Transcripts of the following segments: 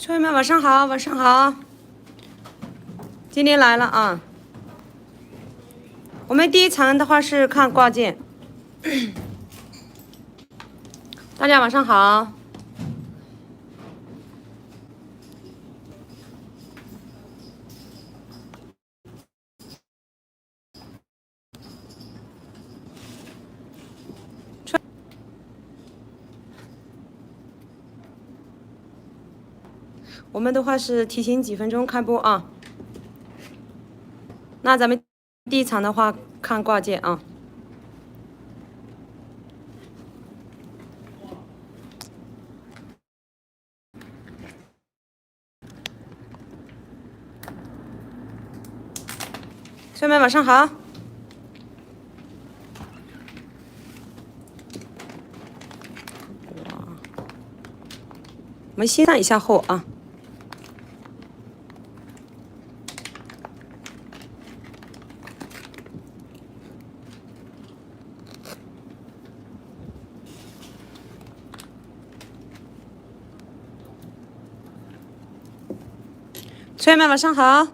朋友们晚上好，晚上好。今天来了啊。我们第一场的话是看挂件。大家晚上好。我们的话是提前几分钟开播啊。那咱们第一场的话看挂件啊。朋友们晚上好。我们先上一下后啊。朋友们晚上好。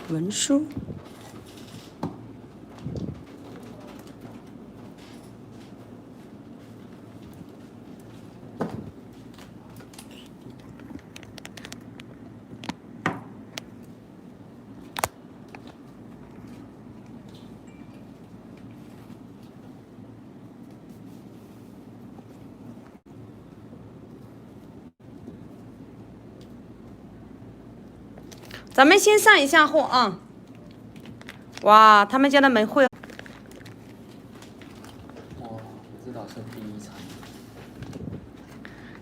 文书。咱们先上一下货啊。哇，他们家的门会。哦，知道是第一场。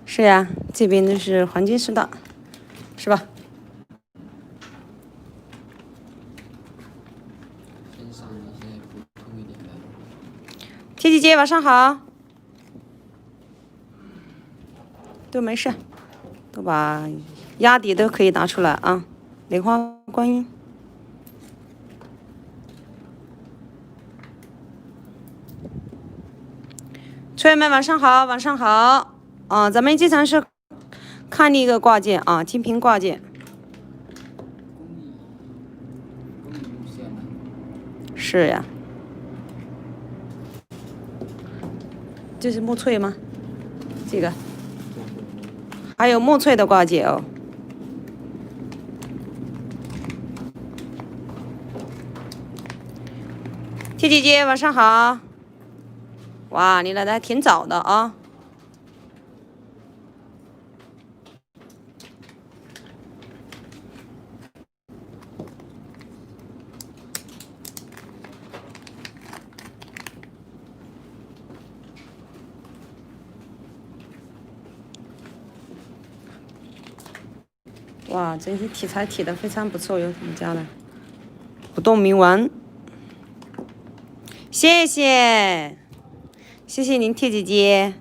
是呀，这边的是黄金时代，是吧？先上一些普通一点的。铁姐姐晚上好。都没事，都把压底都可以拿出来啊。莲花观音。朋友们晚上好，晚上好。啊，咱们这场是看那个挂件啊，金屏挂件。公益路线呢？是呀。这是木翠吗？这个。还有木翠的挂件哦。铁姐姐晚上好。哇，你来的还挺早的啊。哇，这些题材提的非常不错哟，他们家的不动明丸。谢谢，谢谢您，铁姐姐。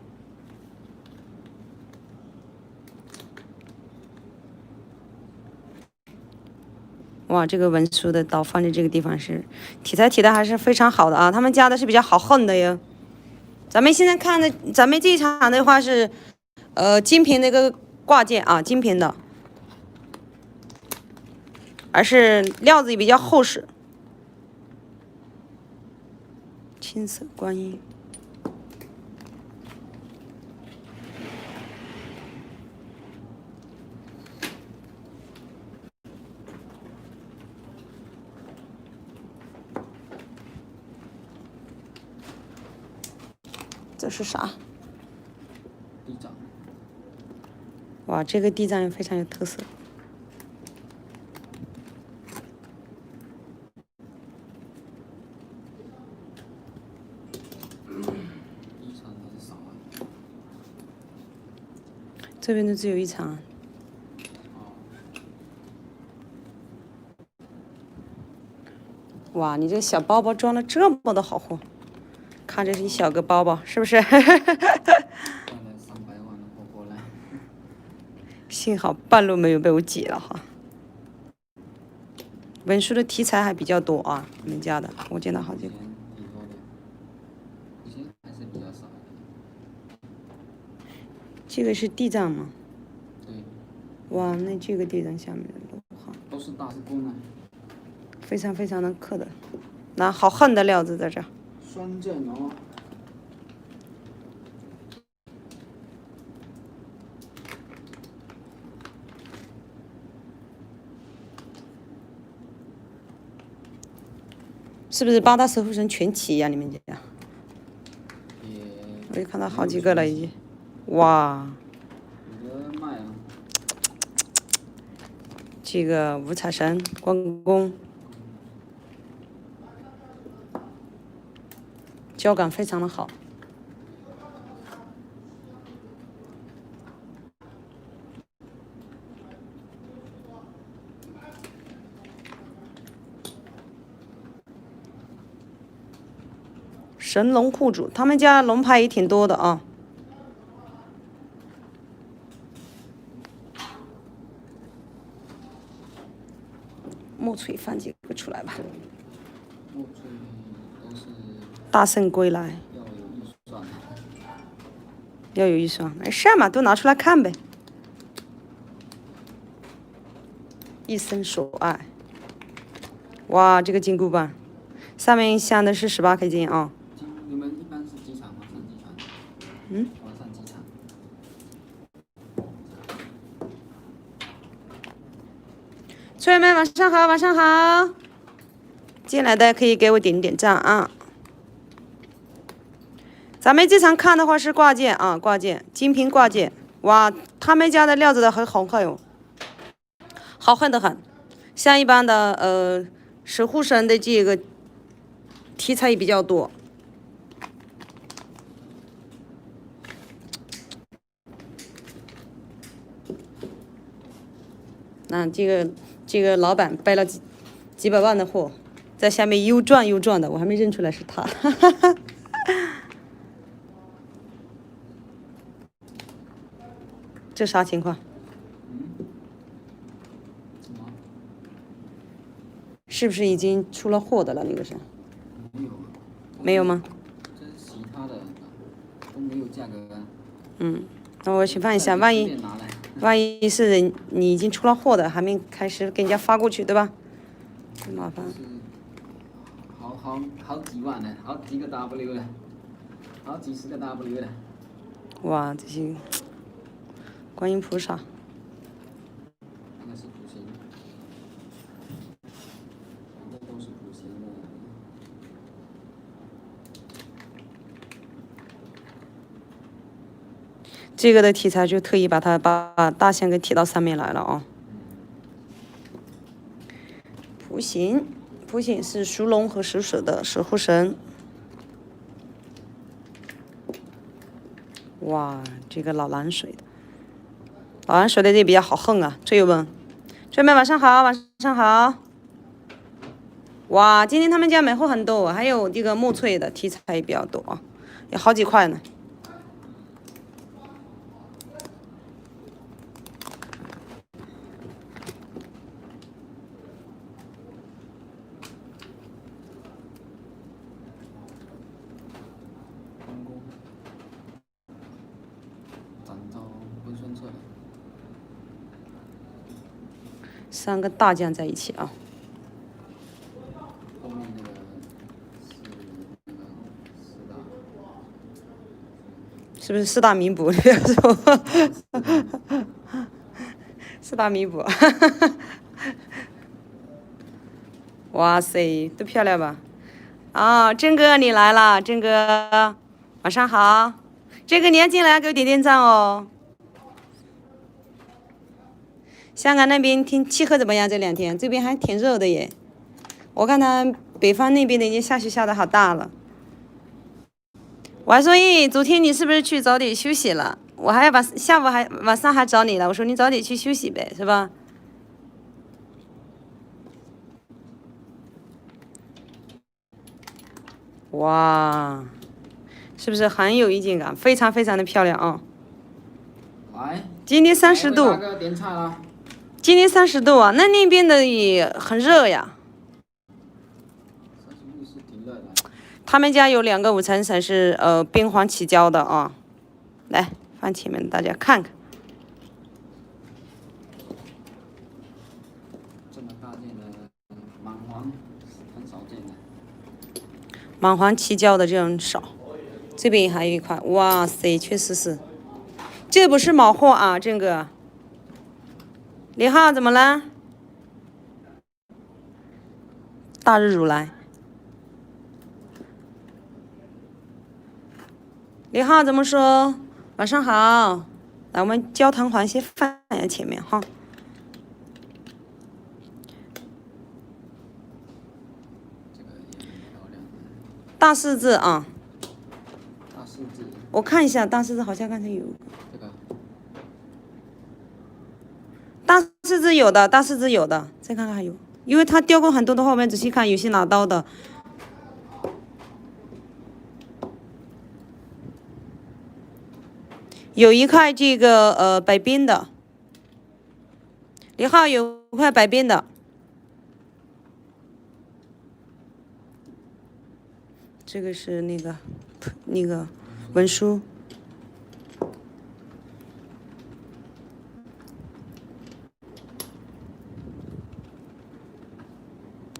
哇，这个文书的刀放在这个地方是题材提的还是非常好的啊，他们家的是比较好恨的哟。咱们现在看的，咱们这一场的话是，金屏那个挂件啊，金屏的，而是料子也比较厚实。青色观音。这是啥？地藏。哇，这个地藏也非常有特色。一场还是少啊？这边的只有一场。哇，你这个小包包装了这么多好货，看着是一小个包包，是不是？赚了300万的货过来。幸好半路没有被我挤了哈。文书的题材还比较多啊，你们家的，我见到好几个。挺多的，以前还是比较少的。这个是地藏吗？对。哇，那这个地藏下面的楼好，都是大石锅呢。非常非常的刻的，那好横的料子在这儿。双剑哦。是不是八大守护神全齐呀、你们家？也。我也看到好几个了已经。哇。有的卖啊。这个五财神、关公，胶感非常的好。神龙护主，他们家龙牌也挺多的啊。墨翠翻几个出来吧。墨翠都是。大圣归来。要有预算。要有预算，没事嘛，都拿出来看呗。一生所爱。哇，这个金箍棒，上面镶的是18K 金啊。你们一般是几场吗？上几场？我上几场。村友们晚上好，晚上好。进来的可以给我点点赞啊。咱们这场看的话是挂件啊，挂件金瓶挂件。哇，他们家的料子的很好看哟，好看的很。像一般的守护神的这个题材也比较多。那这个老板背了几百万的货，在下面又转又转的，我还没认出来是他。这啥情况？什么？是不是已经出了货的了？那个是？没有。没有吗？这是其他的，都没有价格啊。那我去看一下，万一是你已经出了货的，还没开始给人家发过去，对吧？很麻烦。好几万呢，好几个 W 的，好几十个 W 的。哇，这些观音菩萨。那个是普贤，这都是普贤的。这个的题材就特意把大象给提到上面来了啊。普贤是属龙和属蛇的守护神。哇，这个老蓝水的，老蓝水的这比较好横啊，队友们晚上好，晚上好。哇，今天他们家买货很多，还有这个墨翠的题材也比较多啊，有好几块呢。3个大将在一起啊。后面那个是不是4大弥补？4大弥补。哇塞，都漂亮吧？啊，郑哥你来了，郑哥，晚上好。郑哥你要进来给我点点赞哦。香港那边气候怎么样？这2天这边还挺热的耶。我看他北方那边的已经下雪下的好大了。我还说，昨天你是不是去早点休息了？我还要下午晚上还找你了。我说你早点去休息呗，是吧？哇，是不是很有意境感？非常非常的漂亮啊！来，今天30度。点菜了。今天30度啊，那边的也很热呀。是挺热的。他们家有2个5层伞是冰黄起胶的啊，来放前面大家看看。这么大件的满黄很少见的。满黄起胶的这种少，这边还有一块，哇塞，确实是，这不是毛货啊，这个。李浩怎么了？大日如来。李浩怎么说？晚上好，来，我们焦糖黄先放在前面哈。这个也很漂亮。大4字啊。大4字。我看一下，大4字好像刚才有。这个。大4字有的，大4字有的，再看看还有，因为它雕工很多的话，我们仔细看，有些拿刀的。有一块这个白边的，李浩有一块白边的，这个是那个文书。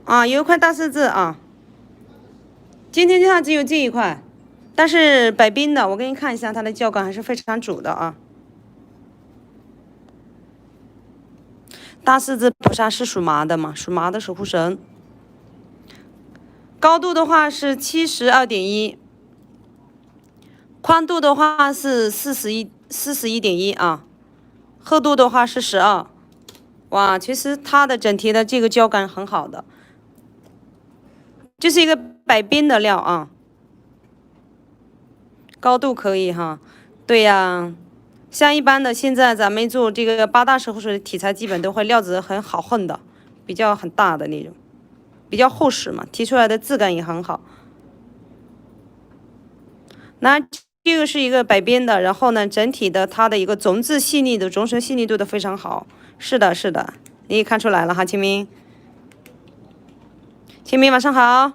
啊，有一块大4字啊，今天它只有这一块。但是白冰的，我给你看一下，它的胶感还是非常主的啊。大4字菩萨是属马的嘛，属马的守护神。高度的话是72.1，宽度的话是41.1啊，厚度的话是12。哇，其实它的整体的这个胶感很好的，这是一个白冰的料啊。高度可以哈，对呀，像一般的现在咱们做这个8大守护水的题材，基本都会料子很好混的，比较很大的那种，比较厚实嘛，提出来的质感也很好。那这个是一个白边的，然后呢，整体的它的一个种质细腻的种水细腻度的非常好。是的，是的，你也看出来了哈，清明。清明晚上好。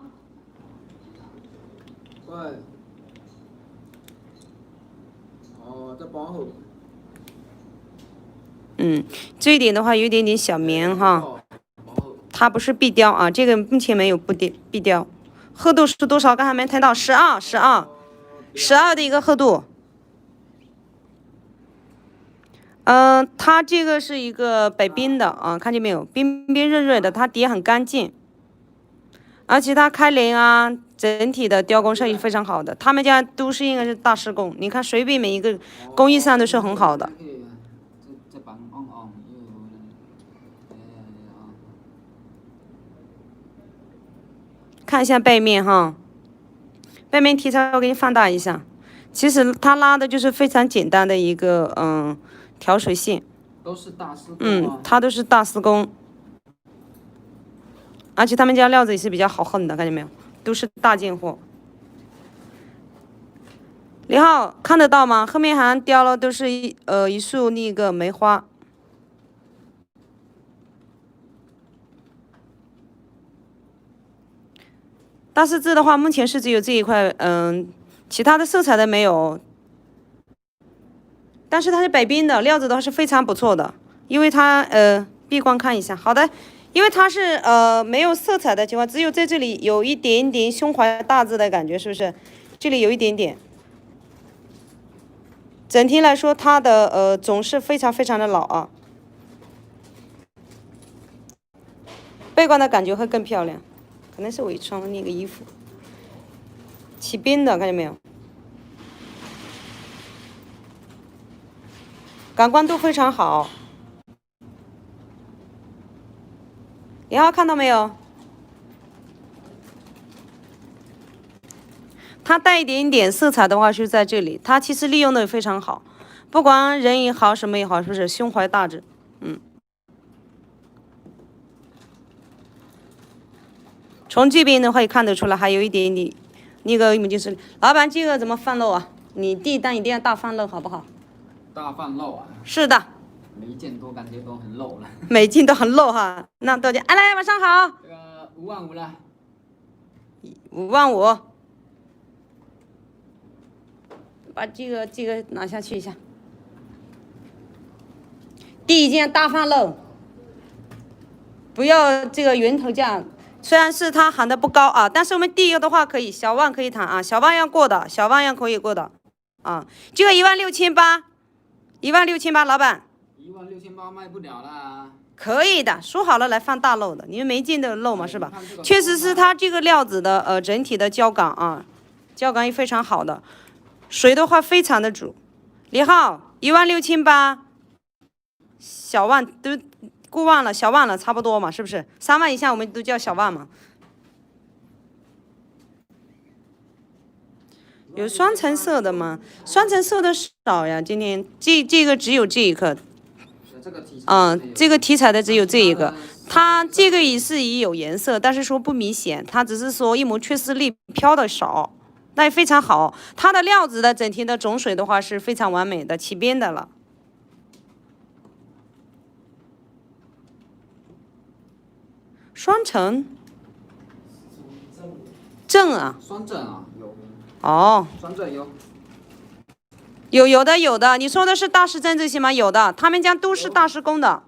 喂。在保护。这一点的话有一点点小棉哈，它不是壁雕啊，这个目前没有壁雕。厚度是多少？刚才没听到，12的一个厚度。它这个是一个白冰的啊，看见没有？冰冰润润的，它底很干净，而且它开棱啊，整体的雕工设计非常好的。他们家都是应该是大师工，你看随便每一个工艺上都是很好的。看一下背面哈，背面题材我给你放大一下。其实它拉的就是非常简单的一个调水线。都是大师工。它都是大师工，而且他们家料子也是比较好混的，看见没有？都是大件货。李浩看得到吗？后面还雕了都是一束那个梅花。大4字的话，目前是只有这一块，其他的色彩的没有。但是它是白冰的，料子的话是非常不错的，因为它闭关看一下，好的，因为它是没有色彩的情况，只有在这里有一点点胸怀大字的感觉，是不是？这里有一点点。整体来说，它的种是非常非常的老啊，背光的感觉会更漂亮。可能是我穿的那个衣服，起边的，看见没有？感光度非常好。李浩看到没有？它带一点点色彩的话是在这里，它其实利用的也非常好，不管人也好，什么也好，是不是胸怀大志？从这边的话也看得出来，还有一点点那个就是老板，这个怎么放漏啊？你第一单一定要大放漏，好不好？大放漏啊？是的。每一件都感觉都很漏了。每件都很漏哈，那多少钱？来，晚上好。这个5万5了。55000，把这个拿下去一下。第一件大贩漏，不要这个源头价，虽然是它喊的不高啊，但是我们第一个的话可以小万可以谈啊，小万要过的，小万要可以过的啊。这个16800，16800，老板。16800卖不了啦。可以的，说好了来放大漏的，你们没进的漏嘛是吧？确实是它这个料子的整体的胶感啊，胶感也非常好的，水的话非常的足。李浩16800，小万都过万了，小万了差不多嘛，是不是？3万以下我们都叫小万嘛。有双橙色的吗？双橙色的少呀，今天这个只有这一颗。这个题材的只有这一个，它这个也有颜色，但是说不明显，它只是说一膜缺丝力飘的少，那也非常好。它的料子的整体的种水的话是非常完美的，起边的了。双橙，正啊，双正啊，有。哦，双正有。有的，你说的是大师针这些吗？有的，他们家都是大师工的，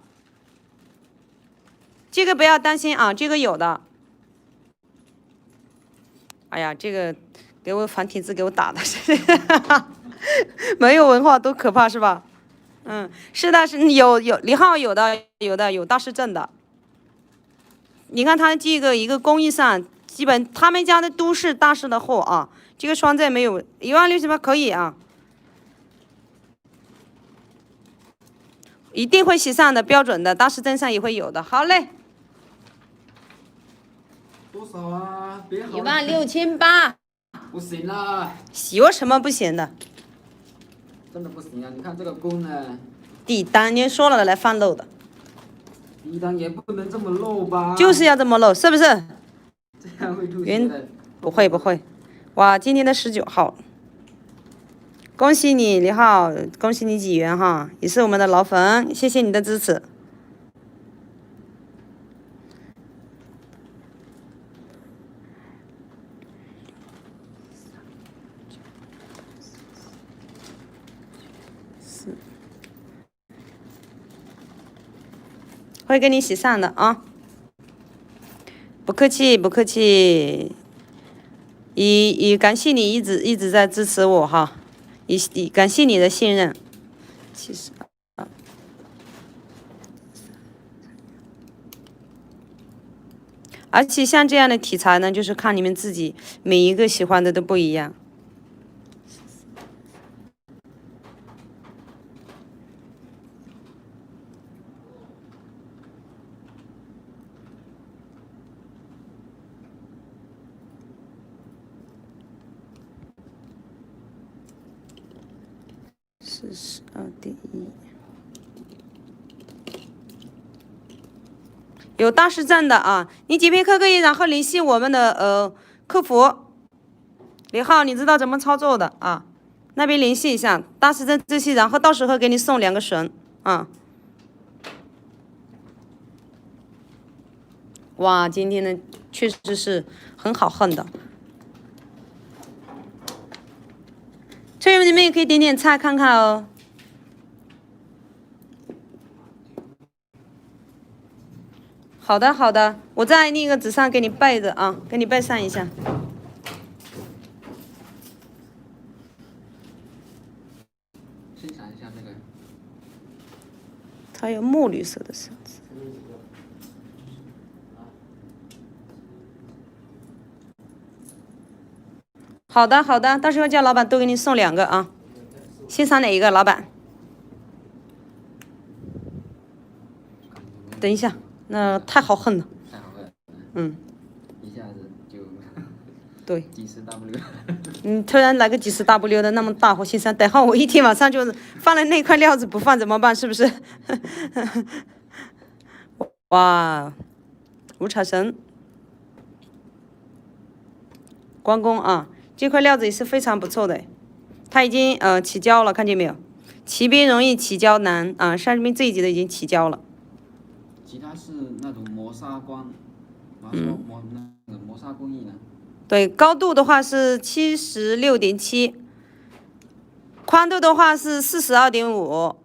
这个不要担心啊，这个有的。哎呀，这个给我繁体字给我打的，没有文化多可怕是吧？是的，是有李浩有大师证的。你看他这个一个工艺上，基本他们家的都是大师的货啊。这个双针没有16800可以啊。一定会洗上的，标准的，大师针上也会有的。好嘞。多少啊？别好。16800。不行啦。有什么不行的？真的不行啊！你看这个工呢。第一单您说了来放漏的。第一单也不能这么漏吧？就是要这么漏，是不是？这样会吐血的。不会。哇，今天的19号。恭喜你，李浩，恭喜你几元哈，也是我们的老粉，谢谢你的支持。会给你洗上的啊，不客气，也感谢你一直在支持我哈。也感谢你的信任。其实而且像这样的题材呢，就是看你们自己每一个喜欢的都不一样。42.1，有大师证的啊！你几片可以，然后联系我们的客服李浩，你知道怎么操作的啊？那边联系一下大师证这些，然后到时候给你送2个绳啊！哇，今天呢确实是很好恨的。所以你们也可以点点菜看看哦。好的，我在那个纸上给你备着啊，给你备上一下。欣赏一下这个。它有墨绿色的绳子。好的，到时候叫老板多给你送2个啊。欣赏哪一个，老板？等一下，那太好恨了。太好恨了。一下子就。对。几十 W。突然来个几十 W 的那么大货，欣赏，等会我一天晚上就是放了那块料子不放怎么办？是不是？哇，五彩绳，关公啊！这块料子也是非常不错的，它已经起胶了，看见没有？起边容易，起胶难啊！上面这一级的已经起胶了。其他是那种磨砂光，磨砂工艺呢？对，高度的话是76.7，宽度的话是42.5，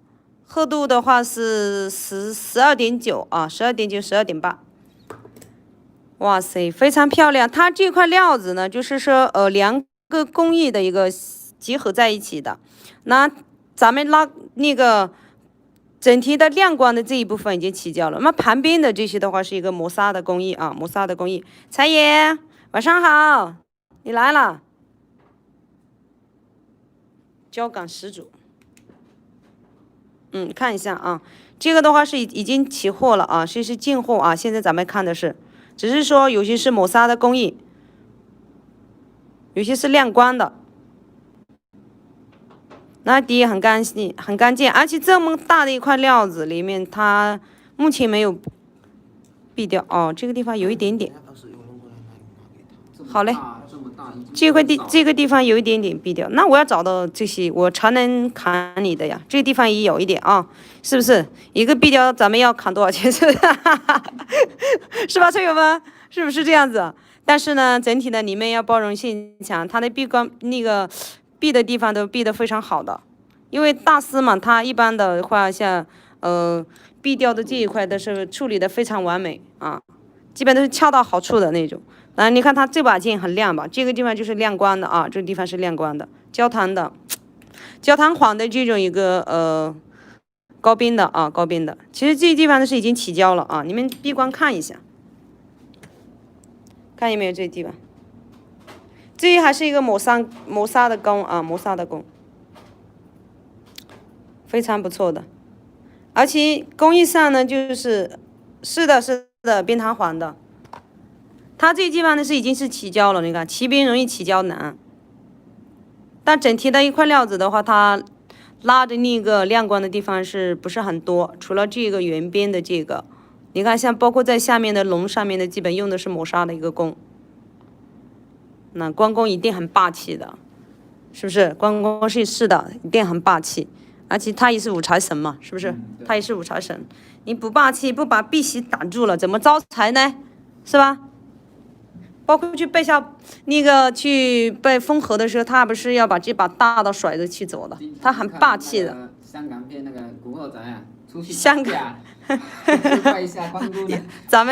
厚度的话是12.9啊，12.9、12.8。哇塞，非常漂亮！它这块料子呢，就是说两个工艺的一个结合在一起的。那咱们那个整体的亮光的这一部分已经起胶了，那旁边的这些的话是一个磨砂的工艺啊，磨砂的工艺。财爷，晚上好，你来了，胶感十足。看一下啊，这个的话是已经起货了啊，这是进货啊。现在咱们看的是，只是说有些是磨砂的工艺，有些是亮光的。那底很干净，很干净，而且这么大的一块料子里面，它目前没有避掉哦，这个地方有一点点。好嘞，这个地方有一点点避掉，那我要找到这些，我才能砍你的呀。这个地方也有一点啊，是不是？一个避掉，咱们要砍多少钱？是吧，车友们？是不是这样子？但是呢，整体的你们要包容性强，它的避光那个避的地方都避得非常好的，因为大师嘛，他一般的话像避掉的这一块都是处理的非常完美啊，基本都是恰到好处的那种。你看它这把剑很亮吧？这个地方就是亮光的啊，这个地方是亮光的，焦糖黄的这种一个高边的啊，高边的。其实这个地方呢是已经起胶了啊，你们闭关看一下，看有没有这个地方。这还是一个磨砂的工啊，磨砂的工，非常不错的。而且工艺上呢，是的，边弹簧的。它这个地方呢是已经是起胶了，你看骑兵容易起胶难，但整体的一块料子的话，它拉的那个亮光的地方是不是很多？除了这个圆边的这个，你看像包括在下面的龙上面的，基本用的是磨砂的一个工。那关公一定很霸气的，是不是？关公是的，一定很霸气，而且他也是五财神嘛，是不是？他也是五财神，你不霸气，不把碧玺挡住了，怎么招财呢？是吧？包括去去背封河的时候，他不是要把这把大的甩着去走的，他很霸气的。香港片那个《古惑仔》啊，出去香港。拜一下关公。咱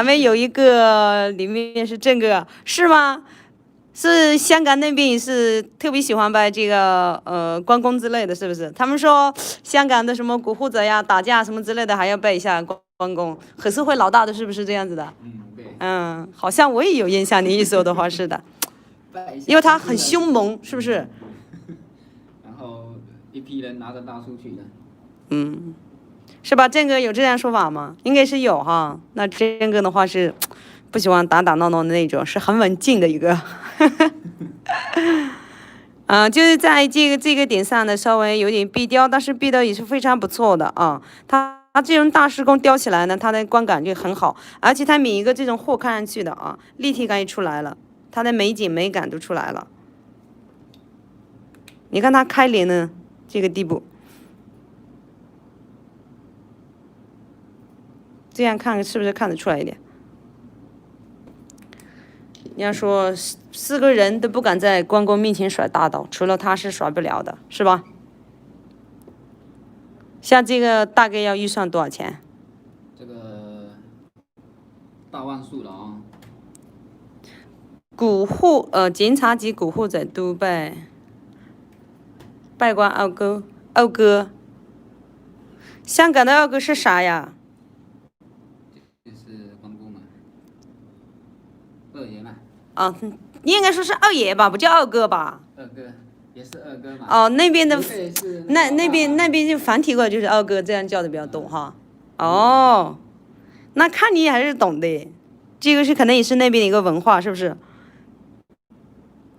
们有一个里面是这个是吗？是香港那边也是特别喜欢拜这个关公之类的，是不是？他们说香港的什么古惑仔呀、打架什么之类的，还要拜一下关公，黑社会老大的是不是这样子的？好像我也有印象，你一说的话是的，因为他很凶猛，是不是？然后一批人拿着大树去的。是吧？郑哥有这样说法吗？应该是有哈。那郑哥的话是不喜欢打打闹闹的那种，是很稳静的一个。就是在这个点上呢，稍微有点壁雕，但是壁雕也是非常不错的啊。它这种大师工雕起来呢，它的观感就很好，而且它每一个这种货看上去的啊，立体感也出来了，它的美景美感都出来了。你看它开脸的这个地步，这样看是不是看得出来一点？你要说4个人都不敢在关公面前甩大刀，除了他是甩不了的，是吧？像这个大概要预算多少钱？这个大万数了啊！警察局古惑仔都拜关二哥。香港的二哥是啥呀？就是关公嘛，二爷嘛。你应该说是二爷吧，不叫二哥吧？二哥也是二哥嘛。那边的那边就繁体过来就是二哥，这样叫的比较多哈。那看你还是懂的，这个是可能也是那边的一个文化，是不是？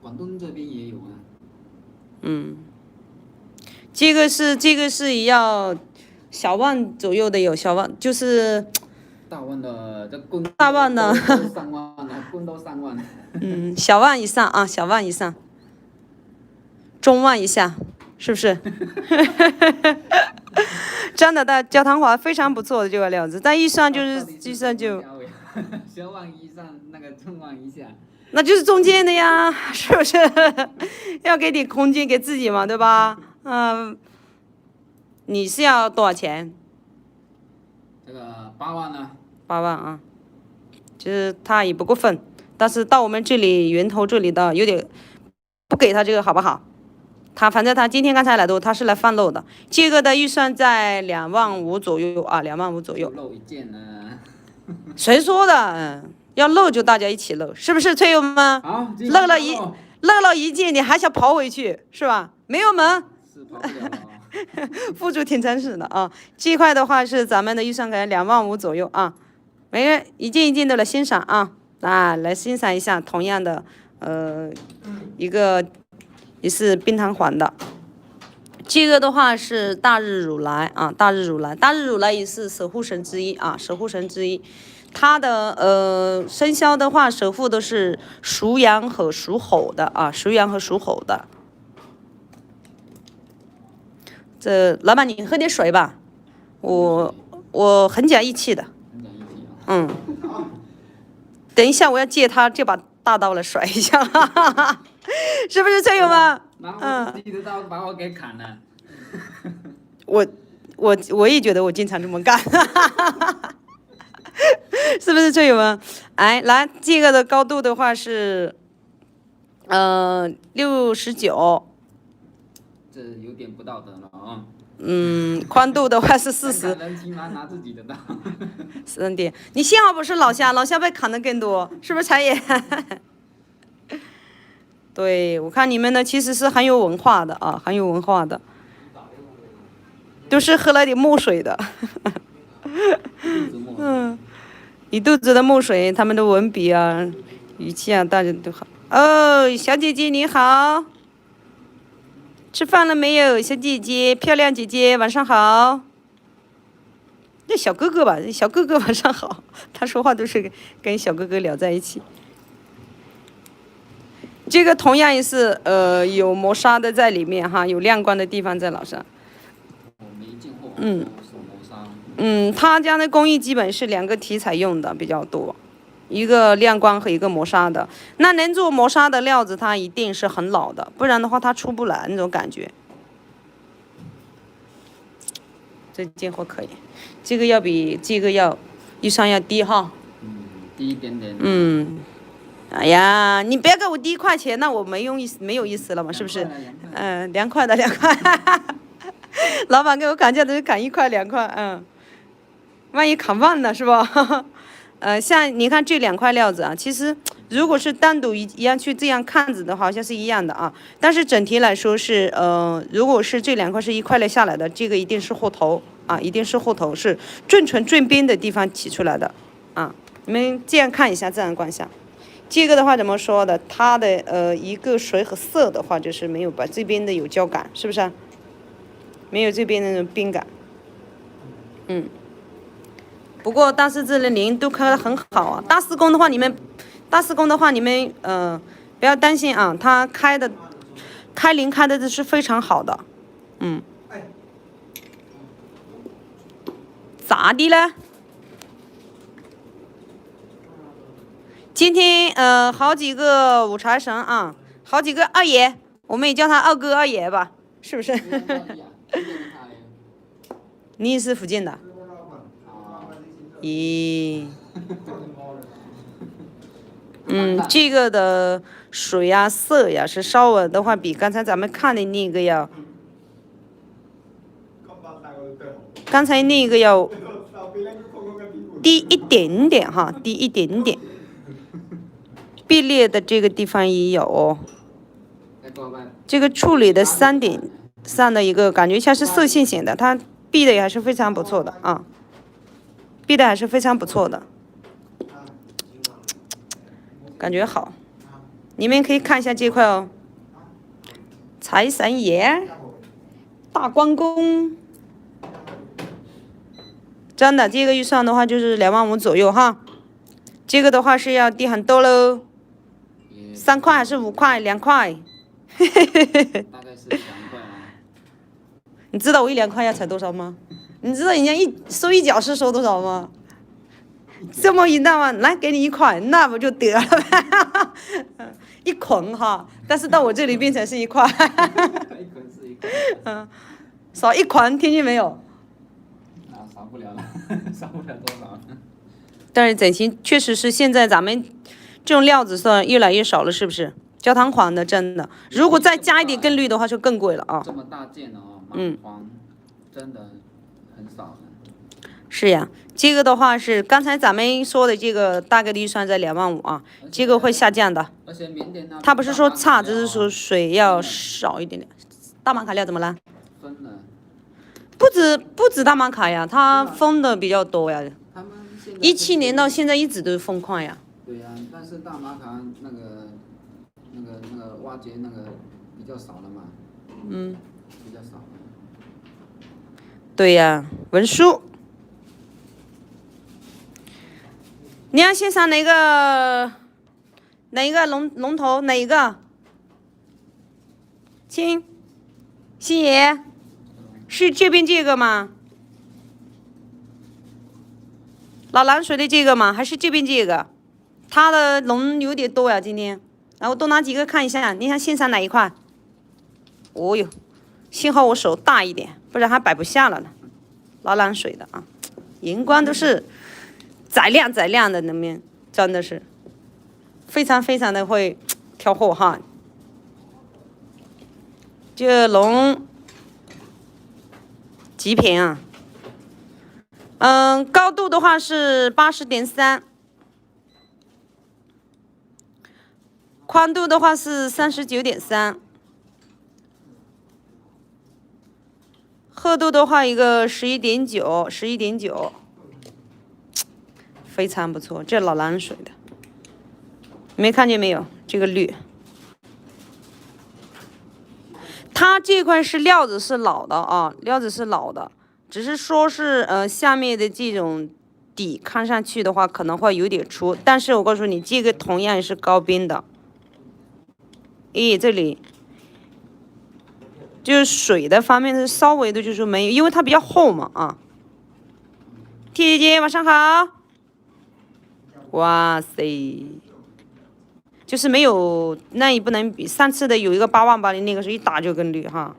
广东这边也有啊。这个是要小万左右的，有小万就是大万的，这棍大万的都3万了，棍都3万。小万以上啊，小万以上，中万以下，是不是？真的，焦糖华非常不错的这个料子，但预算就先往一上，那个再往一下。那就是中间的呀，是不是？要给点空间给自己嘛，对吧？你是要多少钱这个8万呢？8万啊，就是他也不过分，但是到我们这里源头这里的有点不给他这个好不好？反正他今天刚才来的，他是来放漏的。这个的预算在2万5左右啊，2万5左右。漏一件呢。谁说的？要漏就大家一起漏，是不是崔友们？好，漏了一件，你还想跑回去是吧？没有门。是跑不了。副主挺诚实的啊。这一块的话是咱们的预算可能2万5左右啊。每人一件一件的来欣赏啊，来欣赏一下同样的一个。也是冰糖黄的，这个的话是大日如来啊，大日如来也是守护神之一啊，守护神之一。它的生肖的话，守护的是属羊和属猴的啊，属羊和属猴的。这老板，你喝点水吧，我很讲义气的，等一下我要借他这把大刀来甩一下，哈哈哈。是不是崔友们？拿我自己的刀把我给砍了。我也觉得我经常这么干，是不是崔友们？哎，来这个的高度的话是69。这有点不道德了啊。宽度的话是40。人起码拿自己的刀。3点，你幸好不是老夏被砍的更多，是不是才也？对，我看你们呢，其实是很有文化的啊，很有文化的，都是喝了点墨水的，一肚子的墨水，他们的文笔啊、语气啊，大家都好。哦，小姐姐你好，吃饭了没有？小姐姐，漂亮姐姐，晚上好。那小哥哥吧，小哥哥晚上好，他说话都是跟小哥哥聊在一起。这个同样也是有磨砂的在里面哈，有亮光的地方在老上。他家的工艺基本是2个题材用的比较多，一个亮光和一个磨砂的。那能做磨砂的料子，它一定是很老的，不然的话它出不来那种感觉。这件货可以，这个要比这个预算要低哈。低一点点。哎呀，你不要给我低1块钱，那我没有意思了嘛，是不是？2块的2块，老板给我砍价都是砍1块2块，万一砍忘了是吧？像你看这2块料子啊，其实如果是单独一样去这样看子的话，好像是一样的啊。但是整体来说是如果是这2块是1块6下来的，这个一定是货头啊，一定是货头，是正纯正边的地方起出来的啊。你们这样看一下，自然观下。这个的话怎么说的？它的一个水和色的话，就是没有把这边的有胶感，是不是？没有这边的那种冰感。不过但是这里鳞都开得很好啊。大施工的话，你们不要担心啊，它开鳞开的是非常好的。咋的了？今天好几个五财神啊，好几个二爷，我们也叫他2哥2爷吧，是不是？你也是福建的？咦，这个的水呀、色呀是稍微的话比刚才咱们看的那个要，低一点点哈，低一点点。壁裂的这个地方也有，这个处理的3点上的一个感觉像是色性型的，它壁的也还是非常不错的啊，壁的还是非常不错的，感觉好。你们可以看一下这块哦，财神爷、大关公，真的这个预算的话就是2万5左右哈，这个的话是要低很多喽。3块还是5块？2块？大概是2块啊。你知道我1-2块要才多少吗？你知道人家收一脚是收多少吗？这么一大碗，来给你1块，那不就得了呗？一捆哈，但是到我这里变成是1块，一捆是1块。少1捆，听见没有？啊，少不了了，少不了多少。但是整形确实是现在咱们这种料子算越来越少了，是不是？焦糖黄的真的，如果再加一点更绿的话，就更贵了啊。这么大件的哦，蚂黄真的很少了。是呀，这个的话是刚才咱们说的这个大概率算在25000啊，这个会下降的。而且缅甸那它不是说差，只是说水要少一点点。大玛卡料怎么了？分了。不止大玛卡呀，它封的比较多呀。他们现在17年到现在一直都封矿呀。对呀，但是大玛卡那个挖掘那个比较少了嘛。比较少了。对呀，文书。你要欣赏哪个龙头哪一个？亲，星爷，是这边这个吗？老蓝水的这个吗？还是这边这个？它的龙有点多呀，今天。然后多拿几个看一下，你想欣赏哪一块？哦哟，幸好我手大一点，不然还摆不下了呢。老蓝水的啊，荧光都是载亮的，那边真的是非常的会挑货哈。这个龙极品啊，高度的话是80.3，宽度的话是39.3，厚度的话一个11.9，非常不错。这老蓝水的，没看见没有？这个绿。它这块是料子是老的啊，料子是老的，只是说是下面的这种底看上去的话可能会有点粗，但是我告诉你，这个同样是高边的。咦，这里就是水的方面是稍微的就是没有，因为它比较厚嘛啊。T 姐姐晚上好。哇塞！就是没有，那也不能比上次的有一个88000那个是一打就更绿哈。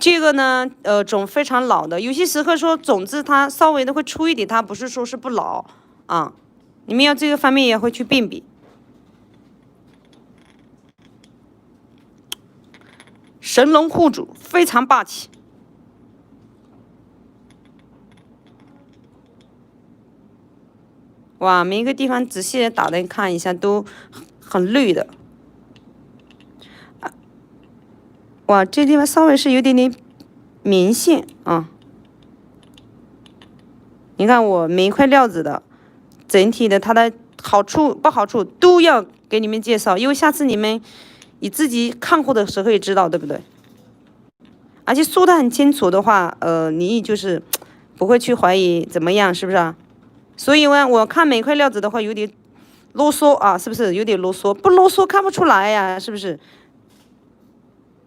这个呢，种非常老的，有些时刻说种子它稍微的会粗一点，它不是说是不老啊。你们要这个方面也会去辨别。神龙护主非常霸气。哇，每一个地方仔细的打灯看一下，都很绿的。哇，这地方稍微是有点点明线啊。你看我每一块料子的整体的它的好处不好处都要给你们介绍，因为下次你们自己看货的时候也知道，对不对？而且说的很清楚的话，你就是不会去怀疑怎么样，是不是啊？所以呢，我看每块料子的话有点啰嗦啊，是不是有点啰嗦？不啰嗦看不出来呀，是不是？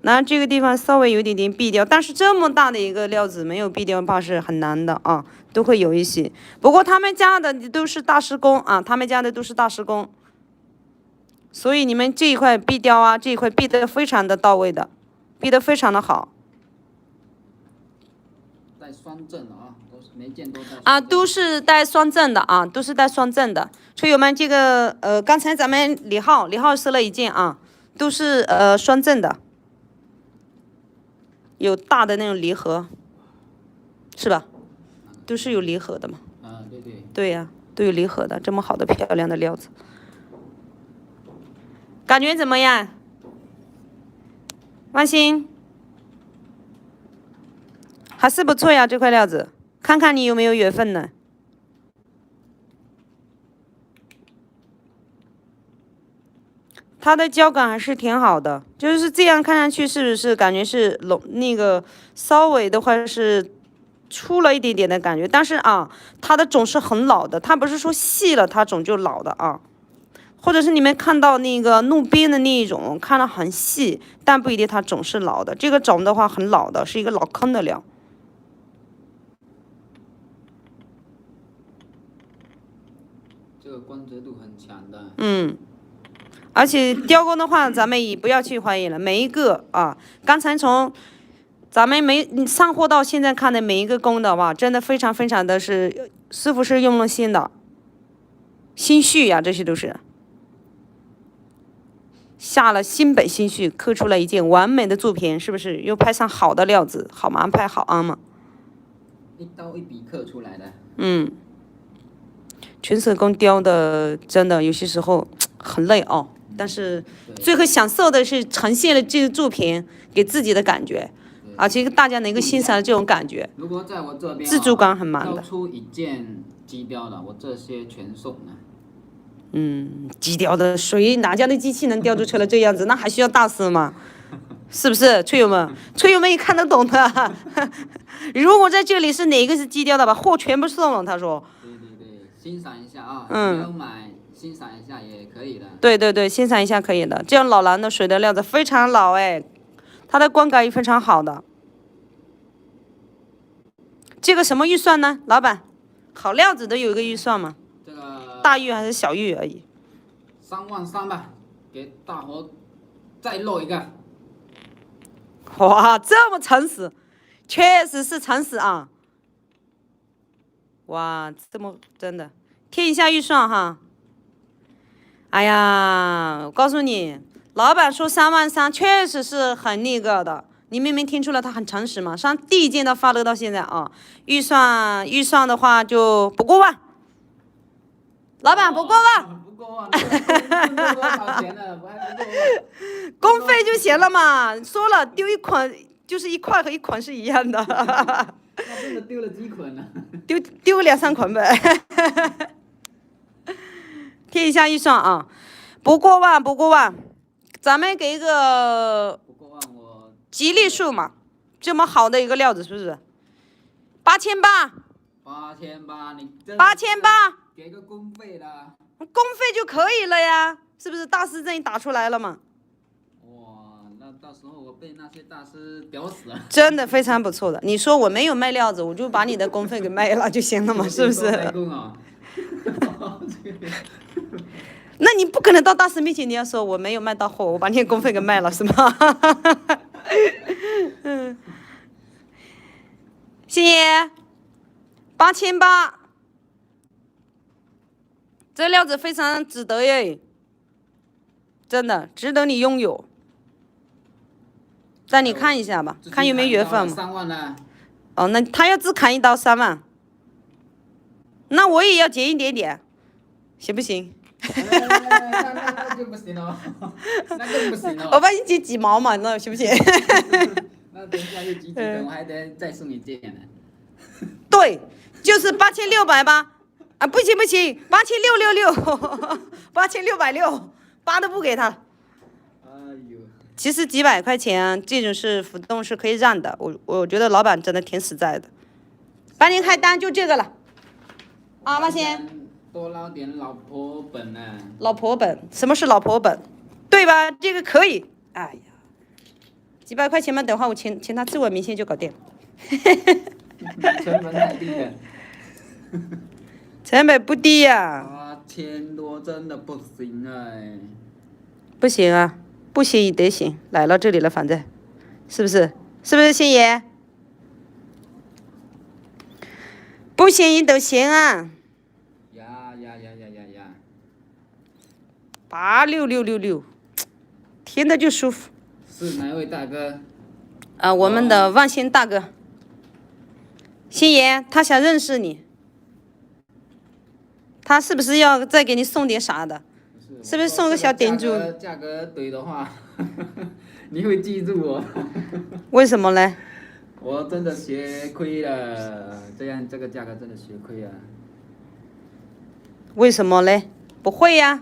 那这个地方稍微有点点避掉，但是这么大的一个料子没有避掉怕是很难的啊，都会有一些。不过他们家的都是大师工啊，他们家的都是大师工，所以你们这一块避掉啊，这一块避得非常的到位的，避得非常的好。带双正的啊，都是每件都带。啊，都是带双正的啊，都是带双正的。车友们，这个刚才咱们李浩试了一件啊，都是双正的，有大的那种离合，是吧？都是有离合的嘛。啊，对对。对呀，都有离合的，这么好的漂亮的料子，感觉怎么样？万鑫，还是不错呀，这块料子，看看你有没有缘分呢。它的胶感还是挺好的，就是这样看上去是不是感觉是那个稍微的话是粗了一点点的感觉，但是啊，它的种是很老的，它不是说细了它种就老的啊，或者是你们看到那个路边的那一种看了很细，但不一定它种是老的，这个种的话很老的，是一个老坑的料。度很强的。而且雕工的话，咱们也不要去怀疑了，每一个啊，刚才从咱们上货到现在看的每一个工的哇，真的非常非常的是师傅是用了心的，心血呀，这些都是下了心本心血，刻出了一件完美的作品，是不是？又拍上好的料子，好嘛，拍好啊嘛。一刀一笔刻出来的。全手工雕的真的有些时候很累哦，但是最后享受的是呈现了这个作品给自己的感觉，而且大家能够欣赏这种感觉。如果在我这边自主感很满的。雕出一件机雕的，我这些全送了。机雕的哪家的机器能雕出成了这样子？那还需要大师吗？是不是，吹友们？吹友们也看得懂的。如果在这里是哪个是机雕的，把货全部送了，他说。对，欣赏一下啊，不要买，欣赏一下也可以的。对，欣赏一下可以的。这样老蓝的水的料子非常老哎，它的光感也非常好的。这个什么预算呢，老板？好料子都有一个预算吗？这个大玉还是小玉而已33000吧，给大伙再露一个。哇，这么诚实，确实是诚实啊！哇，这么真的贴一下预算哈。哎呀，我告诉你，老板说33000，确实是很那个的。你明明听出了他很诚实嘛？上第一件他发了到现在啊，预算的话就不过万。老板不过万。不过万，多少钱呢？还不过万。工费就行了嘛，说了丢一捆就是一块和一捆是一样的。那真的丢了几捆呢？丢2-3捆呗。贴一下预算啊，不过万，咱们给一个吉利数嘛，这么好的一个料子是不是？8800。8800，你8800，给个工费啦。工费就可以了呀，是不是？大师这里打出来了嘛。哇，那到时候我被那些大师屌死了。真的非常不错的，你说我没有卖料子，我就把你的工费给卖了就行了嘛，是不是？那你不可能到大师面前你要说我没有卖到货，我把你的工费给卖了是吗？谢谢。8800，这料子非常值得耶，真的值得你拥有。但你看一下吧，看有没有缘分嘛。3万呢？哦，那他要只砍一刀3万，那我也要减一点点，行不行？那就不行了，那更不行了。我帮你减几毛嘛，那行不行？那等一下又几根，我还得再送你件呢。对，就是8600吧。啊，不行，8666，8660，八都不给他。哎呦。其实几百块钱这种是浮动是可以让的，我觉得老板真的挺实在的。帮您开单就这个了。啊，马先。多捞点老婆本呢。老婆本，什么是老婆本？对吧？这个可以。哎呀，几百块钱嘛，等会我请他吃碗米线就搞定。成本太低了。成本不低呀。8000多真的不行哎。不行啊，不行也得行，来到这里了，反正，是不是？是不是星爷？不行也都行啊。呀。8666，听着就舒服。是哪位大哥？我们的万兴大哥。星爷，他想认识你，他是不是要再给你送点啥的？是不是送个小点珠？价格对的话，你会记住我。为什么呢？我真的学亏了，这个价格真的学亏了。为什么呢？不会呀。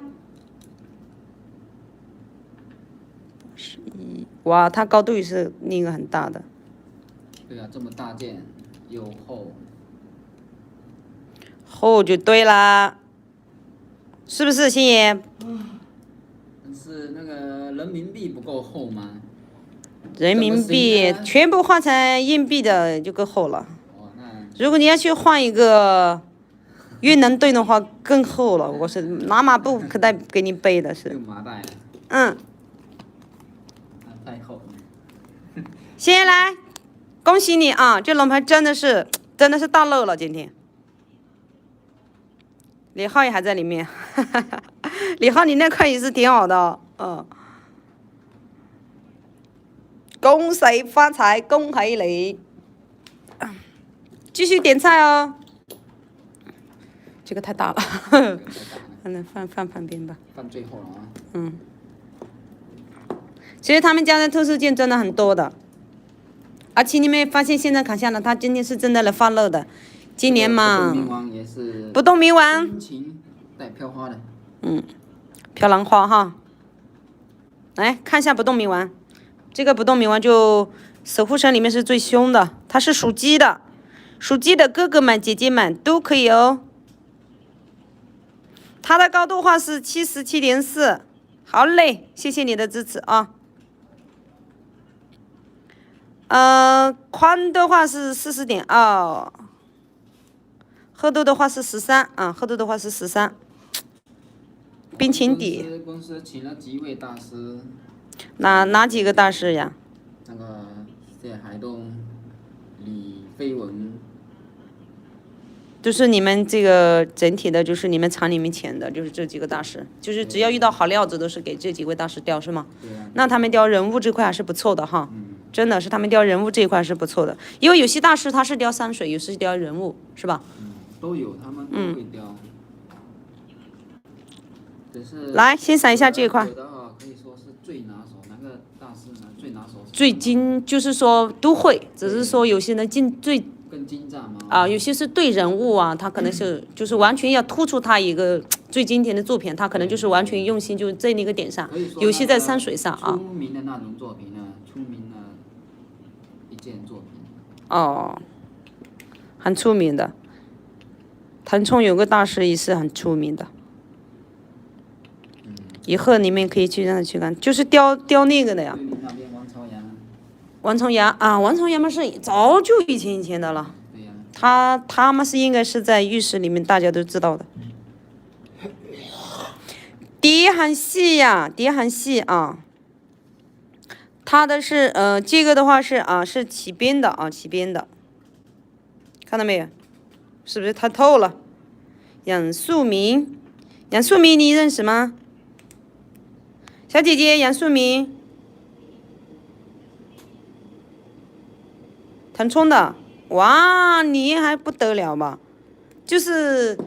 哇，它高度也是那个很大的。对啊，这么大件又厚。厚就对啦，是不是星爷？是那个人民币不够厚吗？人民币全部换成硬币的就够厚了。哦，那。如果你要去换一个越能炖的话更厚了。我是拿麻布可带给你备的是。用麻袋。嗯。太厚了。谢谢来，恭喜你啊！这龙盘真的是大漏了今天。李浩也还在里面，李浩你那块也是挺好的，嗯。恭喜发财，恭喜你！继续点菜哦。这个太大了，放旁边吧。放最后了啊。嗯。其实他们家的特殊件真的很多的，而且你们发现现在看下来，他今天是真的来发热的。今年嘛。不动明王也是。不动明王。心情带飘花的。嗯，飘兰花哈。来看一下不动明王，这个不动明王就守护神里面是最凶的，它是属鸡的，属鸡的哥哥们姐姐们都可以哦。它的高度话是77.4，好嘞，谢谢你的支持啊。宽的话是40.2，厚度的话是13啊，厚度的话是13。冰情底。公司请了几位大师。哪几个大师呀？那个谢海东、李飞文。就是你们这个整体的，就是你们厂里面请的，就是这几个大师，就是只要遇到好料子，都是给这几位大师雕，是吗？对呀。那他们雕人物这块还是不错的哈。真的是他们雕人物这一块是不错的，因为有些大师他是雕山水，有些是雕人物，是吧？都有，他们都会雕。来欣赏一下这一块。有的话可以说是最拿手，哪个大师呢？最拿手。最精就是说都会，只是说有些人更精湛吗？啊，有些是对人物啊，他可能是就是完全要突出他一个最经典的作品，他可能就是完全用心就在那个点上，有些在山水上啊。出名的那种作品呢，出名的一件作品。哦，很出名的。腾冲有个大师也是很出名的。以后你们可以去让他去看，就是雕那个的呀。那边王朝阳。王重阳啊，王重阳嘛是早就以前的了。对呀。他们是应该是在玉石里面大家都知道的。底很细呀，底很细啊。它的是这个的话是起边的啊，起边的。看到没有？是不是太透了？杨树明，杨树明你认识吗？小姐姐杨树明，腾冲的，哇，你还不得了吧？就是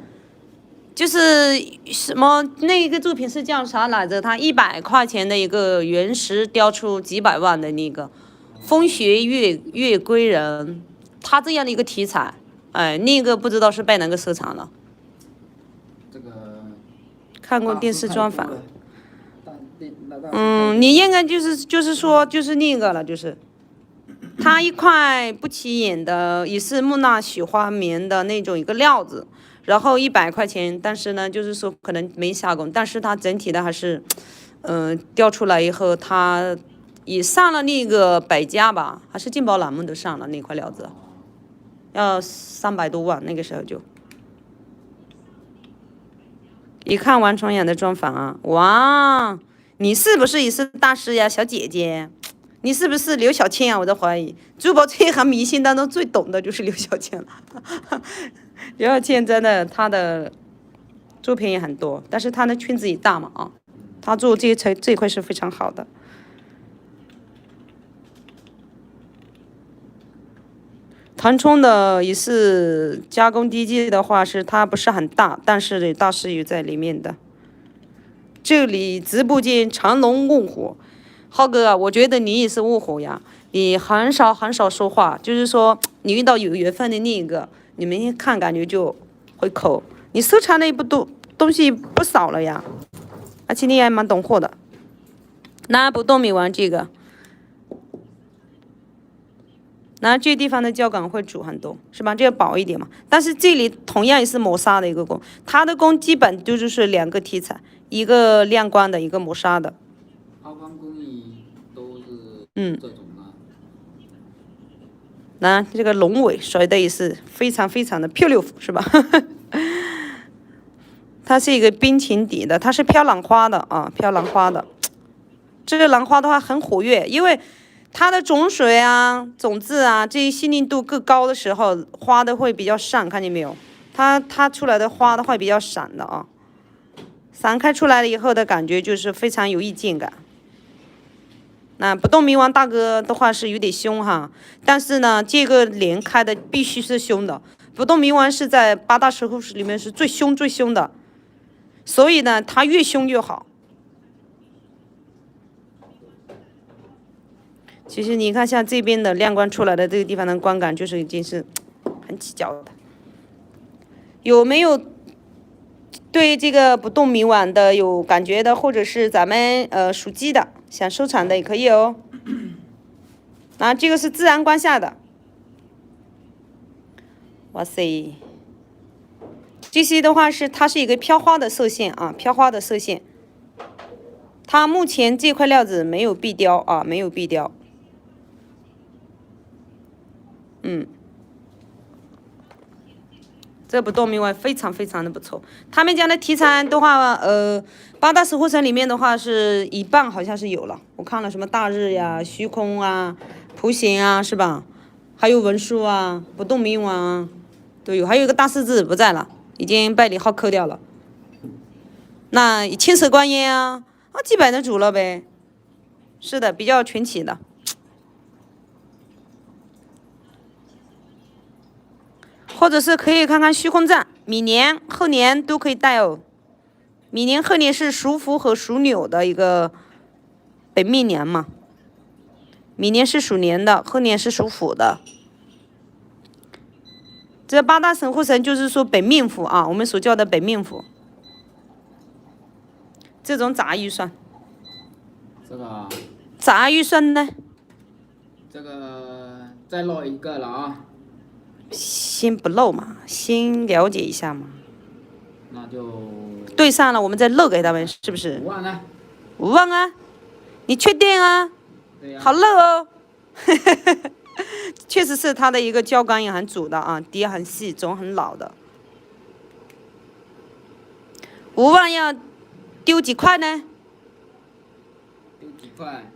什么那个作品是叫啥来着？他100块钱的一个原石雕出几百万的那个风雪月归人，他这样的一个题材，哎，那个不知道是被哪个收藏了。这个看过电视专访。你应该就是说就是那个了，就是它一块不起眼的，也是木纳雪花棉的那种一个料子，然后100块钱，但是呢，就是说可能没下工，但是它整体的还是，雕出来以后，它也上了那个百家吧，还是进宝栏目都上了那块料子，要300多万那个时候就。一看王重阳的专访啊，哇！你是不是也是大师呀，小姐姐？你是不是刘晓庆啊？我在怀疑，珠宝这一行明星当中最懂的就是刘晓庆了。刘晓庆真的，她的作品也很多，但是她的圈子也大嘛啊，她做这一块是非常好的。腾冲的也是加工地基的话，是它不是很大，但是大师也在里面的。这里直播间长龙卧虎，浩哥，我觉得你也是卧虎呀，你很少说话，就是说你遇到有缘分的那一个，你们一看感觉就会口。你收藏的一部东西不少了呀，而且你也蛮懂货的。拿不动米玩这个，那这地方的胶感会煮很多，是吧？这个薄一点嘛。但是这里同样也是磨砂的一个工，它的工基本就是2个题材。一个亮光的，一个磨砂的。抛光工艺都是这种啊。那这个龙尾甩的也是非常的漂亮，是吧？它是一个冰情底的，它是飘兰花的啊，飘兰花的。这个兰花的话很活跃，因为它的种水啊、种子啊这些细腻度更高的时候，花的会比较闪，看见没有？它出来的花的话比较闪的啊，散开出来了以后的感觉就是非常有意境感。那不动明王大哥的话是有点凶哈，但是呢，这个莲开的必须是凶的。不动明王是在8大守护神里面是最凶的，所以呢，它越凶越好。其实你看，像这边的亮光出来的这个地方的观感，就是已经是很起脚的。有没有对这个不动明王的有感觉的，或者是咱们属鸡的想收藏的也可以哦。啊，这个是自然光下的。哇塞，这些的话它是一个飘花的色线啊，飘花的色线。它目前这块料子没有壁雕啊，没有壁雕。这不动明王非常的不错。他们家的题材的话，8大守护神里面的话是一半好像是有了，我看了什么大日呀、虚空啊、图形啊，是吧？还有文书啊、不动明王啊都有，还有一个大狮子不在了，已经被李浩扣掉了。那青蛇观音啊，基本的主了呗。是的，比较全齐的。或者是可以看看虚空藏，明年、后年都可以带哦。明年、后年是属虎和属牛的一个本命年嘛。明年是属年的，后年是属虎的。这8大守护神就是说本命符啊，我们所叫的本命符。这种咋预算？这个咋预算呢？这个再漏一个了啊。先不漏嘛，先了解一下嘛。那就对上了，我们再漏给他们，是不是5万呢？5万啊？你确定啊？对呀。好漏哦。确实是它的一个胶感也很足的啊，底很细，种很老的。5万要丢几块呢？丢几块？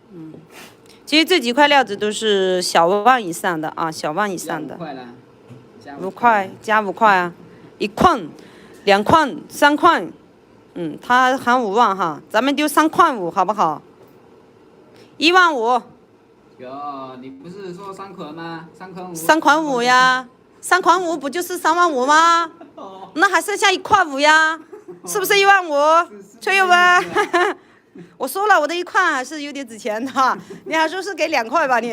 其实这几块料子都是小万以上的啊，小万以上的。5块加5块啊，1块、2块、3块，他喊5万哈，咱们丢3块5好不好？1万5。哟，你不是说3块吗？3块5。3块5呀，3块5不就是3万5吗？那还剩下1块5呀，是不是1万5？吹有吧？我说了，我的1块还是有点值钱的，你还说是给2块吧你？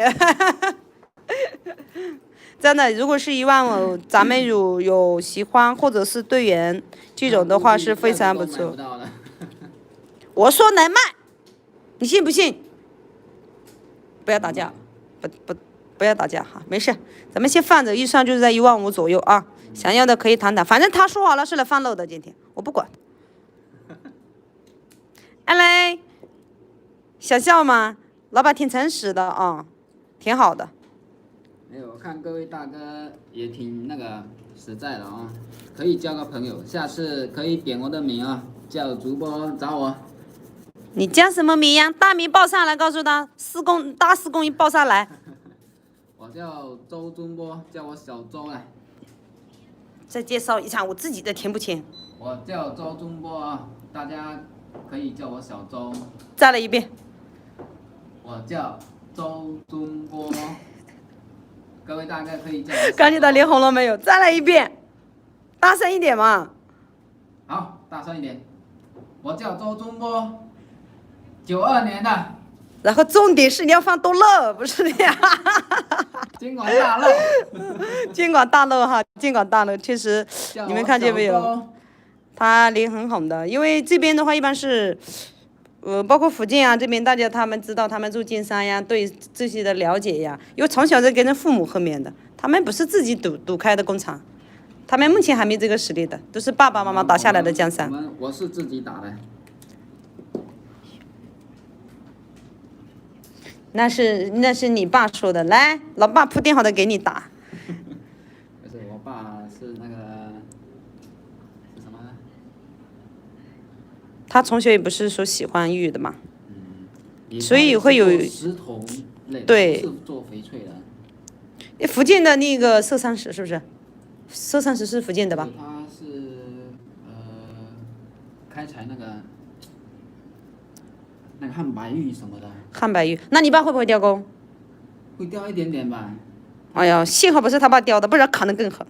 真的，如果是1万5，咱们有喜欢或者是队员这种的话是非常不错。我说能卖，你信不信？不要打架，不要打架哈，没事，咱们先放着，预算就是在1万5左右啊。想要的可以谈谈，反正他说好了是来放漏的，今天我不管。安嘞，想笑吗？老板挺诚实的啊，挺好的。没有，我看各位大哥也挺那个实在的啊，可以交个朋友，下次可以点我的名啊，叫主播找我。你叫什么名呀？大名报上来，告诉他，大师公一报上来。我叫周中波，叫我小周来。再介绍一下我自己的甜不甜？我叫周中波啊，大家可以叫我小周。再来一遍。我叫周中波。各位大哥可以叫我。感觉到脸红了没有？再来一遍，大声一点嘛。好，大声一点。我叫周中波，92年的。然后重点是你要放多漏，不是的呀。监管大漏。监管大漏哈，监管大漏，确实，你们看见没有？他脸很红的，因为这边的话一般是。包括福建啊这边，大家他们知道他们做经商呀，对这些的了解呀，因为从小在跟着父母后面的，他们不是自己赌开的工厂，他们目前还没这个实力的，都是爸爸妈妈打下来的江山。我是自己打的。那是你爸说的，来，老爸铺垫好的给你打。不是，我爸是那个是什么呢？他从小也不是说喜欢玉的嘛，嗯，所以会有石头类，对，不是做翡翠的。福建的那个色山石是不是？色山石是福建的吧？它是开采那个汉白玉什么的。汉白玉，那你爸会不会雕工？会掉一点点吧。哎呀，幸好不是他爸雕的，不然砍得更狠。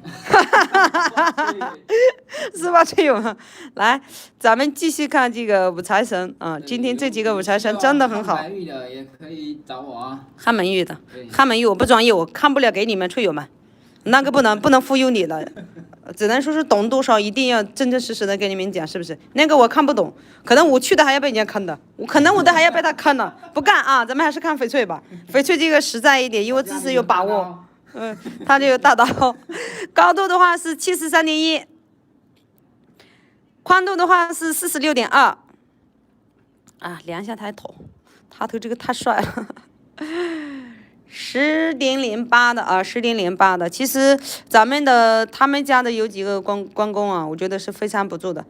是吧，崔勇？来，咱们继续看这个五财神啊。今天这几个五财神真的很好。汉白玉的也可以找我啊。汉门玉的，汉门玉我不专业，我看不了给你们崔友们，那个不能忽悠你的，只能说是懂多少，一定要真真实实的跟你们讲，是不是？那个我看不懂，可能我去的还要被人家坑的，可能我的还要被他坑了，不干啊，咱们还是看翡翠吧，翡翠这个实在一点，因为自己有把握。它这个大刀，高度的话是73.1，宽度的话是46.2。啊，量一下他头，他头这个太帅了。10.08的啊，10.08的。其实他们家的有几个关公啊，我觉得是非常不错的。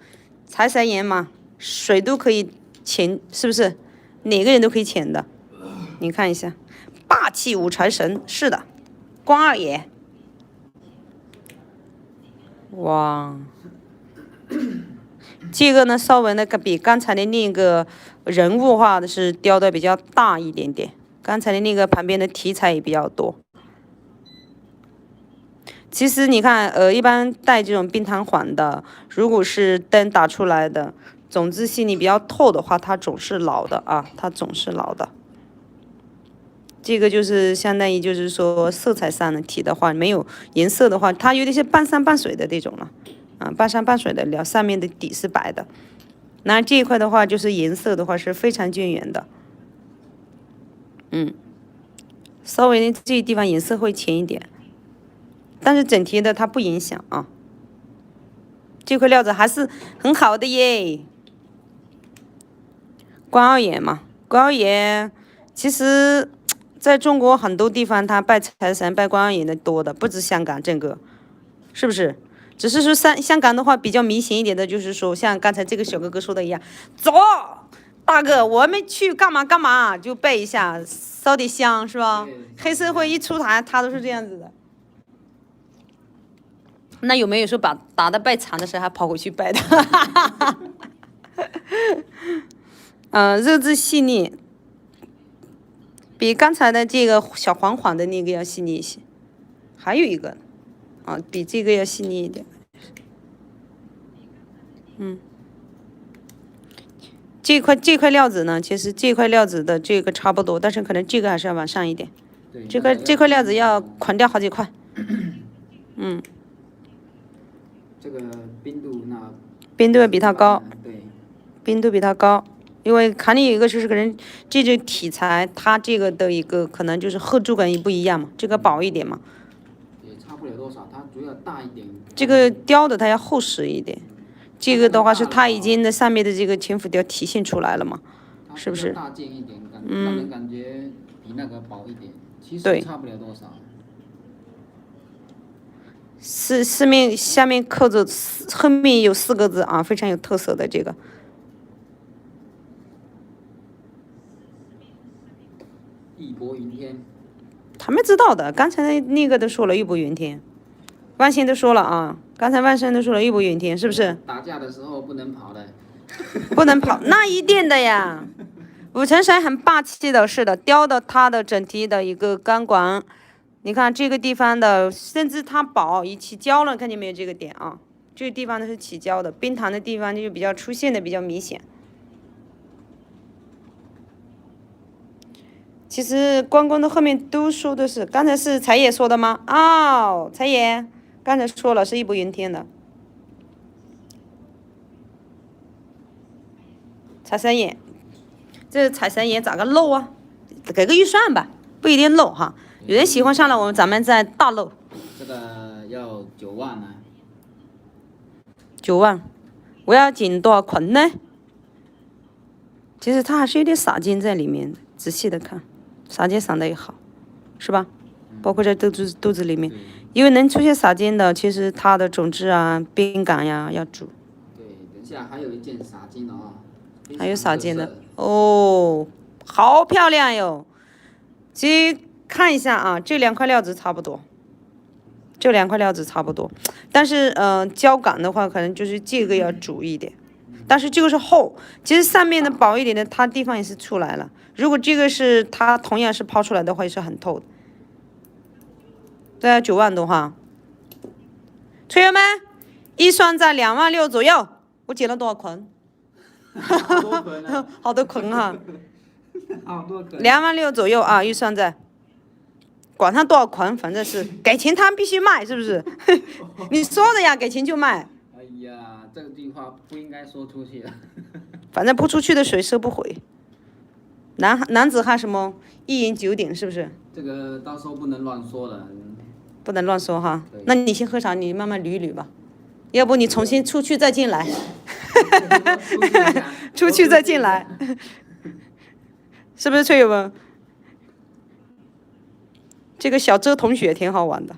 财神爷嘛，水都可以潜，是不是？哪个人都可以潜的。你看一下，霸气五财神，是的。关二爷，哇，这个呢稍微比刚才的那个人物画的是雕的比较大一点点，刚才的那个旁边的题材也比较多。其实你看，一般带这种冰弹簧的，如果是灯打出来的，种子细腻比较透的话，它总是老的啊，它总是老的。这个就是相当于就是说色彩上的题的话，没有颜色的话，它有点是半山半水的这种了，啊，半山半水的料，上面的底是白的。那这一块的话，就是颜色的话是非常均匀的，稍微这个地方颜色会浅一点，但是整体的它不影响啊。这块料子还是很好的耶。关二爷嘛，关二爷其实。在中国很多地方，他拜财神、拜关二爷的多的，不止香港这个，是不是？只是说香港的话比较明显一点的，就是说像刚才这个小哥哥说的一样，走，大哥，我们去干嘛干嘛，就拜一下，烧点香是吧？黑社会一出台，他都是这样子的。那有没有说打的拜残的时候还跑回去拜的？肉质细腻。比刚才的这个小黄黄的那个要细腻一些，还有一个，啊，比这个要细腻一点。这块料子呢，其实这块料子的这个差不多，但是可能这个还是要往上一点。这块料子要捆掉好几块。这个冰度要比它高。对。冰度比它高。因为肯定有一个就是可能这个题材，它这个的一个可能就是厚度感也不一样嘛，这个薄一点嘛。也差不了多少，它主要大一点。这个雕的它要厚实一点，这个的话是它已经的上面的这个浅浮雕体现出来了嘛，是不是？大件一点，让人感觉比那个薄一点，其实差不了多少。下面刻着后面有4个字啊，非常有特色的这个。义薄云天，他们知道的，刚才那个都说了义薄云天，万幸都说了啊，刚才万圣都说了义薄云天，是不是？打架的时候不能跑的。不能跑，那一定的呀。五财神很霸气的，是的，雕的它的整体的一个钢管，你看这个地方的，甚至它薄一起胶了，看见没有这个点啊？这个地方呢是起胶的，冰糖的地方就比较出现的比较明显。其实关公的后面都说的是，刚才是财爷说的吗？哦，财爷刚才说了是义薄云天的。财神爷，这财神爷咋个漏啊？给个预算吧，不一定漏哈。有人喜欢上了，咱们再大漏。这个要9万呢。9万，我要紧多少捆呢？其实它还是有点洒金在里面的，仔细的看。洒金洒的也好，是吧？包括在豆子里面，因为能出现洒金的，其实它的种质啊、冰感呀要足。对，等下还有一件洒金的啊，还有洒金的哦，好漂亮哟！其实看一下啊，这2块料子差不多，这2块料子差不多，但是胶感的话，可能就是这个要足一点，但是这个是厚，其实上面的薄一点的，它地方也是出来了。如果这个是它同样是抛出来的话，也是很透的。对啊，9万多哈。吹友们，预算在26000左右。我捡了多少捆？好多捆啊！好多捆哈。好多捆。26000左右啊，预算在。管他多少捆，反正是给钱他们必须卖，是不是？你说的呀，给钱就卖。哎呀，这句话不应该说出去的。反正泼出去的水收不回。男子汉什么1饮9鼎，是不是？这个到时候不能乱说的。不能乱说哈。那你先喝茶，你慢慢捋一捋吧。要不你重新出去再进来。出去再进来。是不是崔友们？这个小周同学挺好玩的。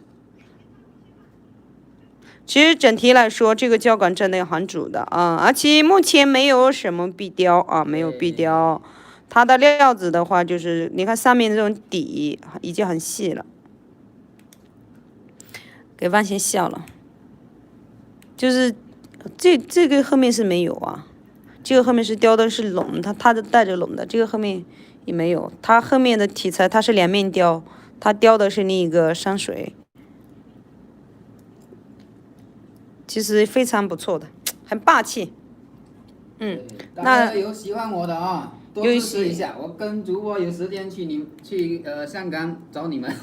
其实整体来说，这个胶感真的很足的啊，而且目前没有什么壁雕啊，没有壁雕。它的料子的话，就是你看上面这种底已经很细了。给万贤笑了，就是这个后面是没有啊，这个后面是雕的是拢，它的带着拢的，这个后面也没有。它后面的题材它是2面雕，它雕的是另一个山水，其实非常不错的，很霸气。大家有喜欢我的啊，多支持一下。我跟主播有时间去香港找你们。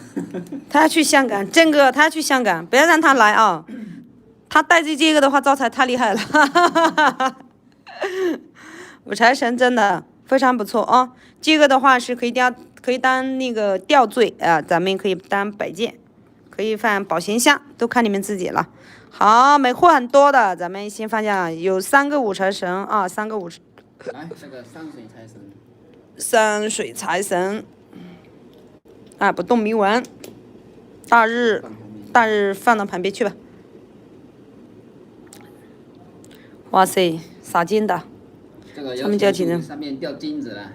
他要去香港，真哥他要去香港，不要让他来啊！他带着这个的话，招财太厉害了。五财神真的非常不错啊！这个的话是可以当那个吊坠啊，咱们可以当摆件，可以放保险箱，都看你们自己了。好，美货很多的，咱们先放下，有3个五财神啊，3个来，这个山水财神。山水财神。啊，不动明文，大日放到旁边去吧。哇塞，洒金的，他们叫金的，上面掉金子了。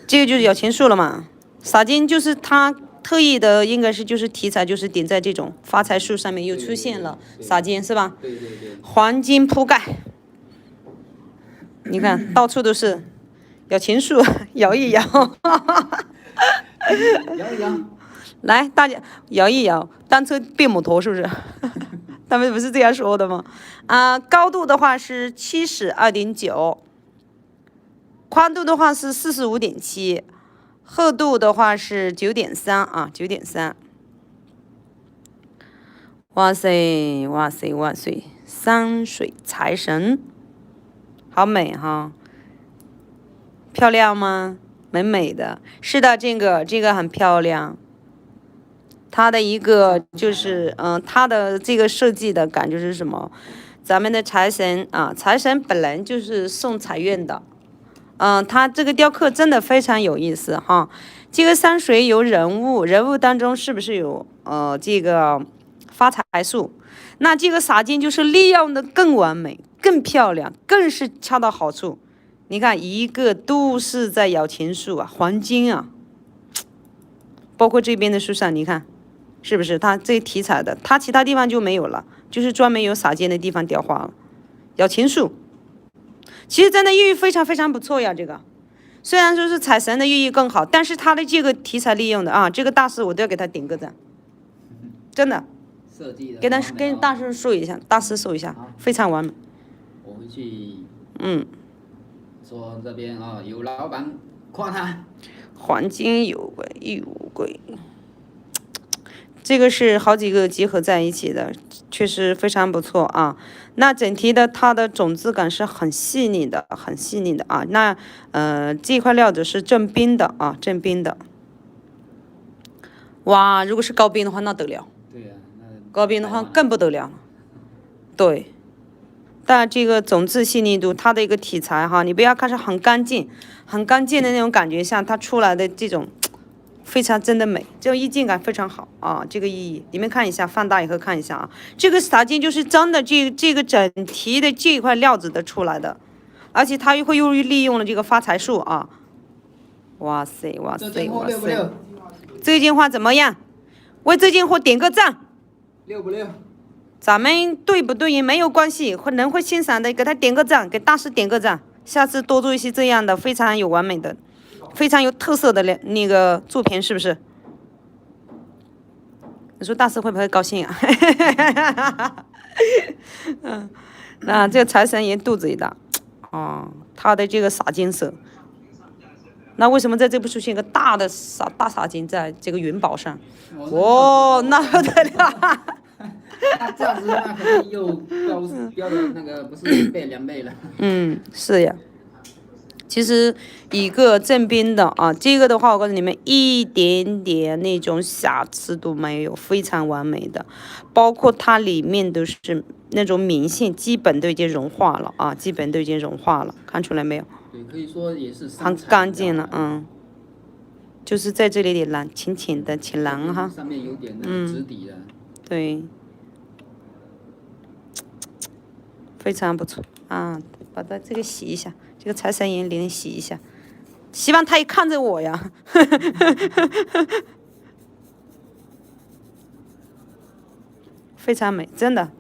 这个就是摇钱树了嘛。洒金就是它特意的，应该是就是题材就是点在这种发财树上面又出现了洒金是吧？对。黄金铺盖，你看到处都是摇钱树，摇一摇。摇一摇，来，大家摇一摇，单车变摩托是不是？他们不是这样说的吗？高度的话是72.9，宽度的话是45.7，厚度的话是9.3啊，9.3。哇塞，哇塞，哇塞，山水财神，好美哈，漂亮吗？美美的，是的，这个很漂亮。它的一个就是它的这个设计的感觉是什么？咱们的财神啊，财神本来就是送财运的，它这个雕刻真的非常有意思哈。这个山水有人物，人物当中是不是有这个发财树？那这个洒金就是利用的更完美、更漂亮，更是恰到好处。你看，一个都是在摇钱树啊，黄金啊，包括这边的树上，你看，是不是？它这题材的，它其他地方就没有了，就是专门有洒金的地方雕花了。摇钱树，其实真的寓意非常非常不错呀。这个虽然说是财神的寓意更好，但是它的这个题材利用的啊，这个大师我都要给他点个赞，真的。设计的。跟大师说一下，非常完美。我回去。说这边有老板夸他，黄金有贵玉无贵，这个是好几个结合在一起的，确实非常不错啊。那整体的它的种质感是很细腻的，很细腻的啊。那这块料子是正冰的啊，正冰的。哇，如果是高冰的话，那得了。对呀，高冰的话更不得了了。对。但这个种质细腻度，它的一个题材哈，你不要看是很干净的那种感觉，像它出来的这种非常真的美，这种意境感非常好啊。这个意义你们看一下，放大以后看一下啊，这个洒金就是真的这个整体的这一块料子的出来的，而且他会又利用了这个发财树啊！哇塞哇这塞哇件货六不六？塞，这件货怎么样？为这件货点个赞。六不六？咱们对不对也没有关系，人会欣赏的，给他点个赞，给大师点个赞。下次多做一些这样的非常有完美的、非常有特色的那个作品，是不是？你说大师会不会高兴啊？嗯，那这个财神爷肚子也大，哦，他的这个洒金色，那为什么在这不出现一个大的大洒金在这个元宝上？哦，那不得了！它价值那肯定又标的那个不是1倍2倍了。嗯，是呀。其实一个正边的啊，这个的话，我告诉你们，一点点那种瑕疵都没有，非常完美的。包括它里面都是那种明线，基本都已经融化了啊，基本都已经融化了，看出来没有？对，可以说也是很干净了，嗯。就是在这里点蓝，浅浅的浅蓝哈。上面有点那个质地的。对。非常不错啊，把它这个洗一下，这个财神爷脸洗一下，希望他也看着我呀。非常美，真的，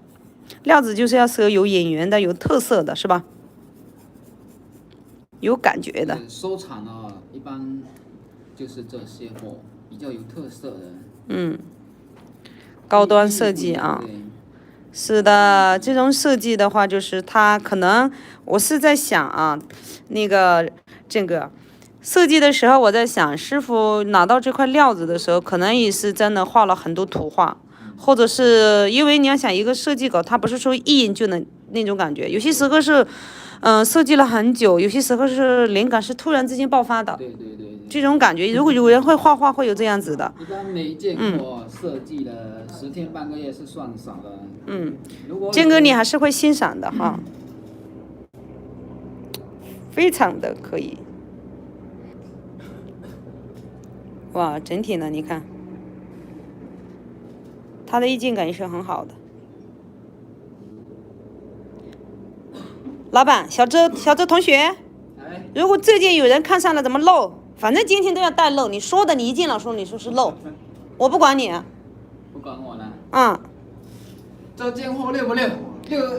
料子就是要适合有眼缘的、有特色的，是吧？有感觉的。收藏啊，一般就是这些货比较有特色的。嗯，高端设计啊。是的，这种设计的话，就是它可能我是在想啊，那个这个设计的时候，我在想，师傅拿到这块料子的时候，可能也是真的画了很多图画，或者是因为你要想一个设计稿，它不是说一眼就能那种感觉，有些时候是，设计了很久，有些时候是灵感是突然之间爆发的。对对对。这种感觉，如果有人会画画，会有这样子的。一般每一件货设计了10天半个月是算少的。嗯，建哥你还是会欣赏的哈，非常的可以。哇，整体呢，你看，它的意境感也是很好的。老板，小周同学，如果这件有人看上了，怎么漏？反正今天都要带漏，你说的你一进来说你说是漏，我不管你。不管我了。嗯。这件货六不六？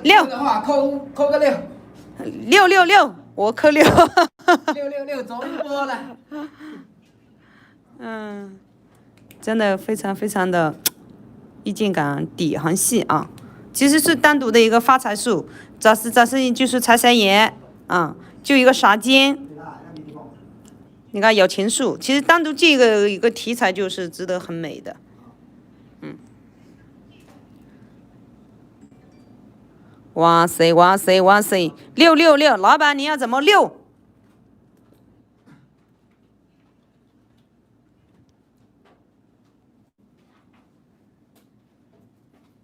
六的话扣个6。666，我扣6。666走一波了。嗯，真的非常非常的意境感底很细啊，其实是单独的一个发财树，这是就是财神爷啊，就一个纱巾。你看有情树，其实单独这个一个题材就是值得很美的。哇塞哇塞哇塞，666，老板你要怎么溜？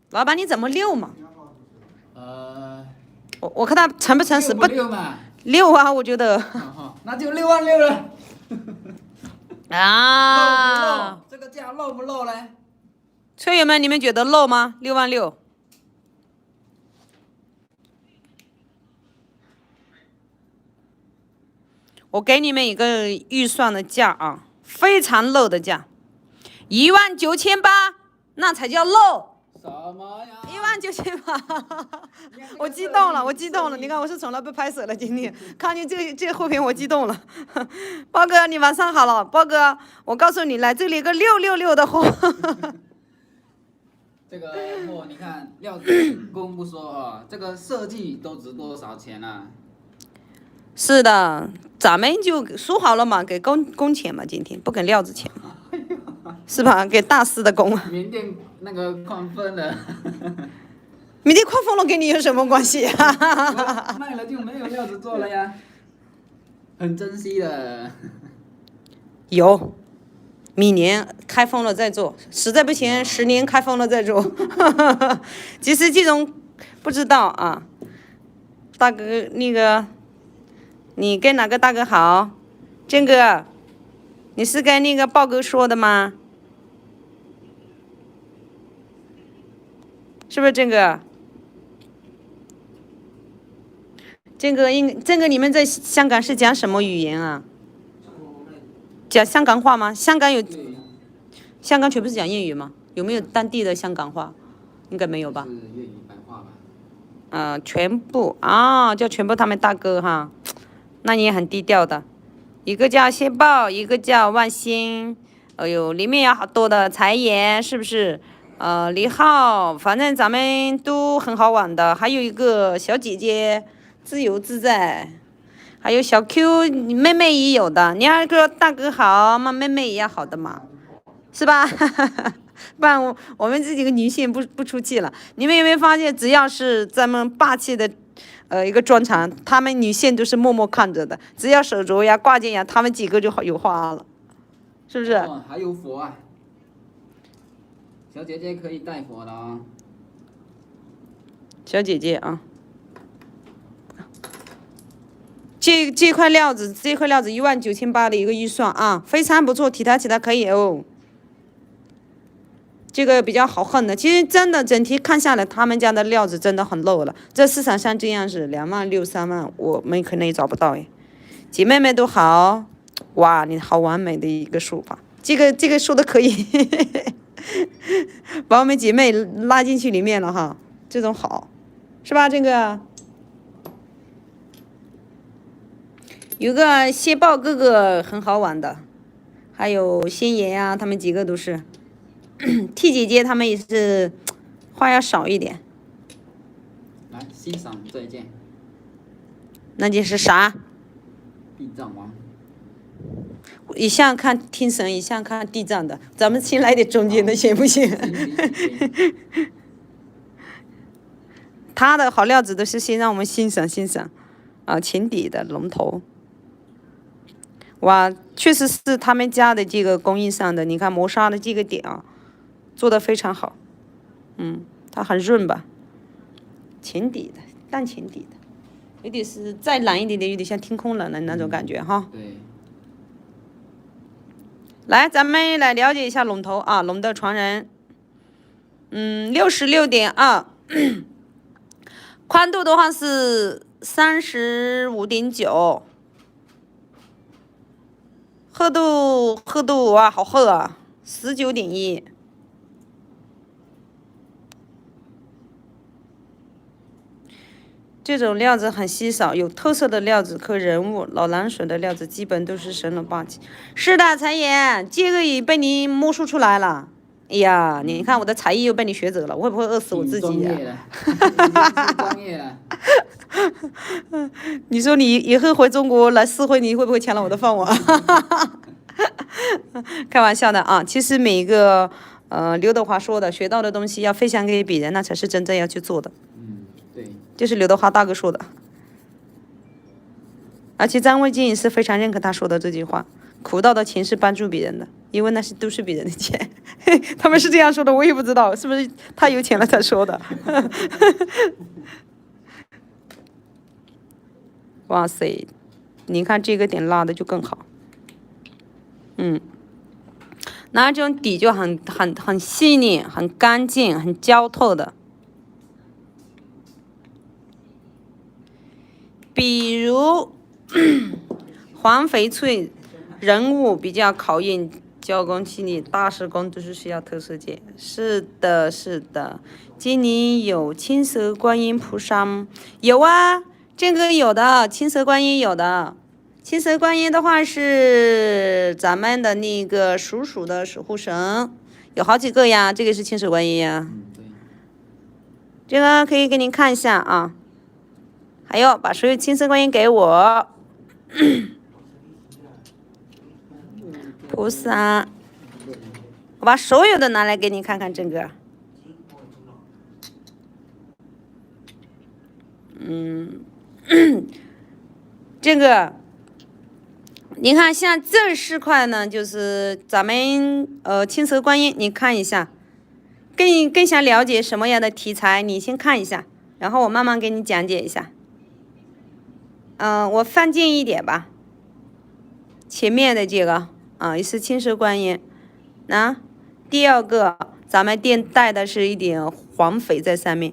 老板你怎么溜嘛？我看他诚不诚实不溜啊，我觉得。那就6万6了。啊！漏不漏？这个价漏不漏嘞？车友们，你们觉得漏吗？6万6。我给你们一个预算的价啊，非常漏的价，19800，那才叫漏。什么呀？19800，我激动了，你看我是从来不拍手了，今天看见这货品我激动了。包哥，你晚上好了，包哥，我告诉你，来这里一个666的货。这个货你看料子工不说啊，这个设计都值多少钱啊？是的，咱们就说好了嘛，给工钱嘛，今天不给料子钱嘛，是吧？给大师的工。缅甸那个矿分了。缅甸矿分了跟你有什么关系啊？卖了就没有料子做了呀，很珍惜的。有，明年开封了再做，实在不行10年开封了再做。其实这种不知道啊，大哥那个。你跟哪个大哥好？郑哥，你是跟那个豹哥说的吗？是不是郑哥？这个你们在香港是讲什么语言啊？讲香港话吗？香港全部是讲粤语吗？有没有当地的香港话？应该没有吧？是粤语白话吧？全部啊，叫全部他们大哥哈，那你也很低调的。一个叫谢豹，一个叫万兴，哎呦，里面有好多的财爷，是不是？李浩，反正咱们都很好玩的。还有一个小姐姐，自由自在。还有小 Q， 妹妹也有的。你要说大哥好，那妹妹也要好的嘛，是吧？不然我们这几个女性不出气了。你们有没有发现，只要是咱们霸气的一个专场，她们女性都是默默看着的。只要手镯呀、挂件呀，她们几个就有话了，是不是？还有佛啊，小姐姐可以带佛的哦。小姐姐啊。这块料子19800的一个预算啊，非常不错，体态可以哦。这个比较好恨的，其实真的整体看下来，他们家的料子真的很漏了。在市场上这样是2万6、3万，我们可能也找不到哎。姐妹们都好，哇，你好完美的一个说法，这个说的可以，把我们姐妹拉进去里面了哈，这种好，是吧？这个。有个蟹豹哥哥很好玩的，还有仙爷呀，他们几个都是。T 姐姐他们也是话要少一点。来欣赏这一件。那件是啥？地藏王。一向看听神，一向看地藏的，咱们先来点中间的行不行？他的好料子都是先让我们欣赏欣赏啊，琴底的龙头。哇，确实是他们家的这个供应上的，你看磨砂的这个点啊，做的非常好，它很润吧，浅底的，淡浅底的，有点是再蓝一点点，有点像天空蓝的那种感觉哈。对。来，咱们来了解一下龙头啊，龙的传人，66.2，宽度的话是35.9。厚度哇，好厚啊，19.1。这种料子很稀少，有特色的料子和人物，老蓝水的料子基本都是神龙霸气。是的，财爷，这个也被你摸出来了。哎呀，你看我的才艺又被你学走了，我会不会饿死我自己呀？你说你以后回中国来试会，你会不会抢了我的饭碗？开玩笑的啊，其实每一个刘德华说的，学到的东西要分享给别人，那才是真正要去做的。对。这是刘德华大哥说的，而且张卫健也是非常认可他说的这句话。苦道的钱是帮助别人的，因为那都是别人的钱。他们是这样说的，我也不知道是不是太有钱了才说的。哇塞，你看这个点拉的就更好。那这种底就很细腻、很干净、很焦透的。比如黄翡翠人物比较考验交工细腻，大师工都是需要特色件。是的，是的。今年有青蛇观音菩萨吗？有啊，这个有的，青蛇观音有的。青蛇观音的话是咱们的那个属的守护神，有好几个呀。这个是青蛇观音呀。对。这个可以给您看一下啊。还有，把所有青色观音给我。菩萨，我把所有的拿来给你看看这个。这个，你看像这4块呢，就是咱们青色观音，你看一下，更想了解什么样的题材，你先看一下，然后我慢慢给你讲解一下。我放近一点吧，前面的这个也是青蛇观音。第2个咱们店带的是一点黄翡在上面，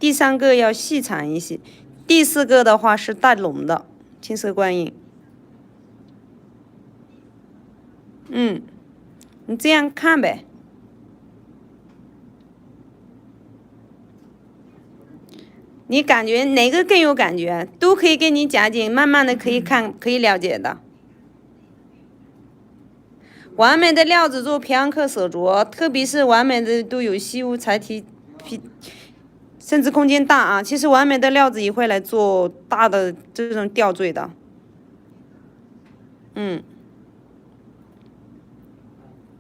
第3个要细长一些，第4个的话是带龙的青色观音。你这样看呗。你感觉哪个更有感觉？都可以给你讲解，慢慢的可以看，可以了解的。完美的料子做平安刻手镯，特别是完美的都有细物材体，甚至空间大啊。其实完美的料子也会来做大的这种吊坠的。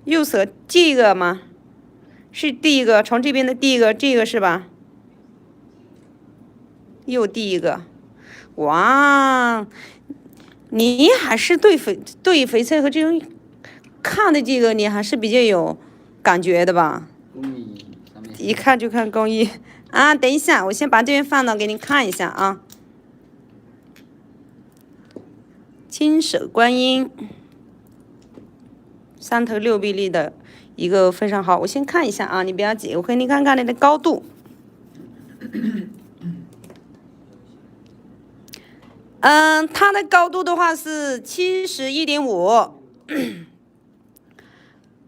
右手这个吗？是第一个，从这边的第一个，这个是吧？又第一个，哇，你还是对翡翠和这种看的这个，你还是比较有感觉的吧？一看就看工艺啊！等一下，我先把这边放到给你看一下啊。青手观音，3头6臂力的一个非常好，我先看一下啊，你不要急，我给你看看它的高度。它的高度的话是71.5，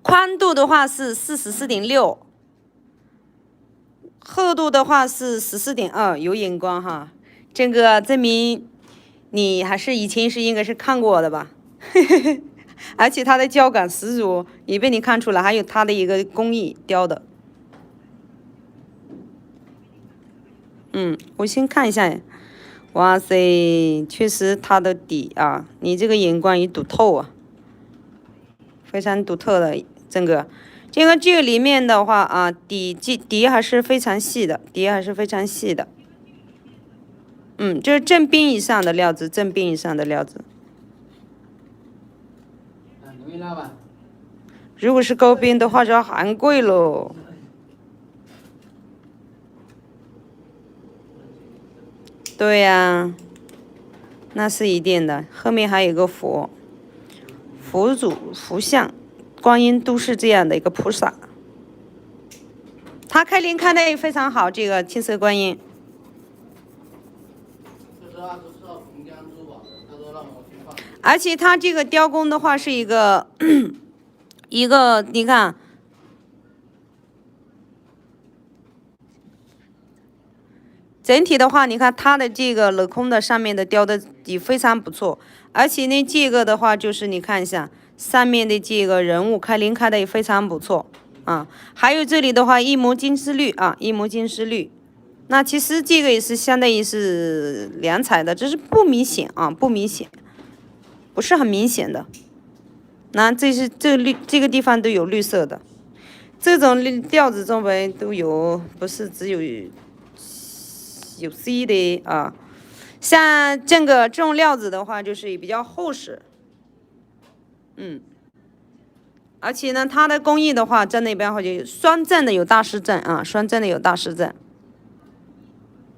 宽度的话是44.6，厚度的话是14.2，有眼光哈，这个证明你还是以前应该是看过的吧，而且它的胶感十足，也被你看出来，还有它的一个工艺雕的。我先看一下。哇塞，确实它的底啊，你这个眼光也独透啊，非常独特的这个里面的话啊，底还是非常细的，底还是非常细的。这是正边以上的料子，正边以上的料子。如果是高边的话，就要很贵喽。对呀，那是一定的。后面还有个佛祖、佛像、观音都是这样的一个菩萨。它开灵开的也非常好，这个青色观音。而且它这个雕工的话是一个你看。整体的话，你看它的这个镂空的上面的雕的也非常不错，而且呢，这个的话就是你看一下上面的这个人物开灵开的也非常不错啊。还有这里的话，一模金丝绿啊，一模金丝绿。那其实这个也是相当于是两彩的，只是不明显啊，不明显，不是很明显的。那这是这个地方都有绿色的，这种料子中边都有，不是只有 C 的啊，像这种料子的话，就是比较厚实，而且呢，它的工艺的话，在那边或者双正的有大师正啊，双正的有大师正，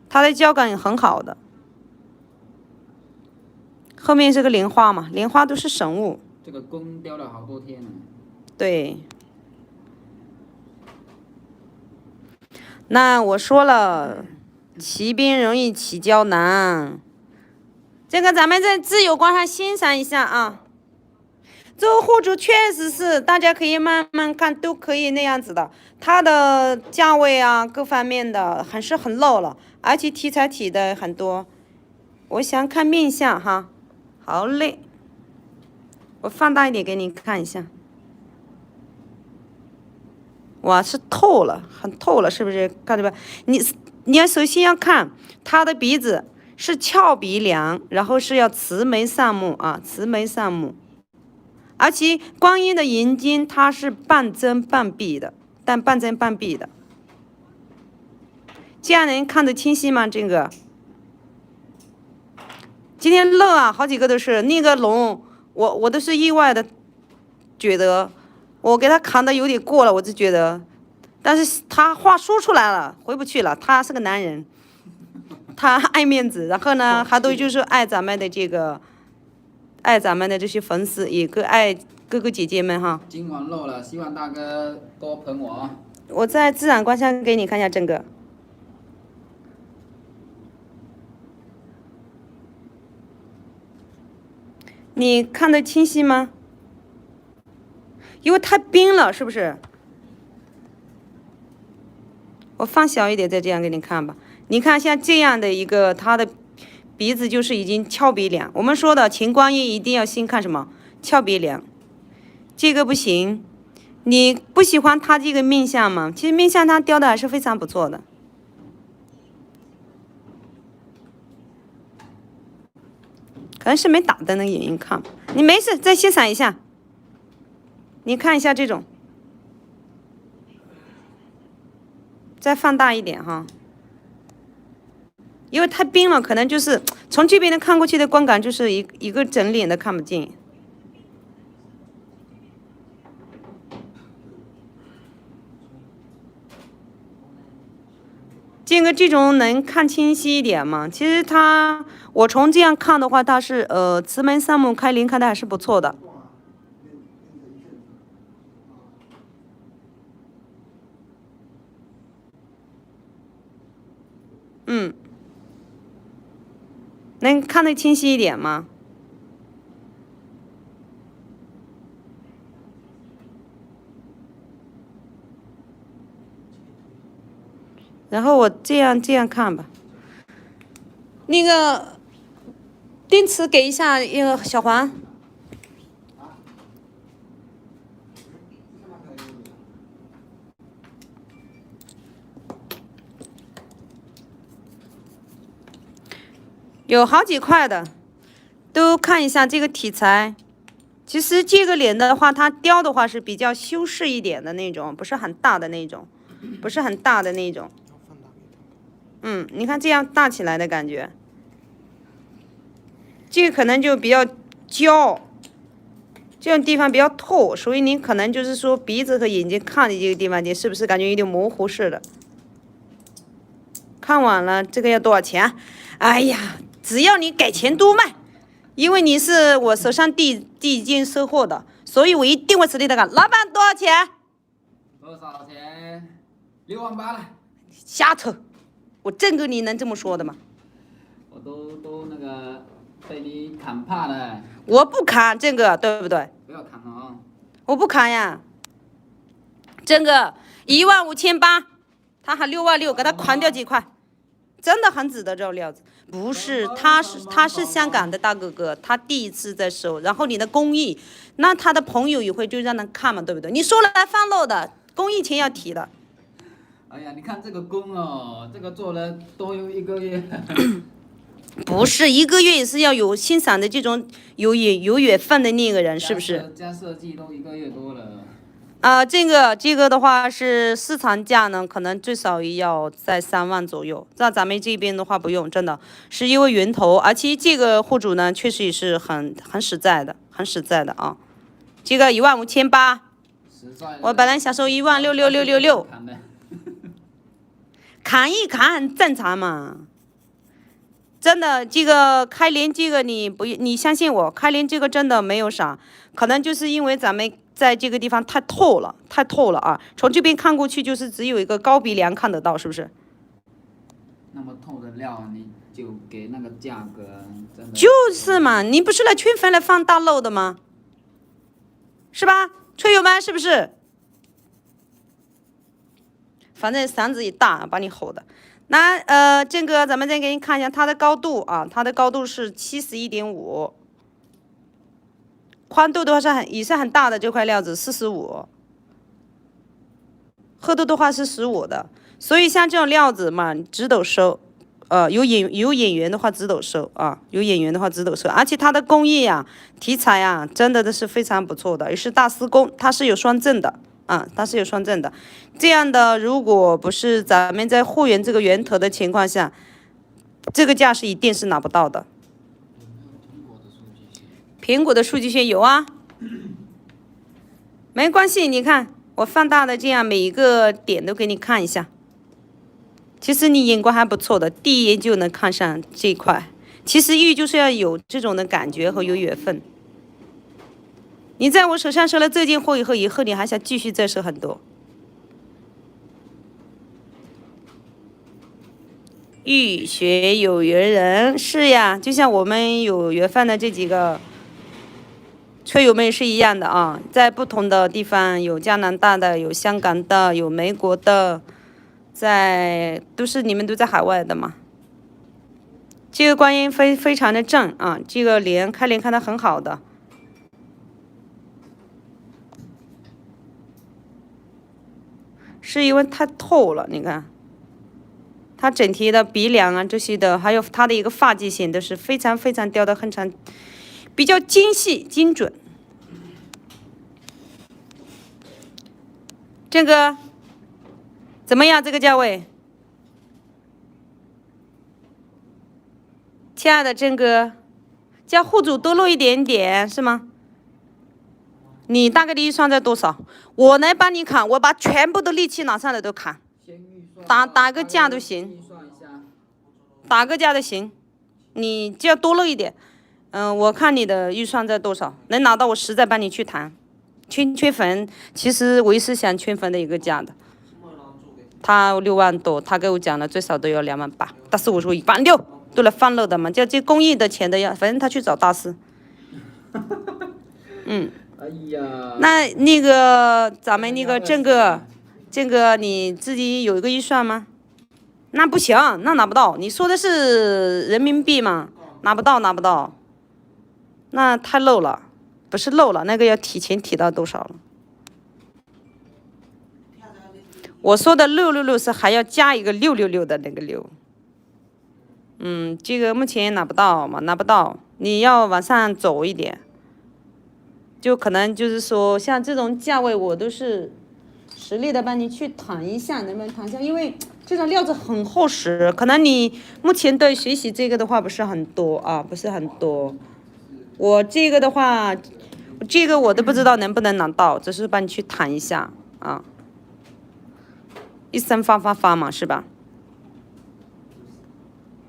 它的胶感也很好的。后面是个莲花嘛，莲花都是神物。这个工雕了好多天了。对。那我说了。骑兵容易起胶难，这个咱们在自由光上欣赏一下啊。这个货主确实是，大家可以慢慢看，都可以那样子的。它的价位啊，各方面的还是很露了，而且题材体的很多。我想看面相哈，好嘞，我放大一点给你看一下。哇，是透了，很透了，是不是？看到吧？你要首先要看它的鼻子是翘鼻梁，然后是要慈眉善目啊，慈眉善目。而且观音的眼睛它是半睁半闭的，半睁半闭的，这样能看得清晰吗？这个今天漏啊，好几个都是那个龙，我都是意外的，觉得我给他扛的有点过了，我就觉得。但是他话说出来了，回不去了。他是个男人，他爱面子，然后呢，还都就是爱咱们的这些粉丝，也爱哥哥姐姐们哈。今晚漏了，希望大哥多捧我啊。我在自然光下给你看一下这个。你看得清晰吗？因为太冰了，是不是？我放小一点，再这样给你看吧。你看像这样的一个，它的鼻子就是已经翘鼻梁。我们说的青光眼一定要先看什么？翘鼻梁。这个不行，你不喜欢它这个面相吗？其实面相它雕的还是非常不错的。可能是没打灯的原因看。你没事，再欣赏一下。你看一下这种，再放大一点哈。因为太冰了，可能就是从这边的看过去的观感就是一个整脸的看不见。建哥，这种能看清晰一点吗？其实我从这样看的话，它是慈眉善目开灵开的还是不错的。能看得清晰一点吗？然后我这样看吧。那个电池给一下，小黄。有好几块的，都看一下这个题材。其实这个脸的话，它雕的话是比较修饰一点的那种，不是很大的那种，不是很大的那种。你看这样大起来的感觉，这个可能就比较焦，这种地方比较透，所以你可能就是说鼻子和眼睛看的这个地方，你是不是感觉有点模糊似的？看完了，这个要多少钱？哎呀，只要你给钱多卖，因为你是我手上第一件收货的，所以我一定会实力的干。老板多少钱？多少钱？6万8了。瞎扯！我郑哥，你能这么说的吗？我都那个被你砍怕了。我不砍郑哥，对不对？不要砍了啊！我不砍呀。郑哥15800，他还6万6，给他砍掉几块。真的很值得这种料子，不是，他是香港的大哥哥，他第一次在收，然后你的工艺，那他的朋友也会就让他看嘛，对不对？你说了来放漏的，工艺钱要提的。哎呀，你看这个工哦，这个做了都有1个月。不是1个月也是要有欣赏的这种有缘分的那个人，是不是？加设计都1个月多了。这个的话是市场价呢，可能最少也要在3万左右。在咱们这边的话不用，真的是因为源头，而且这个货主呢确实也是很实在的，很实在的啊。这个15800，我本来想收1666666，砍一砍很正常嘛。真的，这个开连这个你相信我，开连这个真的没有啥，可能就是因为咱们在这个地方太透了啊！从这边看过去就是只有一个高鼻梁看得到，是不是？那么透的料，你就给那个价格，真的就是嘛，你不是来圈粉来放大漏的吗？是吧？吹友们是不是？反正嗓子一大，把你吼的。那这个咱们再给你看一下它的高度啊，它的高度是71.5，宽度的话也是很大的这块料子45，厚度的话是15的，所以像这种料子嘛，直斗收，有眼缘的话直斗收啊，有眼缘的话直斗收，而且它的工艺呀、题材呀，真的都是非常不错的，也是大师工，它是有双证的。它是有双证的，这样的如果不是咱们在货源这个源头的情况下，这个价是一定是拿不到的。苹果的数据线有啊，没关系，你看我放大的这样每一个点都给你看一下。其实你眼光还不错的，第一眼就能看上这一块。其实玉就是要有这种的感觉和有缘分。你在我手上收了这件货以后你还想继续再收很多。遇学有缘人，是呀，就像我们有缘分的这几个吹油们是一样的啊，在不同的地方有加拿大的，有香港的，有美国的，都是你们都在海外的嘛。这个观音非常的正啊，这个开脸看得很好的，是因为太透了，你看，它整体的鼻梁啊这些的，还有它的一个发际线都是非常雕得很长，比较精细精准。这个怎么样？这个价位？亲爱的郑哥，叫户主多露一点点是吗？你大概的预算在多少？我来帮你砍，我把全部的力气拿上来都砍，打个价都行，打个价都行，你就要多露一点。我看你的预算在多少，能拿到我实在帮你去谈。圈粉，其实我也是想圈粉的一个价的。他6万多，他给我讲了最少都要2万8，但是我说1.6万都来放漏的嘛，这公益的钱的呀，反正他去找大师。哎呀。那个咱们那个郑哥，你自己有一个预算吗？那不行，那拿不到。你说的是人民币吗？拿不到，那太漏了，不是漏了，那个要提前提到多少了？我说的666是还要加一个666的那个6。这个目前拿不到嘛，拿不到，你要往上走一点。就可能就是说，像这种价位，我都是实力的帮你去谈一下，能不能谈一下？因为这种料子很厚实，可能你目前对学习这个的话不是很多啊，不是很多。我这个的话，这个我都不知道能不能拿到，只是帮你去谈一下啊。一生发嘛，是吧？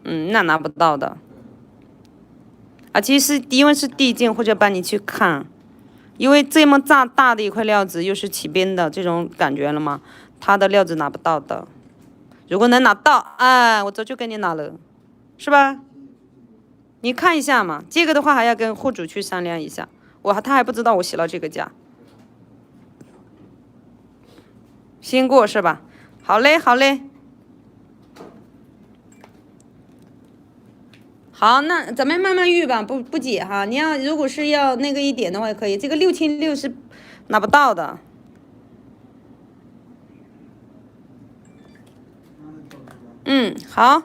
那拿不到的。而且是因为是递进或者帮你去看。因为这么大的一块料子，又是起边的这种感觉了嘛，它的料子拿不到的。如果能拿到，我早就给你拿了，是吧？你看一下嘛，这个的话还要跟户主去商量一下，他还不知道我写了这个价，先过是吧？好嘞。好，那咱们慢慢预吧，不急哈。你如果是要那个一点的话，也可以。这个6600是拿不到的。好。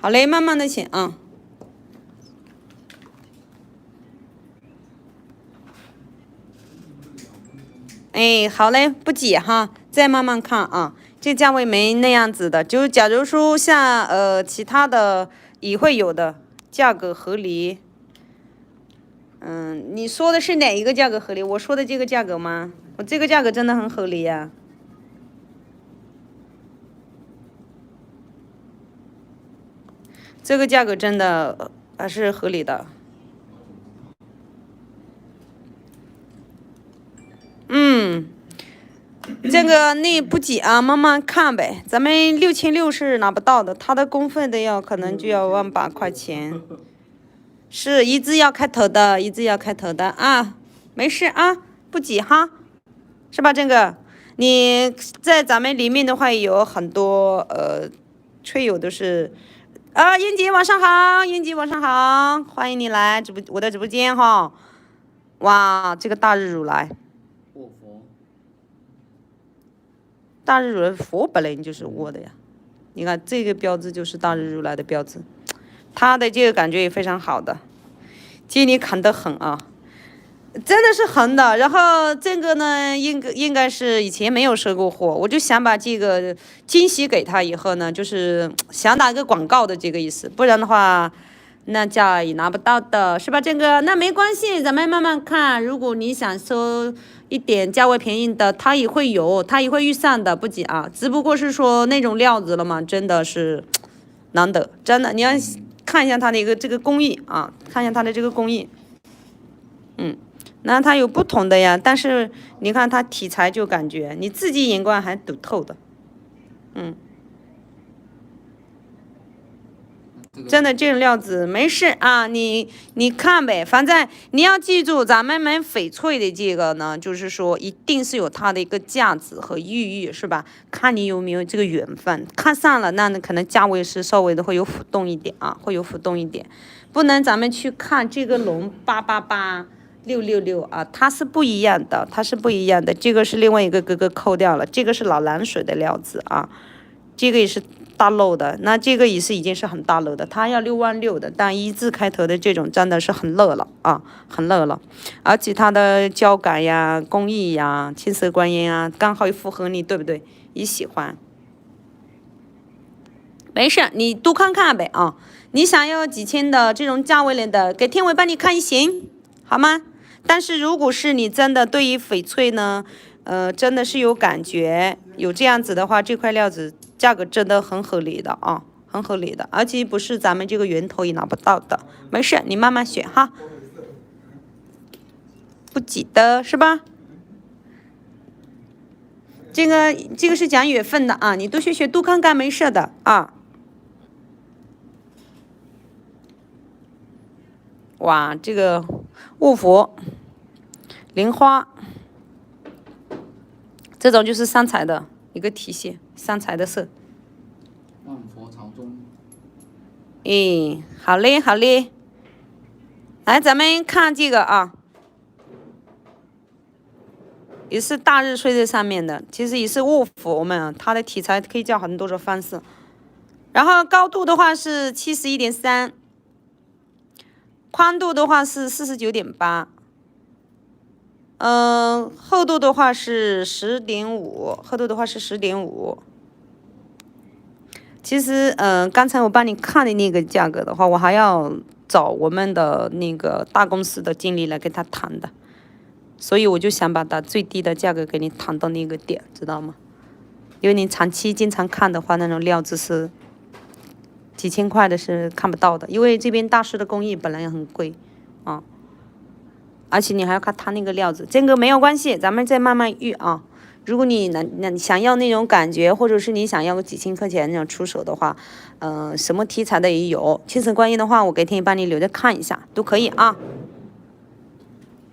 好嘞，慢慢的请啊。好嘞，不急哈，再慢慢看啊。这价位没那样子的，就假如说像其他的也会有的，价格合理。你说的是哪一个价格合理？我说的这个价格吗？我这个价格真的很合理呀。这个价格真的还是合理的。这个你不急啊，慢慢看呗。咱们6600是拿不到的，它的工费的可能就要18000块钱。是一字要开头的啊，没事啊，不急哈，是吧，郑哥？你在咱们里面的话有很多吹友都是英姐晚上好，欢迎你来我的直播间哈。哇，这个大日如来。大日如来佛本来就是我的呀，你看这个标志就是大日如来的标志，它的这个感觉也非常好的，接你砍得很啊，真的是横的。然后这个呢，应该是以前没有收过货，我就想把这个惊喜给他，以后呢就是想打一个广告的这个意思，不然的话那价也拿不到的，是吧，郑哥？那没关系，咱们慢慢看。如果你想收一点价位便宜的，它也会预算的，不急啊。只不过是说那种料子了嘛，真的是难得，真的。你要看一下它的一个这个工艺啊，看一下它的这个工艺。那它有不同的呀，但是你看它题材就感觉你自己眼光还读透的，真的这种料子没事啊，你看呗，反正你要记住，咱们买翡翠的这个呢，就是说一定是有它的一个价值和意义，是吧？看你有没有这个缘分，看上了，那可能价位是稍微的会有浮动一点啊，会有浮动一点，不能咱们去看这个龙888。666啊，它是不一样的，它是不一样的。这个是另外一个哥哥扣掉了，这个是老蓝水的料子啊，这个也是大漏的，那这个也是已经是很大漏的，它要66000的，但一字开头的这种真的是很热了啊，很热了，而且它的胶感呀、工艺呀、青色观音啊，刚好也符合你，对不对？你喜欢，没事，你多看看呗啊。你想要几千的这种价位类的，给天伟帮你看一行，好吗？但是如果是你真的对于翡翠呢，真的是有感觉，有这样子的话，这块料子价格真的很合理的啊，很合理的，而且不是咱们这个源头也拿不到的。没事，你慢慢选哈，不急的是吧？这个是讲缘分的啊，你多学学，多看看，没事的啊。哇，这个卧佛、莲花，这种就是三彩的一个体系，三彩的色。万佛朝宗。诶，好嘞，好嘞。来，咱们看这个啊，也是大日睡在上面的，其实也是卧佛嘛，它的题材可以叫很多种方式。然后高度的话是71.3。宽度的话是49.8，厚度的话是10.5，厚度的话是10.5。其实，刚才我帮你看的那个价格的话，我还要找我们的那个大公司的经理来跟他谈的，所以我就想把它最低的价格给你谈到那个点，知道吗？因为你长期经常看的话，那种料子是几千块的是看不到的，因为这边大师的工艺本来也很贵啊，而且你还要看他那个料子，这个没有关系，咱们再慢慢遇啊。如果你想要那种感觉，或者是你想要个几千块钱那种出手的话，什么题材的也有，青色观音的话，我给天意帮你留着看一下，都可以啊。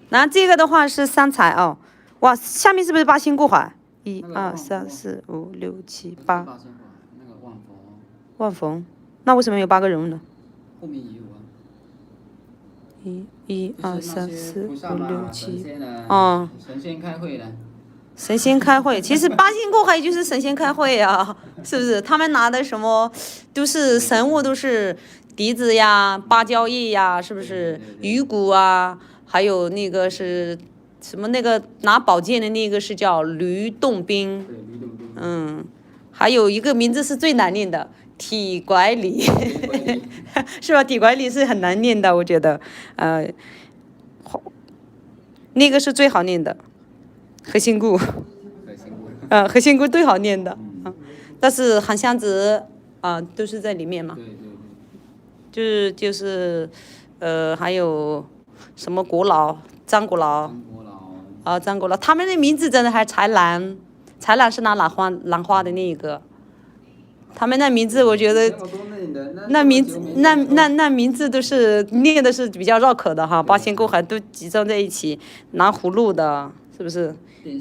然后这个的话是三彩哦，哇，下面是不是八仙过海？1、2、3、4、5、6、7、8。那个万佛。万佛。那为什么有8个人物呢？后面也有啊。1、2、3、4、5、6、7。哦。神仙开会的。神仙开会，其实八仙过海就是神仙开会啊，是不是？他们拿的什么都是神物，都是笛子呀、芭蕉叶呀，是不是？鱼骨啊，还有那个是什么？那个拿宝剑的那个是叫吕洞宾。对，吕洞宾。还有一个名字是最难念的。体拐李，是吧？体拐李是很难念的，我觉得，那个是最好念的，何仙姑，何仙姑最好念的，但是韩湘子都是在里面嘛，就是，还有什么国老、张国老，张国老，他们的名字真的还才兰是拿兰花的那一个。他们那名字，我觉得那名字都是念的是比较绕口的哈，八仙过海都集中在一起，拿葫芦的，是不是？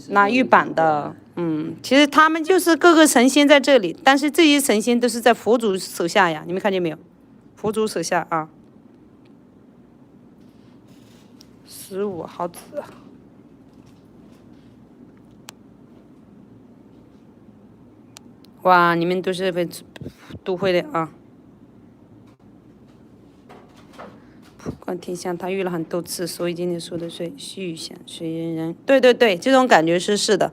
拿玉板的，其实他们就是各个神仙在这里，但是这些神仙都是在佛祖手下呀，你们看见没有？佛祖手下啊，15毫子。哇，你们都会的啊！普光天香，他遇了很多次，所以今天说的是续想随缘人。对，这种感觉是的，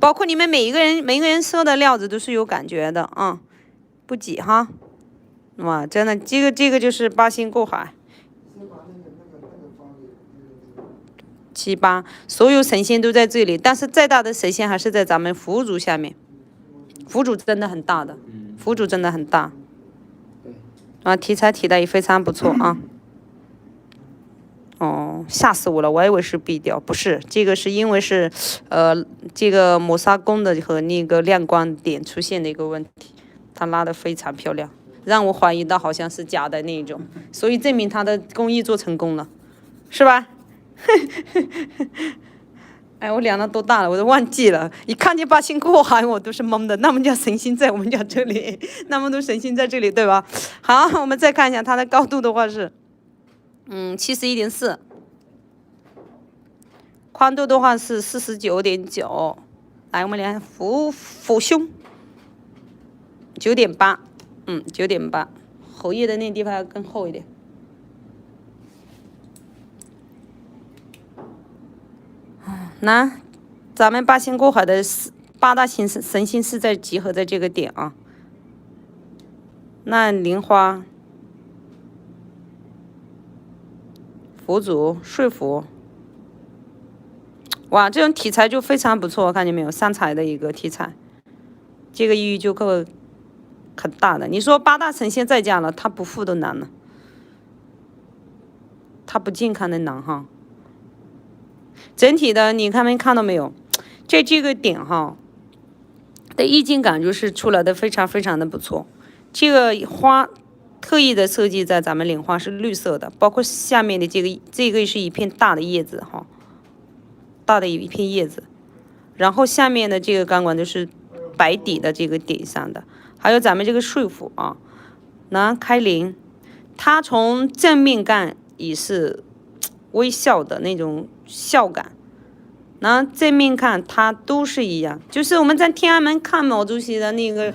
包括你们每一个人说的料子都是有感觉的啊，不挤哈。哇，真的，这个就是八仙过海。7、8，所有神仙都在这里，但是再大的神仙还是在咱们佛祖下面。佛祖真的很大的，佛祖真的很大，题材提的也非常不错啊。吓死我了，我以为是壁雕，不是，这个是因为是这个磨砂工的和那个亮光点出现的一个问题，它拉的非常漂亮，让我怀疑到好像是假的那一种，所以证明他的工艺做成功了，是吧？哎，我量了多大了，我都忘记了。一看见八仙过海，我都是懵的。那么叫神仙在我们家这里，那么多神仙在这里，对吧？好，我们再看一下它的高度的话是，71.4，宽度的话是49.9。来，我们量俯胸9.8。9.8，后叶的那地方要更厚一点。那咱们八仙过海的八大神仙是在集合在这个点啊。那莲花、佛祖、睡佛，哇，这种题材就非常不错，看见没有？三彩的一个题材，这个意义就够很大的。你说八大神仙在家了，他不富都难了，他不健康的难哈。整体的你看到没有？这个点哈的意境感就是出来的非常非常的不错。这个花特意的设计在咱们莲花是绿色的，包括下面的这个是一片大的叶子哈，大的一片叶子，然后下面的这个钢管都是白底的这个点上的，还有咱们这个睡佛啊，那开灵，它从正面看也是微笑的那种笑感，那正面看它都是一样，就是我们在天安门看毛主席的那个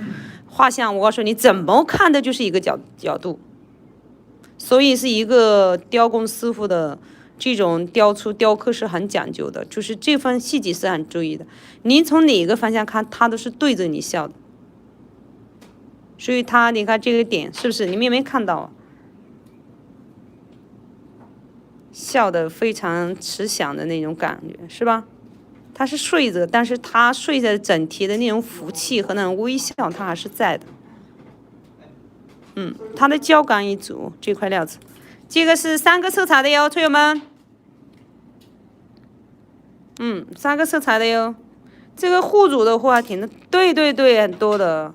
画像，我告诉你怎么看的就是一个角度，所以是一个雕工师傅的这种雕刻是很讲究的，就是这份细节是很注意的，你从哪个方向看它都是对着你笑的，所以你看这个点是不是你们有没有看到啊？笑得非常慈祥的那种感觉，是吧？他是睡着，但是他睡着整体的那种福气和那种微笑，他还是在的。它的胶感一组，这块料子，这个是3个色彩的哟，朋友们。3个色彩的哟。这个护主的话挺的，对，很多的。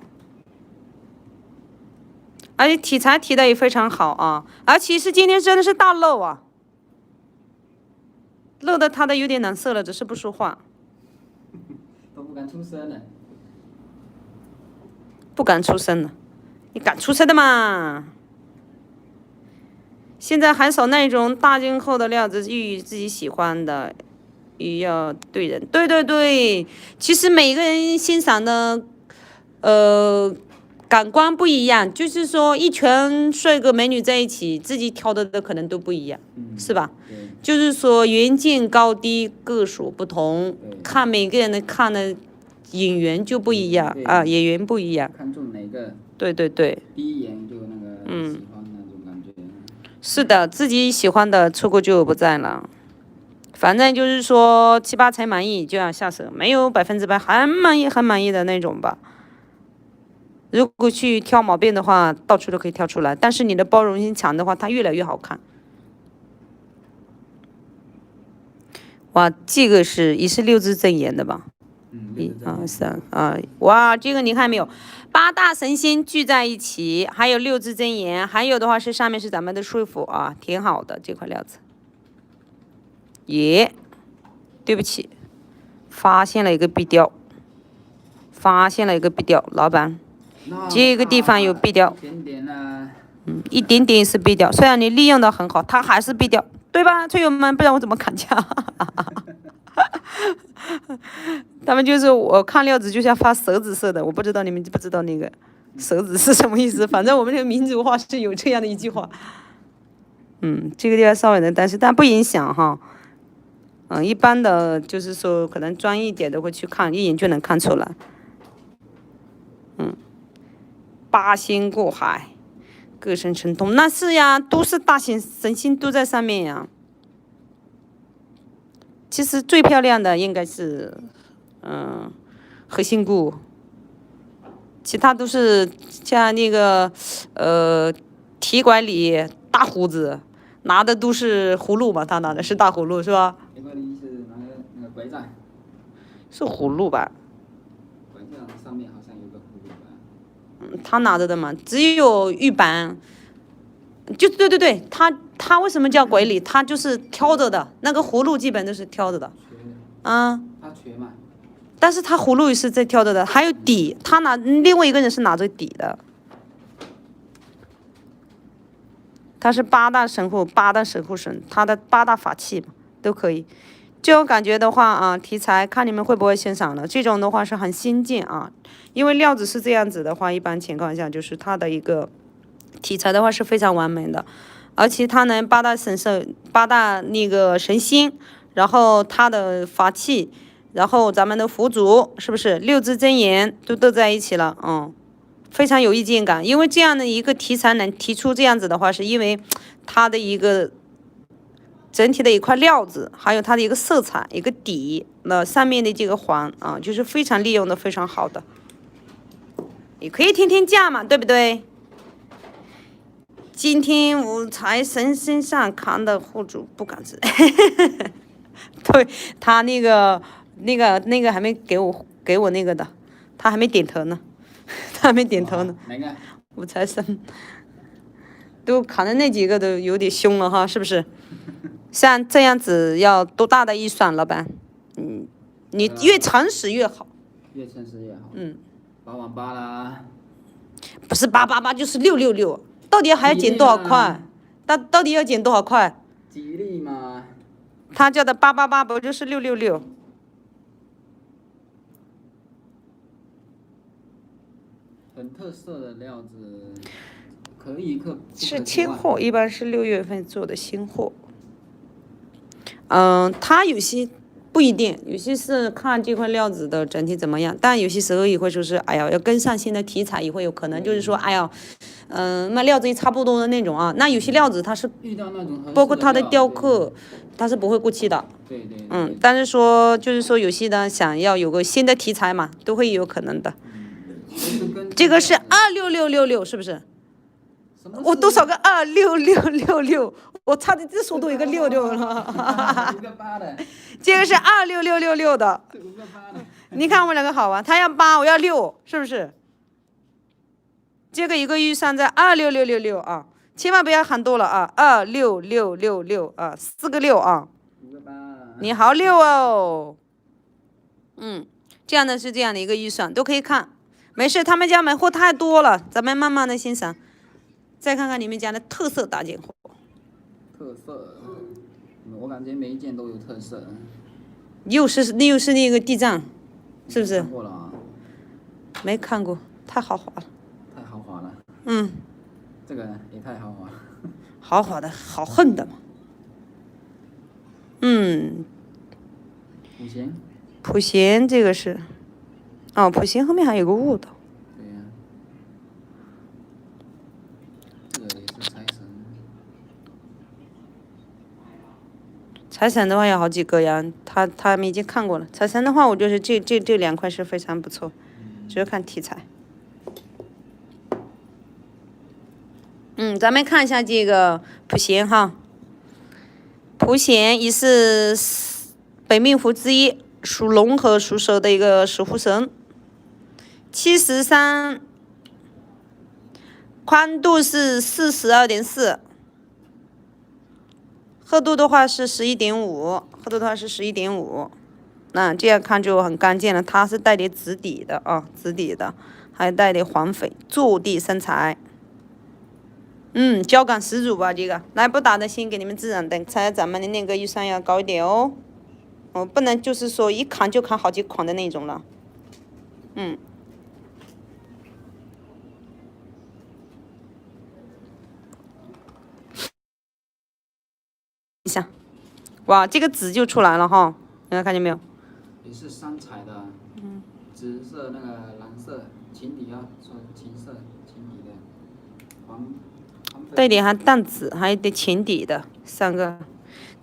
而且题材提的也非常好啊，而且是今天真的是大漏啊。漏的他的有点难色了，只是不说话。都不敢出声了。不敢出声了，你敢出声的嘛？现在很少那种大精厚的料子，遇自己喜欢的，也要对人。对，其实每个人欣赏的，感官不一样，就是说一群帅哥美女在一起，自己挑的可能都不一样，是吧？就是说远近高低各属不同，看每个人的看的演员就不一样啊，演员不一样。看中哪个？对。第一眼就那个喜欢那种感觉。是的，自己喜欢的错过就不在了。反正就是说7、8成满意就要下手，没有100%很满意的那种吧。如果去挑毛病的话，到处都可以挑出来。但是你的包容性强的话，它越来越好看。哇，这个也是6字真言的吧？1、2、3啊！哇，这个你看没有？8大神仙聚在一起，还有6字真言，还有的话是上面是咱们的睡佛啊，挺好的这块料子。对不起，发现了一个壁雕，老板。这个地方有壁雕，一点点是壁雕，虽然你利用的很好，它还是壁雕，对吧，队友们？不然我怎么砍价？他们就是我看料子就像发蛇子似的，我不知道你们知不知道那个蛇子是什么意思？反正我们这个民族话是有这样的一句话。这个地方稍微的，但不影响哈。一般的就是说可能专业一点的会去看，一眼就能看出来。八仙过海，各生神通，那是呀，都是大神仙都在上面呀。其实最漂亮的应该是，何仙姑，其他都是像那个，铁拐李大胡子，拿的都是葫芦嘛，他拿的是大葫芦是吧？铁拐李是拿那个拐杖。是葫芦吧？拐杖上面好像有个葫芦吧。他拿着的嘛，只有玉板。就对对对，他为什么叫鬼礼？他就是挑着的，那个葫芦基本都是挑着的。啊。他瘸嘛。但是他葫芦也是在挑着的，还有底，另外一个人是拿着底的。他是八大神护，八大神护神，他的八大法器嘛都可以。这种感觉的话啊，题材看你们会不会欣赏了。这种的话是很新进啊，因为料子是这样子的话，一般情况下就是它的一个题材的话是非常完美的，而且它能八大那个神星，然后它的法器，然后咱们的佛祖是不是六字真言都在一起了，非常有意境感。因为这样的一个题材能提出这样子的话，是因为它的一个整体的一块料子，还有它的一个色彩，一个底，那上面的这个环啊，就是非常利用的非常好的。也可以听听价嘛，对不对？今天我财神身上扛的护主不敢吃，对他那个还没给我那个的，他还没点头呢，他还没点头呢。哪个？五财神都扛的那几个都有点凶了哈，是不是？像这样子要多大的预算，老板？你越诚实越好。越诚实越好。88000啦。不是888就是666。到底还要减多少块？到底要减多少块？吉利嘛。他叫的888不就是666？很特色的料子，可以可是清货，一般是6月份做的新货。它有些不一定，有些是看这块料子的整体怎么样，但有些时候也会说是，哎呀，要跟上新的题材，也会有可能就是说，哎呀，那料子也差不多的那种啊。那有些料子它是遇到那种包括它的雕刻，它是不会过期的。对对。但是说就是说有些人想要有个新的题材嘛，都会有可能的。这个是26666，是不是？我多少个26666？我差点这数都有个66了。5个8的。这个是26666的。5个8的。你看我们两个好玩，他要8，我要6，是不是？这个一个预算在26666啊，千万不要喊多了啊，26666啊，4个6啊。5个8。你好6哦。这样的是这样的一个预算都可以看，没事，他们家门货太多了，咱们慢慢的欣赏。再看看你们家的特色大件货。特色，我感觉每一件都有特色。又是那个地藏，是不是？看过了啊。没看过，太豪华了。太豪华了。这个也太豪华。豪华的好恨的嘛。普贤这个是，普贤后面还有个悟道。对呀。这个也是财神。财神的话有好几个呀，他们已经看过了。财神的话，我就是这2块是非常不错，只是看题材。咱们看一下这个普贤哈。普贤也是本命符之一，属龙和属蛇的一个守护神。73，宽度是42.4，厚度的话是11.5，那这样看就很干净了。它是带点紫底的啊，紫底的，还带点黄翡，坐地生财。胶感十足吧，这个来不打的先给你们自然灯，猜咱们的那个预算要高一点哦。不能就是说一砍就砍好几款的那种了。一下，哇，这个紫就出来了哈，大家看见没有？也是3彩的。紫色那个蓝色琴底啊，说琴色琴底的黄带点还淡紫，还有点浅底的3个。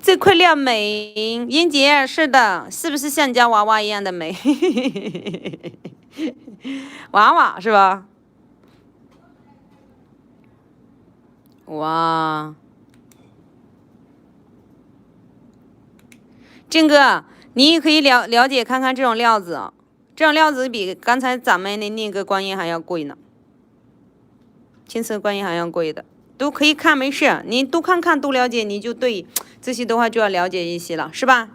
这块料美，英姐是的，是不是像你家娃娃一样的美？娃娃是吧？哇，静哥，你也可以了解看看这种料子，这种料子比刚才咱们的那个观音还要贵呢。青色观音还要贵的，都可以看，没事，你多看看多了解，你就对这些的话就要了解一些了，是吧？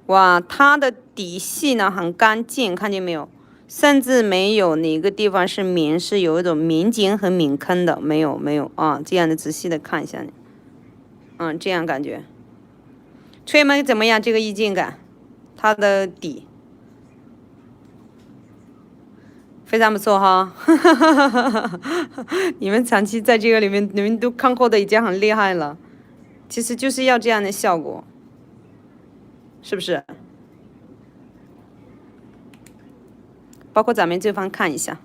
哇，它的底细呢很干净，看见没有？甚至没有哪个地方是明，是有一种明井和抿坑的，没有啊，这样的仔细的看一下你，这样感觉，吹门怎么样？这个意境感，它的底非常不错哈，你们长期在这个里面，你们都看过的已经很厉害了，其实就是要这样的效果，是不是？包括咱们这方看一下，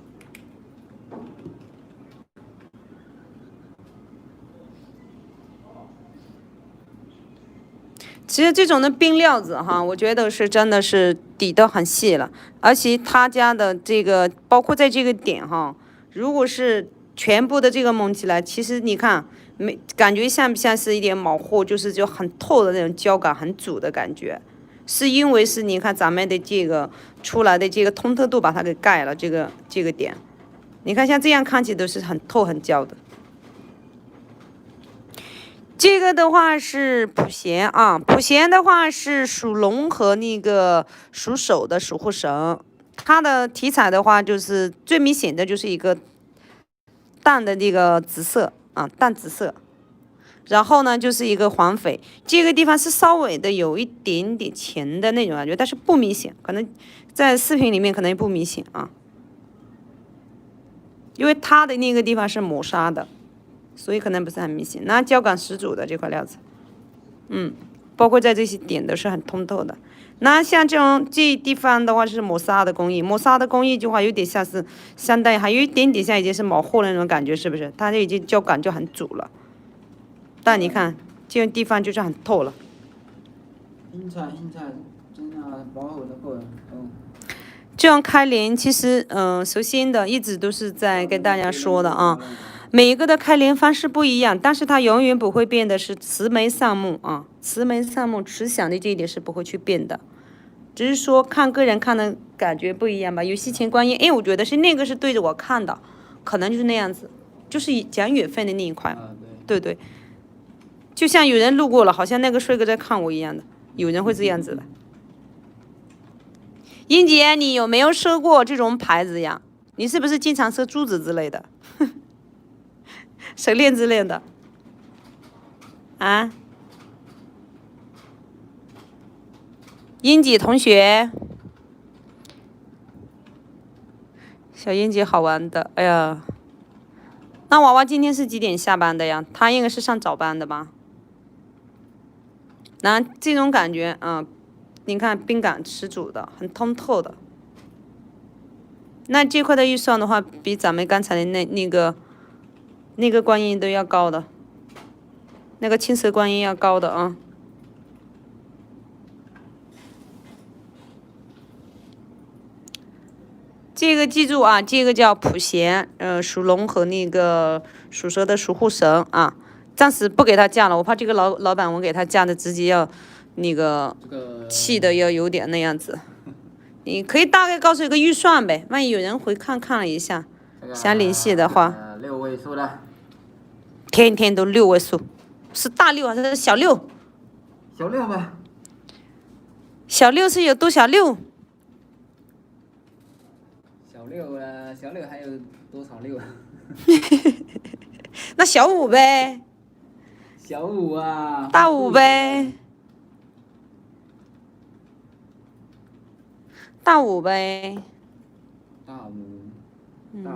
其实这种的冰料子哈，我觉得是真的是底的很细了，而且他家的这个包括在这个点哈，如果是全部的这个蒙起来，其实你看没感觉像不像是一点毛货，就很透的那种胶感，很阻的感觉，是因为是你看咱们的这个出来的这个通透度把它给盖了，这个点，你看像这样看起都是很透很焦的。这个的话是普贤啊，普贤的话是属龙和那个属手的守护神，它的题材的话就是最明显的就是一个淡的那个紫色啊，淡紫色，然后呢就是一个黄翡，这个地方是稍微的有一点点浅的那种感觉，但是不明显，可能在视频里面可能不明显啊，因为它的那个地方是磨砂的。所以可能不是很明显，那胶感十足的这块料子，包括在这些点都是很通透的。那像这地方的话是磨砂的工艺，磨砂的工艺的话有点像是相当于还有一点点像已经是毛货那种感觉，是不是？它这已经胶感就很足了。但你看这个地方就是很透了。青菜真的保护的够了，这样开帘其实首先的一直都是在跟大家说的啊。每一个的开帘方式不一样，但是它永远不会变的是慈眉善目啊，慈眉善目，慈祥的这一点是不会去变的，只是说看个人看的感觉不一样吧。有些前观音，我觉得是那个是对着我看的，可能就是那样子，就是讲缘分的那一块，对，就像有人路过了，好像那个帅哥在看我一样的，有人会这样子的。英姐，你有没有收过这种牌子呀？你是不是经常收珠子之类的？手链之类的，啊，英姐同学，小英姐好玩的，哎呀，那娃娃今天是几点下班的呀？她应该是上早班的吧？那这种感觉啊，你看冰感十足的，很通透的。那这块的预算的话，比咱们刚才的那个观音都要高的，那个青色观音要高的啊。这个记住啊，这个叫普贤，属龙和那个属蛇的守护神啊。暂时不给他价了，我怕这个老板我给他价的直接要那个气的要有点那样子。你可以大概告诉一个预算呗，万一有人回看了一下，想联系的话。6位数的。天天都6位数，是大6还是小6？小6吧。小6是有多小6？小6还有多少6啊？那小5呗。小5啊。大5呗。大5呗。大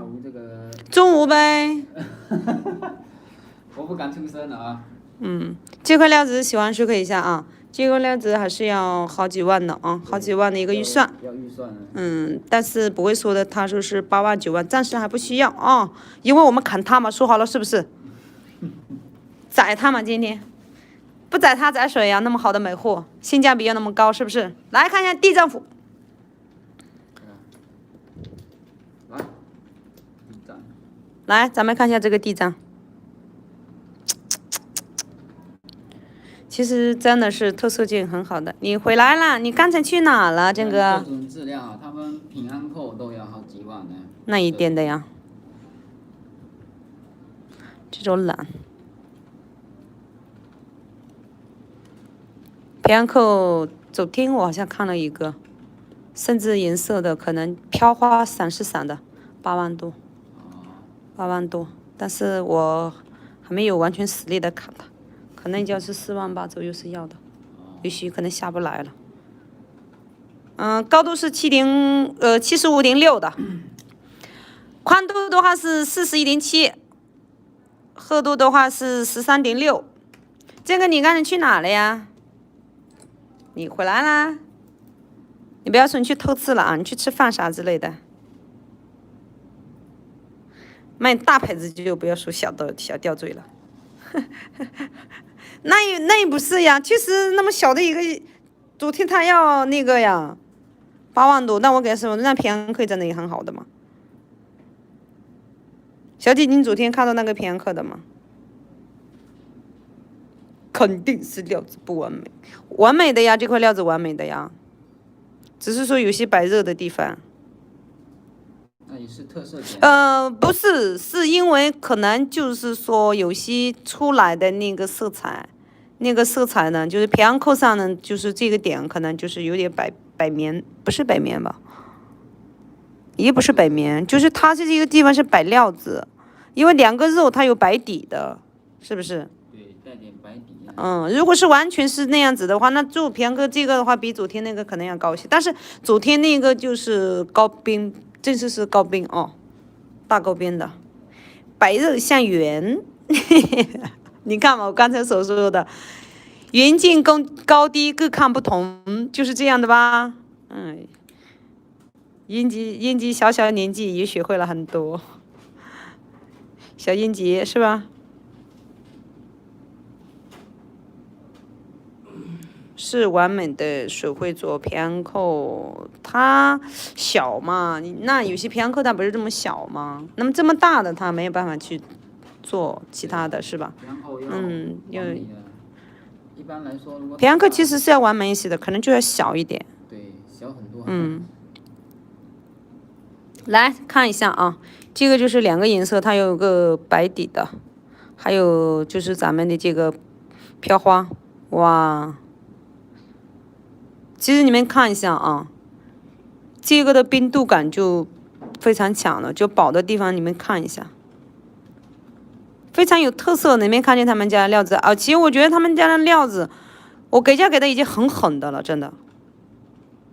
5这个。中5呗。我不敢出声了啊。这块料子喜欢说可以下啊，这个料子还是要好几万的啊，好几万的一个预算。要预算。但是不会说的，他说是8万9万，暂时还不需要啊，因为我们砍他嘛，说好了是不是？宰他嘛，今天不宰他宰谁呀？那么好的美货，性价比又那么高，是不是？来看一下地藏府。来，咱们看一下这个地藏。其实真的是特色件很好的。你回来了，你刚才去哪了，郑哥？这种质量啊，他们平安扣都要好几万呢。那一定的呀，这种蓝。平安扣昨天我好像看了一个，甚至颜色的可能飘花闪是闪的，8万多，8万多，但是我还没有完全实力的看它，可能就是4万8左右是要的，也许可能下不来了。高度是75.6的，宽度的话是41.7，厚度的话是13.6。这个你刚才去哪了呀？你回来啦？你不要说你去偷吃了啊，你去吃饭啥之类的。卖大牌子就不要说小吊坠了。那也不是呀，确实那么小的一个，昨天他要那个呀，8万多，那我给他说，那平安客真的也很好的嘛。小姐，你昨天看到那个平安客的吗？肯定是料子不完美，完美的呀，这块料子完美的呀，只是说有些白热的地方。那也是特色点。不是，是因为可能就是说有些出来的那个色彩呢，就是平安扣上呢，就是这个点可能就是有点白棉，不是白棉吧？也不是白棉，就是它这个地方是白料子，因为2个肉它有白底的，是不是？对，带点白底。如果是完全是那样子的话，那做平安客这个的话，比昨天那个可能要高些。但是昨天那个就是高边，正式是高边哦，大高边的，白肉像圆。你看嘛，我刚才所说的，圆镜高低各看不同，就是这样的吧？英吉小年纪也学会了很多，小英吉是吧？是完美的手绘做平安扣，它小嘛，那有些平安扣它不是这么小吗？那么这么大的它没有办法去做其他的是吧？一般来说，如果平安扣其实是要完美一些的，可能就要小一点。对，小很多。来看一下啊，这个就是2个颜色，它有个白底的，还有就是咱们的这个飘花，哇！其实你们看一下啊，这个的冰度感就非常强了，就薄的地方你们看一下，非常有特色。你们看见他们家的料子啊？其实我觉得他们家的料子，我给价给的已经很狠的了，真的。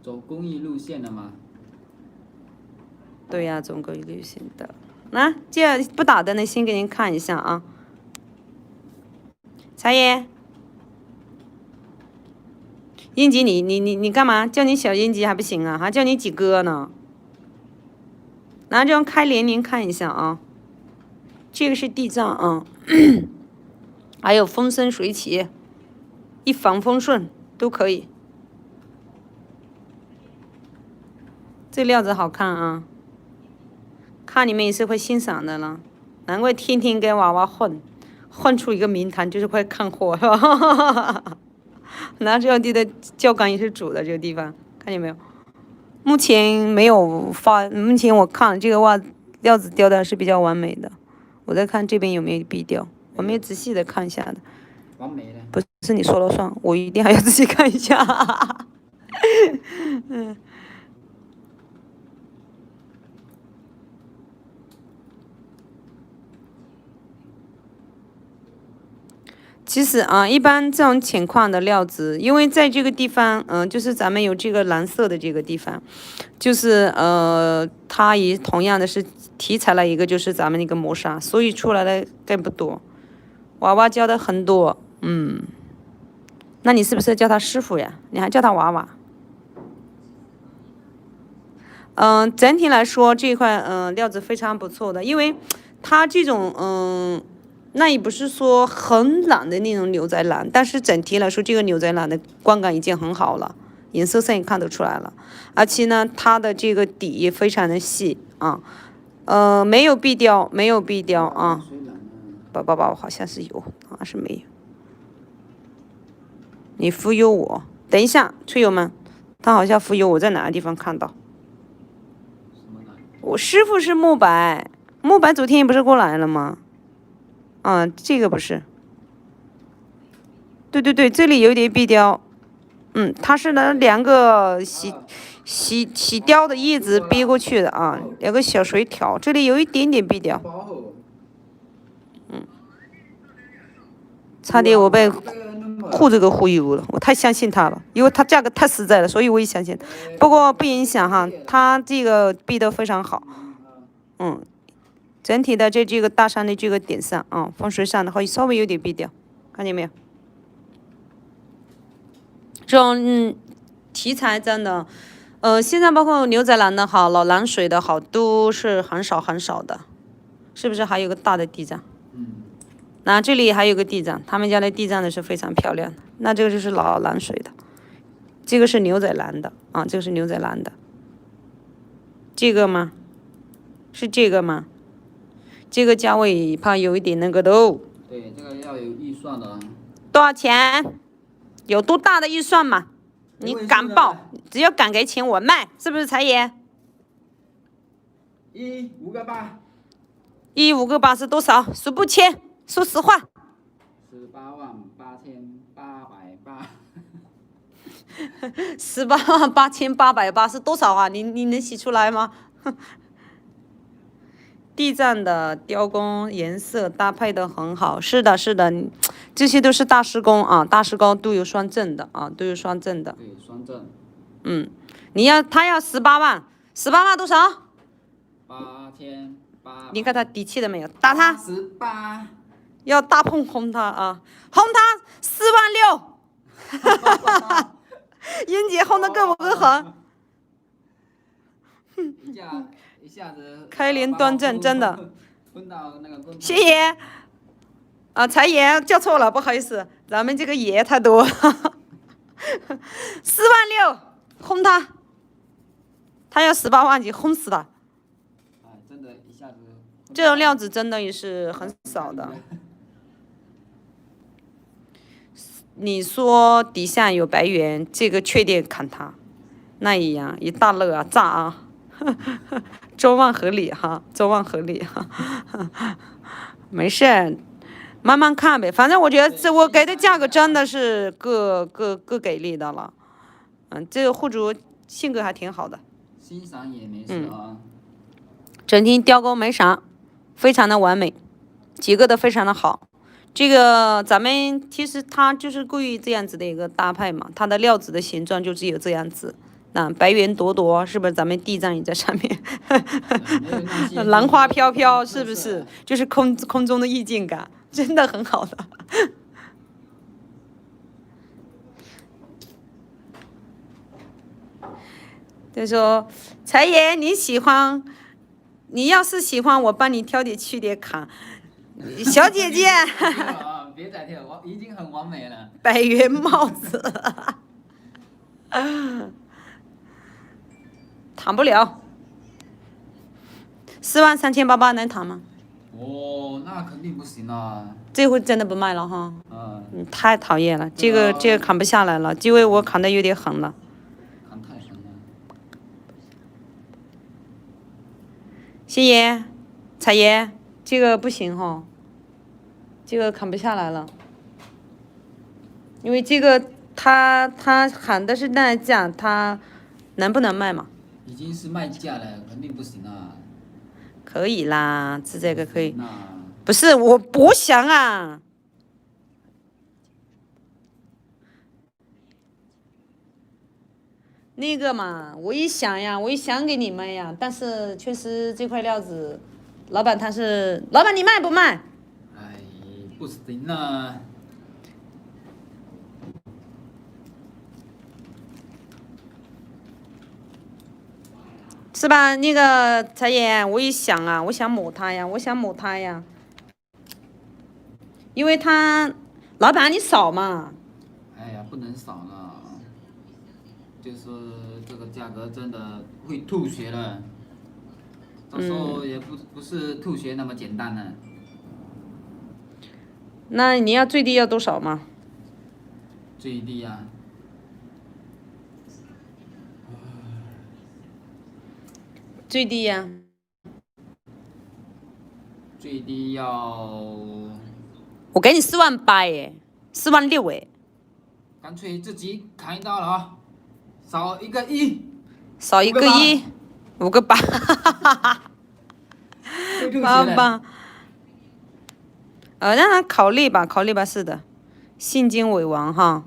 走工艺路线的吗？对呀，走工艺路线的。来，这不打灯的先给您看一下啊，茶叶。英吉，你干嘛？叫你小英吉还不行啊？还叫你几哥呢？拿这张开联您看一下啊，这个是地藏啊，还有风生水起，一帆风顺都可以。这料子好看啊，看你们也是会欣赏的了。难怪天天跟娃娃混出一个名堂，就是会看货是吧？拿这样地的教杆也是主的这个地方，看见没有？目前没有发，目前我看这个料子雕的是比较完美的。我再看这边有没有壁雕，我没有仔细的看一下的。完美的。不是你说了算，我一定还要仔细看一下。其实啊，一般这种情况的料子，因为在这个地方，就是咱们有这个蓝色的这个地方，就是它也同样的是题材了一个就是咱们那个磨砂，所以出来的更不多。娃娃教的很多，那你是不是叫他师傅呀？你还叫他娃娃？整体来说这一块料子非常不错的，因为它这种那也不是说很蓝的那种牛仔蓝，但是整体来说，这个牛仔蓝的观感已经很好了，颜色上也看得出来了。而且呢，它的这个底也非常的细啊，没有壁雕，没有壁雕啊。宝，好像是有，好像是没有。你忽悠我。等一下，吹友们，他好像忽悠我，在哪个地方看到？我师傅是慕白，慕白昨天也不是过来了吗？啊，这个不是。对对对，这里有点壁雕。它是拿2个洗雕的叶子逼过去的啊，2个小水条，这里有一点点壁雕。差点我被裤子给忽悠了，我太相信他了，因为他价格太实在了，所以我也相信。不过不影响哈，他这个壁得非常好。整体的这个大山的这个点上啊，风水上的话稍微有点壁雕，看见没有？这种题材真的，现在包括牛仔蓝的好，老蓝水的好，都是很少很少的，是不是？还有个大的地藏。那这里还有个地藏，他们家的地藏的是非常漂亮的。那这个就是老蓝水的，这个是牛仔蓝的啊，这个是牛仔蓝的。这个吗？是这个吗？这个价位怕有一点那个的哦。对，这个要有预算的。多少钱？有多大的预算嘛？你敢报，只要敢给钱我卖，是不是财爷？5个8。5个8是多少？数不清。说实话，188888。188888是多少啊？你能洗出来吗？地藏的雕工颜色搭配的很好，是的，是的，这些都是大师工啊，大师工都有双证的啊，都有双证的。对，双证。他要18万，18万多少？8800。你看他底气了没有？打他。18。要大碰轰他啊！轰他46000。英姐轰的够不够狠？一下子开连端正，真的。谢谢。财爷叫错了，不好意思，咱们这个爷太多。46000，轰他！他要18万级，轰死他！真的，一下子。这种料子真的也是很少的。你说底下有白猿，这个确定砍他，那一样一大乐啊，炸啊！周望合理哈，周望合理哈。没事，慢慢看呗。反正我觉得我给的价格真的是够给力的了。这个户主性格还挺好的。欣赏也没事啊。整体雕工没啥，非常的完美，几个都非常的好。这个咱们其实它就是故意这样子的一个搭配嘛，它的料子的形状就只有这样子。那白云朵朵是不是咱们地藏也在上面？兰花飘飘是不是？就是空中的意境感，真的很好的。就说财爷你喜欢，你要是喜欢我帮你挑点去点卡。小姐姐，别再挑，我已经很完美了。白云帽子，谈不了。43800能谈吗？那肯定不行啊。这回真的不卖了哈。太讨厌了，这个砍不下来了，这回我砍的有点狠了。砍太狠了。谢爷，财爷，这个不行哈。这个砍不下来了，因为这个他喊的是那价，他能不能卖嘛？已经是卖价了，肯定不行啊。可以啦，这个可以。不是我不想啊。那个嘛，我也想呀，我也想给你们呀，但是确实这块料子，老板你卖不卖？不行啊。是吧？那个财爷，我也想啊，我想抹他呀，因为他老板你少嘛。不能少了，就是这个价格真的会吐血了，到时候也不是吐血那么简单了。那你要最低要多少嘛？最低啊，最低呀、最低要，我给你48000耶，46000哎，干脆自己砍一刀了啊，少一个一，少一个一，5个8，会吐血的。爸爸，让他考虑吧，考虑吧，是的，现金为王哈。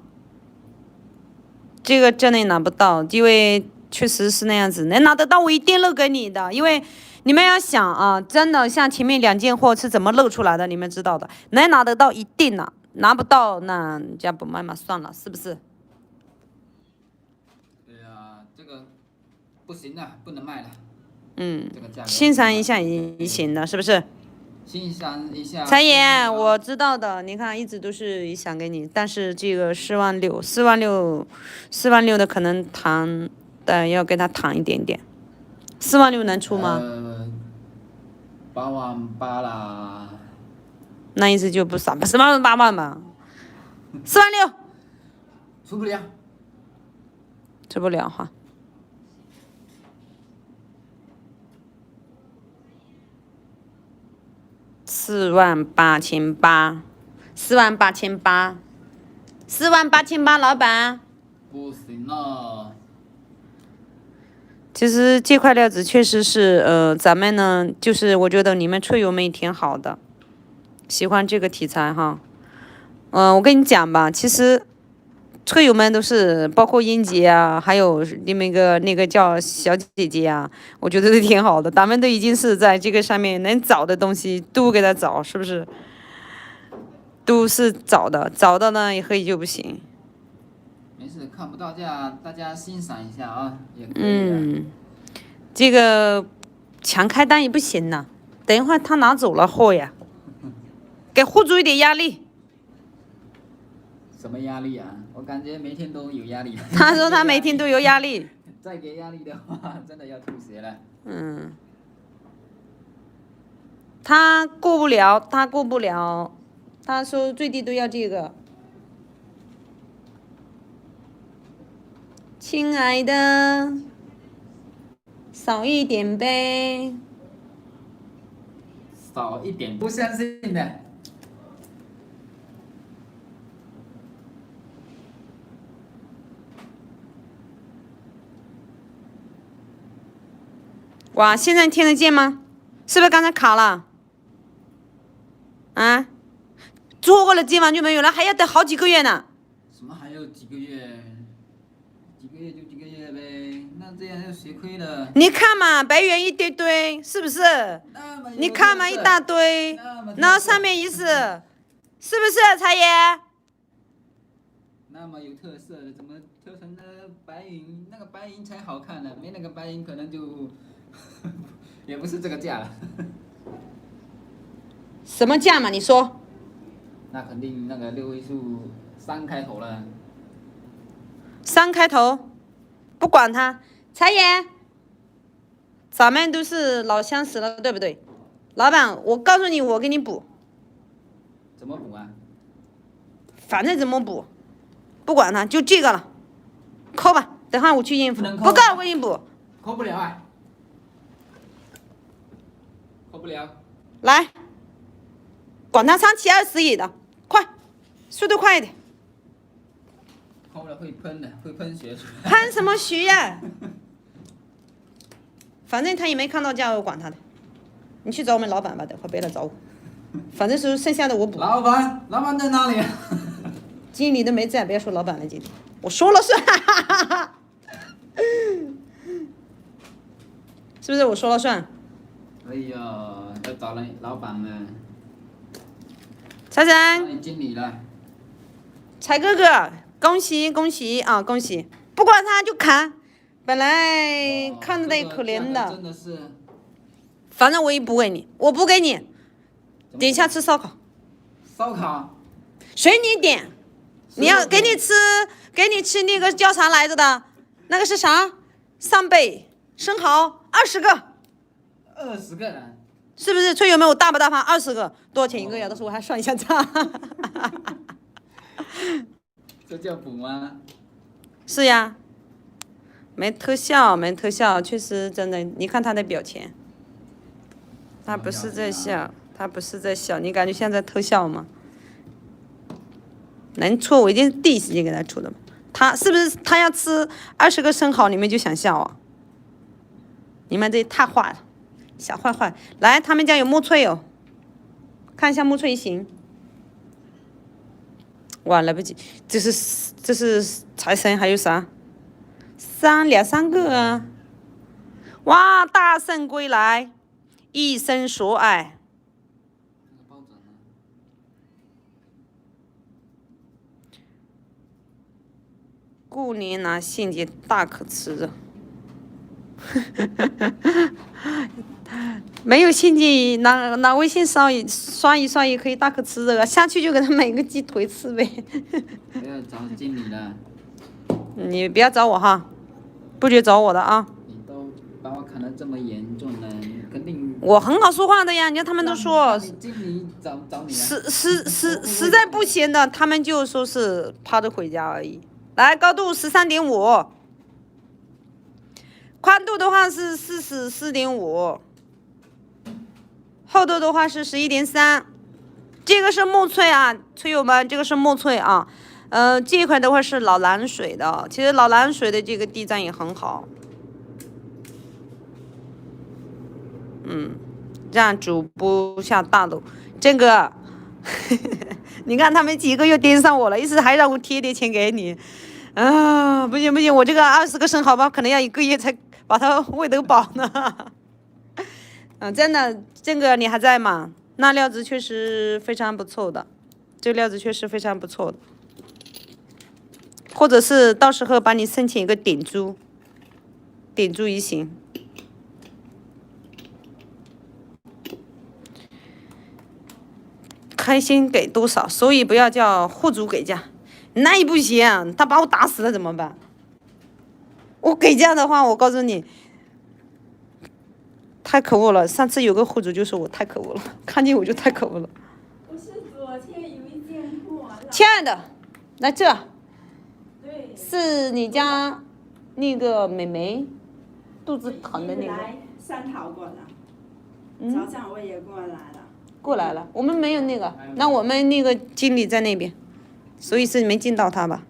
这个真的拿不到，因为确实是那样子，能拿得到我一定漏给你的，因为你们要想啊，真的像前面2件货是怎么漏出来的，你们知道的，能拿得到一定拿，拿不到那人家不卖嘛，算了，是不是？对呀，这个不行了，不能卖了。这个价格。欣赏一下也行的，是不是？欣赏一下。财爷，我知道的，你看一直都是想给你，但是这个46000的可能谈，但要跟他谈一点点。46000能出吗？88000啦。那意思就不少，不是8万吧？46000出不了。出不了哈。48800，48800，48800，老板。不行了。其实这块料子确实是，咱们呢，就是我觉得你们车友们也挺好的，喜欢这个题材哈。我跟你讲吧，其实车友们都是，包括英姐啊，还有你们那个叫小姐姐啊，我觉得都挺好的。咱们都已经是在这个上面能找的东西都给他找，是不是？都是找的，找到呢以后就不行。没事，看不到价，大家欣赏一下啊，也可以的。这个强开单也不行呐，等一会儿他拿走了货呀，给货主一点压力。什么压力啊？我感觉每天都有压力。他说他每天都有压力。再给压力的话，真的要吐血了。他过不了，他过不了，他说最低都要这个。亲爱的，少一点呗。少一点，不相信的。哇，现在听得见吗？是不是刚才卡了？啊？错过了今晚就没有了，还要等好几个月呢。什么还有几个月？几个月就几个月呗，那这样就血亏了。你看嘛，白圆一堆堆，是不是？你看嘛，一大堆，然后上面一是，是不是财爷？那么有特色的，怎么挑成那白银？那个白银才好看呢，没那个白银可能就也不是这个价了。什么价嘛？你说？那肯定那个6位数3开头了。3开头，不管他，财爷，咱们都是老相识了，对不对？老板，我告诉你，我给你补。怎么补啊？反正怎么补，不管他，就这个了，扣吧。等会我去应付，不够我给你补。扣不了啊。扣不了。来，管他372亿的，快，速度快一点。扣了会喷的，会喷血出来。喷什么血呀？反正他也没看到价，我管他的。你去找我们老板吧，等会别来找我。反正是剩下的我补。老板在哪里？经理都没在，别说老板了，今天我说了算。是不是我说了算？哎呀，要找人老板了。财神。找你经理了。财哥哥，恭喜恭喜啊，恭喜！不管他就砍，本来看着他也可怜的。真的是。反正我也不给你，我不给你。等一下吃烧烤。烧烤。随你点。你要给你吃那个叫啥来着的？那个是啥？扇贝、生蚝，20个。20个人。是不是？村友们，我大不大方？20个，多少钱一个呀？到时候我还算一下账。这叫补吗？是呀，没特效，没特效，确实真的。你看他的表情，他不是在笑，他不是在笑，你感觉像在特效吗？能戳我一定是第一时间给他戳的。他是不是他要吃20个生蚝，你们就想笑啊？你们这太坏了，小坏坏。来，他们家有木脆哦，看一下木脆行。哇，来不及，这是财神，还有啥？两三个啊！哇，大圣归来，一生所爱。抱枕呢？顾年拿现金大可吃着。没有现金，拿微信刷一刷也可以大可吃着啊！下去就给他买个鸡腿吃呗。不要找经理了。你不要找我哈，不许找我的啊！你都把我砍得这么严重了，你肯定。我很好说话的呀，人家他们都说，经理找你了。实在不行的，他们就说是趴着回家而已。来，高度13.5，宽度的话是44.5，厚度的话是11.3。这个是木脆啊，脆友们，这个是木脆啊。这一款的话是老蓝水的，其实老蓝水的这个地站也很好。这样煮不下大肉。郑哥，你看他们几个又盯上我了，意思还让我贴点钱给你。啊，不行不行，我这个20个生蚝吧，可能要1个月才把它喂得饱呢。真的，郑哥你还在吗？那料子确实非常不错的，这料子确实非常不错的。或者是到时候把你申请一个点珠也行。开心给多少，所以不要叫户主给价，那也不行，他把我打死了怎么办？我给价的话，我告诉你，太可恶了。上次有个户主就说我太可恶了，看见我就太可恶了。不是昨天有一件货，亲爱的，来这，对，是你家那个美眉肚子疼的那个。来商讨过的，早上我也过来了。过来了，我们没有那个，那我们那个经理在那边，所以是没见到他吧？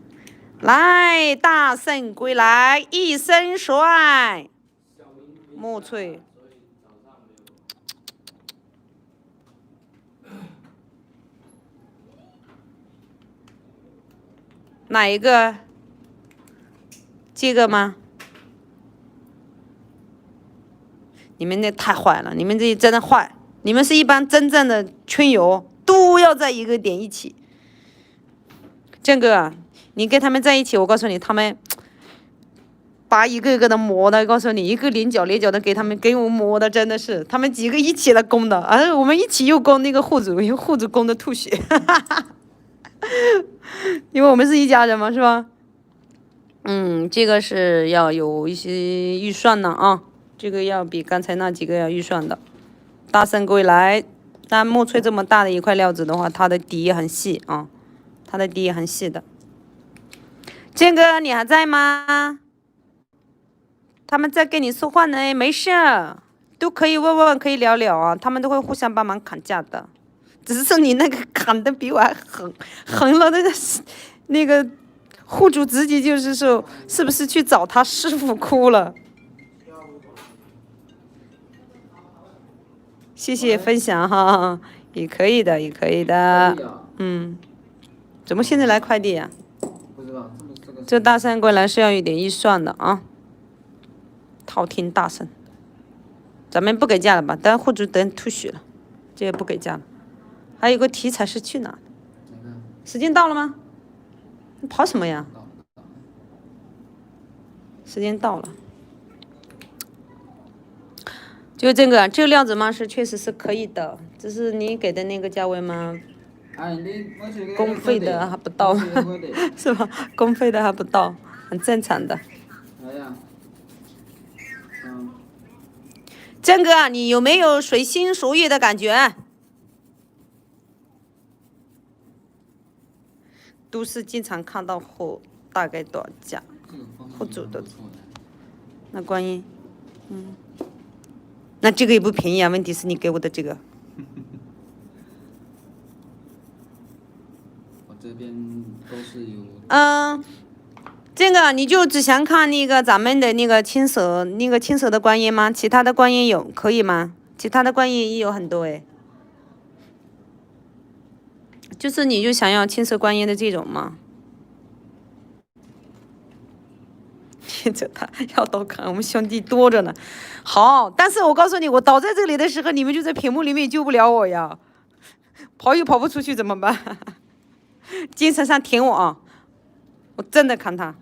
来，大圣归来，一生所爱，木脆。哪一个？这个吗？你们那太坏了，你们这真的坏。你们是一帮真正的圈友，都要在一个点一起。郑哥，你跟他们在一起，我告诉你，他们把一个个的磨的，告诉你，一个连脚的给我磨的，真的是他们几个一起来攻的，我们一起又攻那个户主，户主攻的吐血，因为我们是一家人嘛，是吧？这个是要有一些预算的啊，这个要比刚才那几个要预算的。大圣归来，但木脆这么大的一块料子的话，它的底也很细啊，它的底也很细的。建哥，你还在吗？他们在跟你说话呢，没事，都可以问，可以聊聊啊，他们都会互相帮忙砍价的。只是你那个砍的比我还狠了，那个户主直接就是说，是不是去找他师傅哭了？谢谢分享哈，也可以的，也可以的。怎么现在来快递呀？不知道，这大圣归来是要有点预算的啊。套听大圣，咱们不给价了吧？等户主等吐血了，这也不给价了。还有个题材是去哪？时间到了吗？你跑什么呀？时间到了。就这个料子嘛，是确实是可以的，只是你给的那个价位嘛，公费的还不到，是吧？公费的还不到，很正常的。郑哥，你有没有随心所欲的感觉？都市经常看到货大概多少价？这个风货主的不错的。那观音，那这个也不便宜啊。问题是你给我的这个，我这边都是有。这个你就只想看那个咱们的那个青蛇的观音吗？其他的观音有可以吗？其他的观音也有很多哎。就是你就想要青蛇观音的这种吗？贴着他要多看，我们兄弟多着呢。好，但是我告诉你，我倒在这里的时候，你们就在屏幕里面救不了我呀，跑也跑不出去怎么办？精神上挺我啊，我真的看他。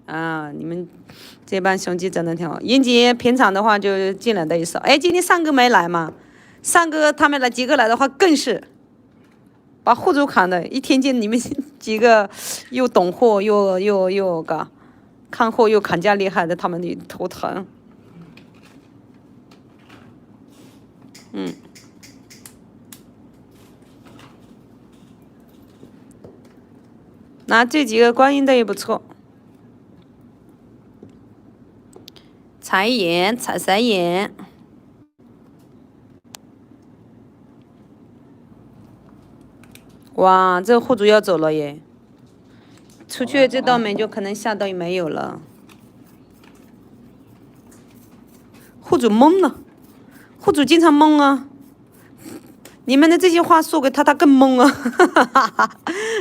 啊，你们这帮兄弟真的挺好。英杰平常的话就进来的也少，哎，今天上哥没来嘛？上哥他们几个来的话，更是把货主砍的，一听见你们几个又懂货又看货又砍价厉害的，他们的头疼。那这几个观音的也不错，财眼、财神眼。哇，这个户主要走了耶！出去这道门就可能下道也没有了。户主懵了，户主经常懵啊。你们的这些话说给他，他更懵啊，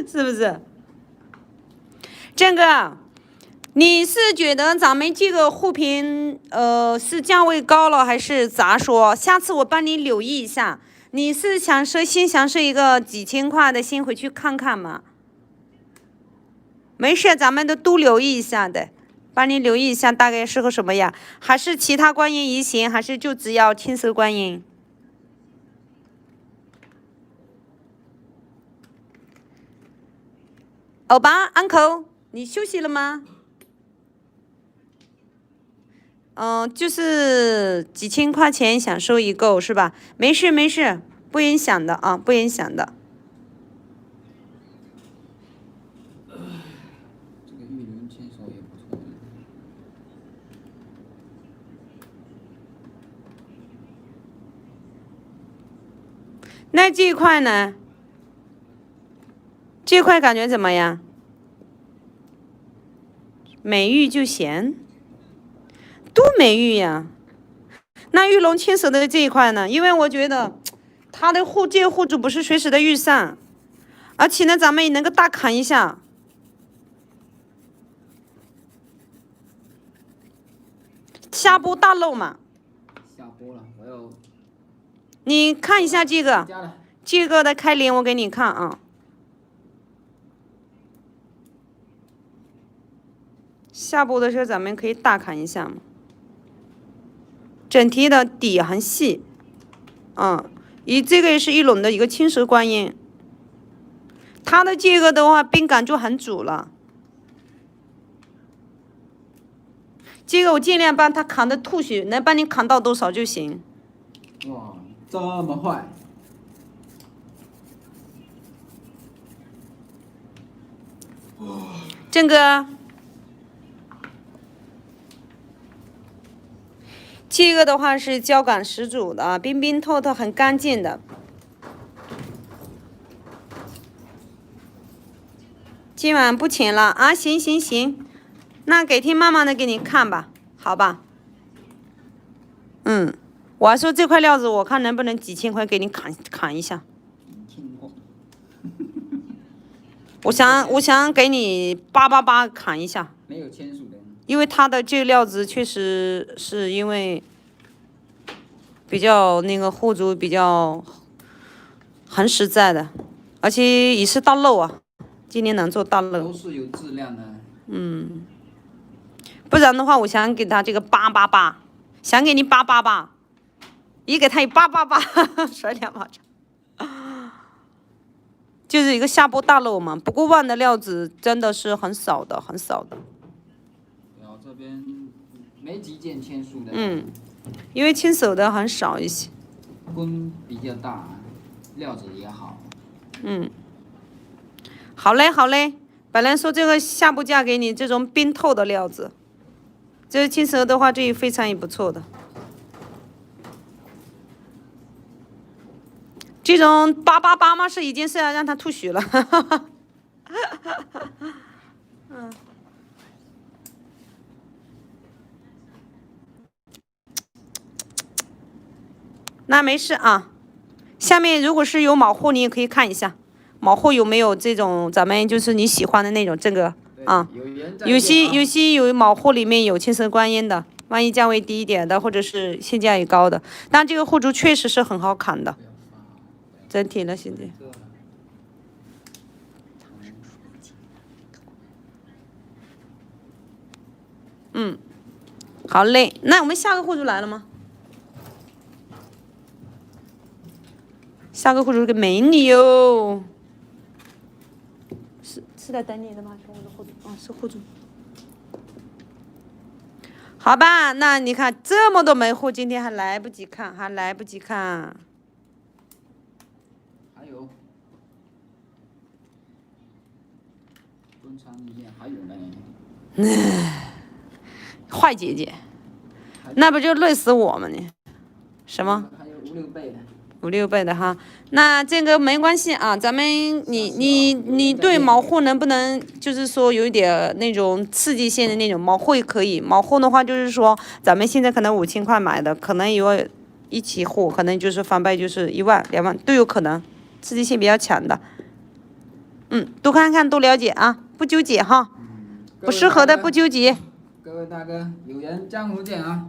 是不是？这个，你是觉得咱们这个护品是价位高了还是咋说？下次我帮你留意一下。你是想说先想是一个几千块的，先回去看看嘛？没事，咱们都留意一下的，帮你留意一下大概适合什么呀？还是其他观音也行，还是就只要青色观音？欧巴 ，uncle， 你休息了吗？就是几千块钱想收一个是吧？没事没事，不影响的啊，不影响的。这个玉轮牵手也不错。那这一块呢？这块感觉怎么样？美玉就行，多美玉呀！那玉龙牵手的这一块呢？因为我觉得他的这个户主不是随时的遇上，而且呢，咱们也能够大砍一下。下播大漏嘛？下播了，我要。你看一下这个，这个的开连我给你看啊。下播的时候咱们可以大砍一下嘛。整体的底很细，这个也是一龙的一个青蛇观音，它的这个的话冰感就很足了。这个我尽量帮他扛的吐血，能帮你扛到多少就行。哇，这么坏！郑哥，这个的话是胶感十足的，冰冰透透，很干净的。今晚不请了啊？行行行，那改天慢慢的给你看吧，好吧？我还说这块料子，我看能不能几千块给你砍一下。听过。我想给你888砍一下。没有签署的。因为它的这个料子确实是因为比较那个户主比较很实在的，而且也是大漏啊，今年能做大漏。都是有质量的。不然的话，我想给他这个888，想给你888，也给他一888，甩2巴掌。就是一个下播大漏嘛，不过万的料子真的是很少的，很少的。然后这边没几件签署的。因为亲手的很少一些。弓比较大，料子也好。好嘞，好嘞。本来说这个下部嫁给你这种冰透的料子，这个青蛇的话，这也非常也不错的。这种888嘛是已经是要让他吐血了。嗯。那没事啊。下面如果是有卯货，你也可以看一下，卯货有没有这种咱们就是你喜欢的那种这个啊。有些有卯货里面有青蛇观音的，万一价位低一点的，或者是性价比高的，但这个护珠确实是很好看的。整体的现在。嗯，好嘞，那我们下个护珠来了吗？下个护珠是个美女哟，是在等你的吗？是我的护珠，哦，是护珠。好吧，那你看这么多门户，今天还来不及看，还来不及看。还有，工厂里面还有呢。坏姐姐，那不就累死我们呢？什么？还有5、6倍的。5、6倍的哈，那这个没关系啊，咱们你对卯货能不能就是说有一点那种刺激性的那种卯货也可以，卯货的话就是说咱们现在可能5000块买的，可能有一起货可能就是翻倍就是1万2万都有可能，刺激性比较强的。多看看多了解啊，不纠结哈，不适合的不纠结。各位大哥，有缘江湖见啊！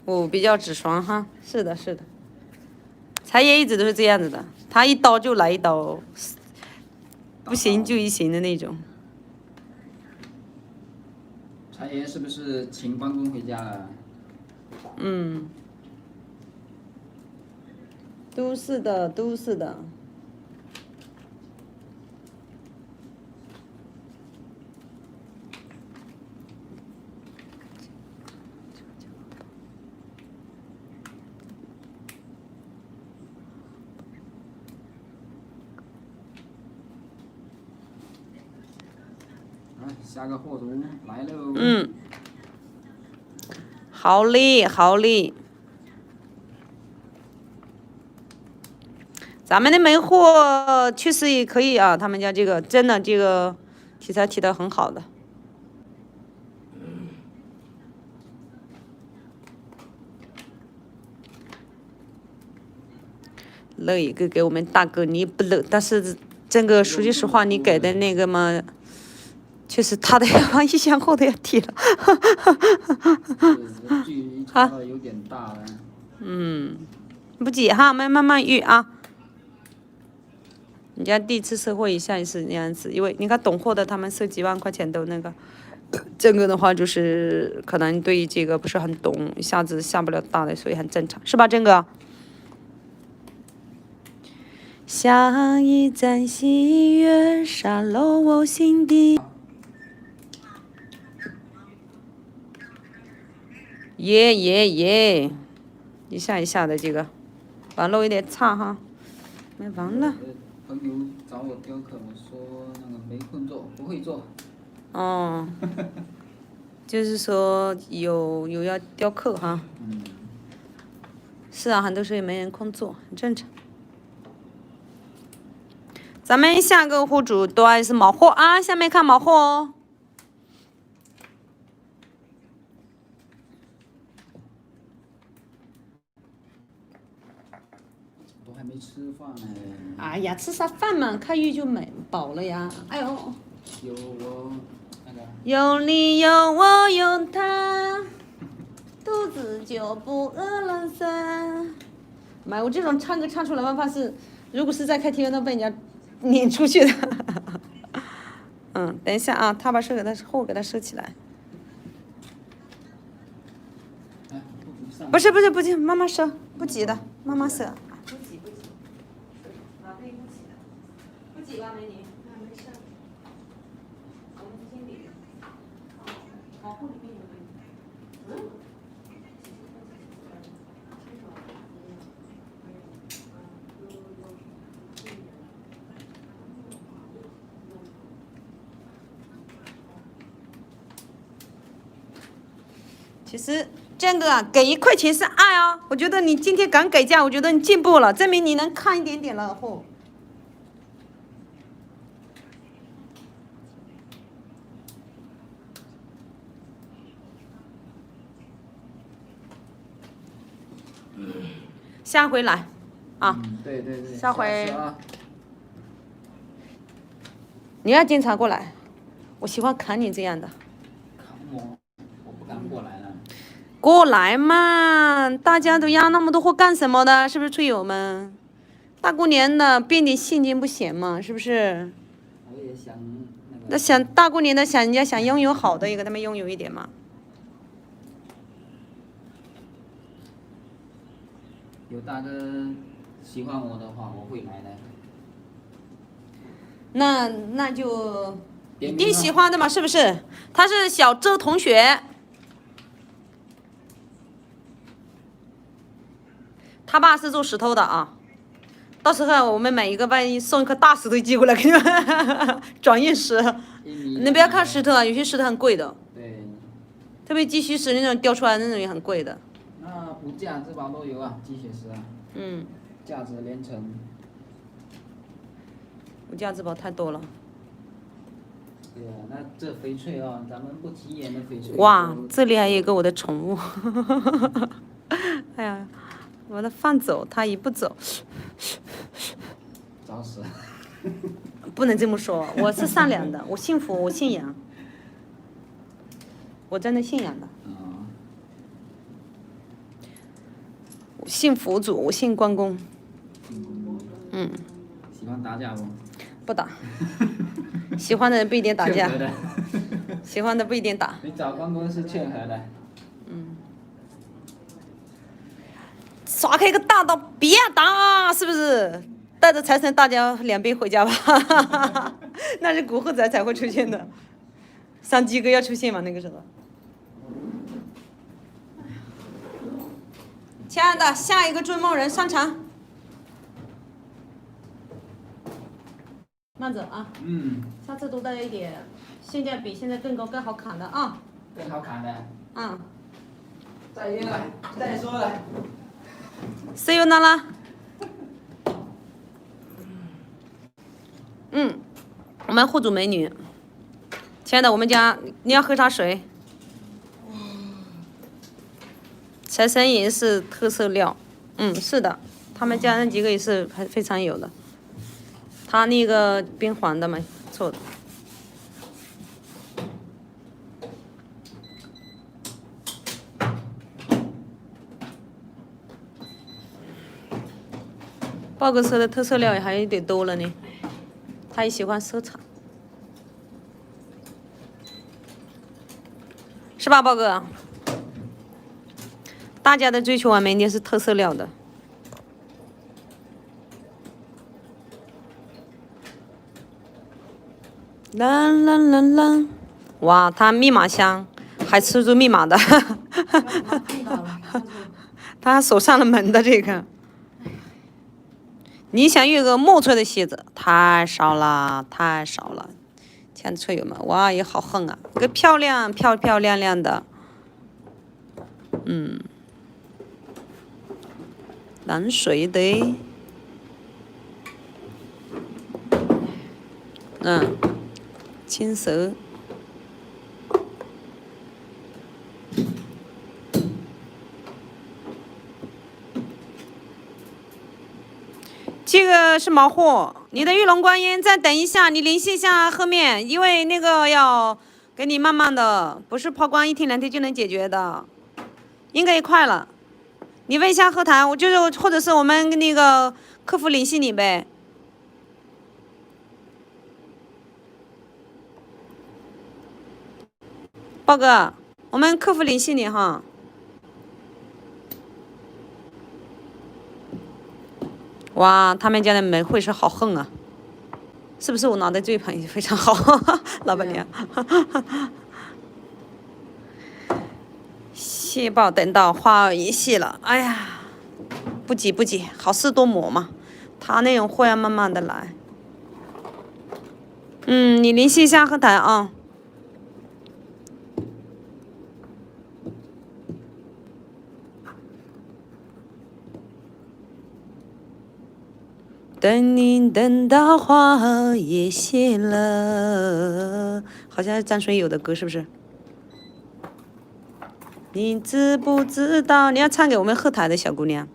我比较直爽哈，是的，是的。财爷一直都是这样子的，他一刀就来一刀，不行就一行的那种。财爷是不是请关公回家了？都是的，都是的。下个货主来喽。好嘞，好嘞。咱们的门货确实也可以啊，他们家这个真的这个题材提的很好的。乐一个给我们大哥，你不乐，但是这个说句实话，你给的那个嘛。确实，他的要把意向后的要提了。距离差的有点大了。不急哈，慢慢遇啊。人家第一次收货一下也是那样子，因为你看懂货的，他们收几万块钱都那个。这个的话就是可能对这个不是很懂，一下子下不了大的，所以很正常，是吧，真哥？像一盏喜悦洒落我心底。耶，一下一下的这个，网络有点差哈，没完了。朋友找我雕刻，我说那个没空做，不会做。哦，就是说有要雕刻哈。是啊，很多时候也没人空做，很正常。咱们下个户主端是卯货啊，下面看卯货哦。都还没吃饭呢。哎呀，吃啥饭嘛？开鱼就没饱了呀！哎呦。有我那个。有你有我有他，肚子就不饿了噻。妈，我这种唱歌唱出来，万怕是，如果是在KTV，都被人家撵出去的。等一下啊，他把手给他收起来。不是，慢慢收，不急的，慢慢收。不急，老可以不急的，不急吧，美女？没事。我们经理，保护里面有人。其实这个啊，给1块钱是爱啊。我觉得你今天敢给价，我觉得你进步了，证明你能看一点点了。嚯！下回来，啊，对对对，下回啊，你要经常过来，我喜欢看你这样的。看我不敢过来了。过来嘛，大家都压那么多货干什么的？是不是村友们？大过年的变点现金不闲吗？是不是？我也想那个。那想大过年的想人家想拥有好的，也给他们拥有一点嘛。有大哥喜欢我的话，我会来的。那就一定点名啊喜欢的嘛，是不是？他是小周同学，他爸是做石头的啊。到时候我们每一个万一送一颗大石头寄过来给你们，转运石。 1米你不要看石头啊，有些石头很贵的，对，特别鸡须石那种雕出来的那种也很贵的。那骨架、质保都有啊，鸡血石啊，嗯，价值连城。无价之宝太多了。对啊，那这翡翠啊，咱们不起眼的翡翠。哇，这里还有一个我的宠物。哎呀，我的放走，它一不走。找死！不能这么说，我是善良的，我信佛，我信仰，我真的信仰的，啊，我信佛祖，我信关公。嗯，喜欢打架不？不打，喜欢的人不一定打架劝和，的。喜欢的不一定打。你找关公是劝和的。耍开一个大刀，别打，是不是？带着财神大家两边回家吧。那是古惑仔才会出现的，像鸡哥要出现嘛？那个时候。亲爱的，下一个追梦人上场。慢走啊！嗯，下次多带一点，性价比现在更高、更好砍的啊！更好看的。嗯。再约了，再说了。 See you 娜拉。嗯，我们户主美女，亲爱的，我们家你要喝啥水？财神爷是特色料，嗯，是的，他们家那几个也是还非常有的。他那个冰黄的嘛，错的。豹哥说的特色料也还有点多了呢，他也喜欢收藏，是吧，豹哥？大家的追求完美一定是特色料的。啦啦啦啦！哇，他密码箱还吃住密码的，他锁上了门的这个。你想有个墨翠的鞋子，太少了，太少了。亲爱的翠友们，哇，也好横啊，个漂亮、漂漂亮亮的，嗯，蓝水的，嗯，青色。这个是毛货，你的玉龙观音再等一下，你联系一下后面，因为那个要给你慢慢的，不是抛光1天2天就能解决的，应该也快了。你问一下后台，我就是或者是我们那个客服联系你呗。豹哥，我们客服联系你哈。哇，他们家的门会是好横啊，是不是我拿的这一盘也非常好，老板娘？蟹豹等到花儿一谢了，哎呀，不急不急，好事多磨嘛，他那种货要慢慢的来。嗯，你联系一下后台啊。等你等到花也谢了，好像是张学友的歌，是不是？你知不知道？你要唱给我们后台的小姑娘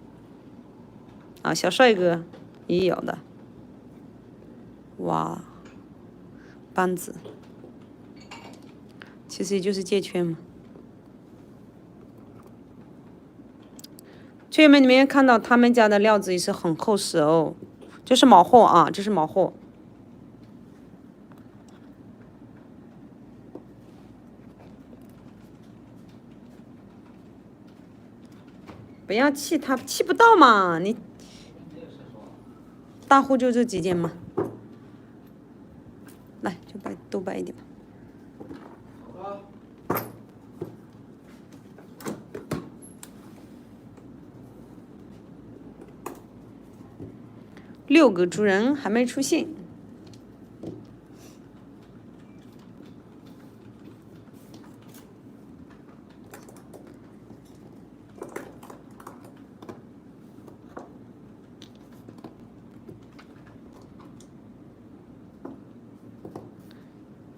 啊，小帅哥也有的。哇，梆子，其实也就是戒圈嘛。圈友们，你们也看到他们家的料子也是很厚实哦，这是毛货啊，这是毛货。不要气他，气不到嘛，你大户就这几件嘛。来，就多摆一点吧。6个主人还没出现。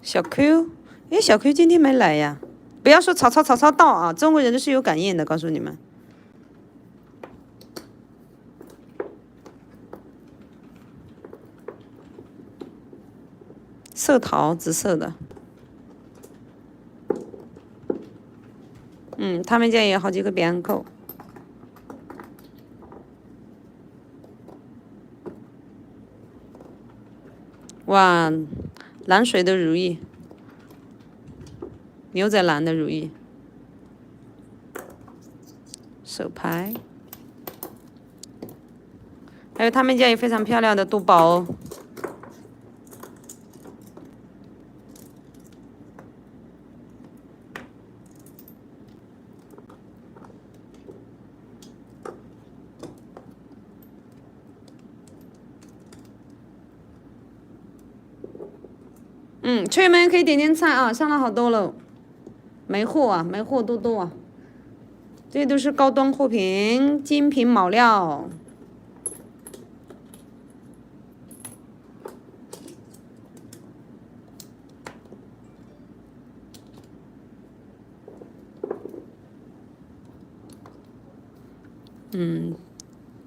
小 Q， 哎，小 Q 今天没来呀？不要说曹操到啊！中国人都是有感应的，告诉你们。色桃，紫色的。他们家也有好几个别安扣。哇，蓝水的如意，牛仔蓝的如意，手牌，还有他们家也非常漂亮的肚包哦。圈友们可以点点菜啊，上了好多了，没货啊，没货多多啊，这都是高端货品，精品毛料。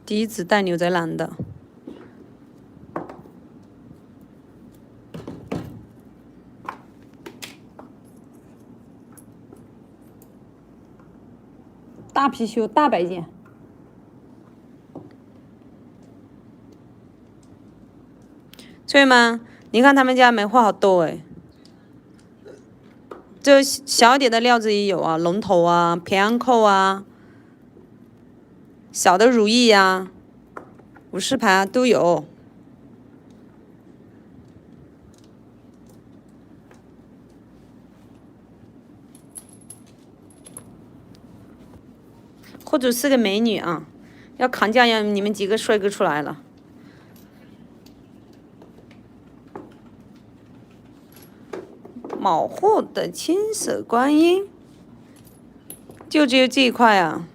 笛子带牛仔蓝的。大貔貅，大摆件。所以嘛，你看他们家没货好多哎。这小一点的料子也有啊，龙头啊，平安扣啊，小的如意呀、武士牌啊都有。货主是个美女啊，要扛架让你们几个帅哥出来了。卯货的青色观音，就只有这一块啊？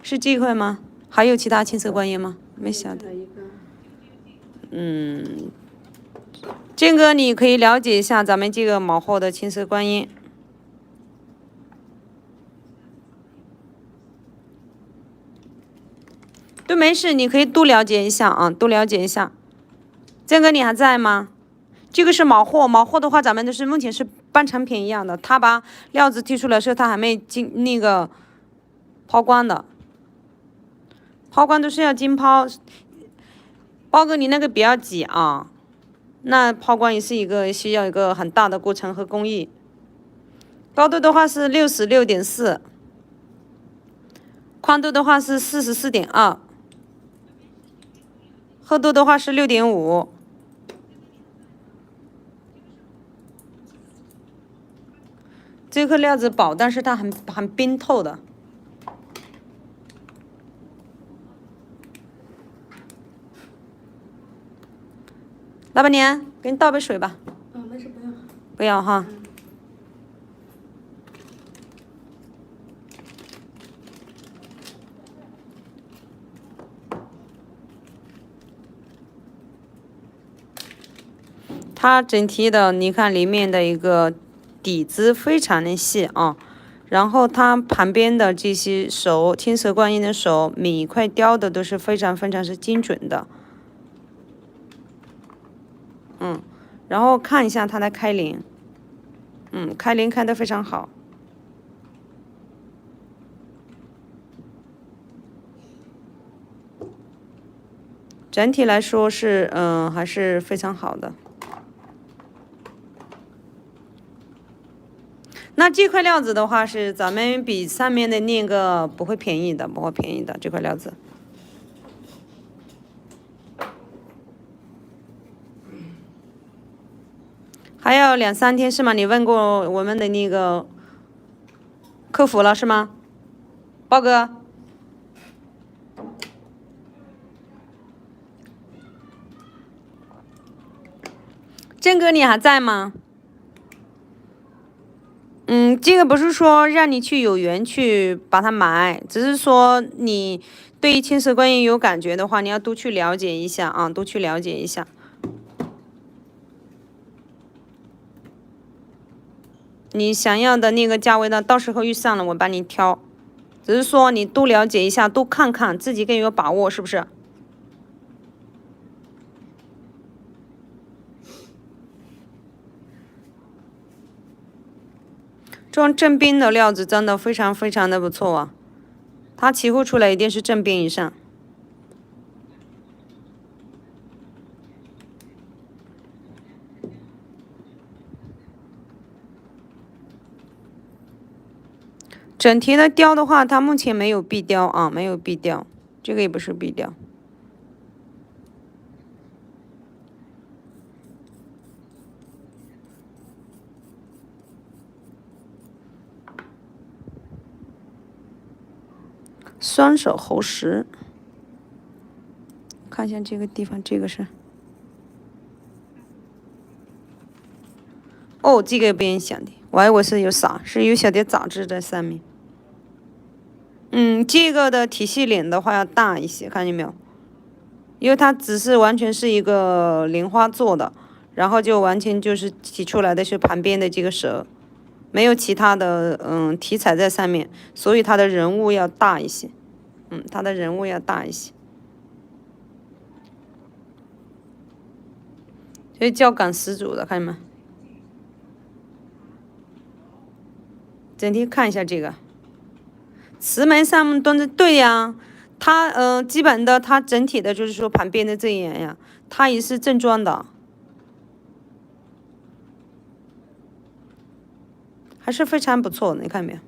是这一块吗？还有其他青色观音吗？没晓得。这个你可以了解一下咱们这个卯货的青色观音。都没事，你可以多了解一下啊，多了解一下。这个你还在吗？这个是卯货，卯货的话，咱们都是目前是半成品一样的。他把料子剔出来的时候，他还没经那个抛光的，抛光都是要经抛。包哥，你那个比较挤啊，那抛光也是需要一个很大的过程和工艺。高度的话是66.4，宽度的话是44.2，厚度的话是6.5。这颗料子薄，但是它很冰透的。老板娘，给你倒杯水吧。没事，不要。不要哈。它整体的你看里面的一个底子非常的细啊，然后它旁边的这些手，青色观音的手，每一块雕的都是非常是精准的。然后看一下它的开灵，开灵开得非常好。整体来说是还是非常好的。那这块料子的话是咱们比上面的那个不会便宜的，不会便宜的这块料子。还有2、3天是吗？你问过我们的那个客服了是吗？豹哥。郑哥，你还在吗？这个不是说让你去有缘去把它买，只是说你对青色观音有感觉的话，你要多去了解一下啊，多去了解一下。你想要的那个价位呢，到时候预算了我帮你挑，只是说你多了解一下，多看看，自己更有把握，是不是？这种正边的料子真的非常的不错啊，它起货出来一定是正边以上。整体的雕的话，它目前没有壁雕啊，没有壁雕，这个也不是壁雕。双手猴石，看一下这个地方，这个是。哦，这个不影响的，我还以为是有啥，是有小点杂质在上面。这个的体系脸的话要大一些，看见没有？因为它只是完全是一个莲花做的，然后就完全就是提出来的是旁边的这个蛇，没有其他的题材在上面，所以它的人物要大一些。它的人物要大一些，所以胶感十足的，看见没？整体看一下这个，瓷门上面端着，对呀，它基本的它整体的就是说旁边的这一眼呀，它也是正装的，还是非常不错的，你看没有？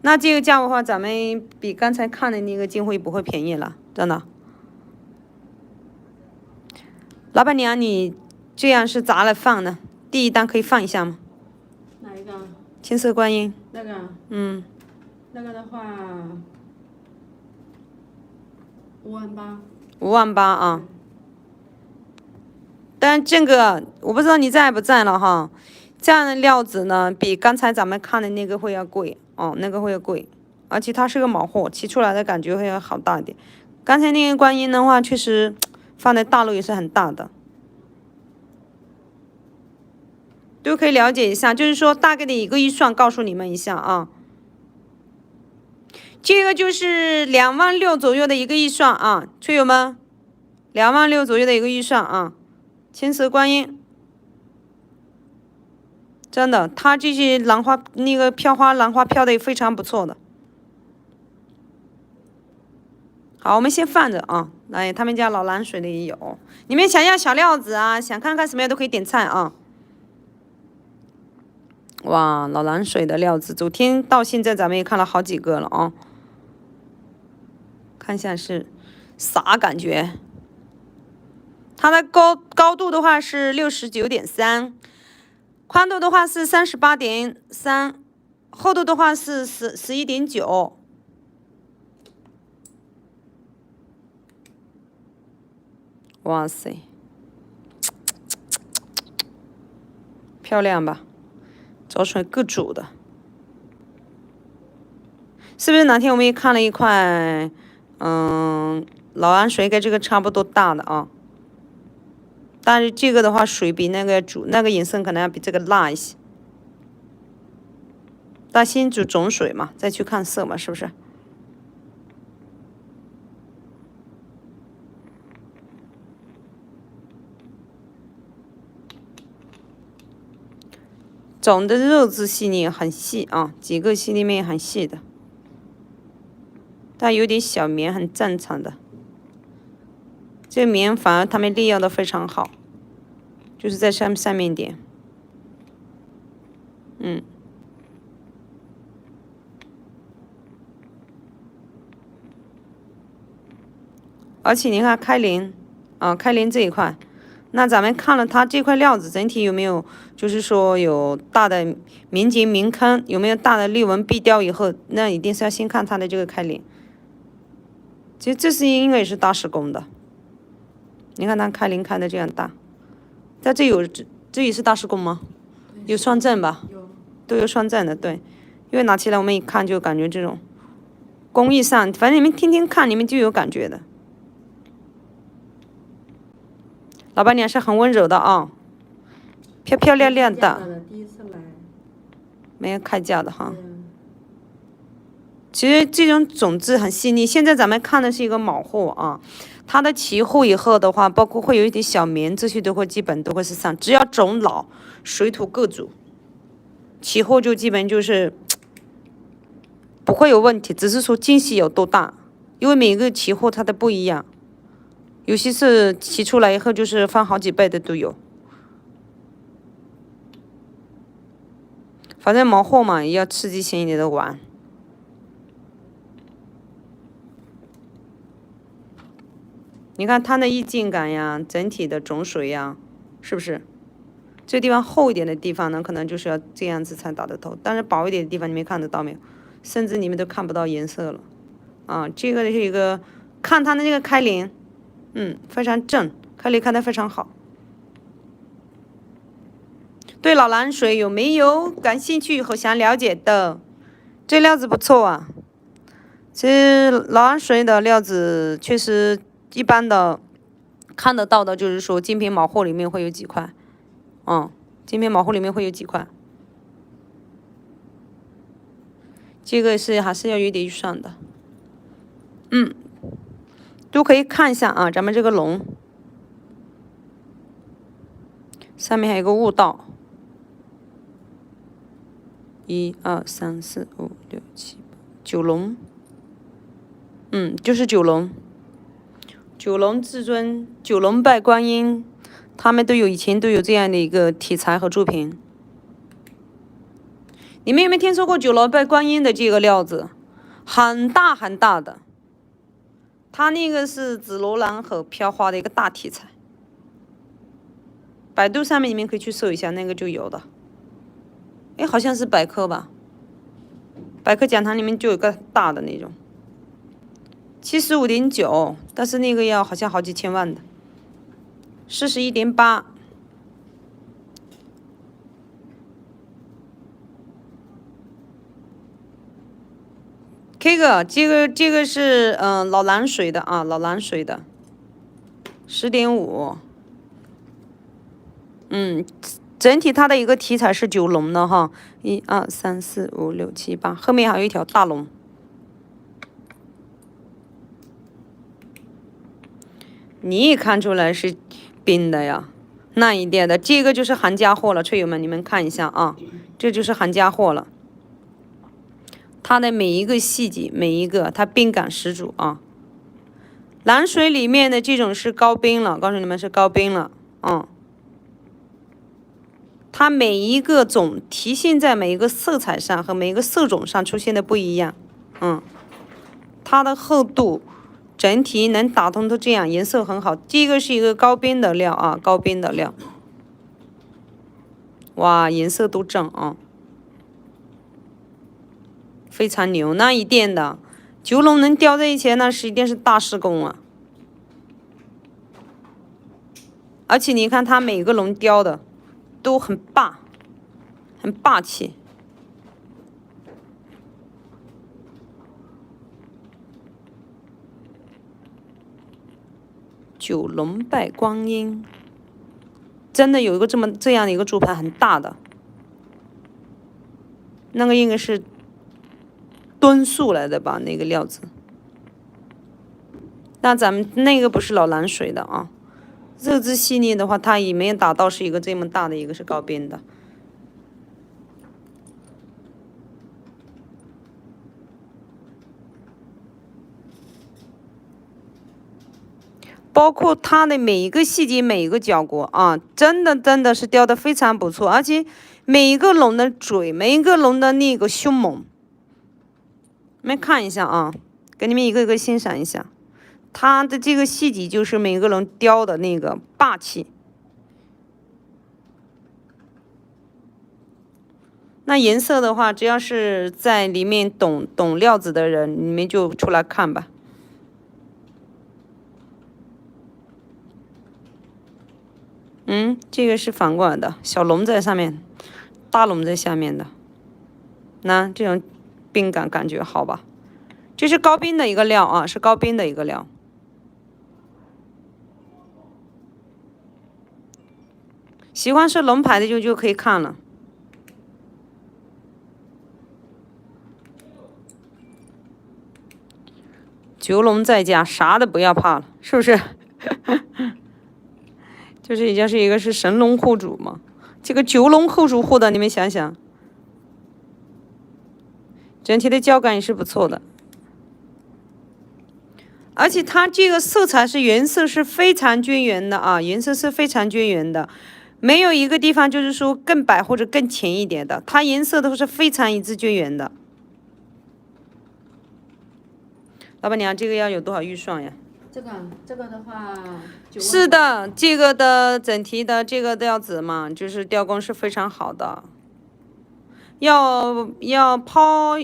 那这个价位的话，咱们比刚才看的那个金辉不会便宜了，真的。老板娘，你这样是咋来放呢？第一单可以放一下吗？哪一个？青色观音。那个。那个的话，58000。58000啊。但这个我不知道你在不在了哈。这样的料子呢，比刚才咱们看的那个会要贵哦，那个会要贵，而且它是个毛货，骑出来的感觉会要好大一点。刚才那个观音的话，确实放在大陆也是很大的，都可以了解一下，就是说大概的一个预算告诉你们一下啊。这个就是26000左右的一个预算啊，车友们，26000左右的一个预算啊，青色观音。真的，它这些兰花那个飘花兰花飘的也非常不错的。好，我们先放着啊。来，他们家老蓝水的也有。你们想要小料子啊，想看看什么样都可以点菜啊。哇，老蓝水的料子，昨天到现在咱们也看了好几个了啊。看一下是啥感觉？它的高度的话是69.3。宽度的话是38.3，厚度的话是11.9。哇塞，漂亮吧？找出来各组的，是不是哪天我们也看了一块，老安水跟这个差不多大的啊？但是这个的话，水比那个颜色可能要比这个辣一些。但先煮种水嘛，再去看色嘛，是不是？种的肉质细腻，很细啊，几个细粒面很细的，但有点小棉，很正常的。这棉反而他们利用的非常好，就是在上面点，而且你看开鳞，开鳞这一块，那咱们看了它这块料子整体有没有，就是说有大的明节明坑，有没有大的裂纹壁雕以后，那一定是要先看它的这个开鳞。其实这是因为是大施工的，你看它开鳞开的这样大，但这也是大施工吗？有双正吧？都有双正的，对，因为拿起来我们一看就感觉这种工艺上，反正你们天天看，你们就有感觉的。老板娘是很温柔的啊，漂漂亮亮的，第一次来，没有开价的哈。其实这种种子很细腻，现在咱们看的是一个卯货啊，它的起货以后的话，包括会有一点小棉，这些都会基本都会是上，只要种老，水土各足，起货就基本就是不会有问题，只是说间隙有多大，因为每个起货它的不一样，有些是起出来以后就是翻好几倍的都有。反正卯货嘛，也要刺激性一点的玩。你看它的意境感呀，整体的种水呀，是不是？这个地方厚一点的地方呢，可能就是要这样子才打得透，但是薄一点的地方你们看得到没有？甚至你们都看不到颜色了。这个是一个看它的这个开鳞，非常正，开鳞开得非常好。对老蓝水有没有感兴趣和想了解的？这料子不错啊。其实老蓝水的料子确实一般的看得到的，就是说精品卯货里面会有几块，精品卯货里面会有几块。这个是还是要有点预算的，都可以看一下啊。咱们这个龙上面还有个悟道。1、2、3、4、5、6、7、8，9龙，就是9龙，九龙至尊、九龙拜观音，他们以前都有这样的一个题材和作品。你们有没有听说过九龙拜观音的这个料子？很大很大的，它那个是紫罗兰和飘花的一个大题材。百度上面你们可以去搜一下，那个就有的。好像是百科吧，百科讲堂里面就有个大的那种，75.9，但是那个好像好几千万的，41.8。这个是老蓝水的啊，老蓝水的10.5，整体它的一个题材是9龙的哈，1、2、3、4、5、6、7、8，后面还有一条大龙。你也看出来是冰的呀，那一点的，这个就是行家货了，翠友们，你们看一下啊，这就是行家货了。它的每一个细节，每一个它冰感十足啊。蓝水里面的这种是高冰了，告诉你们是高冰了，它每一个种体现在每一个色彩上和每一个色种上出现的不一样，它的厚度整体能打通都这样，颜色很好。第一个是一个高冰的料啊，高冰的料，哇，颜色都正啊，非常牛。那一定的9龙能雕在一起，那是一定是大施工啊。而且你看它每个龙雕的都很霸气。九龙拜观音，真的有一个这样的一个柱盘很大的，那个应该是吨数来的吧，那个料子。那咱们那个不是老蓝水的啊，这只系列的话，它也没有达到是一个这么大的一个是高边的。包括它的每一个细节、每一个角果啊，真的是雕的非常不错，而且每一个龙的嘴、每一个龙的那个凶猛，我们看一下啊，给你们一个一个欣赏一下，它的这个细节就是每个龙雕的那个霸气。那颜色的话，只要是在里面懂料子的人，你们就出来看吧。这个是反过来的，小龙在上面，大龙在下面的。那这种冰感觉好吧？这是高冰的一个料啊，是高冰的一个料。喜欢是龙牌的就可以看了。九龙在家，啥都不要怕了，是不是？就是已经是一个是神龙护主嘛，这个九龙护主护的，你们想想，整体的胶感也是不错的，而且它这个色彩是颜色是非常均匀的啊，颜色是非常均匀的，没有一个地方就是说更白或者更浅一点的，它颜色都是非常一致均匀的。老板娘，这个要有多少预算呀？这个的话，是的，这个的整体的这个料子嘛，就是雕工是非常好的，要抛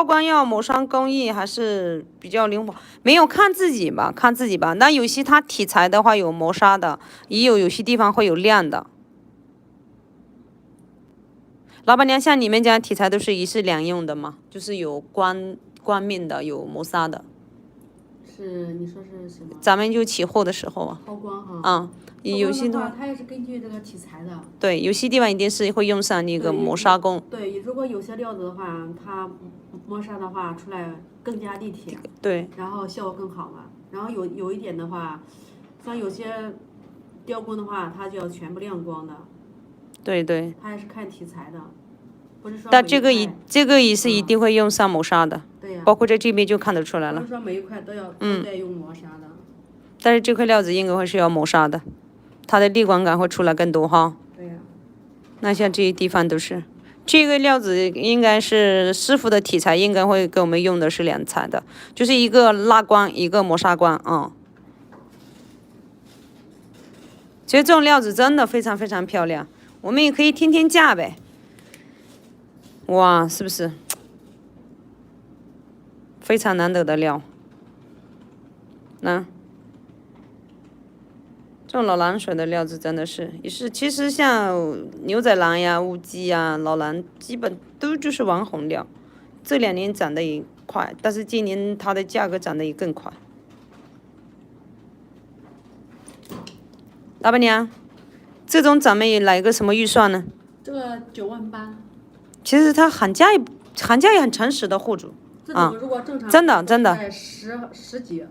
光要抹上工艺还是比较灵活，没有看自己吧，看自己吧。那有些它题材的话有磨砂的，也有些地方会有亮的。老板娘，像你们家题材都是一式两用的吗？就是有光面的，有磨砂的。是你说是什么？咱们就起货的时候啊。抛光哈。有些的话，它也是根据这个题材的。对，有些地方一定是会用上那个磨砂工。对，如果有些料子的话，它磨砂的话出来更加立体。对。然后效果更好嘛。然后有一点的话，像有些雕工的话，它就要全部亮光的。对。它也是看题材的，不是说。但这个也是一定会用上磨砂的。对呀。包括在这边就看得出来了。不是说每一块都得用磨砂的。但是这块料子应该会是要磨砂的，它的力光感会出来更多哈。对呀。那像这些地方都是，这个料子应该是师傅的题材，应该会给我们用的是两彩的，就是一个蜡光，一个磨砂光啊。其实这种料子真的非常非常漂亮，我们也可以天天架呗。哇，是不是？非常难得的料。那。这种老蓝水的料子真的是，也是其实像牛仔蓝呀、乌鸡呀、老蓝，基本都就是网红料。这2年涨得也快，但是今年它的价格涨得也更快。老板娘，这种咱们也来个什么预算呢？这个9万8。其实它喊价也很诚实的户主啊，如果正常真的。十几。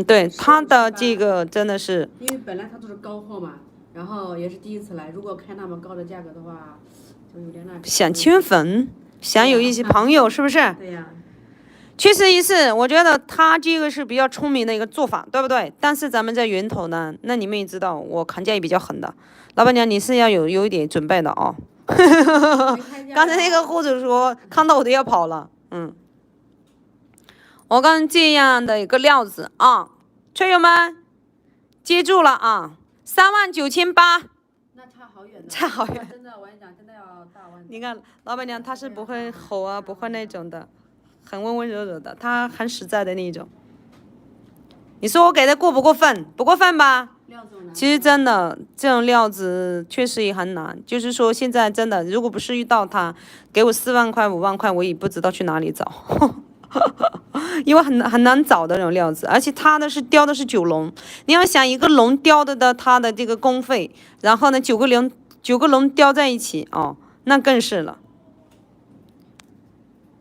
对，它的这个真的是。因为本来它都是高货嘛，然后也是第一次来，如果开那么高的价格的话，就有点那。想圈粉，想有一些朋友，是不是？对呀。确实也是，我觉得他这个是比较聪明的一个做法，对不对？但是咱们在源头呢，那你们也知道，我砍价也比较狠的。老板娘，你是要有一点准备的哦。刚才那个户主说看到我都要跑了，我刚这样的一个料子啊，车友们接住了啊，39800。那差好远的。差好远。真的，我跟你讲，真的要大万。你看，老板娘她是不会吼啊，不会那种的，很温温柔柔的，她很实在的那种。你说我给的过不过分？不过分吧？其实真的，这种料子确实也很难。就是说，现在真的，如果不是遇到他，给我4万块、5万块，我也不知道去哪里找。因为很难找的那种料子，而且它的是雕的是9龙，你要想一个龙雕的它的这个工费，然后呢九个龙雕在一起哦，那更是了。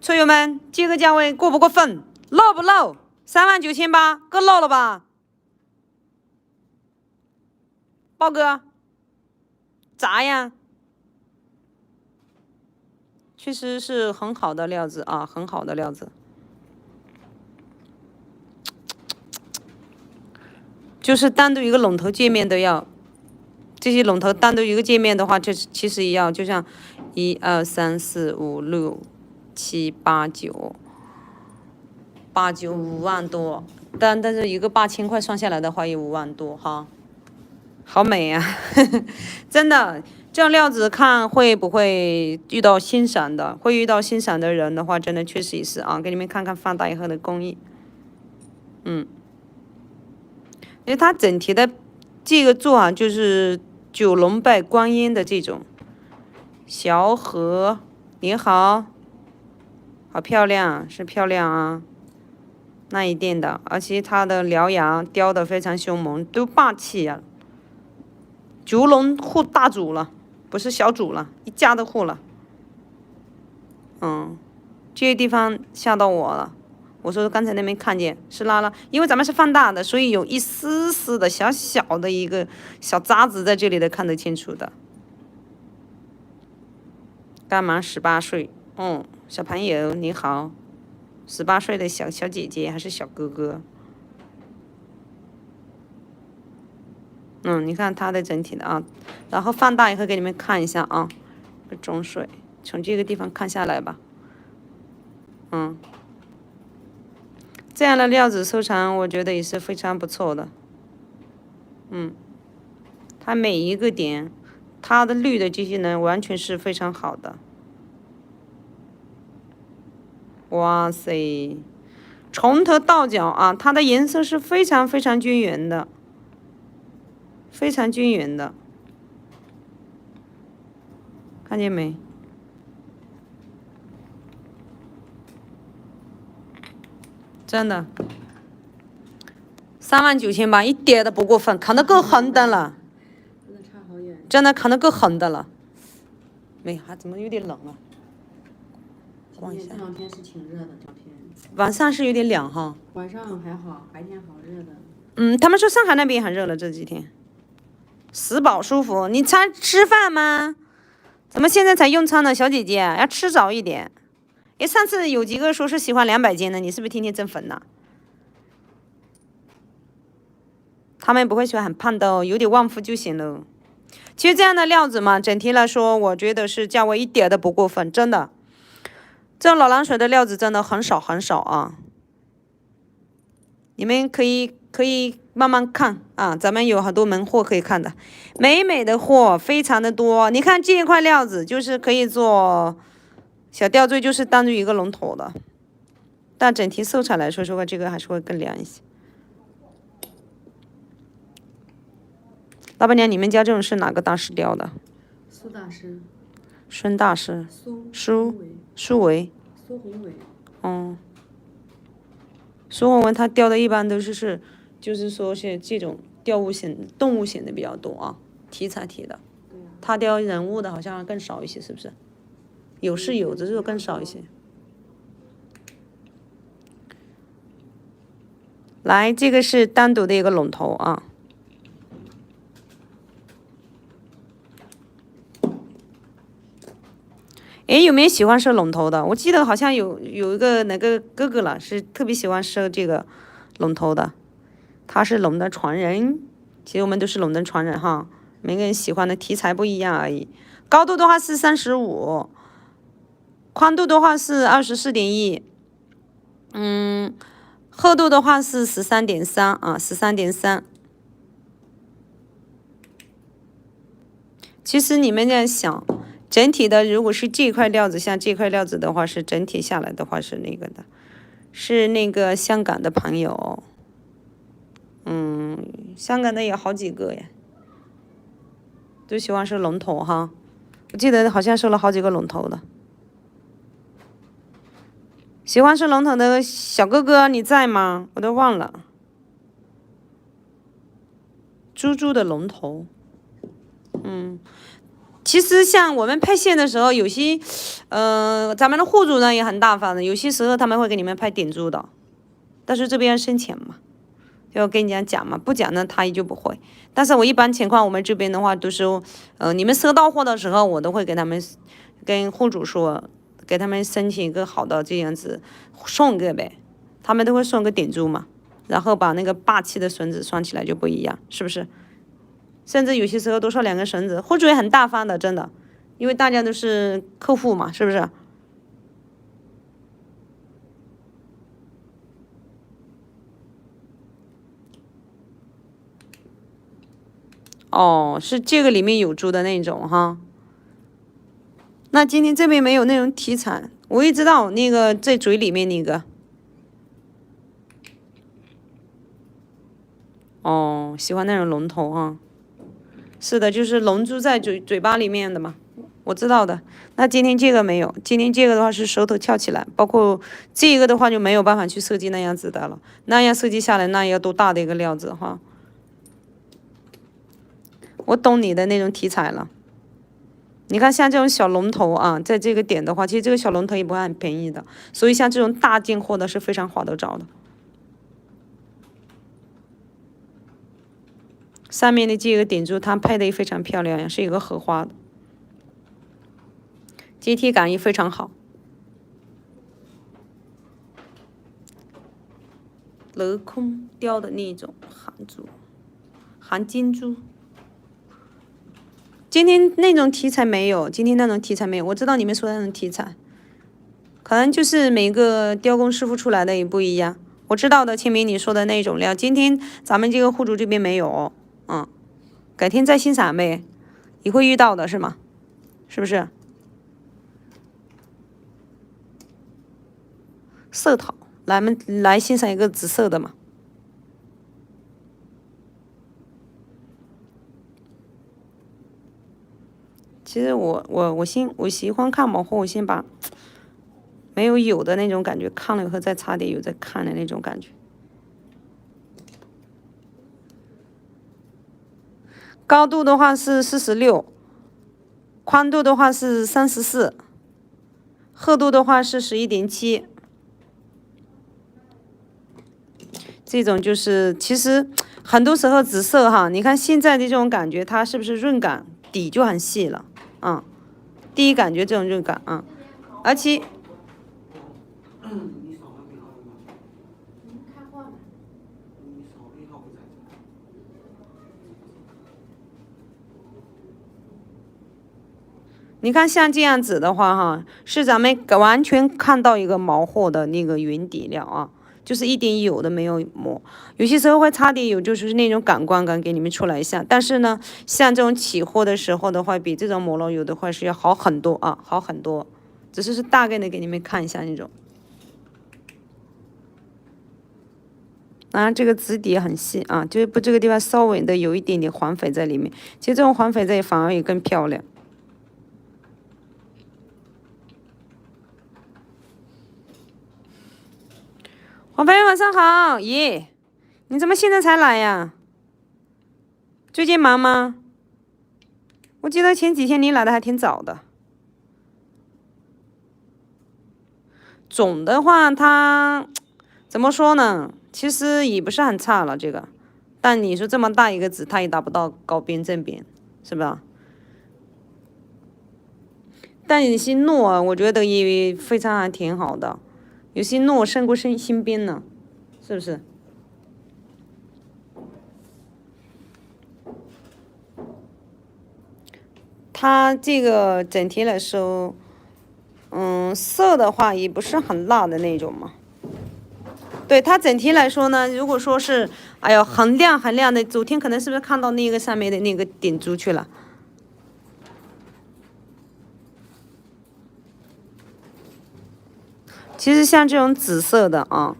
车友们，这个价位过不过分？漏不漏？39800，够漏了吧？豹哥，咋呀？确实是很好的料子啊，很好的料子。就是单独一个龙头界面都要，这些龙头单独一个界面的话，这其实也要，就像1、2、3、4、5、6、7、8、9、5万多，但是一个8000块算下来的话，也5万多哈，好美啊，真的，这样料子看会不会遇到欣赏的？会遇到欣赏的人的话，真的确实也是啊，给你们看看放大以后的工艺，因为它整体的这个做啊，就是9龙拜观音的这种。小河，你好，好漂亮，是漂亮啊，那一定的，而且它的獠牙雕得非常凶猛，都霸气啊。9龙护大主了，不是小主了，一家的护了。这个地方吓到我了。我说刚才那没看见，是拉了，因为咱们是放大的，所以有一丝丝的小小的一个小渣子在这里的，看得清楚的。刚满18岁，小朋友你好，18岁的小姐姐还是小哥哥？你看它的整体的啊，然后放大以后给你们看一下啊，中水，从这个地方看下来吧，这样的料子收藏，我觉得也是非常不错的。它每一个点，它的绿的这些呢，完全是非常好的。哇塞，从头到脚啊，它的颜色是非常非常均匀的，非常均匀的，看见没？真的，39800一点都不过分，砍得够狠的了。真的差好远。真的砍得够狠的了。没，还怎么有点冷啊？今天这两天是挺热的，这两天。晚上是有点凉哈。晚上还好，白天好热的。他们说上海那边很热了这几天。食饱舒服，你才吃饭吗？怎么现在才用餐呢，小姐姐？要吃早一点。上次有几个说是喜欢200斤的，你是不是天天增粉呢？他们不会喜欢很胖的哦，有点旺夫就行了。其实这样的料子嘛，整体来说，我觉得是价位一点都不过分，真的。这种老蓝水的料子真的很少很少啊。你们可以慢慢看啊，咱们有很多门货可以看的，美的货非常的多。你看这一块料子就是可以做小吊坠，就是单独一个龙头的，但整体色彩来说话，这个还是会更亮一些。老板娘，你们家这种是哪个大师雕的？苏大师。孙大师。苏维。苏宏伟。苏宏伟他雕的一般都是就是说是这种动物型的比较多啊，题材体的。他雕人物的好像更少一些，是不是？有是有，只是更少一些。来，这个是单独的一个龙头啊。有没有喜欢收龙头的？我记得好像有一个哪个哥哥了，是特别喜欢收这个龙头的。他是龙的传人，其实我们都是龙的传人哈，每个人喜欢的题材不一样而已。高度的话是35，宽度的话是24.1，厚度的话是13.3啊，13.3。其实你们在想。整体的，如果是这块料子，像这块料子的话，是整体下来的话是那个的，是那个香港的朋友，香港的有好几个呀，都喜欢收龙头哈，我记得好像收了好几个龙头的。喜欢收龙头的小哥哥你在吗？我都忘了。猪猪的龙头，其实像我们拍线的时候，有些，咱们的户主呢也很大方的，有些时候他们会给你们拍点珠的，但是这边要收钱嘛，要跟人家讲嘛，不讲呢他也就不会。但是我一般情况，我们这边的话都是，你们收到货的时候，我都会给他们跟户主说，给他们申请一个好的这样子送一个呗，他们都会送个点珠嘛，然后把那个霸气的绳子拴起来就不一样，是不是？甚至有些时候都说2根绳子，户主也很大方的，真的，因为大家都是客户嘛，是不是？哦，是这个里面有珠的那种哈。那今天这边没有那种题材，我也知道那个在嘴里面那个。哦，喜欢那种龙头哈。是的，就是龙珠在嘴巴里面的嘛，我知道的。那今天这个没有，今天这个的话是手头翘起来，包括这个的话就没有办法去设计那样子的了，那样设计下来那要多大的一个料子哈。我懂你的那种题材了。你看像这种小龙头啊，在这个点的话，其实这个小龙头也不会很便宜的，所以像这种大件货的是非常划得着的。上面的这个点珠它拍的也非常漂亮呀，是一个荷花的，接贴感也非常好。镂空雕的那种含珠、含金珠。今天那种题材没有，今天那种题材没有。我知道你们说的那种题材，可能就是每个雕工师傅出来的也不一样。我知道的，清明你说的那种料，今天咱们这个户主这边没有。改天再欣赏呗，你会遇到的是吗？是不是？色桃，咱们来欣赏一个紫色的嘛。其实我喜欢看毛货，我先把没有的那种感觉看了以后再擦点油再看的那种感觉。高度的话是46，宽度的话是34，厚度的话是11.7。这种就是其实很多时候紫色哈，你看现在的这种感觉，它是不是润感底就很细了？第一感觉这种润感啊，而且。你看像这样子的话哈，是咱们完全看到一个毛货的那个原底料啊，就是一点油都没有抹，有些时候会擦点油，就是那种感官感给你们出来一下。但是呢，像这种起货的时候的话，比这种抹了油的话是要好很多啊，好很多。只是大概的给你们看一下那种。当然这个紫底也很细啊，就是不这个地方稍微的有一点点黄翡在里面，其实这种黄翡在反而也更漂亮。伙伴们晚上好，耶！你怎么现在才来呀？最近忙吗？我记得前几天你来的还挺早的。种的话，它怎么说呢？其实也不是很差了，这个。但你说这么大一个籽，它也达不到高边正边，是吧？但有些糯，我觉得也非常还挺好的。有些糯胜过新编呢，是不是？它这个整体来说，色的话也不是很辣的那种嘛。对它整体来说呢，如果说是，哎呦，很亮很亮的，昨天可能是不是看到那个上面的那个点珠去了？其实像这种紫色的啊，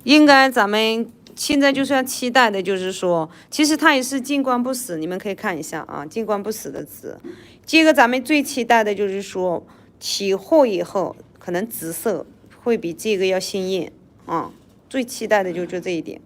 应该咱们现在就是要期待的，就是说，其实它也是金光不死，你们可以看一下啊，金光不死的紫。这个咱们最期待的就是说，起货以后可能紫色会比这个要鲜艳啊。最期待的就是这一点。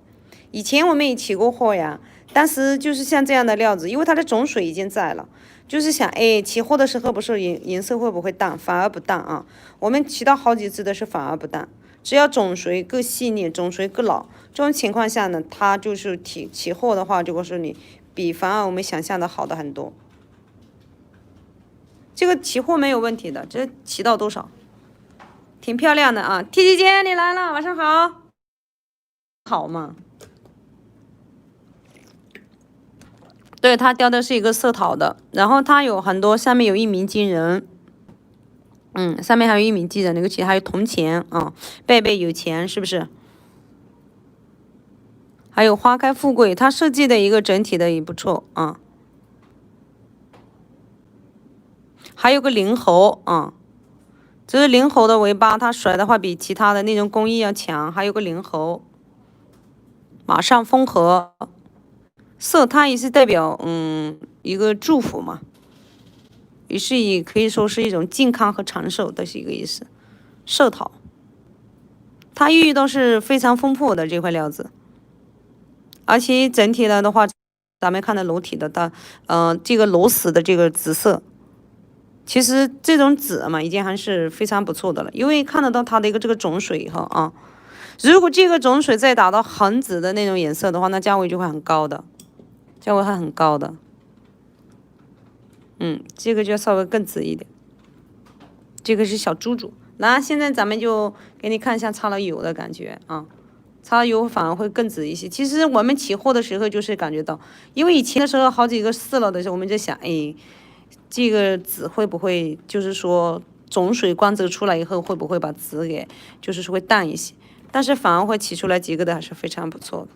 以前我们也起过货呀，但是就是像这样的料子，因为它的种水已经在了，就是想哎起货的时候不是颜色会不会淡，反而不淡啊。我们起到好几次的是反而不淡，只要种水更细腻，种水更老，这种情况下呢，它就是起货的话，就告诉你比反而我们想象的好的很多。这个起货没有问题的，这起到多少，挺漂亮的啊。T T 姐你来了，晚上好。好嘛。对，它雕的是一个色陶的，然后它有很多，下面有一鸣惊人，上面还有一鸣惊人那个钱，还有铜钱啊，贝贝有钱是不是？还有花开富贵，它设计的一个整体的也不错啊。还有个灵猴啊，这是灵猴的尾巴，它甩的话比其他的那种工艺要强。还有个灵猴，马上风和，色它也是代表一个祝福嘛，也可以说是一种健康和长寿的是一个意思。色陶，它寓意都是非常丰富的这块料子，而且整体的话，咱们看的裸体的这个裸死的这个紫色。其实这种紫嘛，已经还是非常不错的了，因为看得到它的一个这个种水以后啊，如果这个种水再达到很紫的那种颜色的话，那价位就会很高的，价位还很高的。这个就要稍微更紫一点。这个是小猪猪，那现在咱们就给你看一下擦了油的感觉啊，擦了油反而会更紫一些。其实我们起货的时候就是感觉到，因为以前的时候好几个试了的时候，我们在想，哎。这个紫会不会就是说种水光泽出来以后会不会把紫给就是说会淡一些，但是反而会起出来几个的还是非常不错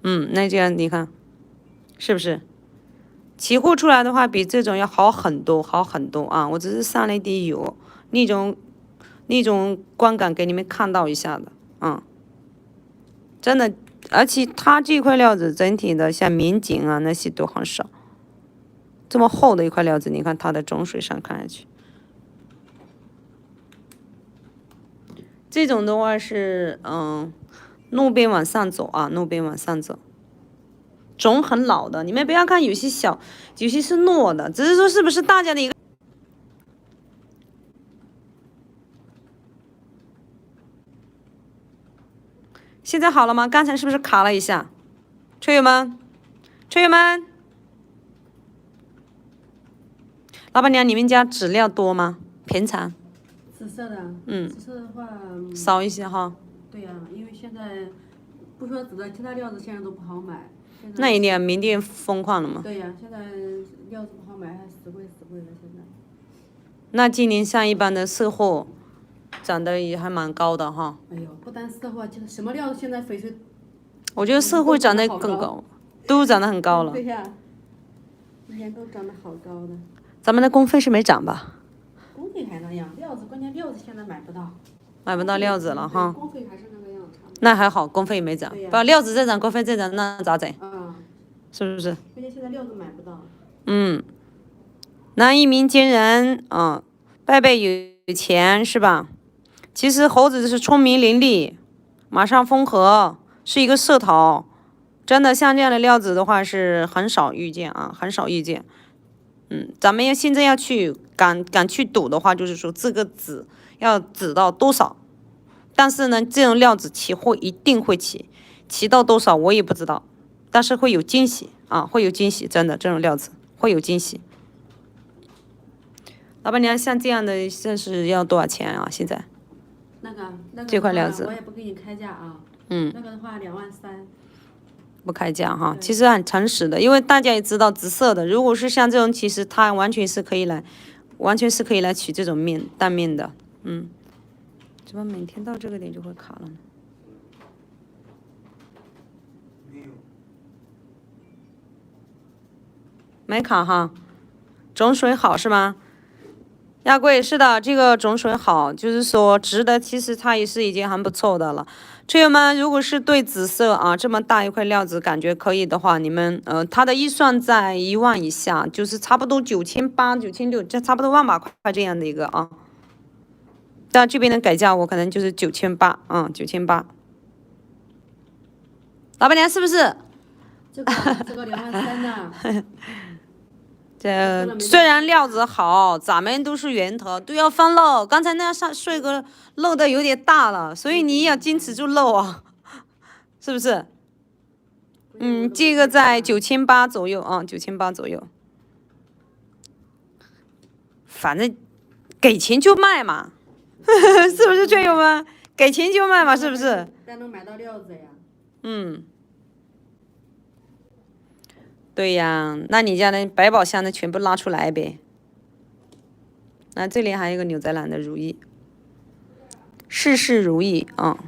的。那这样你看是不是起货出来的话比这种要好很多好很多啊。我只是上了一滴油，那种观感给你们看到一下的真的，而且它这块料子整体的像民警啊那些都很少。这么厚的一块料子，你看它的种水上看下去，这种的话是路边往上走啊，路边往上走，种很老的，你们不要看有些小，有些是糯的，只是说是不是大家的一个。现在好了吗？刚才是不是卡了一下？车友们，车友们。老板娘，你们家籽料多吗？平常？紫色的。紫色的话。少一些哈。对呀，因为现在不说紫的，其他料子现在都不好买。那一定明店疯狂了嘛。对呀，现在料子不好买，还死贵的现在。那今年像一般的色货，涨得也还蛮高的哈。哎呦，不单色货，就是什么料子现在翡翠。我觉得色货涨得更高，都涨得很高了。对呀，今年都涨得好高的。咱们的工费是没涨吧？工费还那样，料子关键料子现在买不到。买不到料子了哈。工费还是那个样子。那还好，工费没涨。把料子再涨，工费再涨，那咋整？是不是？关键现在料子买不到。男一鸣惊人啊，贝贝有钱是吧？其实猴子是聪明伶俐，马上风和，是一个色陶，真的像这样的料子的话是很少遇见啊，很少遇见。咱们现在要去敢去赌的话，就是说这个紫要紫到多少，但是呢，这种料子起货一定会起到多少我也不知道，但是会有惊喜啊，会有惊喜，真的这种料子会有惊喜。老板娘，像这样的这是要多少钱啊？现在？那个这块料子我也不给你开价啊。那个的话2.3万。不开价哈，其实很诚实的，因为大家也知道紫色的，如果是像这种，其实它完全是可以来取这种蛋面的。怎么每天到这个点就会卡了呢？没卡哈，种水好是吗？亚贵是的，这个种水好，就是说值得，其实它也是已经很不错的了。车友们，如果是对紫色啊这么大一块料子感觉可以的话，你们它的预算在1万以下，就是差不多9800、9600，这差不多1万把块这样的一个啊。但这边的改价我可能就是9800啊，9800。老板娘是不是？这个23000呢？这虽然料子好，咱们都是源头，都要放漏。刚才那上税个漏的有点大了，所以你也要坚持住漏啊，是不是？这个在9800左右啊，9800左右。反正给钱就卖嘛，是不是圈友们？给钱就卖嘛，是不是？但能买到料子呀。对呀，那你家的百宝箱的全部拉出来呗。那这里还有一个纽泽兰的如意，事事如意啊。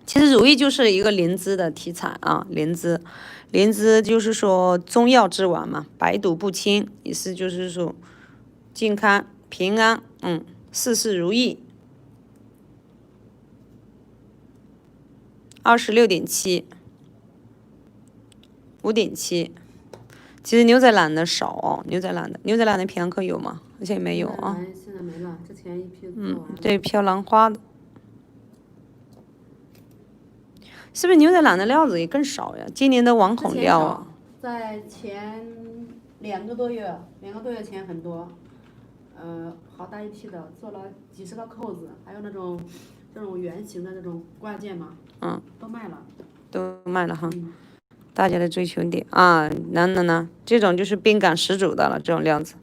其实如意就是一个灵芝的题材啊，灵芝就是说中药之王嘛，百毒不侵，意思就是说健康平安，事事如意。26.7。5.7，其实牛仔蓝的少哦，牛仔蓝的平安课有吗？好像没有啊。现在没了，之前一批做完了。对，飘兰花的，是不是牛仔蓝的料子也更少呀？今年的网红料啊。在前2个多月前很多，好大一批的，做了几十个扣子，还有这种圆形的这种挂件嘛，都卖了。都卖了哈。大家的追求点啊，那这种就是冰感十足的了，这种料子，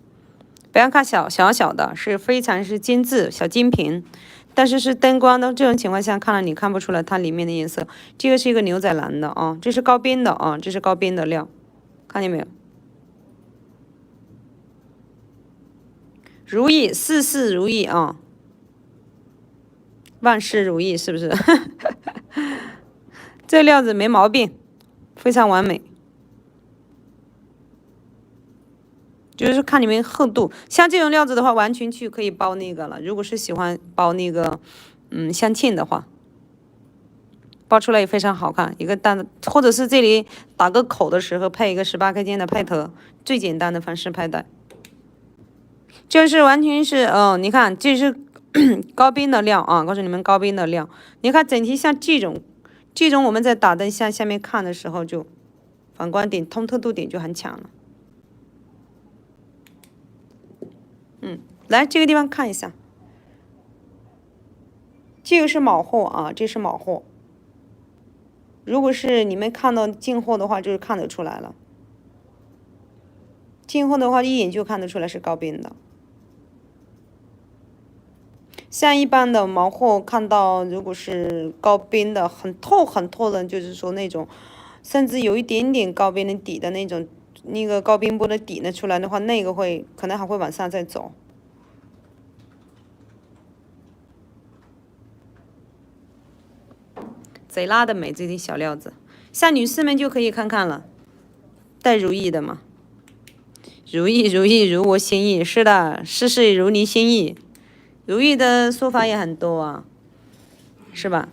不要看小的，是非常是精致小精品，但是灯光的这种情况下看了你看不出来它里面的颜色。这个是一个牛仔蓝的啊，这是高边的啊，这是高边的料，看见没有？如意，事事如意啊，万事如意，是不是？这料子没毛病。非常完美，就是看你们厚度。像这种料子的话，完全去可以包那个了。如果是喜欢包那个，镶嵌的话，包出来也非常好看。一个单，或者是这里打个口的时候配一个18K键的派头，最简单的方式佩戴。就是完全是，你看这是高边的料啊，告诉你们高边的料。你看整体像这种我们在打灯下面看的时候，就反光点、通透度点就很强了。来这个地方看一下，这个是卯货啊，这是卯货。如果是你们看到进货的话，就是看得出来了。进货的话，一眼就看得出来是高边的。像一般的毛货看到，如果是高边的很透的，就是说那种，甚至有一点点高边的底的那种，那个高边波的底呢出来的话，那个可能还会往上再走。贼拉的美，这些小料子，像女士们就可以看看了，带如意的嘛，如意如我心意，是的，事事如你心意。如意的说法也很多啊，是吧？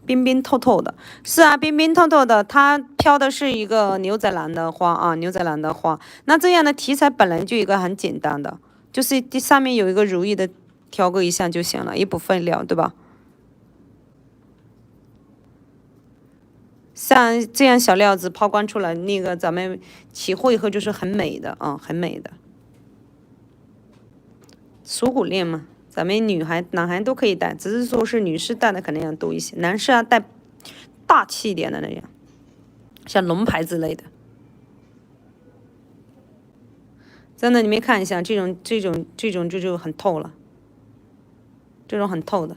冰冰透透的，是啊，冰冰透透的，它飘的是一个牛仔蓝的花啊，牛仔蓝的花。那这样的题材本来就一个很简单的，就是上面有一个如意的挑个一项就行了，也不费料，对吧？像这样小料子抛光出来，那个咱们起货以后就是很美的啊，很美的。锁骨链嘛，咱们女孩、男孩都可以戴，只是说是女士戴的可能要多一些，男士要戴大气一点的那样，像龙牌之类的。真的，你们看一下，这种就很透了，这种很透的，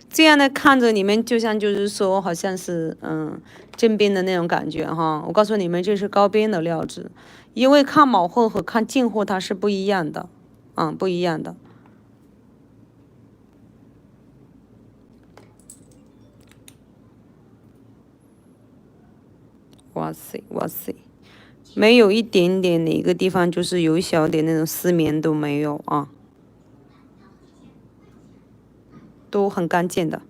这样的看着你们就像就是说好像是正边的那种感觉哈。我告诉你们，这是高边的料子，因为看卯货和看进货它是不一样的，不一样的。哇塞哇塞，没有一点点哪个地方就是有一小点那种丝棉都没有啊，都很干净的。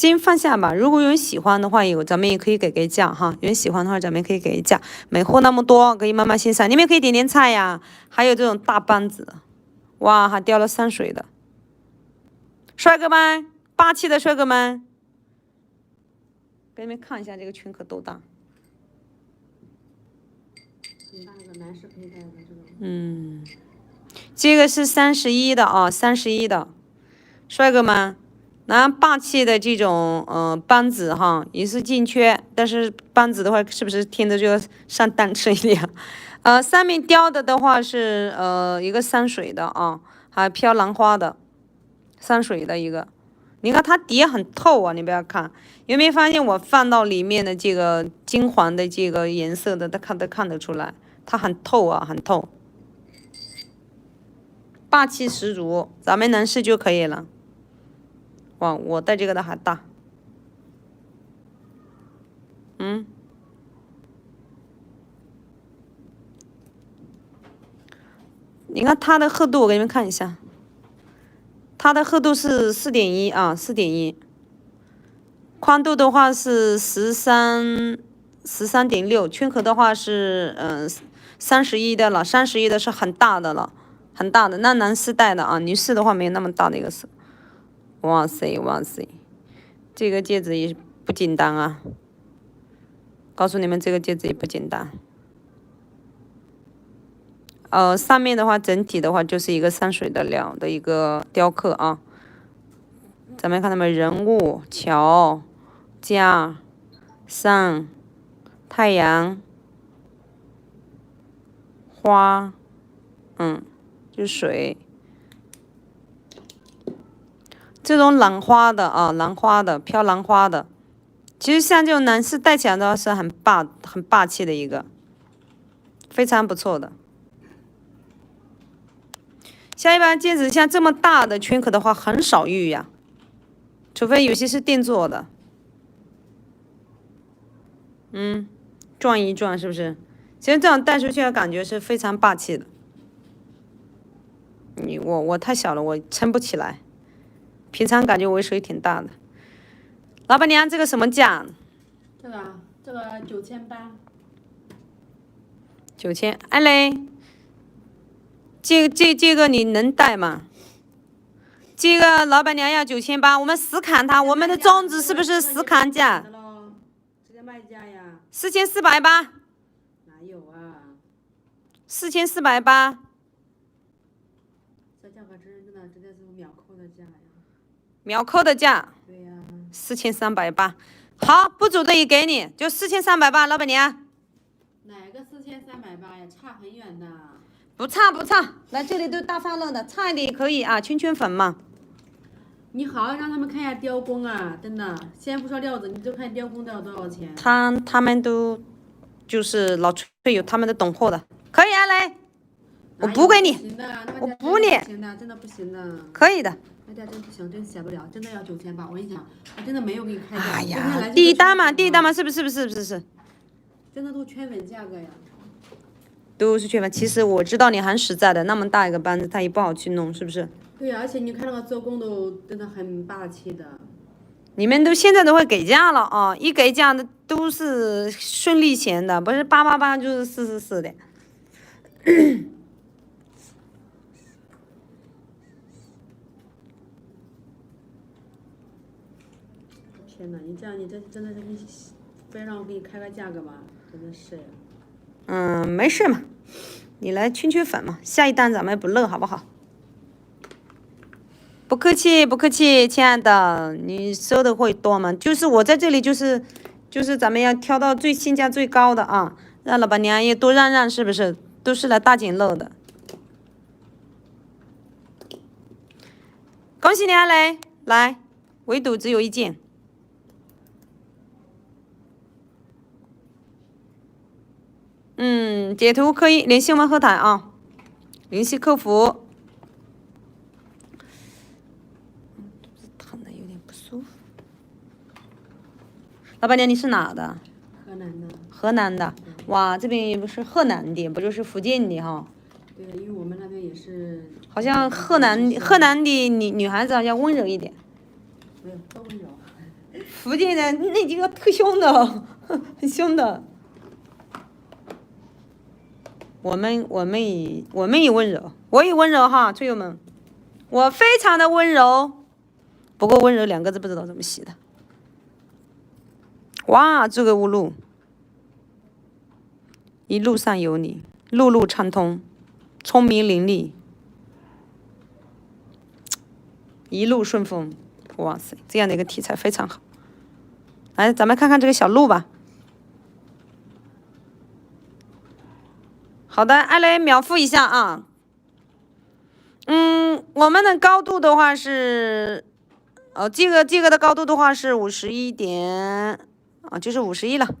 先放下吧。如果有人喜欢的话，咱们也可以给价哈。有人喜欢的话，咱们也可以给价。没货那么多，可以慢慢欣赏。你们也可以点点菜呀。还有这种大班子，哇，还掉了3水的。帅哥们，霸气的帅哥们，给你们看一下这个圈可多大。很大个男士佩戴的这种。嗯，这个是31的啊，31的，帅哥们。拿霸气的这种班子哈，也是进圈，但是班子的话，是不是听着就要上档次一点？上面雕的话是一个山水的啊，还飘兰花的，山水的一个。你看它底很透啊，你不要看，有没有发现我放到里面的这个金黄的这个颜色的，它都看得出来，它很透啊，很透，霸气十足，咱们男士就可以了。哇，我戴这个的还大。你看它的厚度，我给你们看一下，它的厚度是4.1啊，4.1，宽度的话是13.6，圈口的话是31的了，31的是很大的了，很大的。那男士戴的啊，女士的话没有那么大的一个色。哇塞哇塞，这个戒指也不简单啊！告诉你们，这个戒指也不简单。上面的话，整体的话就是一个山水的料的一个雕刻啊。咱们看到没？人物、桥、家、山、太阳、花，就是水。这种兰花的啊，兰花的飘兰花的，其实像这种男士戴起来的话是很霸气的一个，非常不错的。像一般戒指像这么大的圈口的话很少遇呀，除非有些是定做的。转一转是不是？其实这样戴出去的感觉是非常霸气的。我太小了，我撑不起来。平常感觉我手也挺大的。老板娘，这个什么价？这个9800。9000，哎嘞，这个你能戴吗？这个老板娘要9800，我们死砍它，我们的宗旨是不是死砍价直接卖价呀。4480。哪有啊4480。这价格真的直接是秒扣的价呀。秒扣的价。对呀。4380。好，不主的也给你，就4380，老板娘。哪个4380呀？差很远的。不差不差，来这里都大放乐的，差一点也可以啊，圈粉嘛。你好好让他们看一下雕工啊，真的，先不说料子，你就看雕工都要多少钱。他们都就是老崔有他们的懂货的，可以啊，来，我补给你，我补你，真的不行的。可以的。那价真不行，真写不了，真的要9800。我跟你讲，我真的没有给你开价。哎呀，第一单嘛，是不是？真的都圈粉价格呀。都是圈粉，其实我知道你很实在的，那么大一个班子，它也不好去弄，是不是？对呀，而且你看那个做工都真的很霸气的。你们现在都会给价了啊！一给价的都是顺利钱的，不是888就是444的。天哪，你这真的是非让我给你开个价格吗？真的是。没事嘛，你来圈粉嘛，下一单咱们不乐好不好？不客气不客气，亲爱的，你收的会多吗？就是我在这里就是咱们要挑到最性价最高的啊，让老板娘也多让让，是不是？都是来大捡漏的。恭喜你啊，来，唯独只有1件。截图可以联系我们后台啊，联系客服。躺的有点不舒服。老板娘，你是哪的？河南的。河南的，哇，这边也不是河南的，不就是福建的哈？对，因为我们那边也是。好像河南的女孩子好像温柔一点。没有，都温柔。福建的那几个特凶的，很凶的。我们也温柔，我也温柔哈，队友们，我非常的温柔。不过温柔2个字不知道怎么写的。哇，这个乌路，一路上有你，路路畅通，聪明伶俐，一路顺风。哇塞，这样的一个题材非常好。来，咱们看看这个小鹿吧。好的，艾雷秒复一下啊。我们的高度的话是，这个的高度的话是51点啊，就是51了。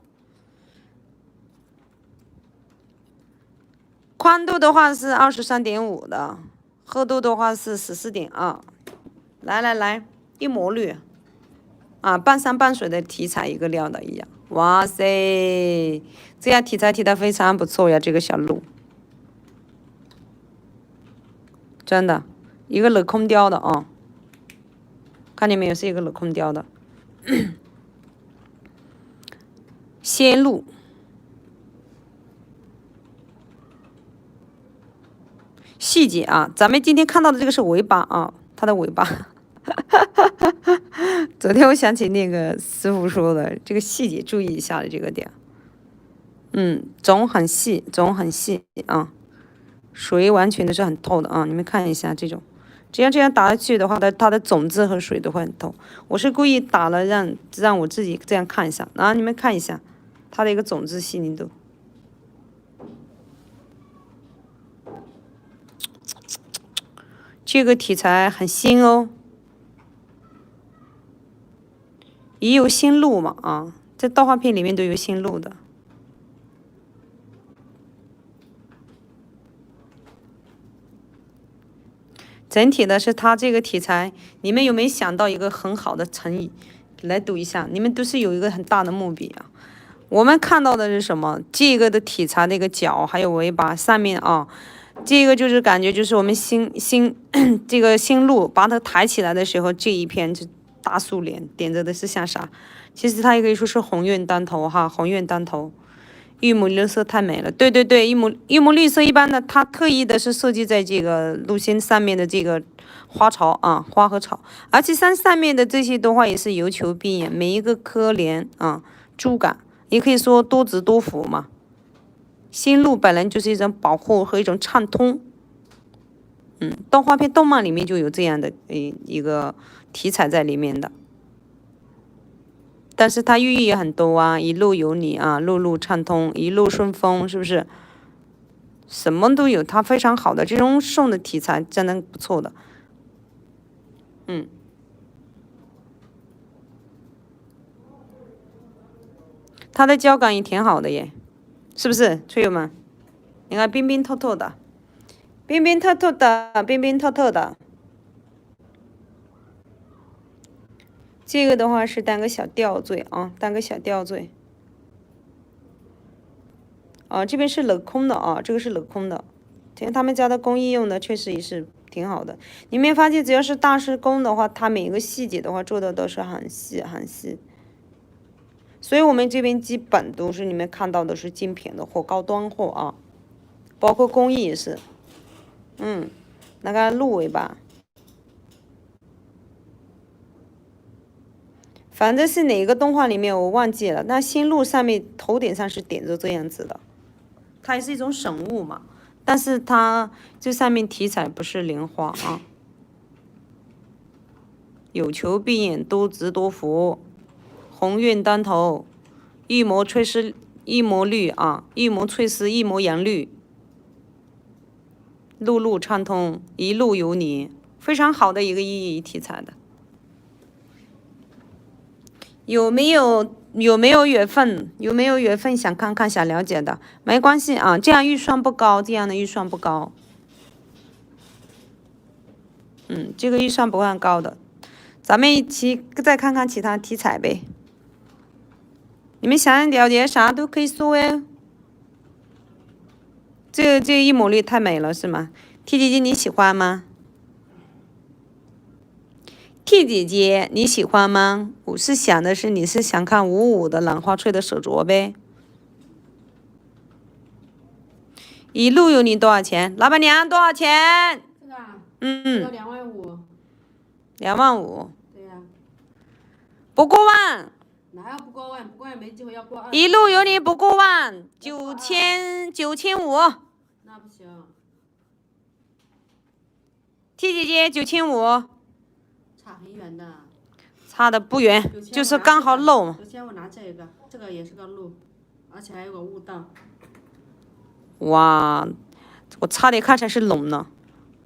宽度的话是23.5的，厚度的话是14.2。来，一抹绿啊，半山半水的题材一个料的一样。哇塞，这样题材提的非常不错呀，这个小鹿，真的，一个镂空雕的啊，看见没有，是一个镂空雕的仙鹿，细节啊，咱们今天看到的这个是尾巴啊，它的尾巴。昨天我想起那个师傅说的，这个细节注意一下的这个点。种很细啊，水完全都是很透的啊，你们看一下这种，这样打下去的话，它的种子和水都会很透。我是故意打了让我自己这样看一下，然后你们看一下它的一个种子细腻度。这个题材很新哦。也有新鹿嘛啊，在动画片里面都有新鹿的。整体的是它这个题材，你们有没有想到一个很好的成语？来读一下，你们都是有一个很大的目标啊。我们看到的是什么？这个的题材的一个角还有尾巴上面啊，这个就是感觉就是我们这个新鹿把它抬起来的时候，这一片就。大树帘点着的是像啥？其实它也可以说是鸿运当头哈，鸿运当头。玉木绿色太美了，对，玉木绿色一般的，它特意的是设计在这个路线上面的这个花草啊，花和草，而且上面的这些的话也是有求必应，每一个科联啊，株感，也可以说多子多福嘛。新路本来就是一种保护和一种畅通。动画片、动漫里面就有这样的一个题材在里面的，但是它寓意也很多啊，一路有你啊，路路畅通，一路顺风，是不是？什么都有，它非常好的这种送的题材真的不错的。它的胶感也挺好的耶，是不是，吹友们？你看冰冰透透的。冰冰透透的，这个的话是单个小吊坠啊，单个小吊坠。这边是镂空的啊，这个是镂空的。其实他们家的工艺用的确实也是挺好的。你没发现，只要是大师工的话，它每一个细节的话做的都是很细很细。所以我们这边基本都是你们看到的是精品的货、高端货啊，包括工艺也是。那个鹿尾巴，反正是哪个动画里面我忘记了。那新鹿上面头顶上是点着这样子的，它也是一种神物嘛。但是它这上面题材不是莲花啊，有求必应，多子多福，鸿运当头，一抹翠丝一抹绿啊，一抹翠丝一抹杨绿。路路畅通，一路有你，非常好的一个意义题材的。有没有缘分？有没有缘分想看看、想了解的？没关系啊，这样预算不高，这样的预算不高。这个预算不算高的，咱们一起再看看其他题材呗。你们想了解啥都可以说哎。这一抹绿太美了，是吗？T 姐姐你喜欢吗 T 姐姐，你喜欢吗？我是想的是，你是想看55的兰花翠的手镯呗？一路有你多少钱？老板娘多少钱？这个啊，这嗯，个25000。 25000，对呀、不过万。哪要不过万？不过万没机会，要过20。一路有你不过万，9500。那不行。 T 姐姐9500，差很远的。差的不远，就是刚好漏嘛。 9500拿这个，这个也是个路，而且还有个悟道。哇，我差点看成是龙呢，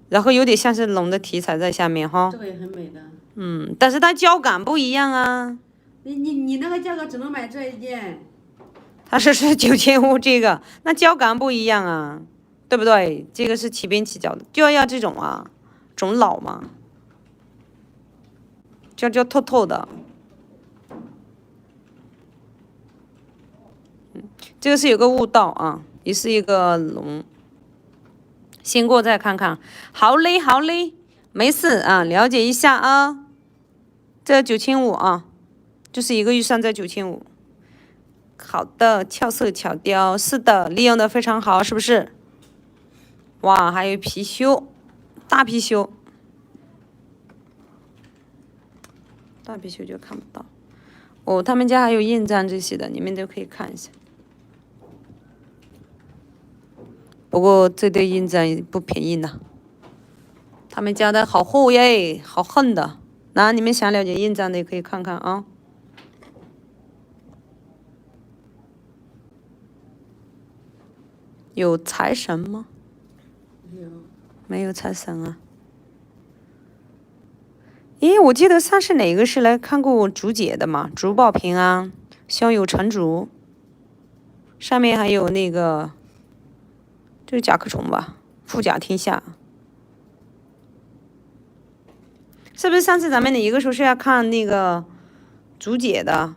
然后有点像是龙的题材在下面哈。这个也很美的。但是它胶感不一样啊。你那个价格只能买这一件。它是9500这个，那胶感不一样啊，对不对？这个是齐边齐角的，就要这种啊，种老嘛，胶透透的。这个是有个悟道啊，也是一个龙。先过再看看，好嘞好嘞，没事啊，了解一下啊。这9500啊，就是一个预算在9500。好的，俏色巧雕，是的，利用的非常好，是不是？哇，还有貔貅，大貔貅，大貔貅就看不到。哦，他们家还有印章这些的，你们都可以看一下。不过这对印章不便宜呢，他们家的好厚耶，好厚的。那你们想了解印章的也可以看看啊。有财神吗？没有财神啊。咦，我记得上次哪个是来看过竹节的嘛？竹报平安，胸有成竹，上面还有那个，这是甲壳虫吧？富甲天下，是不是上次咱们哪一个时候是要看那个竹节的？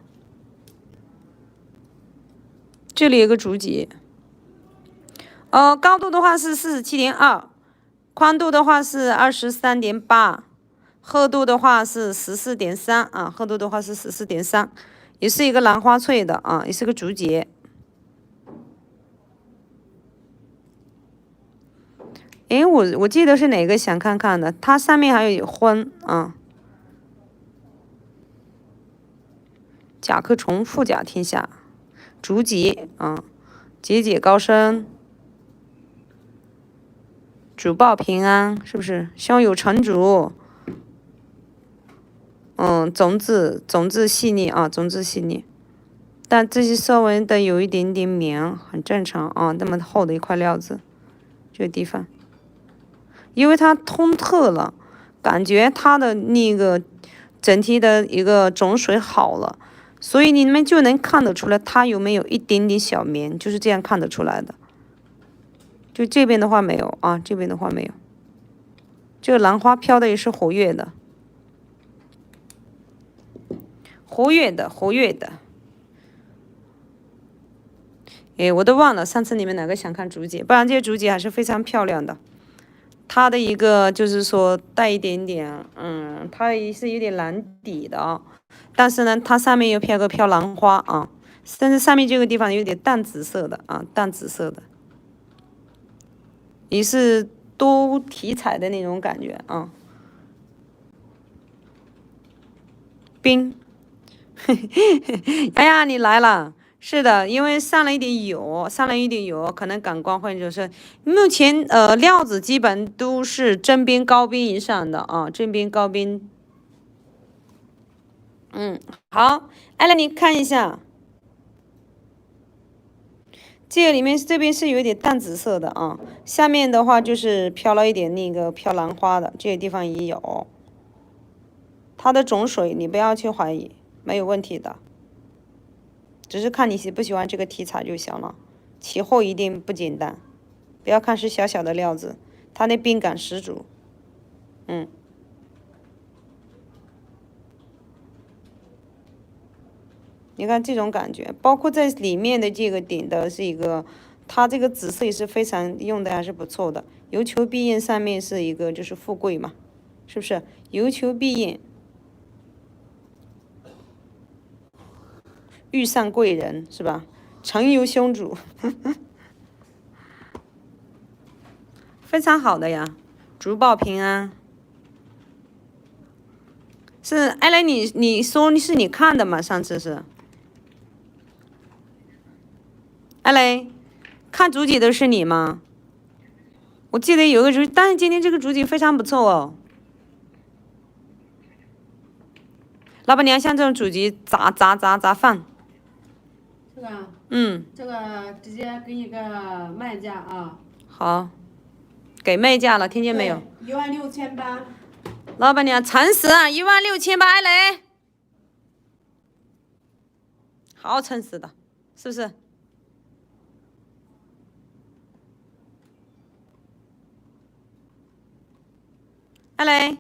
这里有个竹节。高度的话是47.2，宽度的话是23.8，厚度的话是14.3啊，厚度的话是14.3，也是一个兰花翠的啊，也是个竹节。诶，我记得是哪个想看看的，它上面还有婚啊，甲壳虫，富甲天下，竹节啊，节节高升。主报平安，是不是？胸有成竹，种子细腻啊，种子细腻，但这些稍微的有一点点绵，很正常啊。那么厚的一块料子，这个地方，因为它通透了，感觉它的那个整体的一个种水好了，所以你们就能看得出来它有没有一点点小绵，就是这样看得出来的。就这边的话没有啊，这边的话没有。这个兰花飘的也是活跃的，活跃的，活跃的。哎，我都忘了上次你们哪个想看竹节，不然这些竹节还是非常漂亮的。它的一个就是说带一点点，它也是有点蓝底的啊，但是呢，它上面又飘兰花啊，但是上面这个地方有点淡紫色的啊，淡紫色的。也是多题材的那种感觉啊，冰，哎呀，你来了，是的，因为上了一点油，可能感光或者是目前料子基本都是正边高边以上的啊，正边高边，好，艾乐你看一下。这个里面这边是有点淡紫色的啊，下面的话就是飘了一点那个飘兰花的，这个地方也有。它的种水你不要去怀疑，没有问题的，只是看你喜不喜欢这个题材就行了。其后一定不简单，不要看是小小的料子，它那冰感十足。你看这种感觉，包括在里面的这个点的是一个，它这个紫色也是非常用的还是不错的。油球碧印上面是一个就是富贵嘛，是不是？油球碧印，遇上贵人是吧？成有凶主，非常好的呀，竹报平安。是艾蕾，你说是你看的吗？上次是艾蕾，看主体的是你吗？我记得有个主，但是今天这个主体非常不错哦。老板娘像这种主题砸饭。这个，这个直接给你个卖价啊。好，给卖价了，听见没有？16800。老板娘诚实，16800，艾蕾，好诚实的，是不是？艾蕾。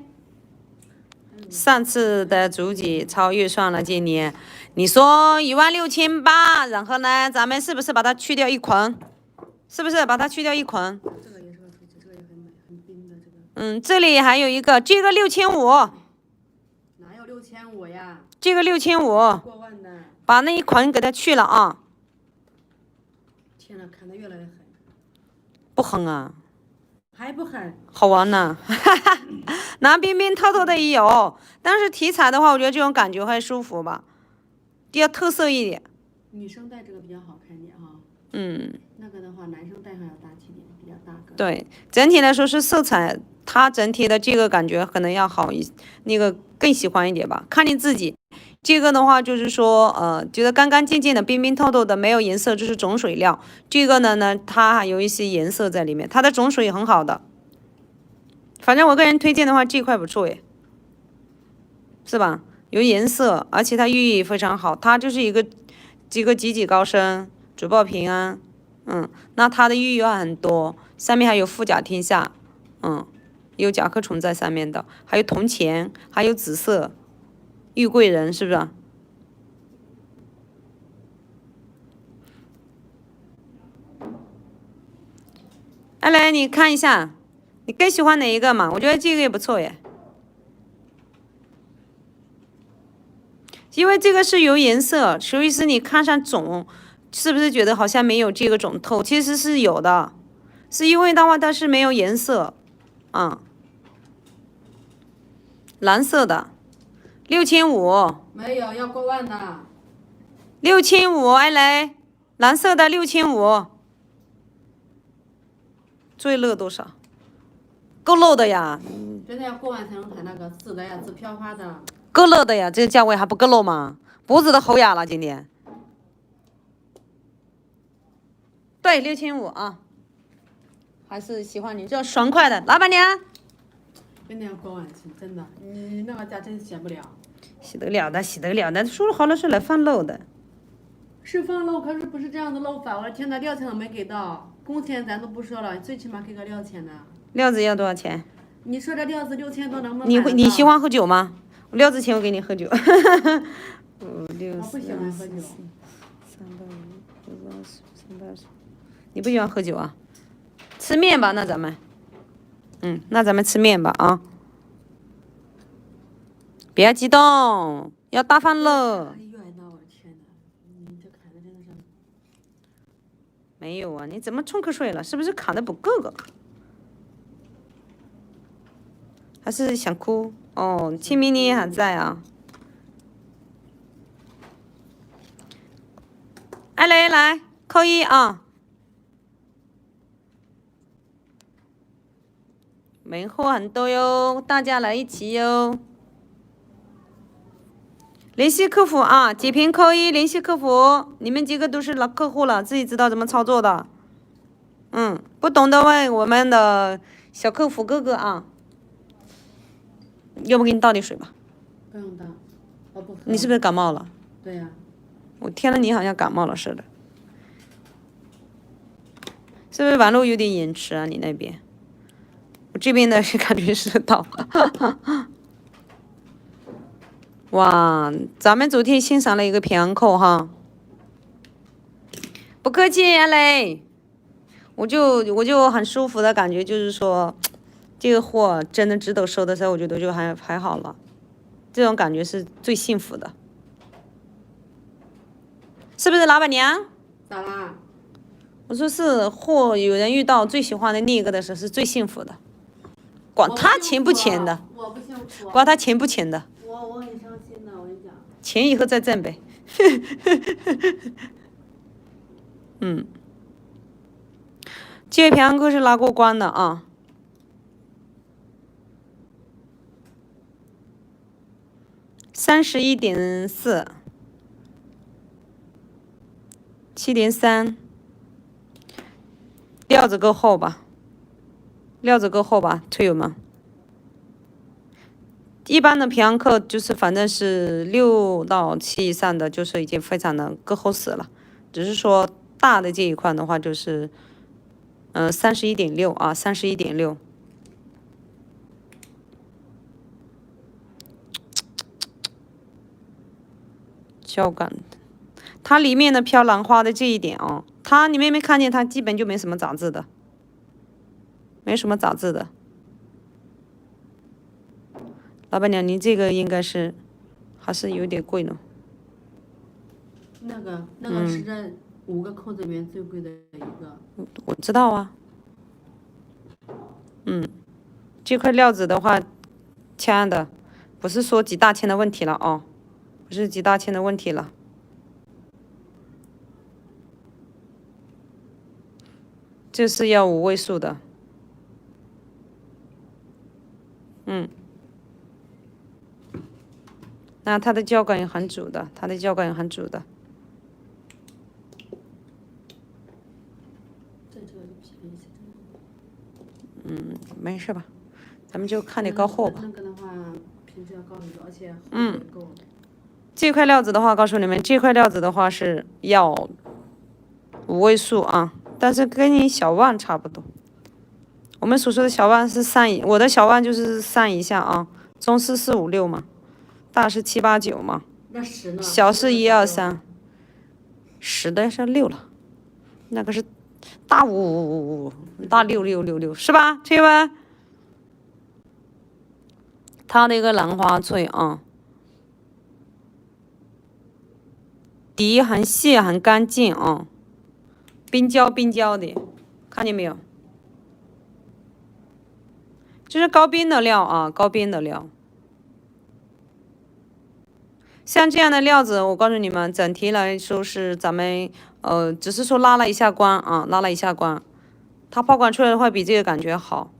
上次的主体超预算了，今年你说16800，然后呢，咱们是不是把它去掉一捆？是不是把它去掉一捆？这个也是个主体，这个也很美，很冰的这个。这里还有一个，这个6500。哪有6500呀？这个6500。过万的。把那一捆给它去了啊！天呐，砍得越来越狠。不狠啊？还不狠？好玩呢，拿冰冰透透的也有，但是题材的话，我觉得这种感觉会舒服吧，比较特色一点。女生戴这个比较好看点哈。那个的话，男生戴上要大气点，比较大个。对，整体来说是色彩，它整体的这个感觉可能要好一，那个更喜欢一点吧，看你自己。这个的话就是说，觉得干干净净的、冰冰透透的，没有颜色，这是种水料。这个呢，它还有一些颜色在里面，它的种水也很好的。反正我个人推荐的话，这块不错耶，是吧？有颜色，而且它寓意非常好，它就是一个几几高升，主报平安。那它的寓意很多，上面还有富甲天下，有甲壳虫在上面的，还有铜钱，还有紫色。遇贵人是不是？来，你看一下，你更喜欢哪一个嘛？我觉得这个也不错耶，因为这个是有颜色，所以是你看上种，是不是觉得好像没有这个种透？其实是有的，是因为的话它是没有颜色，蓝色的。6500，没有要过万的。6500，艾蕾，蓝色的6500，最漏多少？够漏的呀。真的要过万才能谈那个紫的呀，紫飘花的。够漏的呀，这个价位还不够漏吗？脖子都吼哑了，今天。对，6500啊，还是喜欢你这爽快的，老板娘。真的要过万起，真的，你那个价真写不了。洗得了的，洗得了的，说好了是来放漏的。是放漏，可是不是这样的漏法。我的天呐，料钱都没给到，工钱咱都不说了，最起码给个料钱呢。料子要多少钱？你说这料子6000多能不能买？你喜欢喝酒吗？料子钱我给你喝酒。5、6、我不喜欢喝酒。385、380，你不喜欢喝酒啊？吃面吧，那咱们。那咱们吃面吧啊！别激动，要大方了。哎呦，那我的天呐，你这砍的真的是。没有啊，你怎么冲口水了？是不是砍的不够个？还是想哭？哦，清明你也还在啊。艾蕾来扣1啊！门货很多哟，大家来一起哟。联系客服啊，截屏扣1，联系客服。你们几个都是老客户了，自己知道怎么操作的。不懂的问我们的小客服哥哥啊。要不给你倒点水吧？不用倒，我不喝。你是不是感冒了？对呀。我听了你好像感冒了似的。是不是网络有点延迟啊？你那边？我这边的是感觉是到。哇，咱们昨天欣赏了一个平安扣哈。不客气，阿雷。我就很舒服的感觉，就是说，这个货真的值得收的时候，我觉得就还好了，这种感觉是最幸福的。是不是老板娘？咋啦？我说是，或有人遇到最喜欢的另一个的时候是最幸福的，管他钱不钱的，我不幸福。管他钱不钱的，我很伤心的，我跟你讲。钱以后再挣呗。这位平安哥是拉过关的啊。31.4，7.3，料子够厚吧？料子够厚吧，推友们？一般的平安客就是反正是6到7以上的，就是已经非常的够厚实了。只是说大的这一块的话，就是31.6啊，31.6。胶感，它里面的飘兰花的这一点啊，它你们没看见，它基本就没什么杂质的，没什么杂质的。老板娘，您这个应该是还是有点贵呢。那个是这5个扣子里面最贵的一个。我知道啊。这块料子的话，亲爱的，不是说几大千的问题了啊，不是几大千的问题了。这是要5位数的。那它的胶感也很足的，它的胶感也很足的。没事吧？咱们就看你高厚吧。那个的话，品质要高很多，而且够。这块料子的话，告诉你们，这块料子的话是要5位数啊，但是跟你小万差不多。我们所说的小万是3以，我的小万就是3以下啊，中是4、5、6嘛，大是7、8、9嘛，那10呢？小是1、2、3，10的是6了，那个是大5、大6是吧？崔文，它的一个兰花翠啊，底很细很干净啊，冰胶的，看见没有？这是高冰的料啊，高冰的料。像这样的料子，我告诉你们，整体来说是咱们只是说拉了一下光啊，拉了一下光，它泡管出来的话比这个感觉好，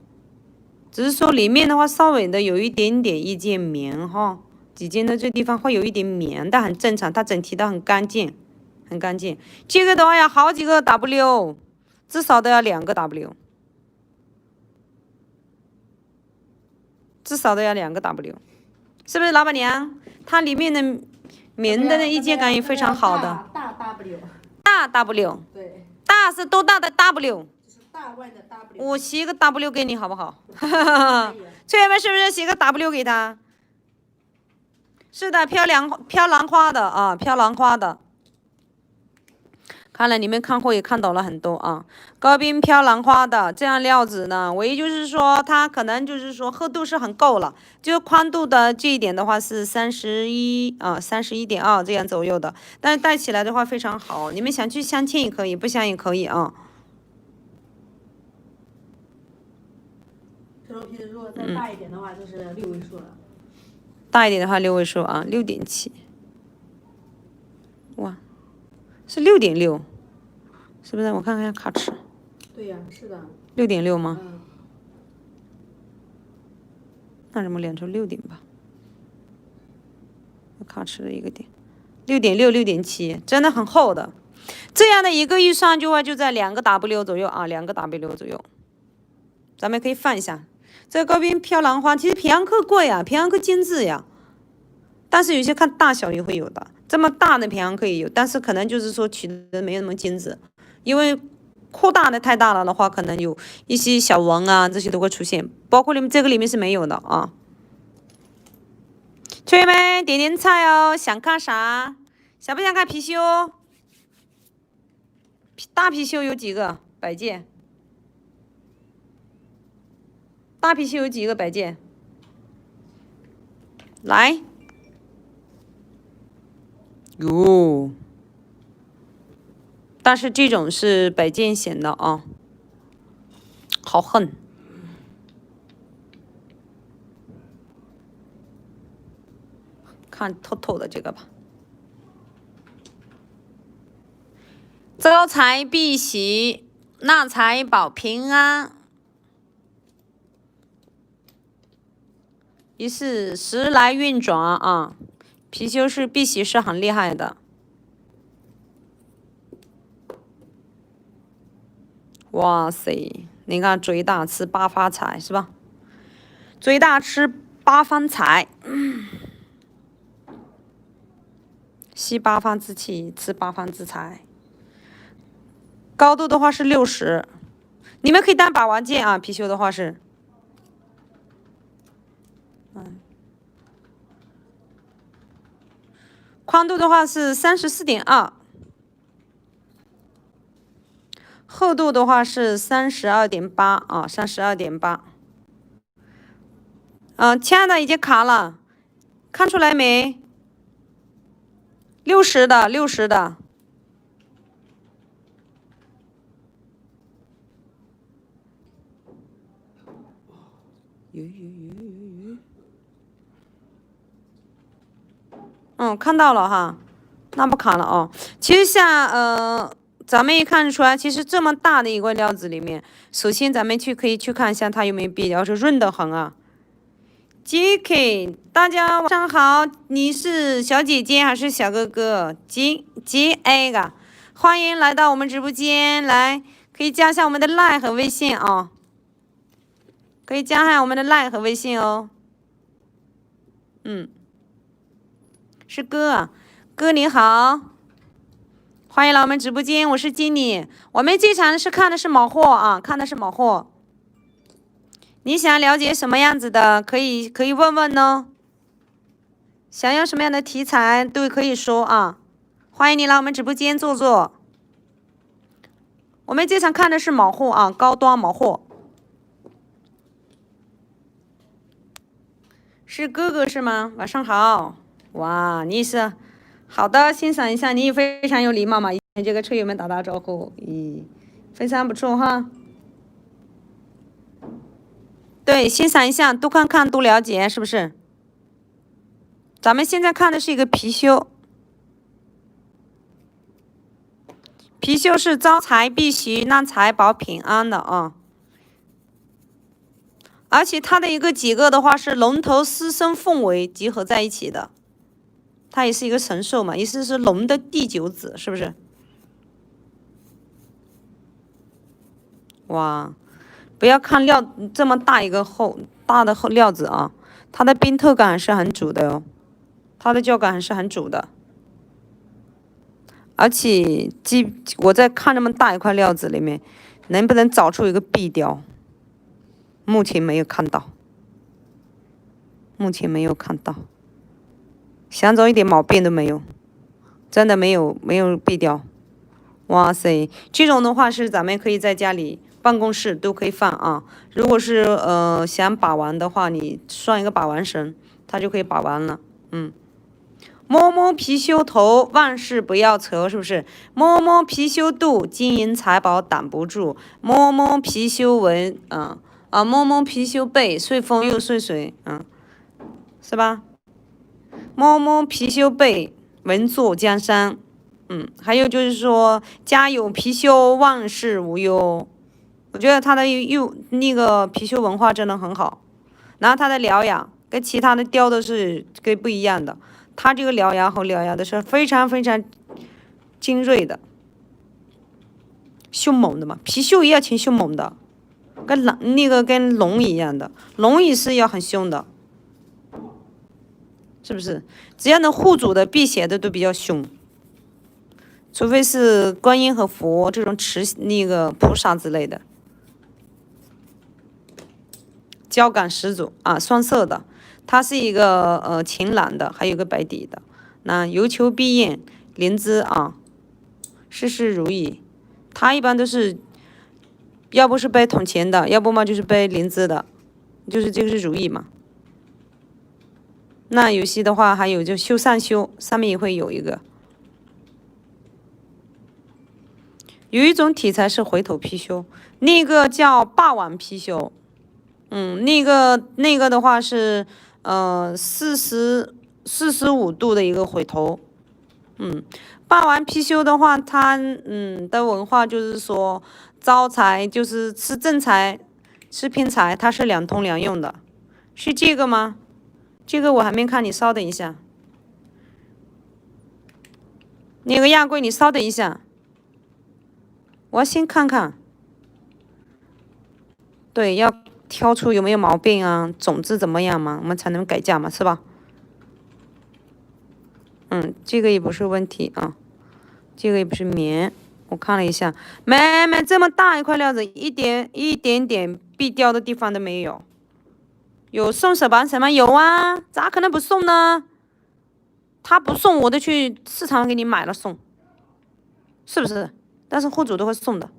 只是说里面的话稍微的有一点点意见棉哈，几件的这地方会有一点棉，但很正常，它整体的很干净，很干净。这个的话要好几个 W， 至少都要2个 W。至少都要2个 W， 是不是老板娘？它里面的棉的意见感也非常好的。大 W。大 W。对。大是多大的 W？ 就是大万的 W。我写个 W 给你好不好？翠友们是不是写个 W 给他？是的，飘兰花的啊，飘兰花的。看来你们看货也看到了很多啊，高冰飘兰花的这样料子呢，唯一就是说它可能就是说厚度是很够了，就宽度的这一点的话是31啊，31.2这样左右的，但是戴起来的话非常好，你们想去镶嵌也可以，不镶也可以啊。这种皮子如果再大一点的话，就是6位数了。大一点的话6位数啊，6.7。哇。是6.6，是不是？我看看卡尺。对呀，是的。6.6吗？那怎么连出6.8？卡尺的一个点，6.6、6.7，真的很厚的。这样的一个预算就在2个 W 左右啊，2个 W 左右。咱们可以翻一下，这个高冰飘兰花，其实平安客贵啊，平安客精致呀，但是有些看大小也会有的。这么大的平安可以有，但是可能就是说取的没有那么精致，因为扩大的太大了的话，可能有一些小纹啊，这些都会出现，包括你们这个里面是没有的啊。同学们点点菜哦，想看啥？想不想看貔貅？大貔貅有几个？摆件。大貔貅有几个摆件？来。哟，但是这种是北剑显的啊，好恨。看透透的这个吧。招财避喜，纳财保平安。一是时来运转啊，貔貅是避喜是很厉害的。哇塞，你看嘴大吃八发财是吧？嘴大吃八方财，吸八方之气，吃八方之财。高度的话是60，你们可以单把玩剑啊。貔貅的话是，宽度的话是34.2，厚度的话是32.8啊，32.8。亲爱的已经卡了，看出来没？60的，60的。看到了哈，那不卡了哦。其实像咱们也看得出来，其实这么大的一个料子里面，首先咱们可以去看一下它有没有壁雕，是润的很啊。JK， 大家晚上好，你是小姐姐还是小哥哥？JA 个，欢迎来到我们直播间，来可以加一下我们的 LINE 和微信啊，可以加一下我们的 LINE 和微信哦。是哥，哥你好，欢迎来我们直播间，我是经理。我们这场是看的是卯货啊，看的是卯货。你想了解什么样子的，可以问问呢。想要什么样的题材都可以说啊，欢迎你来我们直播间坐坐。我们这场看的是卯货啊，高端卯货。是哥哥是吗？晚上好。哇，你是好的，欣赏一下，你也非常有礼貌嘛，跟这个车友们打招呼，非常不错哈。对，欣赏一下，多看看，多了解，是不是？咱们现在看的是一个貔貅，貔貅是招财避喜、纳财保平安的啊。而且它的几个的话是龙头狮身凤尾集合在一起的。它也是一个神兽嘛，意思是龙的第9子，是不是？哇，不要看料这么大一个大的料子啊，它的冰透感是很足的哦，它的胶感还是很足的。而且我在看这么大一块料子里面，能不能找出一个壁雕？目前没有看到，目前没有看到。想找一点毛病都没有，真的没有壁雕。哇塞，这种的话是咱们可以在家里、办公室都可以放啊。如果是想把玩的话，你拴一个把玩绳，它就可以把玩了。摸摸貔貅头，万事不要愁，是不是？摸摸貔貅肚，金银财宝挡不住。摸摸貔貅纹，摸摸貔貅背，随风又随水，是吧？摸摸貔貅背，稳坐江山。还有就是说，家有貔貅，万事无忧。我觉得它的那个貔貅文化真的很好。然后它的獠牙跟其他的雕的是不一样的，它这个獠牙和獠牙的是非常非常精锐的，凶猛的嘛，貔貅也要挺凶猛的，跟龙一样的，龙也是要很凶的。是不是？只要能护主的、辟邪的都比较凶，除非是观音和佛这种菩萨之类的，胶感十足啊，双色的，它是一个晴蓝的，还有个白底的。那有求必应，灵芝啊，事事如意。它一般都是，要不是背铜钱的，要不嘛就是背灵芝的，就是这个是如意嘛。那有些的话还有就修善修，上面也会有一个有一种题材是回头貔貅，那个叫霸王貔貅。那个的话是45度的一个回头。霸王貔貅的话，它的文化就是说招财就是吃正财，吃偏财，它是两通两用的，是这个吗？这个我还没看，你稍等一下。那个亚贵，你稍等一下，我要先看看。对，要挑出有没有毛病啊，种子怎么样嘛，我们才能改价嘛，是吧？这个也不是问题啊，这个也不是棉，我看了一下，没这么大一块料子，一点点必掉的地方都没有。有送手绑绳吗？有啊，咋可能不送呢？他不送，我都去市场给你买了送，是不是？但是货主都会送的，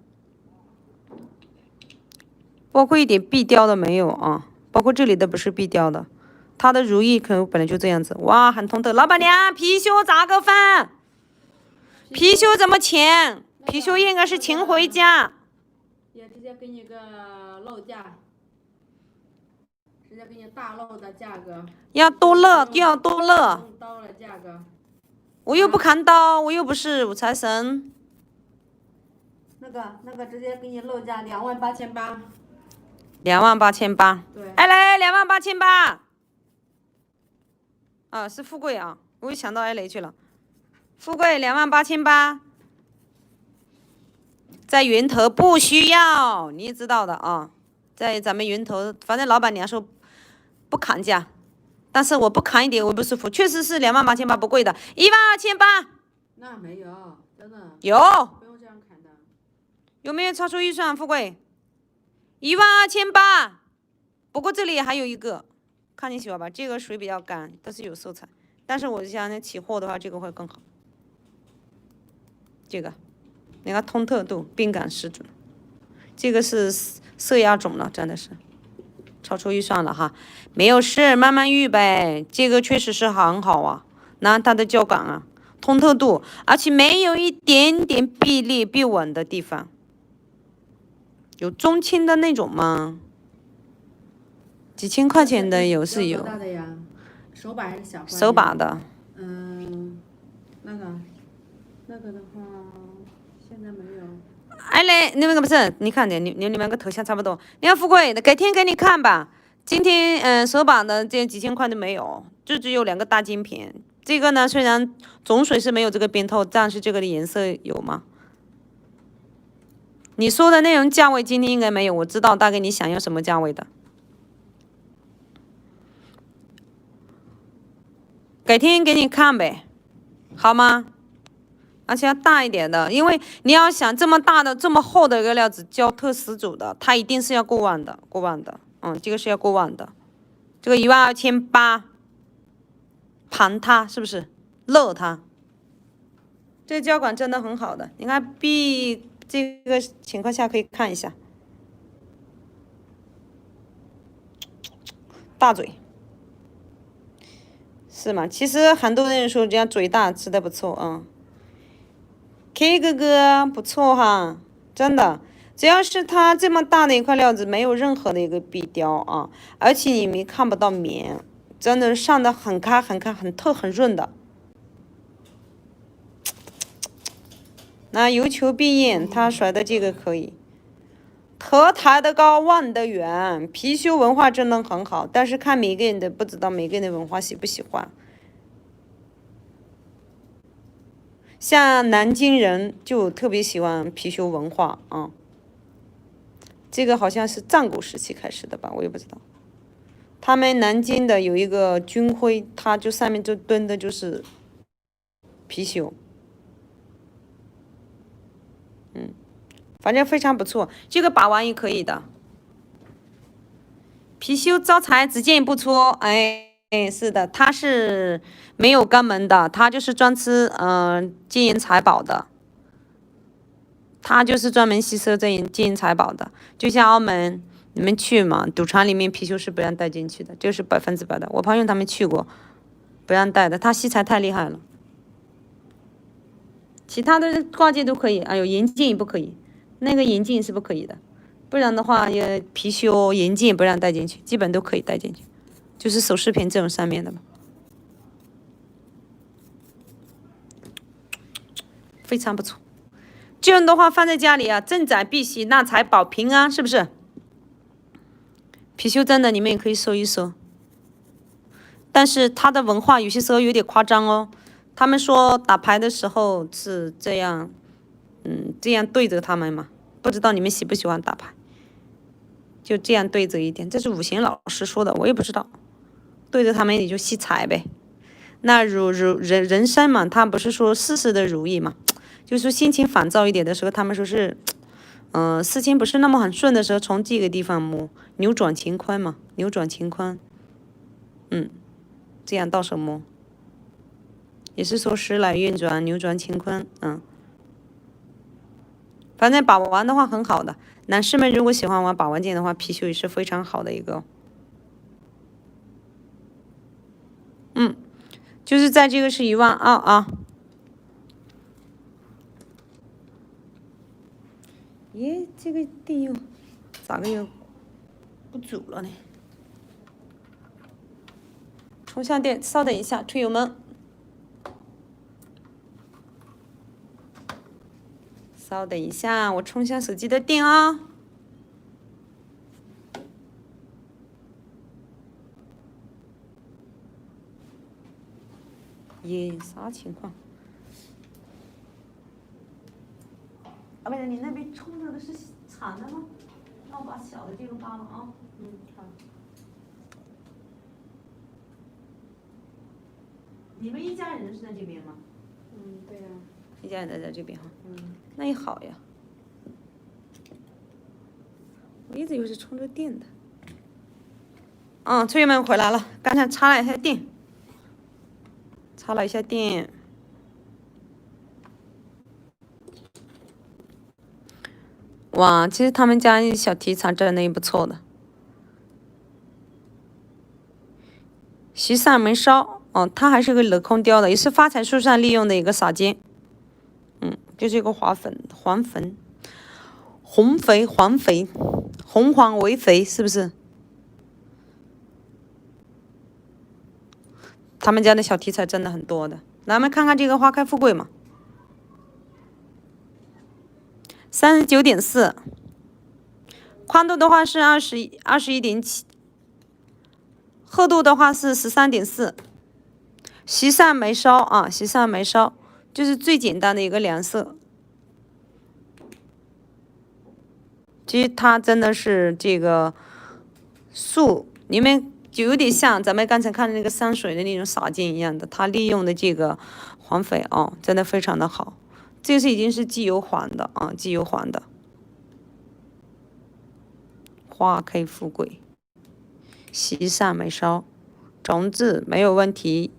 包括一点必雕的没有啊，包括这里的不是必雕的，它的如意可能本来就这样子。哇，很通透，老板娘，貔貅咋个分？貔貅怎么钱？貔貅应该是请回家。也直接给你个漏价，直接给你大漏的价格。要多乐，要多乐。用刀的价格。我又不砍刀，我又不是五财神。那个直接给你漏价28800。28800。对。哎嘞，28800。啊，是富贵啊，我又想到艾雷去了。富贵28800，在云头不需要，你也知道的啊，在咱们云头，反正老板娘说不砍价，但是我不砍一点我不舒服，确实是28800不贵的，12800。那没有，真的。有。不用这样砍的。有没有超出预算？富贵12800，不过这里还有一个。看你喜欢吧，这个水比较干，但是有色彩。但是我想那起货的话，这个会更好。这个，你看通透度、冰感十足。这个是色压种了，真的是超出预算了哈，没有事，慢慢预呗。这个确实是很好啊，那它的胶感啊，通透度，而且没有一点点必裂必稳的地方。有中轻的那种吗？几千块钱的有是有。大的呀，手把还是小把？手把的。那个的话，现在没有。哎嘞，那个不是，你看你们个头像差不多。你看富贵，改天给你看吧。今天手把的这几千块都没有，就只有2个大金片。这个呢，虽然总水是没有这个边透，但是这个的颜色有吗？你说的内容价位今天应该没有，我知道大概你想要什么价位的。改天给你看呗，好吗？而且要大一点的，因为你要想这么大的、这么厚的一个料子，胶特十足的，它一定是要过万的，这个是要过万的。这个12800，盘它是不是？乐它。这个胶管真的很好的，你看 B 这个情况下可以看一下，大嘴。是吗？其实很多人说这样嘴大吃的不错啊。K 哥哥不错哈，真的，只要是它这么大的一块料子，没有任何的一个壁雕啊，而且你们看不到棉，真的上的很开、很开、很透、很润的。那有求必应，他甩的这个可以。头抬得高，望得远，貔貅文化真的很好，但是看每个人的，不知道每个人的文化喜不喜欢。像南京人就特别喜欢貔貅文化啊，这个好像是战国时期开始的吧，我也不知道。他们南京的有一个军徽，它就上面就蹲的就是貔貅。反正非常不错，这个把玩也可以的。貔貅招财只见不出，是的，它是没有肛门的，它就是专吃金银财宝的，它就是专门吸收金银财宝的。就像澳门你们去嘛，赌场里面貔貅是不让带进去的，这是100%的。我朋友他们去过，不让带的，它吸财太厉害了。其他的挂件都可以，哎呦，眼镜也不可以，那个眼镜是不可以的，不然的话也貔貅眼镜也不让带进去，基本都可以带进去，就是首饰品这种上面的嘛，非常不错。这样的话放在家里啊，镇宅避邪，纳财保平安，是不是？貔貅真的你们也可以搜一搜，但是它的文化有些时候有点夸张哦。他们说打牌的时候是这样，这样对着他们嘛，不知道你们喜不喜欢打牌，就这样对着一点，这是五行老师说的，我也不知道，对着他们也就吸财呗。那人生嘛，他不是说事事的如意嘛，就是说心情烦躁一点的时候，他们说是，事情不是那么很顺的时候，从这个地方摸，扭转乾坤嘛，扭转乾坤，这样到手摸。也是说时来运转，扭转乾坤，反正把玩的话很好的，男士们如果喜欢玩把玩件的话，貔貅也是非常好的一个，就是在这个是12000啊。耶，这个电又咋个又不组了呢？充下电，稍等一下，推友们。稍等一下，我充下手机的电啊。耶，啥情况？啊，不是，你那边充着的是长的吗？那我把小的这个扒了啊。好。你们一家人是在这边吗？对呀。一家人在这边哈。那也好呀。我一直以为是充着电的。村友们回来了，刚才插了一下电。插了一下电。哇，其实他们家小题材真的也不错的。席上门烧，它还是个镂空雕的，也是发财树上利用的一个撒尖。就是一个黄肥，红黄为肥，是不是？他们家的小题材真的很多的，来，我们看看这个花开富贵嘛。39.4，宽度的话是21.7，厚度的话是13.4。席上没烧啊，席上没烧。就是最简单的一个两色，其实它真的是这个树里面就有点像咱们刚才看的那个山水的那种洒金一样的，它利用的这个黄绯真的非常的好。这是已经是机油黄的啊，机油黄的。花开富贵，席上没烧，种子没有问题。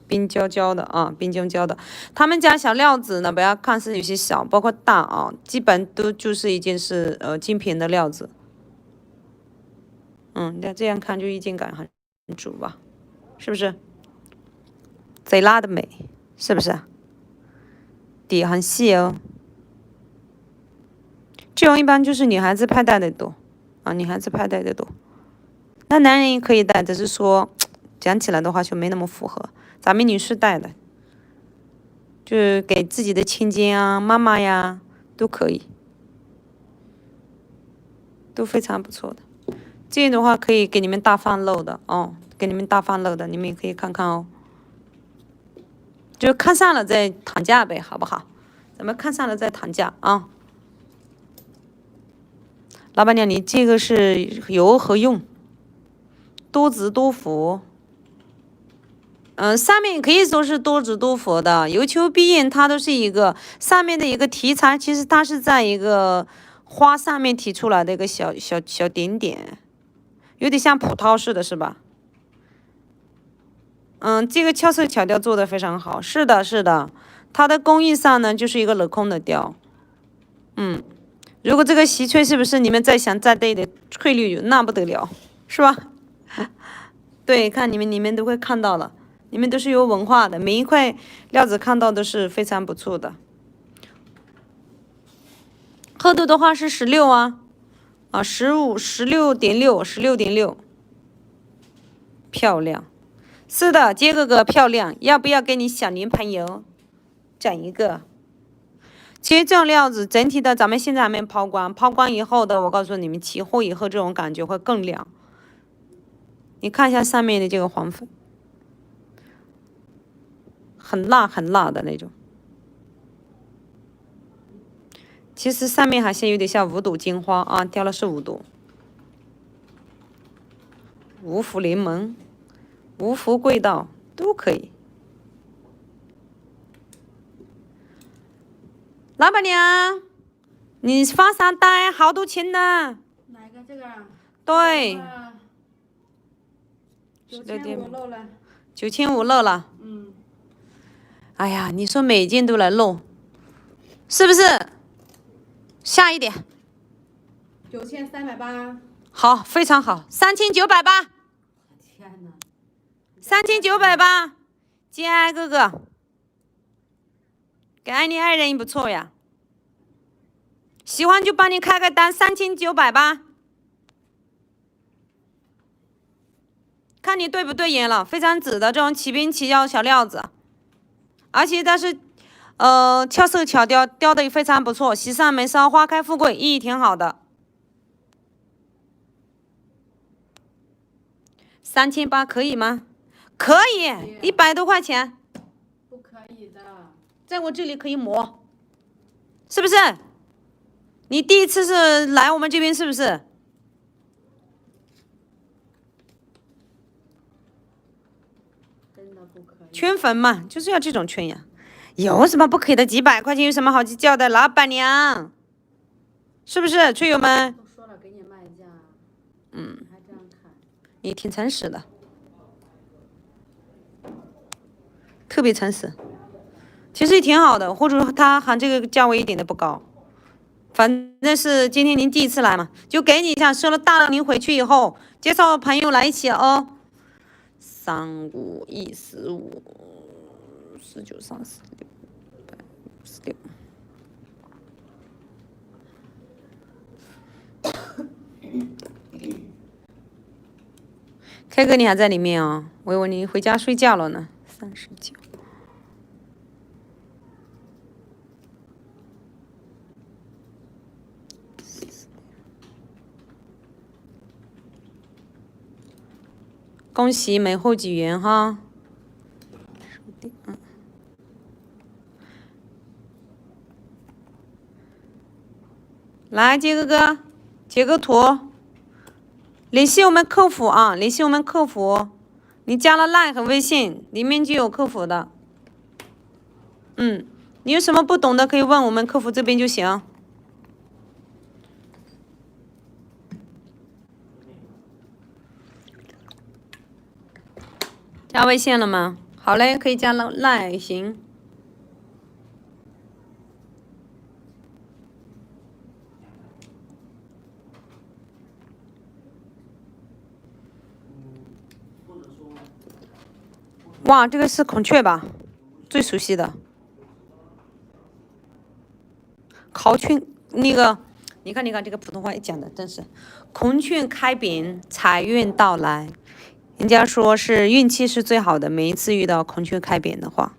冰焦焦的啊，冰焦焦的。他们家小料子呢，不要看是有些小，包括大啊，基本都就是已经是精品的料子。那这样看就意境感很足吧，是不是？贼拉的美，是不是？底很细哦。这种一般就是女孩子佩戴的多啊，女孩子佩戴的多。那男人也可以戴，只是说讲起来的话就没那么符合。咱们女士戴的，就是给自己的亲戚啊、妈妈呀都可以，都非常不错的。这样的话可以给你们大放漏的给你们大放漏的，你们也可以看看哦。就看上了再谈价呗，好不好？咱们看上了再谈价啊。老板娘，你这个是有何用？多子多福。上面可以说是多子多福的，有求必应，它都是一个上面的一个题材，其实它是在一个花上面提出来的一个小点点，有点像葡萄似的，是吧？这个俏色巧雕做的非常好，是的，是的，它的工艺上呢就是一个镂空的雕，如果这个席翠是不是你们再想再对的翠绿，那不得了，是吧？对，看你们都会看到了。你们都是有文化的，每一块料子看到都是非常不错的。厚度的话是16啊，啊16.6，漂亮。是的，杰哥哥漂亮，要不要给你小女朋友整一个？其实这种料子整体的，咱们现在还没抛光，抛光以后的，我告诉你们，起货以后这种感觉会更亮。你看一下上面的这个黄粉，很辣很辣的那种。其实上面还是有点像五朵金花啊，雕的是5朵，五福临门、五福贵道都可以。老板娘，你发啥单？好多钱呢。哪个这个？对。 9500漏了。9500漏了。嗯。哎呀，你说每件都来漏，是不是？下一点。9380。好，非常好，3980。天哪3980，金爱哥哥，给爱你爱人也不错呀。喜欢就帮你开个单，3980。看你对不对眼了，非常紫的这种起边起腰小料子，而且它是俏色巧雕，雕的也非常不错，喜上眉梢，花开富贵，意义挺好的。3800可以吗？可以，100多块钱。不可以的。在我这里可以磨，是不是？你第一次是来我们这边是不是？真的不可以。圈粉嘛，就是要这种圈呀，有什么不可以的？几百块钱有什么好计较的？老板娘，是不是？吹友们。都说了给你卖价。还这样看。你挺诚实的，特别诚实。其实也挺好的，或者说他喊这个价位一点都不高，反正是今天您第一次来嘛，就给你一下，收了大了您回去以后介绍朋友来一起哦。351415193656。K 哥，你还在里面啊？我以为你回家睡觉了呢。39。恭喜美后几元哈！来，杰哥哥，截个图，联系我们客服啊，联系我们客服。你加了 LINE 和微信，里面就有客服的。你有什么不懂的可以问我们客服这边就行。加微信了吗？好嘞，可以加了 LINE 行。哇，这个是孔雀吧？最熟悉的。考雀那个，你看这个普通话一讲的真是，孔雀开屏，财运到来。人家说是运气是最好的，每一次遇到孔雀开屏的话，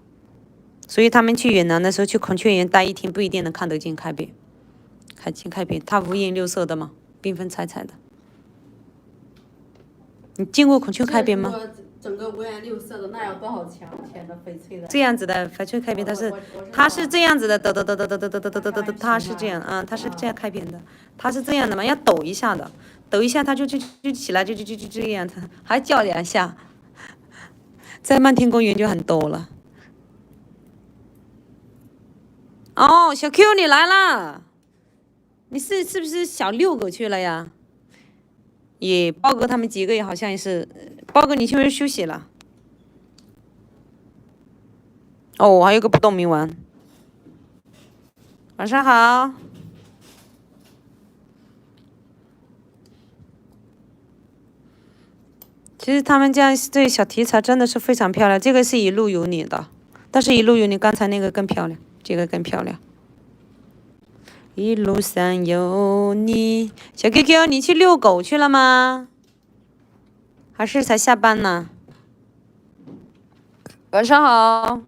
所以他们去云南的时候去孔雀园待一天不一定能看得见开屏，开屏，它五颜六色的嘛，缤纷彩彩的。你见过孔雀开屏吗？整个五颜六色的，那要多少钱？天呐，翡翠的。这样子的翡翠开屏，它是这样子的，它是这样啊，它是这样开屏的，它是这样的嘛，要抖一下的。抖一下，它就起来，就这样子，还叫2下，在漫天公园就很多了。哦，小 Q 你来啦！你是不是小遛狗去了呀？也豹哥他们几个也好像也是，豹哥你去不是休息了？哦，还有个不动明丸，晚上好。其实他们家这小题材真的是非常漂亮，这个是一路有你的，但是一路有你刚才那个更漂亮，这个更漂亮。一路上有你。小 QQ， 你去遛狗去了吗？还是才下班呢？晚上好。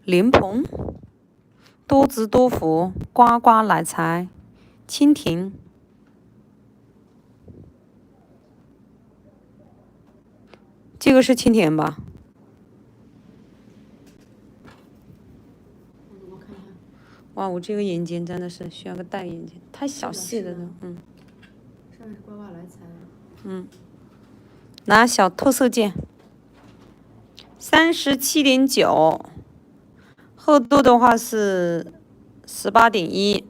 莲蓬、多子多福、呱呱奶茶、蜻蜓。这个是蜻蜓吧？我看看。哇，我这个眼睛真的是需要个大眼睛，太小细了都，上面是呱呱来财。拿小透色键，37.9，厚度的话是18.1，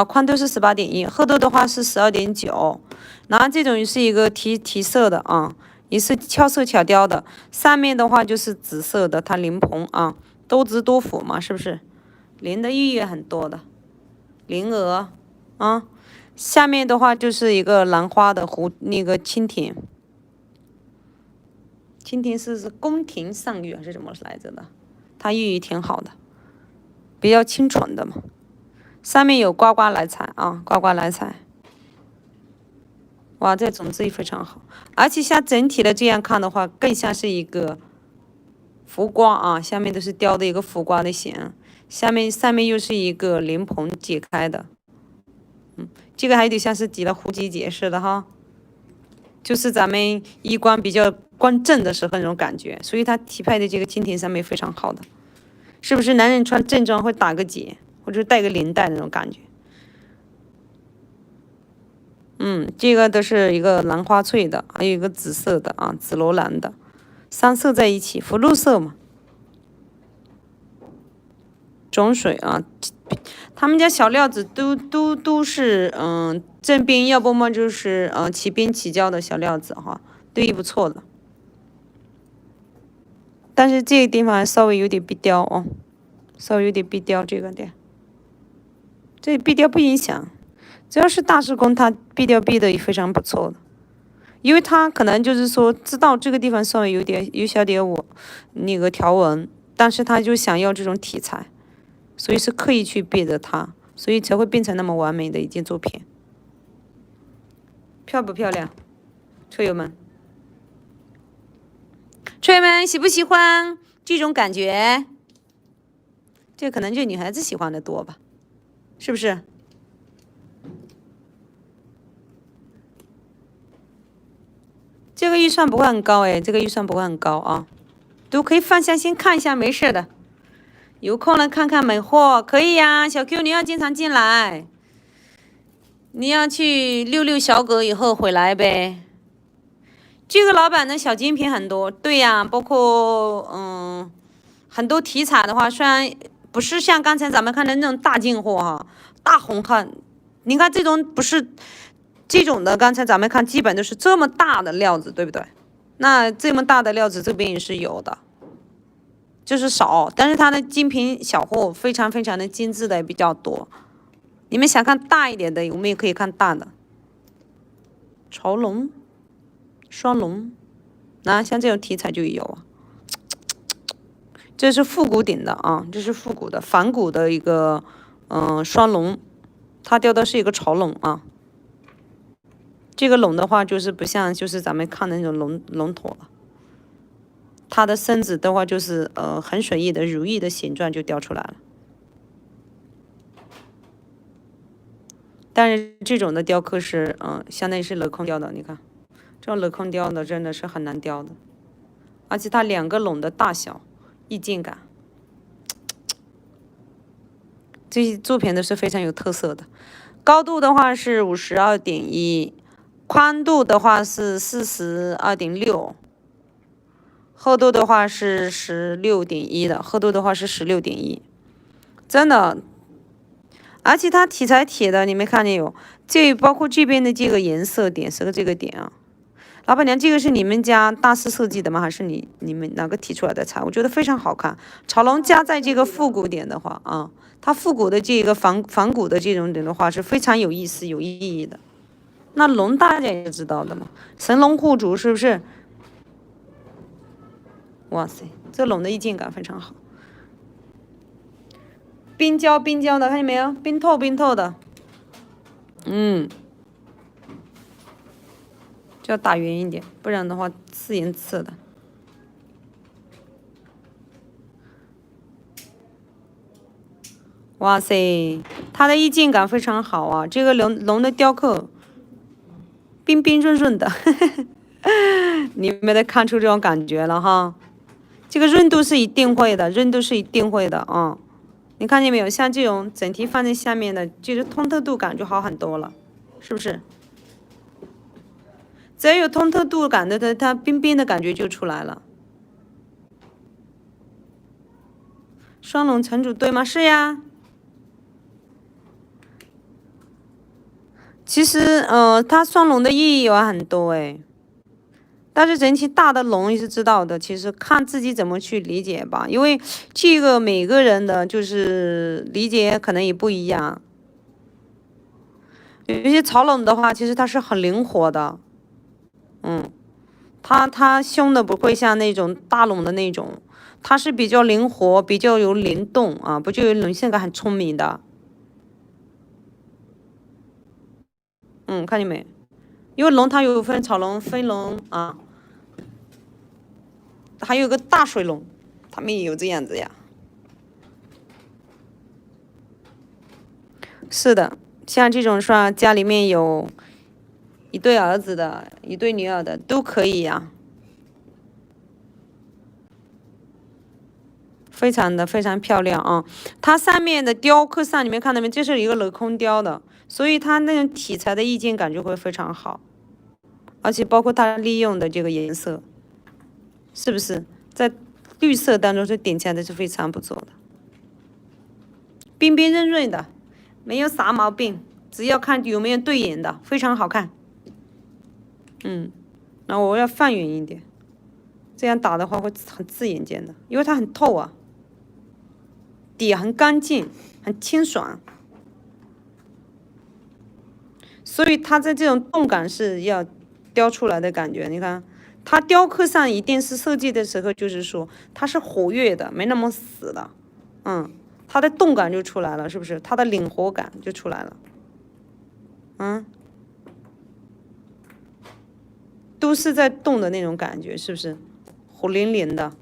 宽度是18.1，厚度的话是12.9，然后这种是一个提色的啊，也是俏色巧雕的，上面的话就是紫色的，它莲蓬啊，多姿多福嘛，是不是？莲的寓意很多的，莲娥啊。下面的话就是一个兰花的那个蜻蜓，蜻蜓是宫廷上玉还是什么来着的？它寓意挺好的，比较清纯的嘛。上面有呱呱来财啊，呱呱来财。哇，这种子也非常好，而且像整体的这样看的话，更像是一个浮瓜啊，下面都是雕的一个浮瓜的形，上面又是一个莲蓬解开的。这个还有点像是挤了胡姬结似的哈，就是咱们衣冠比较光正的时候那种感觉，所以它体配的这个蜻蜓上面非常好的，是不是？男人穿正装会打个结，或者带个领带那种感觉。这个都是一个兰花翠的，还有一个紫色的啊，紫罗兰的，三色在一起，福禄色嘛。种水啊。他们家小料子都是正边，要不嘛就是起边起胶的小料子哈，对，不错的。但是这个地方稍微有点壁雕哦，稍微有点壁雕这个点，这壁雕不影响，只要是大师工，他壁雕壁的也非常不错的，因为他可能就是说知道这个地方稍微有小点那个条纹，但是他就想要这种题材。所以是刻意去别的它，所以才会变成那么完美的一件作品。漂不漂亮，车友们？车友们喜不喜欢这种感觉？这可能就女孩子喜欢的多吧，是不是？这个预算不会很高哎，这个预算不会很高啊，都可以放下先看一下，没事的。有空了看看美货可以呀，小 Q 你要经常进来，你要去遛遛小狗以后回来呗。这个老板的小精品很多，对呀，包括很多题材的话，虽然不是像刚才咱们看的那种大进货哈，大红汉，你看这种不是这种的，刚才咱们看基本都是这么大的料子，对不对？那这么大的料子这边也是有的。就是少，但是它的精品小货非常非常的精致的也比较多。你们想看大一点的，我们也可以看大的。朝龙、双龙，像这种题材就有啊。这是复古顶的啊，这是复古的仿古的一个双龙，它雕的是一个朝龙啊。这个龙的话，就是不像就是咱们看的那种龙头了。它的身子的话就是很随意的如意的形状就雕出来了，但是这种的雕刻是相当于是镂空雕的，你看这种镂空雕的真的是很难雕的，而且它两个龙的大小意境感，这些作品都是非常有特色的。高度的话是52.1，宽度的话是42.6。厚度的话是16.1的，厚度的话是16.1，真的，而且它题材铁的，你没看见有？这包括这边的这个颜色点是个这个点啊。老板娘，这个是你们家大师设计的吗？还是你们哪个提出来的菜？我觉得非常好看。朝龙加在这个复古点的话啊，它复古的这个仿古的这种点的话是非常有意思有意义的。那龙大家也知道的嘛，神龙护主是不是？哇塞，这龙的意境感非常好，冰胶冰胶的，看见没有？冰透冰透的。嗯，就要打圆一点，不然的话刺眼刺的。哇塞，它的意境感非常好啊！这个龙的雕刻，冰冰润润的，你们得看出这种感觉了哈。这个润度是一定会的，润度是一定会的啊。你看见没有？像这种整体放在下面的，就是通透度感就好很多了，是不是？只要有通透度感的，它冰冰的感觉就出来了。双龙城主对吗？是呀。其实，它双龙的意义有很多诶，但是整体大的龙也是知道的，其实看自己怎么去理解吧，因为这个每个人的就是理解可能也不一样。有些草龙的话，其实它是很灵活的，它凶的不会像那种大龙的那种，它是比较灵活，比较有灵动啊，不就有灵性感，很聪明的。看见没？因为龙它有分草龙、飞龙啊，还有个大水龙，它们也有这样子呀。是的，像这种说家里面有一对儿子的，一对女儿的都可以呀，非常漂亮啊！它上面的雕刻上，你们看到没？这是一个镂空雕的，所以它那种题材的意境感就会非常好，而且包括它利用的这个颜色，是不是在绿色当中是点起来的是非常不错的，冰冰润润的，没有啥毛病，只要看有没有对眼的，非常好看。那我要放远一点，这样打的话会很刺眼睛的，因为它很透啊，底很干净，很清爽，所以它在这种动感是要雕出来的感觉。你看，它雕刻上一定是设计的时候，就是说它是活跃的，没那么死的，它的动感就出来了，是不是？它的灵活感就出来了，都是在动的那种感觉，是不是？活灵灵的，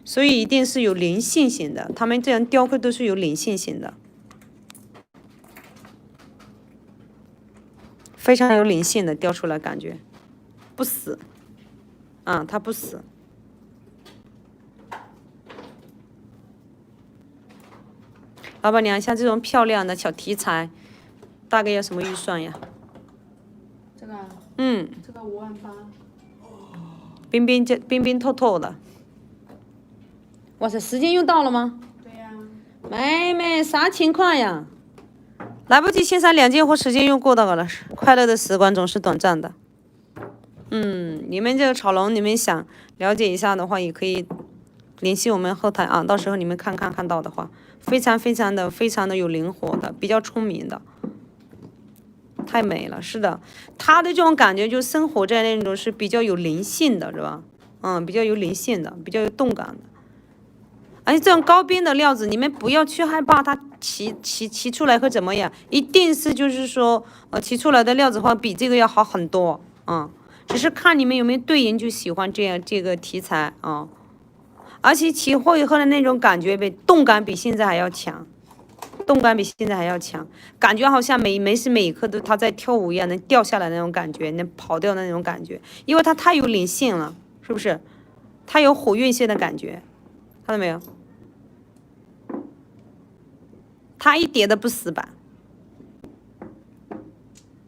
所以一定是有灵性型的。他们这样雕刻都是有灵性型的，非常有灵性的雕出来，感觉不死，它不死。老板娘，像这种漂亮的小题材，大概要什么预算呀？这个，这个5万8。冰冰透透的。哇塞，时间又到了吗？对呀。妹妹，啥情况呀？来不及欣赏2件货，时间又过到了。快乐的时光总是短暂的。你们这个草龙，你们想了解一下的话，也可以联系我们后台啊。到时候你们看到的话，非常的有灵活的，比较聪明的。太美了，是的，它的这种感觉就生活在那种是比较有灵性的，是吧？比较有灵性的，比较有动感的。而且这种高边的料子，你们不要去害怕它骑出来会怎么样，一定是就是说，骑出来的料子话比这个要好很多，只是看你们有没有对应就喜欢这个题材啊。而且起货以后的那种感觉动感比现在还要强。感觉好像每时每一刻都他在跳舞一样，能掉下来那种感觉，能跑掉的那种感觉，因为它太有灵性了，是不是？它有火运线的感觉，看到没有？它一点都不死板，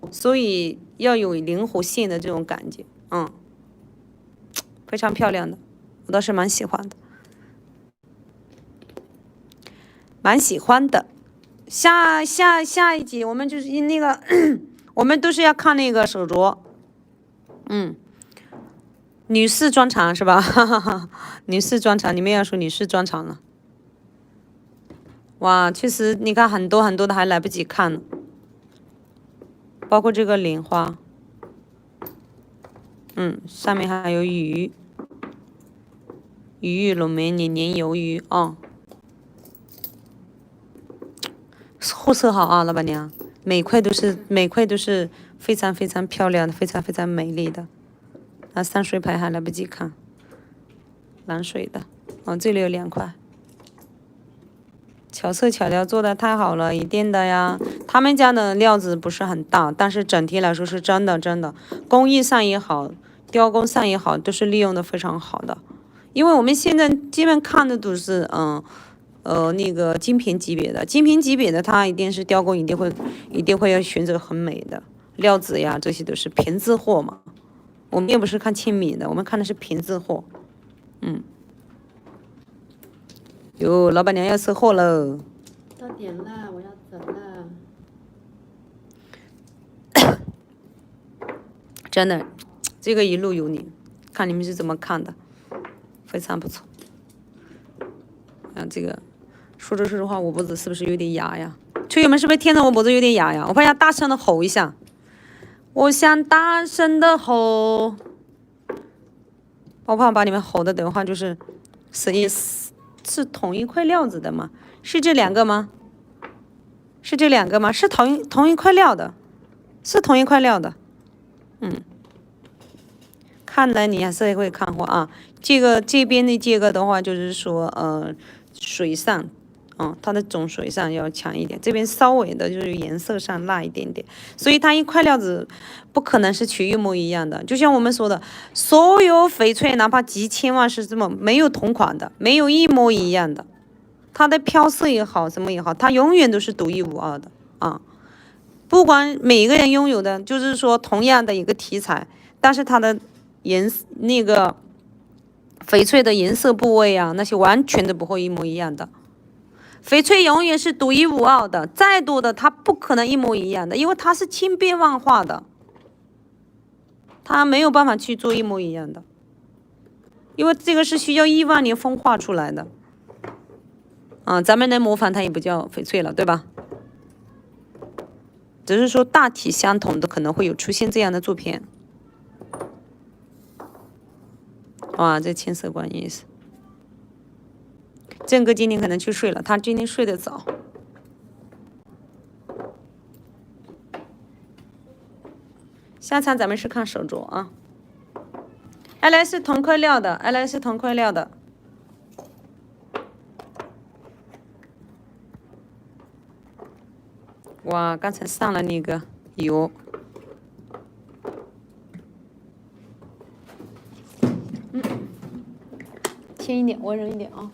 所以要有灵活性的这种感觉，非常漂亮的，我倒是蛮喜欢的。下一集我们就是那个，我们都是要看那个手镯，女士专场是吧？女士专场，你们要说女士专场了。哇，确实，你看很多的还来不及看呢，包括这个莲花，上面还有鱼，龙眉年鱿鱼啊。货色好啊，老板娘，每块都是非常非常漂亮的，非常非常美丽的。啊，山水牌还来不及看，蓝水的，哦，这里有2块。巧色巧料做的太好了，一定的呀。他们家的料子不是很大，但是整体来说是真的，工艺上也好，雕工上也好，都是利用的非常好的。因为我们现在基本看的都是那个精品级别的，它一定是雕工一定会要选择很美的料子呀，这些都是平字货嘛。我们也不是看亲民的，我们看的是平字货。哟，老板娘要收货喽！到点了，我要走了。真的，这个一路有你，看你们是怎么看的，非常不错。这个说着说实话，我脖子是不是有点哑呀？球友们是不是听着我脖子有点哑呀？我怕要大声的吼一下，我想大声的吼，我怕把你们吼的等会就是是同一块料子的吗？是这2个吗？是这2个吗？是同一块料的，是同一块料的。看来你还是会看货啊。这边的这个的话，就是说水上，它的总水上要强一点，这边稍微的就是颜色上辣一点点，所以它一块料子不可能是取一模一样的。就像我们说的，所有翡翠哪怕几千万是这么没有同款的，没有一模一样的，它的飘色也好，什么也好，它永远都是独一无二的啊。不管每个人拥有的，就是说同样的一个题材，但是它的那个翡翠的颜色部位啊，那些完全都不会一模一样的。翡翠永远是独一无二的，再多的它不可能一模一样的，因为它是千变万化的，它没有办法去做一模一样的，因为这个是需要亿万年风化出来的咱们能模仿它也不叫翡翠了，对吧？只是说大体相同的可能会有出现这样的作品。哇，这千色观音是。郑哥今天可能去睡了，他今天睡得早。下场咱们是看手镯啊。来是同块料的，来是同块料的。哇，刚才上了那个油。轻一点，温柔一点啊。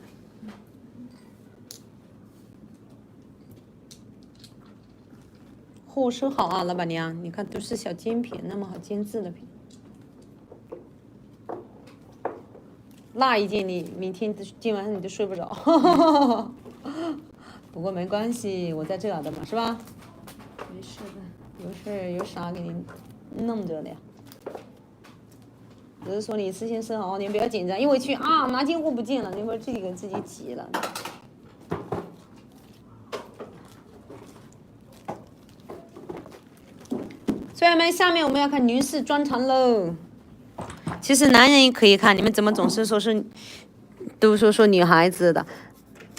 货收好啊，老板娘，你看都是小精品，那么好精致的品。辣一件你明天今晚上你都睡不着，不过没关系，我在这儿的嘛，是吧？没事的。有事有啥给你弄着的呀？只是说你事先收好，你不要紧张，一回去拿进货不见了，你会自己给自己急了。所以们下面我们要看女士专场喽。其实男人也可以看，你们怎么总是都说女孩子的？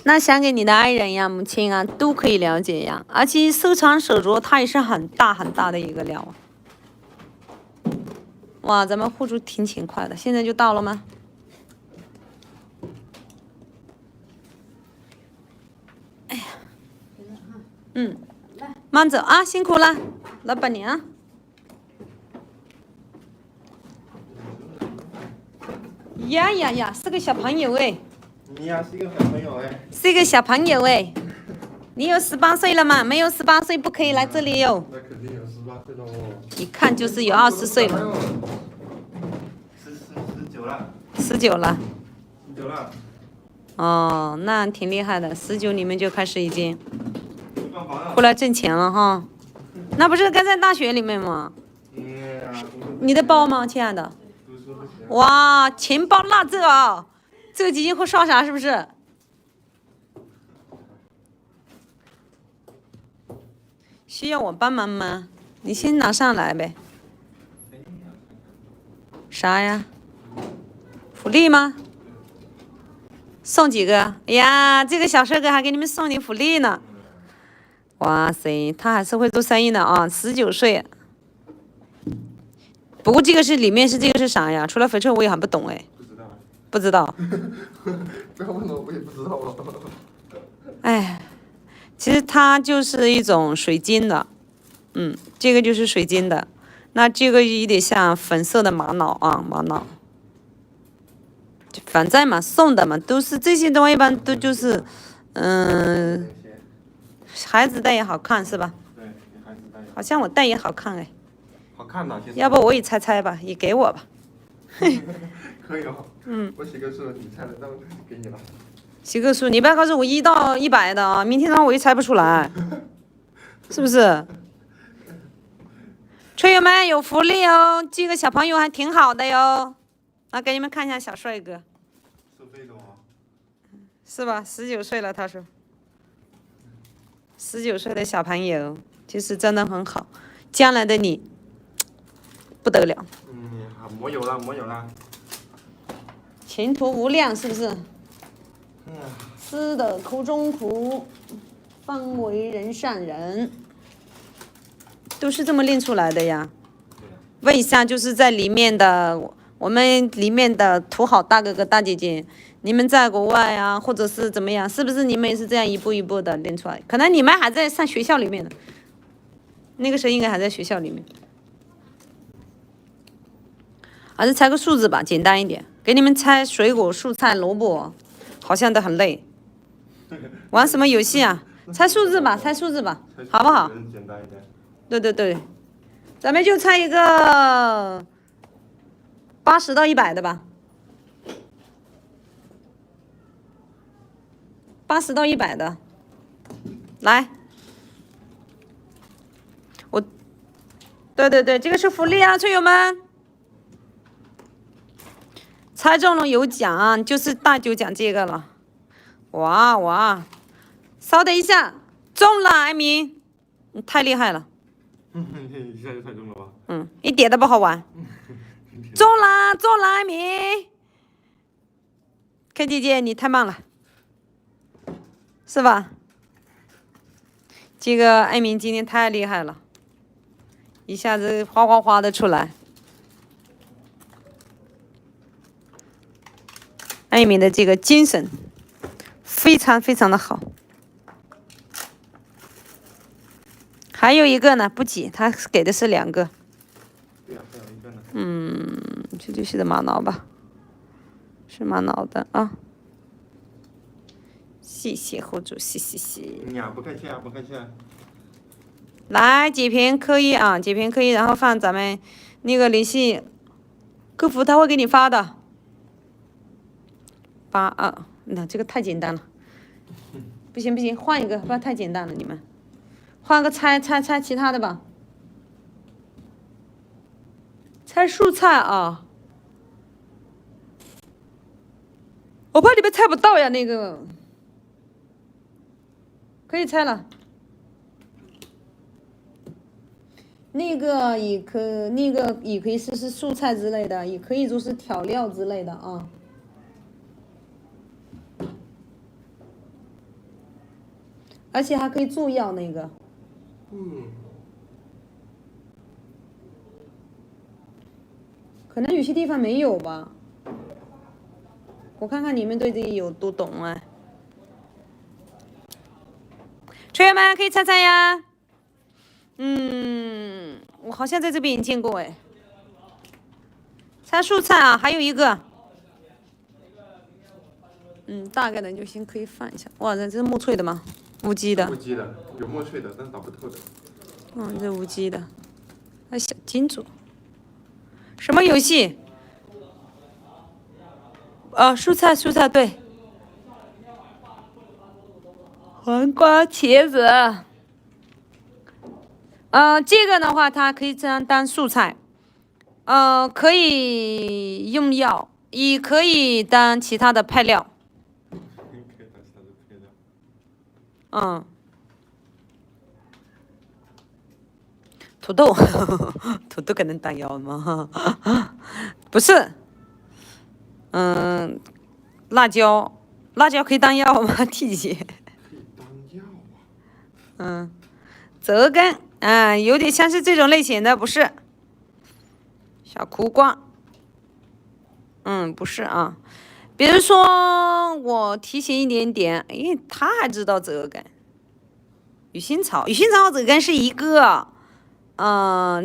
那想给你的爱人呀、母亲啊，都可以了解呀。而且收藏手镯它也是很大很大的一个料啊。哇，咱们户主挺快的，现在就到了吗？哎呀，慢走啊，辛苦了，老板娘。呀，是个小朋友哎。你呀，是一个小朋友哎。是一个小朋友哎。你有18岁了吗？没有18岁不可以来这里哟。那肯定有18岁了哦。一看就是有20岁了。19了。19了。19了。哦，那挺厉害的，19你们就开始已经过来挣钱了哈。那不是该在大学里面吗？你的包吗，亲爱的？哇，钱包那这啊，这个基金会刷啥是不是？需要我帮忙吗？你先拿上来呗。啥呀？福利吗？送几个？哎呀，这个小帅哥还给你们送点福利呢。哇塞，他还是会做生意的啊，19岁。不过这个是里面是这个是啥呀？除了翡翠我也还不懂哎。不知道。不知道。不要问了，我也不知道了。哎，其实它就是一种水晶的，这个就是水晶的，那这个有点像粉色的玛瑙啊，玛瑙。反正嘛，送的嘛，都是这些东西，一般都就是，孩子戴也好看是吧？对，给孩子戴。好像我戴也好看哎。好看哪些？要不我也猜猜吧，也给我吧。可以哦。我写个数，你猜得到就给你了。写个数，你不要告诉我1到100的啊，明天让我也猜不出来，是不是？车友们有福利哦，这个小朋友还挺好的哟。啊，给你们看一下小帅哥。收费的哦。是吧？19岁了，他说。19岁的小朋友，其实真的很好，将来的你不得了。好，没有了，没有了。前途无量，是不是？吃的苦中苦，方为人上人，都是这么练出来的呀。问一下，就是在里面的我们里面的土豪大哥哥大姐姐，你们在国外啊，或者是怎么样，是不是你们也是这样一步一步的练出来？可能你们还在上学校里面呢，那个时候应该还在学校里面。还是猜个数字吧，简单一点。给你们猜水果、蔬菜、萝卜，好像都很累。玩什么游戏啊？猜数字吧，猜数字吧，好不好？简单一点。对对对，咱们就猜一个80到100的吧。80到100的，来。对对对，这个是福利啊，村友们。猜中了有奖，就是大九奖这个了。哇哇，稍等一下，中了，艾米，你太厉害了。一下就猜中了吧？一点都不好玩。中了，中了，艾米。K 姐姐，你太慢了，是吧？这个艾米今天太厉害了，一下子哗哗哗的出来。艾米的这个精神非常非常的好。还有一个呢，不急，他给的是2个。对呀，还有一个呢。这就是的玛瑙吧，是玛瑙的啊。谢谢侯主席，谢谢。呀，不客气啊，不客气啊。来截屏可以啊，截屏可以，然后放咱们那个联系客服，他会给你发的。82，那这个太简单了，不行不行，换一个，不然太简单了，你们换个猜其他的吧，猜蔬菜啊，我怕你们猜不到呀，那个可以猜了。那个也可以是蔬菜之类的，也可以说是调料之类的啊。而且还可以助药那个。可能有些地方没有吧。我看看你们对这个有多懂啊。学员们可以猜猜呀。我好像在这边也见过哎。猜蔬菜啊，还有一个。大概的就先可以放一下。哇，这是墨翠的吗？无机的。无机的，有墨翠的，但打不透的。这无机的。还小金主。什么游戏？蔬菜对。黄瓜、茄子。这个的话，它可以这样当素菜，可以用药，也可以当其他的配料。土豆，土豆可能当药吗？不是，辣椒可以当药吗？T 姐。可以当药啊。泽根，有点像是这种类型的，不是。小苦瓜，不是啊。比如说，我提醒一点点，他还知道泽根。鱼腥草和泽根是一个，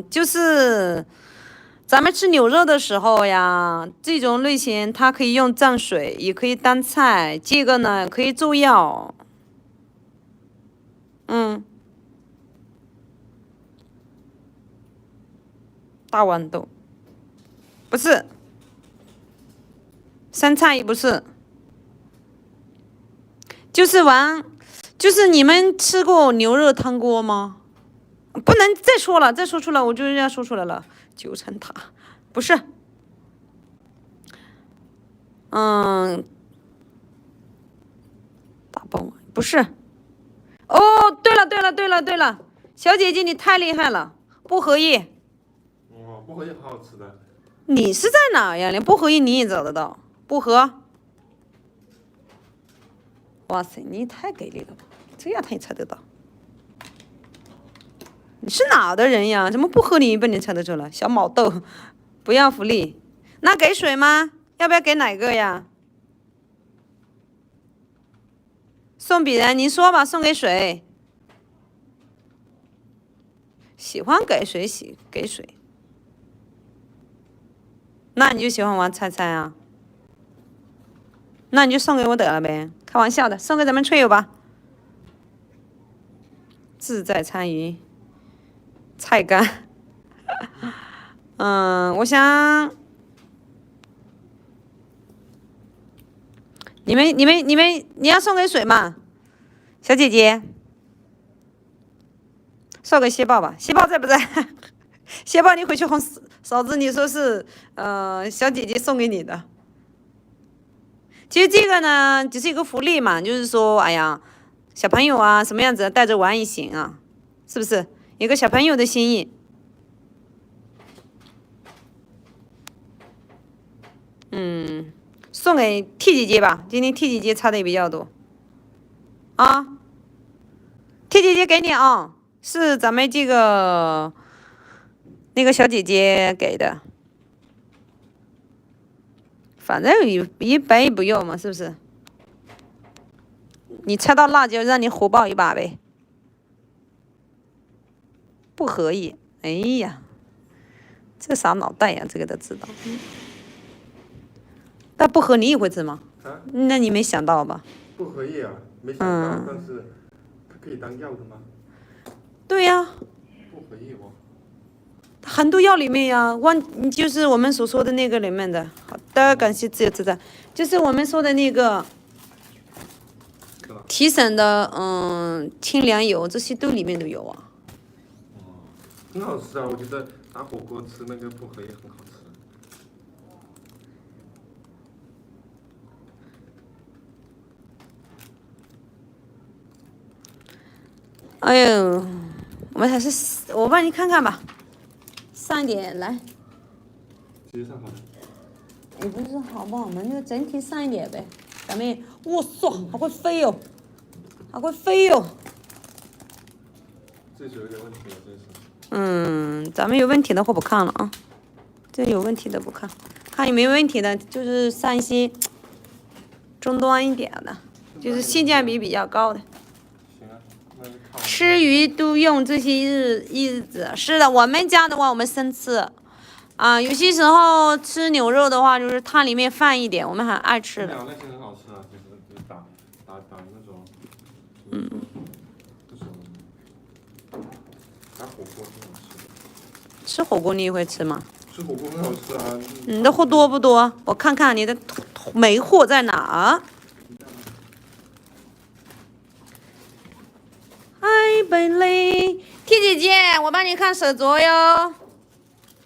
就是咱们吃牛肉的时候呀，这种类型它可以用蘸水，也可以当菜，这个呢可以做药。大豌豆，不是。生菜也不是。就是你们吃过牛肉汤锅吗？不能再说了，再说出来我就要说出来了。九层塔，不是。大棒碗，不是。哦，对了，小姐姐你太厉害了，薄荷叶。薄荷叶好好吃的。你是在哪呀？连薄荷叶你也找得到？薄荷。哇塞，你也太给力了吧！这样他也猜得到。你是哪的人呀？怎么不合理被你猜得出来？小毛豆，不要福利。那给水吗？要不要给哪个呀？送别人，你说吧，送给谁？喜欢给谁给水。那你就喜欢玩猜猜啊？那你就送给我得了呗，开玩笑的，送给咱们吹友吧。自在参与，菜干。我想你要送给谁嘛？小姐姐，送给蟹豹吧。蟹豹在不在？蟹豹，你回去哄嫂子，你说是小姐姐送给你的。其实这个呢，只是一个福利嘛，就是说，哎呀，小朋友啊，什么样子带着玩也行啊，是不是？一个小朋友的心意。送给 T 姐姐吧，今天 T 姐姐猜的也比较多。T 姐姐给你啊，是咱们这个那个小姐姐给的。反正一般也不用嘛，是不是？你猜到辣椒，让你火爆一把呗。不可以，哎呀，这啥脑袋呀？这个都知道。但薄荷你也会吃吗？那你没想到吧？薄荷叶啊，没想到，但是它可以当药的吗？对呀。薄荷叶哦。很多药里面呀，就是我们所说的那个里面的。好的，感谢自由自在，就是我们说的那个提神的，清凉油，这些都里面都有啊。很好吃啊，我觉得打火锅吃那个薄荷叶很好吃。哎呦，我们还是我帮你看看吧。上一点来，直接上好了。也不是好不好，我们就整体上一点呗。咱们，哇塞，还会飞哦，还会飞哦。这是有点问题了，这是。咱们有问题的话不看了啊，这有问题的不看，看有没有问题的，就是上一些中端一点的，就是性价比比较高的。吃鱼都用这些日子，是的，我们家的话我们生吃，有些时候吃牛肉的话，就是汤里面放一点，我们很爱吃的。那些很好吃啊，就是打那种，打火锅挺好吃的。吃火锅你也会吃吗？吃火锅很好吃啊。你的货多不多？我看看你的没货在哪儿。嗨，贝雷 T 姐姐，我帮你看手镯哟。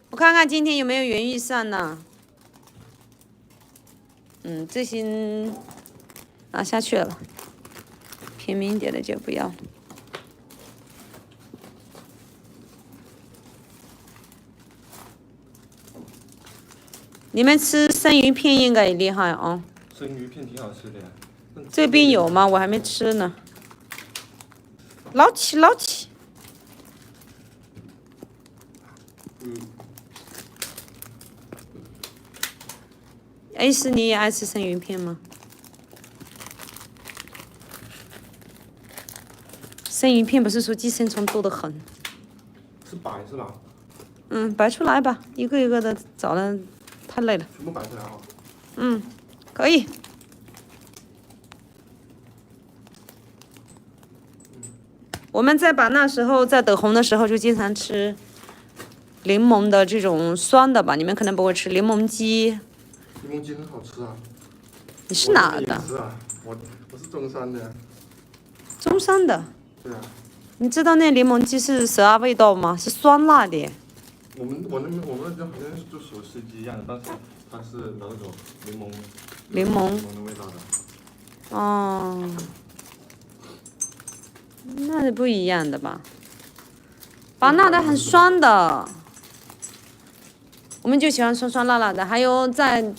我看看今天有没有原预算呢？这些拿下去了，平民一点的就不要了。你们吃生鱼片应该也厉害啊。生鱼片挺好吃的呀。这边有吗？我还没吃呢。捞起， ，A4你也爱吃生鱼片吗？生鱼片不是说寄生虫多得很。是摆是吧？摆出来吧，一个一个的找了，太累了。全部摆出来啊。可以。我们在把那时候在德宏的时候就经常吃柠檬的这种酸的吧，你们可能不会吃柠檬鸡。柠檬鸡很好吃啊。你是哪的？是啊，我是中山的呀。中山的。对啊。你知道那柠檬鸡是啥味道吗？是酸辣的。我们那就好像是做手撕鸡一样的，但是它是那种柠檬的味道的。哦，那是不一样的吧？巴纳的很酸的，我们就喜欢酸酸辣辣的。还有在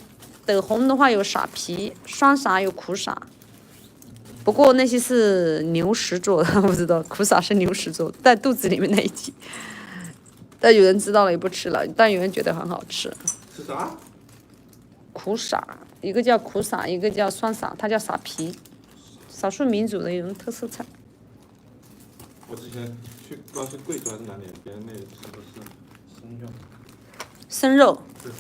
德宏的话有傻皮，酸傻有苦傻。不过那些是牛食做的，不知道苦傻是牛食做的，在肚子里面那一集。但有人知道了也不吃了，但有人觉得很好吃。是啥？苦傻，一个叫苦傻，一个叫酸傻，它叫傻皮，少数民族的一种特色菜。我之前去不知道是贵州还是哪里，别人那里吃的是生肉。生肉。对。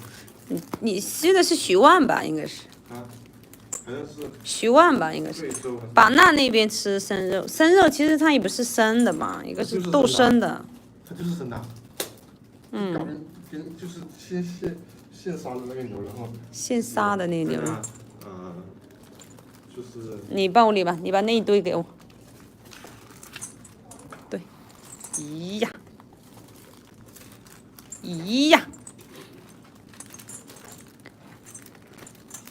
你吃的是徐万吧？应该是。啊。好像是。徐万吧，应该是。巴纳那边吃生肉，生肉其实它也不是生的嘛，一个是豆生的。它就是生的。就是现杀的那个牛，然后。现杀的那个牛。就是。你帮我理吧，你把那一堆给我。对。咦呀。咦呀。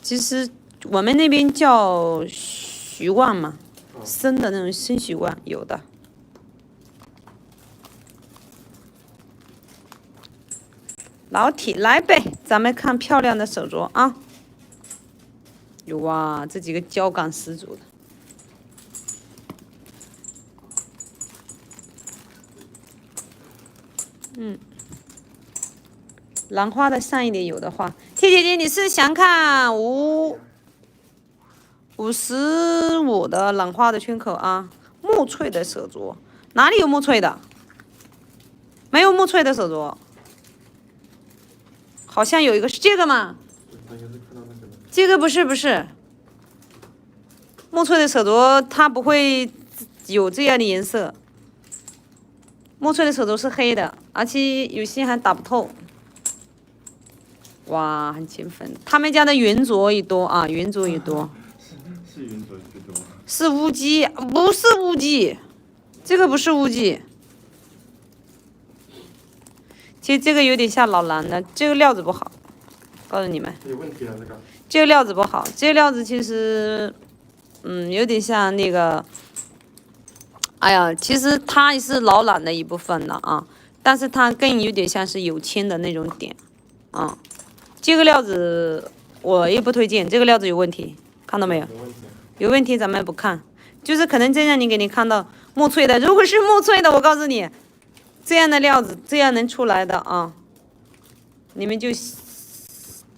其实我们那边叫徐万嘛，生的那种生徐万有的。老铁来呗，咱们看漂亮的手镯啊！哇，这几个胶感十足的。兰花的上一点有的话，T姐姐你是想看55的兰花的圈口啊？木翠的手镯，哪里有木翠的？没有木翠的手镯。好像有一个是这个吗？这个不是。木翠的手镯它不会有这样的颜色。木翠的手镯是黑的，而且有些还打不透。哇，很勤奋。他们家的圆镯也多啊，圆镯也多。是圆镯最多。是乌鸡，不是乌鸡，这个不是乌鸡。其实这个有点像老蓝的，这个料子不好，告诉你们。有问题啊，这个。这个料子不好，这个料子其实，有点像那个，哎呀，其实它也是老蓝的一部分了啊，但是它更有点像是有铅的那种点，啊，这个料子我也不推荐，这个料子有问题，看到没有？有问题咱们不看，就是可能这样给你看到木翠的，如果是木翠的，我告诉你。这样的料子，这样能出来的啊，你们就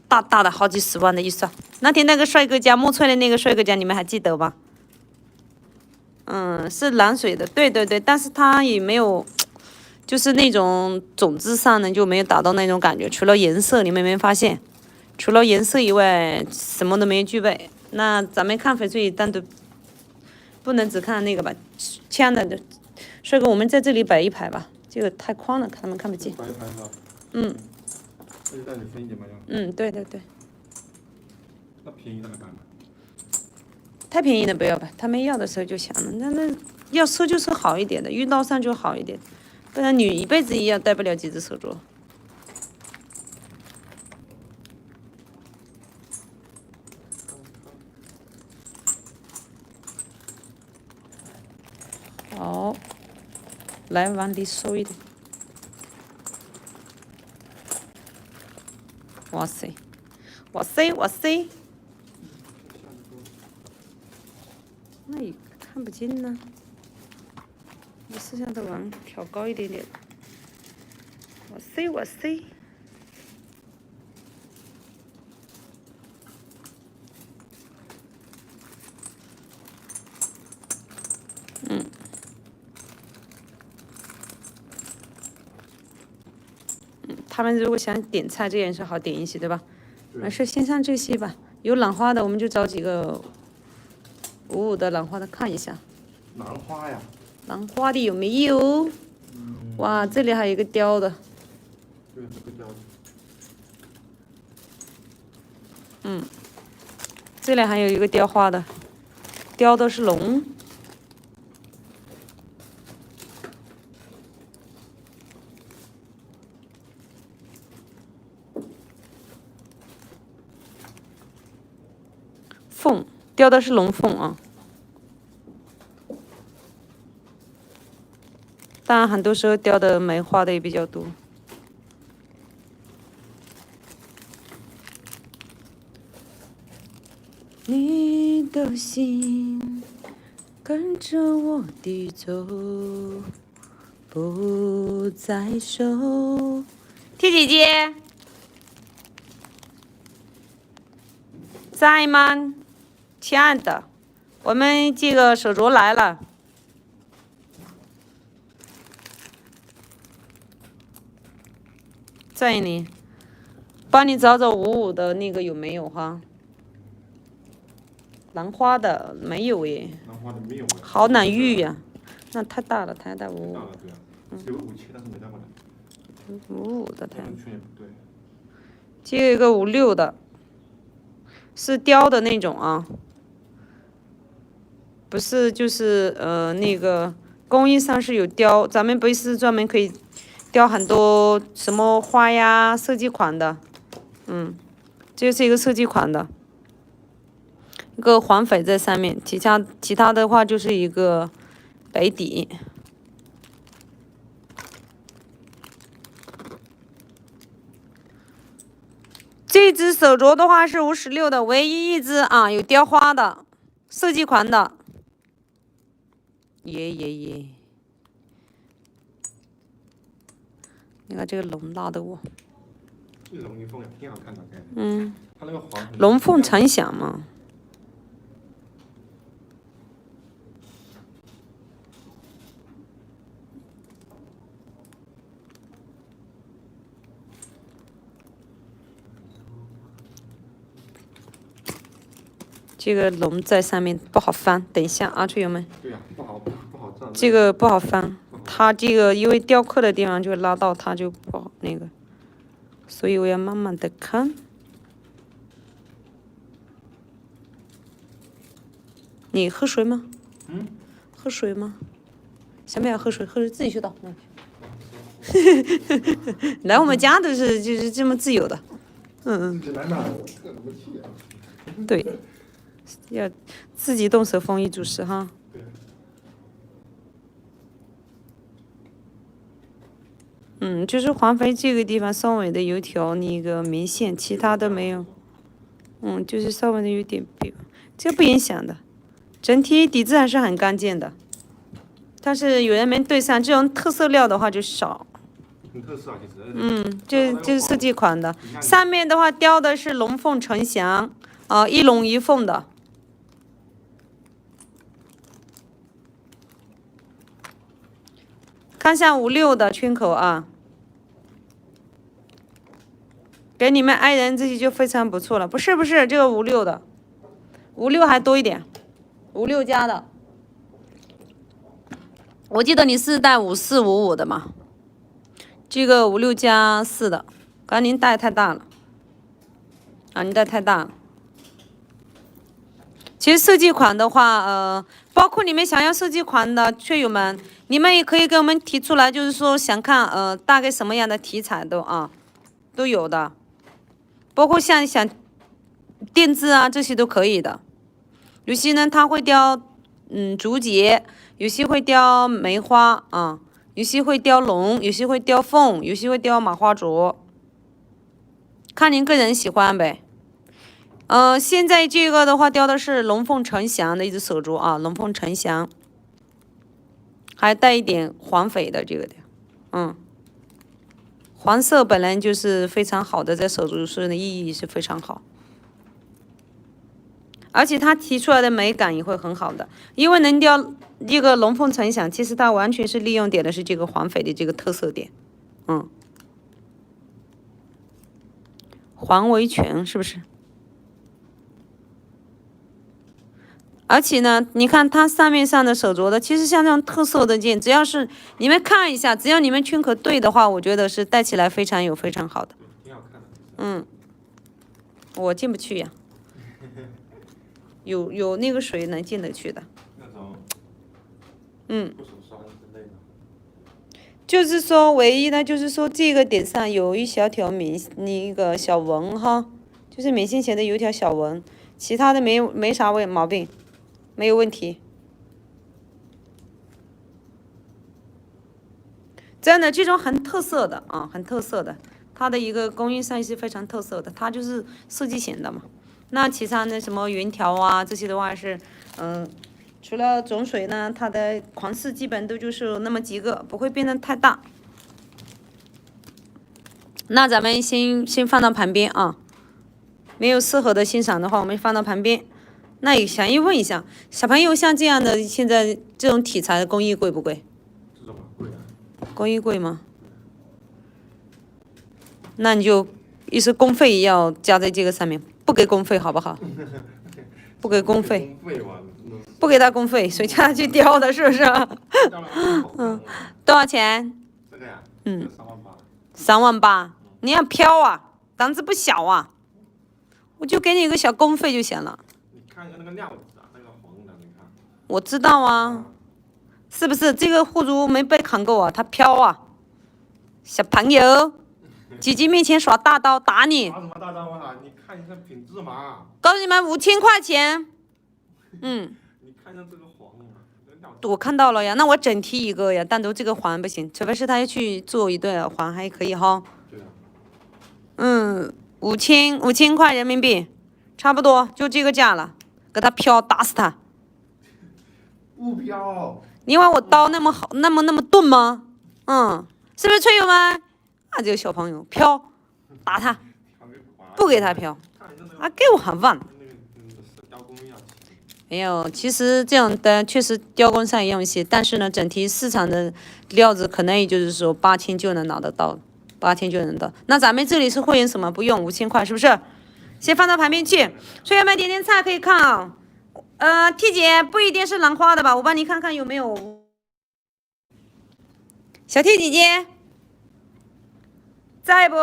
大大的好几十万的预算。那天那个帅哥家木翠的那个帅哥家，你们还记得吧？是蓝水的，对，但是它也没有，就是那种种子上呢就没有达到那种感觉。除了颜色，你们有没有发现？除了颜色以外，什么都没有具备。那咱们看翡翠单独，不能只看那个吧？枪的，帅哥，我们在这里摆一排吧。这个太宽了，他们看不见。摆一排是吧？那就带你分一点嘛，要。对。那便宜的还摆吗？太便宜的不要摆，他们要的时候就想了，那要收就收好一点的，遇到上就好一点，不然女一辈子也要戴不了几只手镯。好。来往里收一点。哇塞，那也看不清呢。我摄像头往调高一点点。哇塞哇塞！他们如果想点菜，这样是好点一些，对吧？没事，先上这些吧。有兰花的，我们就找几个55的兰花的看一下。兰花呀？兰花的有没有？哇，这里还有一个雕的。对，这个雕的。这里还有一个雕花的，雕的是龙。凤，雕的是龙凤啊。当然，很多时候雕的梅花的也比较多。你的心跟着我的走，不再收。T 姐姐在吗？亲爱的，我们这个手镯来了。在你，帮你找找55的那个有没有哈？兰花的没有耶。兰花的没有。好难遇呀，那太大了，太大55。大了，对啊。有57，但是没带过来。55的太。对。这个56的，是雕的那种啊，不是就是那个工艺上是有雕，咱们不是专门可以雕很多什么花呀，设计款的，这是一个设计款的，一个黄翡在上面，其他的话就是一个白底。这只手镯的话是56的，唯一一只啊有雕花的设计款的。耶！你看这个龙拉的我。这龙凤也挺好看的，它那个黄。龙凤呈祥嘛。这个龙在上面不好翻，等一下啊，队友们。对呀，不好站。这个不好翻，它这个因为雕刻的地方就拉到它就不好那个，所以我要慢慢的看。你喝水吗？喝水吗？想不想喝水？喝水自己去倒。来我们家都是就是这么自由的。对。要自己动手，丰衣足食哈。就是黄翡这个地方稍微的有条那个明线，其他的没有。就是稍微的有点表，这不影响的，整体底子还是很干净的。但是有人没对上这种特色料的话就少。很特色啊，其实。就是设计款的，上面的话雕的是龙凤呈祥，一龙一凤的。看下56的圈口啊，给你们爱人这些就非常不错了。不是，这个56的，56还多一点，56加的。我记得你是带54、55的嘛？这个56加4的，刚您带太大了，你带太大了。其实设计款的话，包括你们想要设计款的圈友们，你们也可以给我们提出来，就是说想看大概什么样的题材都有的，包括像想定制啊这些都可以的。有些呢他会雕竹节，有些会雕梅花啊，有些会雕龙，有些会雕凤，有些会雕麻花镯，看您个人喜欢呗。现在这个的话雕的是龙凤呈祥的一只手镯啊，龙凤呈祥，还带一点黄翡的这个的，黄色本来就是非常好的，在手作上的意义是非常好，而且它提出来的美感也会很好的，因为能雕一个龙凤呈祥，其实它完全是利用点的是这个黄翡的这个特色点，黄维权是不是？而且呢，你看它上面上的手镯的，其实像这种特色的件，只要是你们看一下，只要你们圈可对的话，我觉得是戴起来非常好的。挺好看的。我进不去呀，有那个水能进得去的。那种。不手霜之类的。就是说，唯一呢，就是说这个点上有一小条那个小纹哈，就是免线前的有一条小纹，其他的没啥毛病。没有问题，真的这种很特色的啊，很特色的，它的一个工艺上是非常特色的，它就是设计型的嘛。那其他的什么圆条啊这些的话是，除了种水呢，它的款式基本都就是那么几个，不会变得太大。那咱们先放到旁边啊，没有适合的欣赏的话，我们放到旁边。那也想问一下，小朋友像这样的现在这种题材的工艺贵不贵？这种贵啊。工艺贵吗？那你就意思工费也要加在这个上面，不给工费好不好？不给工费。不给他工费，谁叫他去雕的，是不是？多少钱？这个呀。38000，你要飘啊，胆子不小啊，我就给你一个小工费就行了。看一下那个料子啊，那个黄的，你看。我知道啊，是不是这个护足没被砍够啊？它飘啊，小朋友，姐姐面前耍大刀打你。耍什么大刀啊？你看一下品质嘛。告诉你们5000块钱。你看一下这个黄啊，我看到了呀，那我整提一个呀，单独这个黄不行，除非是他要去做一对黄还可以哈。对啊。5000块人民币，差不多就这个价了。给他飘，打死他！不飘。你以为我刀那么好，那么钝吗？是不是崔友们？啊，这个小朋友飘，打他，不给他飘，啊，给我还忘了。没有，其实这样的确实雕工上也用一些，但是呢，整体市场的料子可能也就是说8000就能拿得到，8000就能到。那咱们这里是会员什么不用5000块，是不是？先放到旁边去，所以们点菜可以看啊。T 姐不一定是兰花的吧？我帮你看看有没有。小 T 姐姐，在不？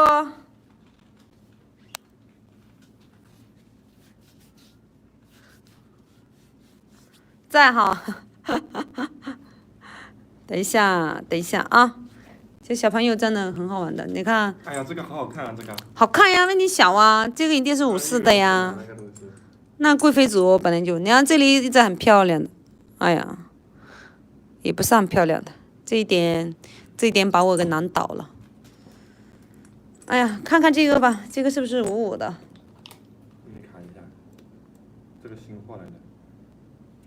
在哈。等一下啊。这小朋友真的很好玩的，你看。哎呀，这个好好看啊，这个。好看呀，问题小啊，这个一定是54的呀。那贵妃镯本来就，你看这里一直很漂亮的，哎呀，也不是很漂亮的，这一点把我给难倒了。哎呀，看看这个吧，这个是不是55的？你看一下，这个新货来的。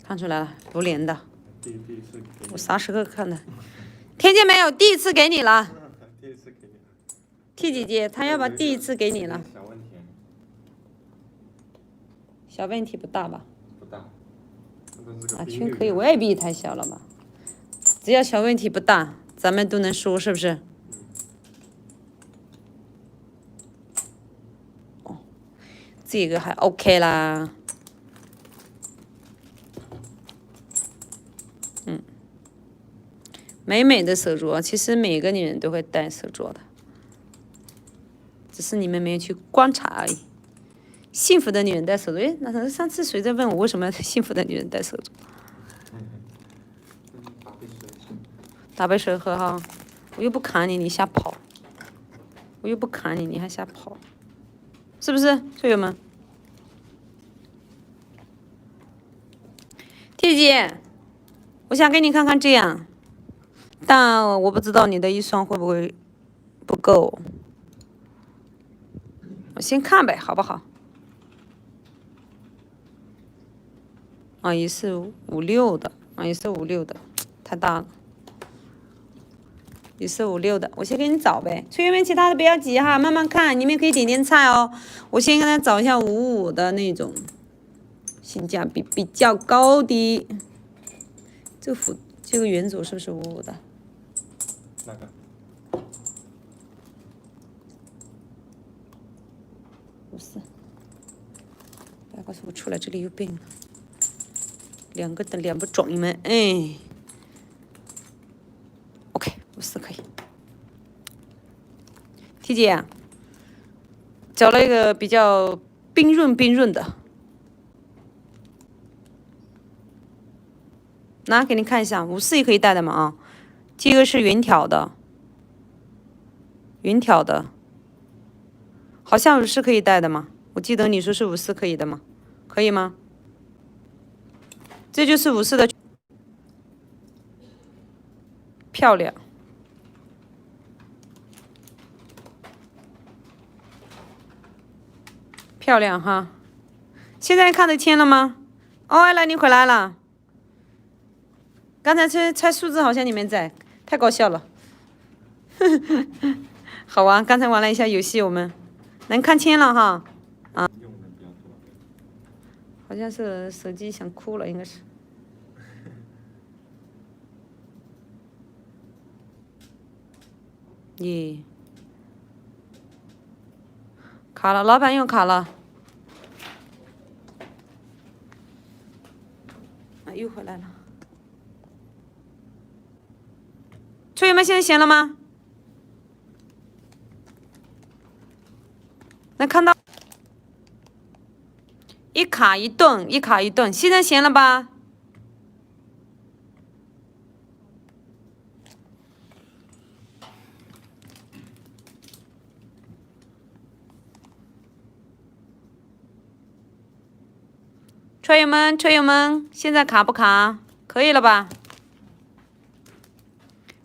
看出来了，不连的。第一次。我啥时候看的？听见没有？第一次给你了。第一次给你了。T 姐姐，她要把第一次给你了。小问题。小问题不大吧？不大。啊，圈可以未必太小了吧？只要小问题不大，咱们都能说，是不是？哦，这个还 OK 啦。美的手镯，其实每个女人都会戴手镯的，只是你们没有去观察而已。幸福的女人戴手镯，那上次谁在问我为什么幸福的女人戴手镯？打杯水喝哈，我又不砍你，你瞎跑；我又不砍你，你还瞎跑，是不是，队友们？T 姐，我想给你看看这样。但我不知道你的预算会不会不够，我先看呗，好不好？啊，也是56的，啊，也是56的，太大了。有456的，我先给你找呗。催员们其他的不要急哈，慢慢看，你们可以点点菜哦。我先给大家找一下55的那种，性价比比较高的。这个元组是不是55的？哪个？不是，不要告诉我出来这里有病了。2个的2不中们，哎。OK， 54可以。T 姐，找了一个比较冰润的，拿给你看一下，54也可以戴的嘛啊。这个是圆条的，好像54可以戴的嘛。我记得你说是54可以的嘛，可以吗？这就是54的。漂亮，漂亮哈！现在看得清了吗？哦，艾兰，你回来了。刚才猜数字好像你们在，太搞笑了。好玩，刚才玩了一下游戏，我们能看清了哈。啊，好像是手机想哭了，应该是。耶，卡了，老板又卡了。啊，又回来了。催员们现在闲了吗？能看到？一卡一顿，一卡一顿，现在闲了吧？车友们，现在卡不卡？可以了吧？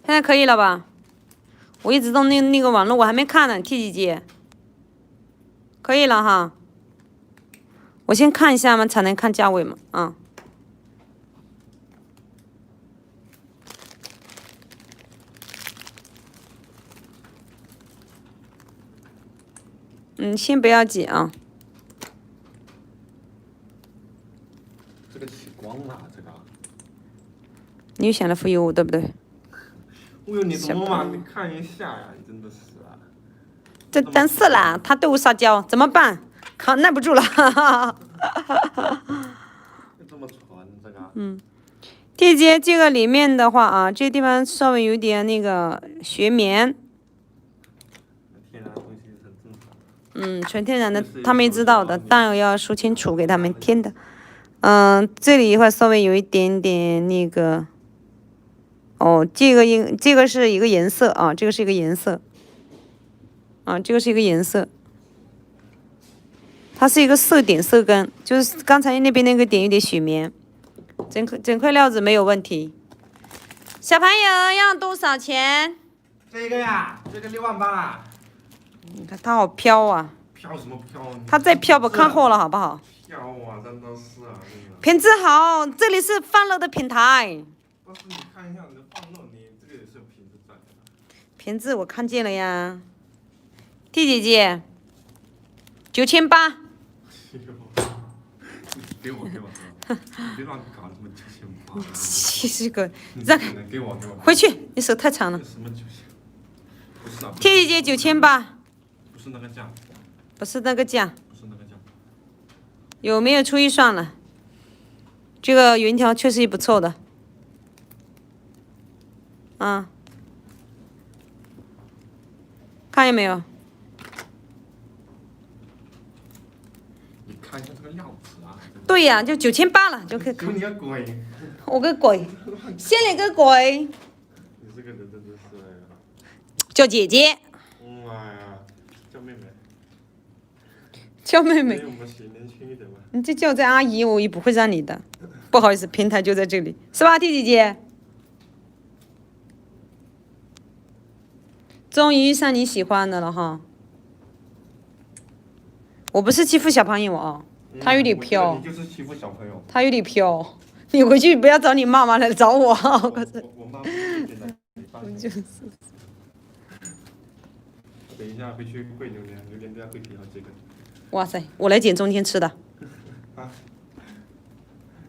现在可以了吧？我一直都那个网络我还没看呢 ，T 姐姐。可以了哈。我先看一下嘛，才能看价位嘛，啊。先不要急啊。这个起光了，这个。你又选了负155，对不对？哎呦，你怎么嘛？你看一下呀，你真的是啊。这真是啦，他对我撒娇，怎么办？耐不住了，哈哈。这么纯这个。地接这个里面的话啊，这地方稍微有点那个学棉。天然的东西很正常。纯天然的，他们知道的，当然要说清楚给他们添的。这里的话稍微有一点点那个。哦，这个是一个颜色啊，这个是一个颜色。这个是一个颜色。它是一个色点色根，就是刚才那边那个点有点雪棉，整块料子没有问题。小朋友要多少钱？这个呀，这个6万8啦。你看它好飘啊！飘什么飘？它再飘不看货了好不好？飘啊，真的是啊，真的。品质好，这里是放乐的平台。但是你看一下你的放乐，你这个也是有品质在的。品质我看见了呀。T 姐姐，9800。给我，别乱搞什么9800。70个，让给我。回去，你手太长了。什么9000？不是啊。T 姐姐9800。不是那个价。不是那个价。不是那个价。有没有出预算了？这个云条确实也不错的。看见没有？你看一下这个料子啊。对呀，就9800了，就可以看。你个鬼！我个鬼！先你个鬼！你这个人真的是。叫姐姐。哎呀，叫妹妹。叫妹妹。我们谁年轻一点嘛？你这叫这阿姨，我也不会让你的。不好意思，平台就在这里，是吧，T姐姐？终于遇上你喜欢的了哈。我不是欺负小朋友啊，他有点飘。你就是欺负小朋友。他有点飘，你回去不要找你妈妈来找我啊！我妈不是现在。我就是。等一下回去跪榴莲，榴莲都要跪皮好几个。哇塞，我来捡中间吃的，啊？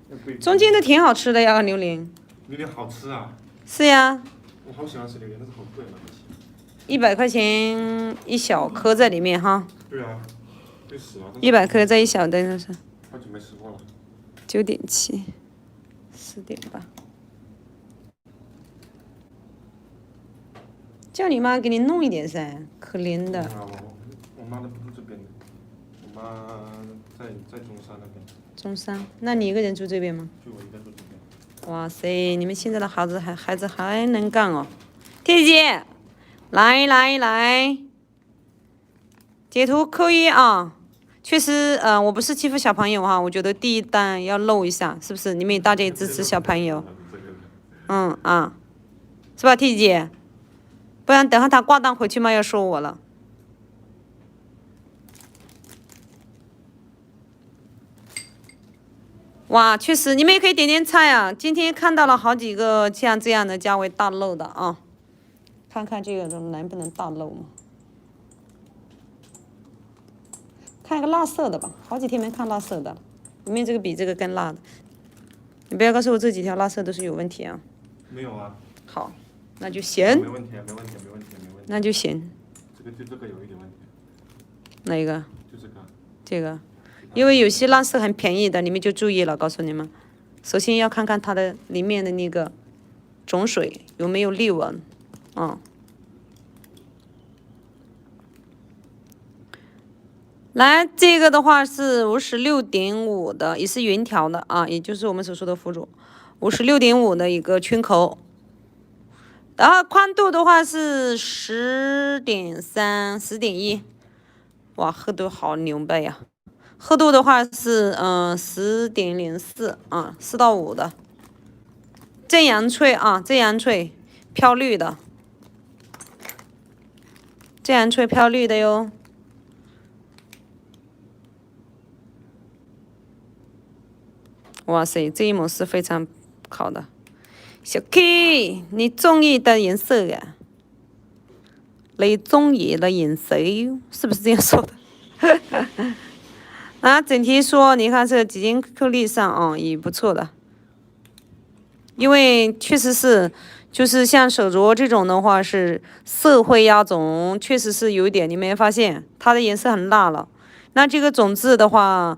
要跪皮中间的挺好吃的呀，榴莲。榴莲好吃啊！是呀，我好喜欢吃榴莲，但是好贵，买不起。100块钱一小颗在里面哈，对啊，对死了。 100颗在一小的那是好久没吃过了。9.7，10.8。叫你妈给你弄一点噻，可怜的。我妈都不住这边的，我妈在中山那边。中山，那你一个人住这边吗？就我一个住这边。哇塞，你们现在的孩子还能干哦！铁姐，来，截图可以啊。确实，我不是欺负小朋友哈，我觉得第一单要露一下，是不是？你们大家也支持小朋友，是吧，铁姐？不然等下他挂单回去嘛，要说我了。哇，确实，你们也可以点点菜啊。今天看到了好几个像这样的价位大漏的啊，看看这个能不能大漏嘛？看一个辣色的吧，好几天没看辣色的了。里面这个比这个更辣的，你不要告诉我这几条辣色都是有问题啊。没有啊。好，那就行。没问题啊，没问题。那就行。这个有一点问题。哪一个？就这个。这个。因为有些辣色很便宜的，你们就注意了，告诉你们。首先要看看它的里面的那个种水有没有裂纹，来，这个的话是56.5的，也是圆条的啊，也就是我们所说的腐乳，56.5的一个圈口。然后宽度的话是10.3、10.1，哇，厚度好牛掰呀！厚度的话是10.04啊，4到5的。正阳脆啊，正阳脆，飘绿的，正阳脆飘绿的哟。哇塞，这一模是非常好的。小 K， 你中意的颜色呀？你中意的颜色是不是这样说的？啊，整体说，你看这几件颗粒上啊，也不错的。因为确实是，就是像手镯这种的话是色会压种，确实是有一点，你没发现它的颜色很辣了。那这个种子的话，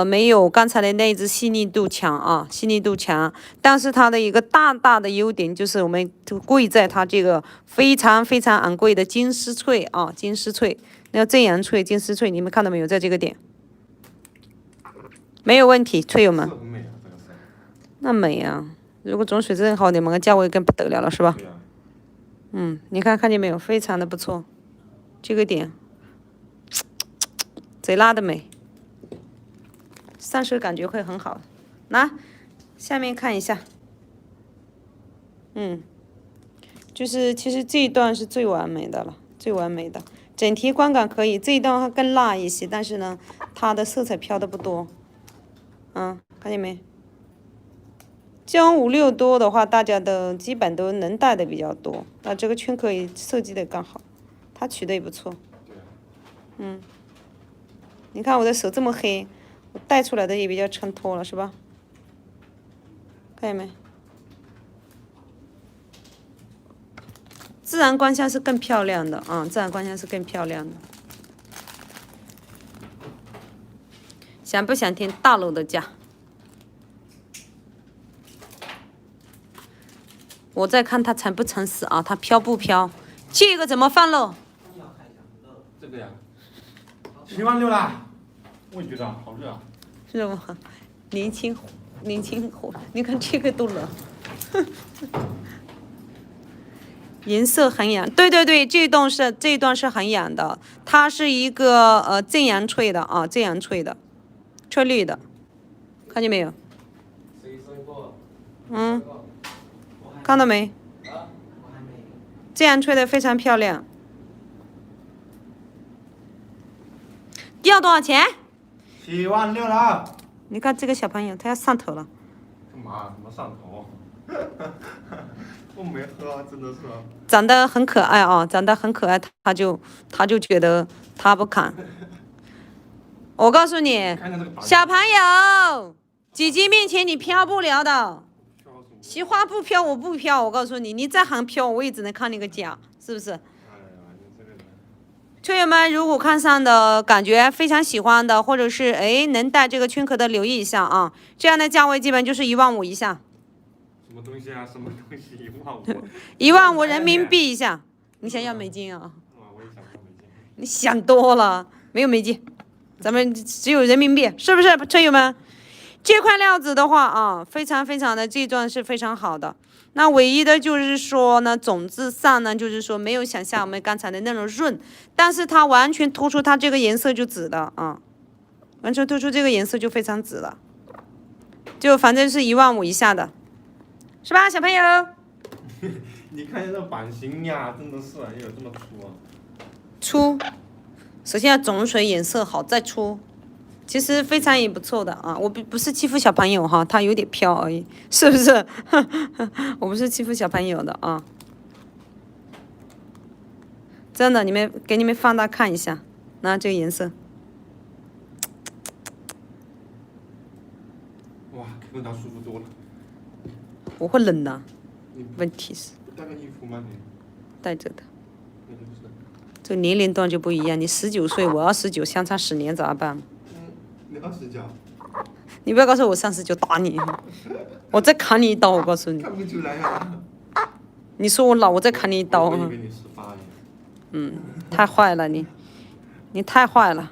没有刚才的那一只细腻度强啊，细腻度强。但是它的一个大大的优点就是我们贵在它这个非常非常昂贵的金丝翠啊，金丝翠，那个正阳翠、金丝翠，你们看到没有？在这个点。没有问题，翠友们。那美啊！如果种水质好点嘛，个价位更不得了了，是吧？你看见没有？非常的不错，这个点，贼辣的美，上手感觉会很好。来，下面看一下，就是其实这一段是最完美的了，最完美的，整体观感可以。这一段它更辣一些，但是呢，它的色彩飘的不多。看见没？这种5、6多的话，大家的基本都能戴的比较多。那这个圈可以设计的更好，它取的也不错。你看我的手这么黑，我戴出来的也比较衬托了，是吧？看见没？自然光线是更漂亮的啊，自然光线是更漂亮的。想不想听大楼的价？我在看它诚不诚实啊，它飘不飘？这个怎么放漏？这个呀，76000啦！我也觉得好热啊。是吗？年轻火，你看这个都冷。颜色很养，对，这一段是很养的，它是一个正阳翠的啊，正阳翠的。翠绿的，看见没有？看到没？这样吹的非常漂亮。要多少钱？76000了。你看这个小朋友，他要上头了。干嘛？什么上头？我没喝，真的是。长得很可爱啊，长得很可爱，他就觉得他不看。我告诉你，小朋友，姐姐面前你飘不了的，菊花不飘我不飘。我告诉你，你再喊飘，我也只能看那个假，是不是？圈友们，如果看上的感觉非常喜欢的，或者是能带这个圈壳的，留意一下啊。这样的价位基本就是15000以下。什么东西啊？什么东西？15000 15000人民币以下。你想要美金啊？我也想要美金。你想多了，没有美金，咱们只有人民币，是不是，圈友们？这块料子的话啊，非常的这段是非常好的。那唯一的就是说呢，种子上呢，就是说没有想象我们刚才的那种润，但是它完全突出它这个颜色就紫的啊，完全突出这个颜色就非常紫了，就反正是15000以下的，是吧，小朋友？你看这版型呀，真的是也有这么粗啊？粗，首先要种水颜色好，再粗。其实非常也不错的啊，我不是欺负小朋友哈，他有点飘而已，是不是？我不是欺负小朋友的啊，真的，给你们放大看一下，那这个颜色，哇，跟他舒服多了。我会冷的，问题是带个衣服吗你？带着的，这年龄段就不一样，你19岁，我29，相差10年咋办？你29？你不要告诉我39打你，我再砍你一刀，我告诉你。看不出来呀。你说我老，我再砍你一刀。我以为你18耶。太坏了你太坏了。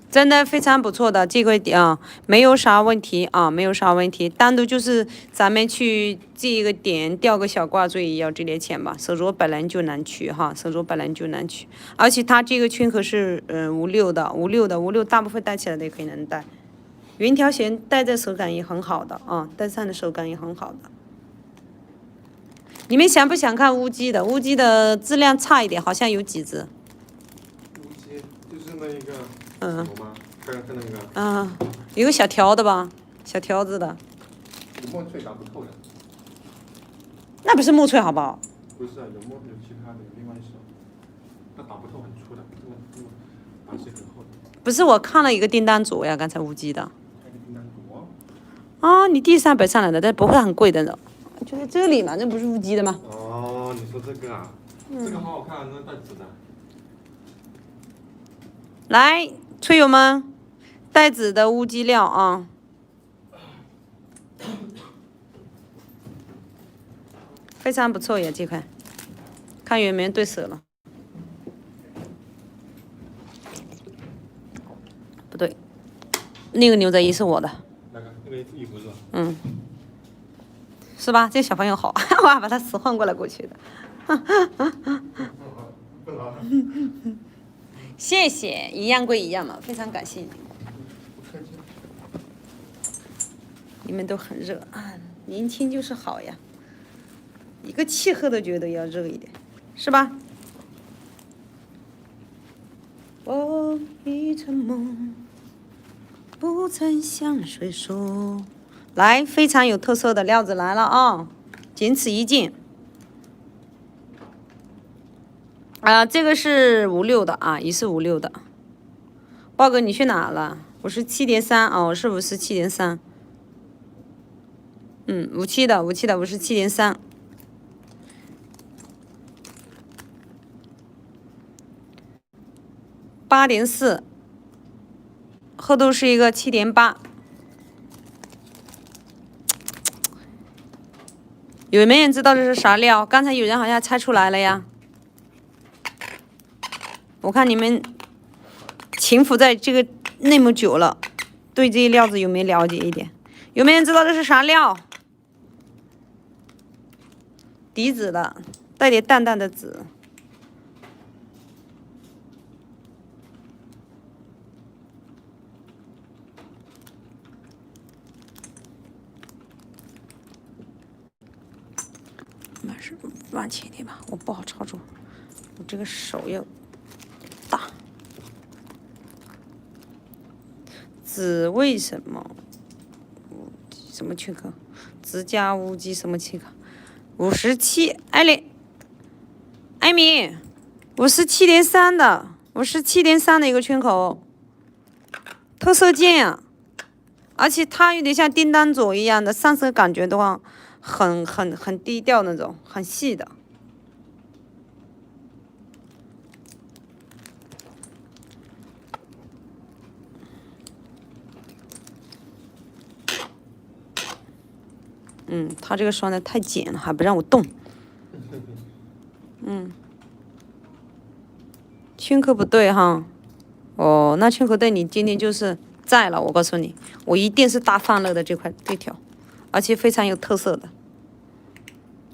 真的非常不错的这个点啊，没有啥问题啊，没有啥问题。单独就是咱们去这个点吊个小挂坠也要这点钱吧，手镯本来就难取哈，手镯本来就难取，而且它这个圈壳是56的，56大部分戴起来的也可以能戴。圆条弦戴在手感也很好的啊，戴上的手感也很好的。你们想不想看乌鸡的？乌鸡的质量差一点，好像有几只。乌鸡就是那一个。嗯。看那个。有个小条的吧，小条子的。有墨翠打不透的。那不是墨翠好不好？不是，有其他的，另外一首，它打不透，很粗的，这个版型很厚的。不是，我看了一个订单组呀，刚才乌鸡的。看个订单组。啊，你第300上来的，但不会很贵的呢。就在这里嘛，这不是乌鸡的吗？哦，你说这个啊？这个好好看，那带紫的。来，吹友们，带紫的乌鸡料啊，非常不错呀，这块，看有没有对手了。不对，那个牛仔衣是我的。那个衣服是吧？是吧？这小朋友好，我还把他词换过来过去的。谢谢，一样归一样嘛，非常感谢你。你们都很热啊，年轻就是好呀。一个气候都觉得要热一点，是吧？我一场梦，不曾向谁说。来，非常有特色的料子来了啊，仅此一件。这个是56的啊，也是56的。豹哥，你去哪了？57.3啊，我是57.3。57的57.3。8.4，厚度是一个7.8。有没有人知道这是啥料？刚才有人好像猜出来了呀。我看你们潜伏在这个那么久了，对这些料子有没有了解一点？有没有人知道这是啥料？底紫的，带点淡淡的紫。往前一点吧，我不好操作，我这个手要大。紫为什么？什么缺口？直加乌鸡什么缺口？57，艾米，57.3的，57.3的一个缺口，特色键啊，而且它有点像叮当左一样的上色感觉的话，很低调那种，很细的。它这个栓的太紧了，还不让我动。圈口不对哈。哦，那圈口对你今天就是在了，我告诉你，我一定是大放乐的这条，而且非常有特色的，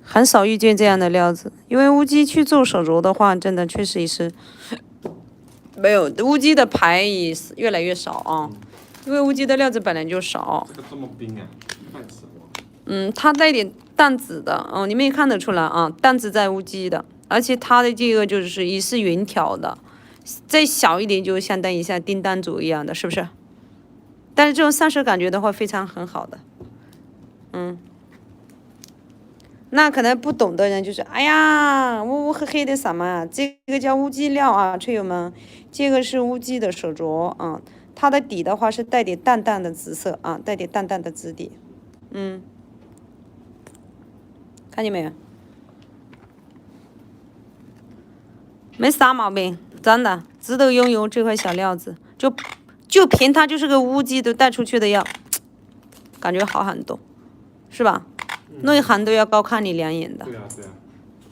很少遇见这样的料子。因为乌鸡去做手镯的话，真的确实也是没有乌鸡的牌也是越来越少啊，因为乌鸡的料子本来就少。这个这么冰啊，快吃我。它带点淡紫的，你们也看得出来啊，淡紫在乌鸡的，而且它的这个就是也是匀条的，再小一点就相当于像叮当组一样的，是不是？但是这种上色感觉的话，非常很好的，那可能不懂的人就是，哎呀，乌乌黑黑的什么啊？这个叫乌鸡料啊，车友们，这个是乌鸡的手镯啊，它的底的话是带点淡淡的紫色啊，带点淡淡的紫底，看见没有？没啥毛病，真的值得拥有这块小料子，就凭它就是个乌鸡都带出去的要，感觉好很多，是吧？内行都要高看你两眼的。对啊。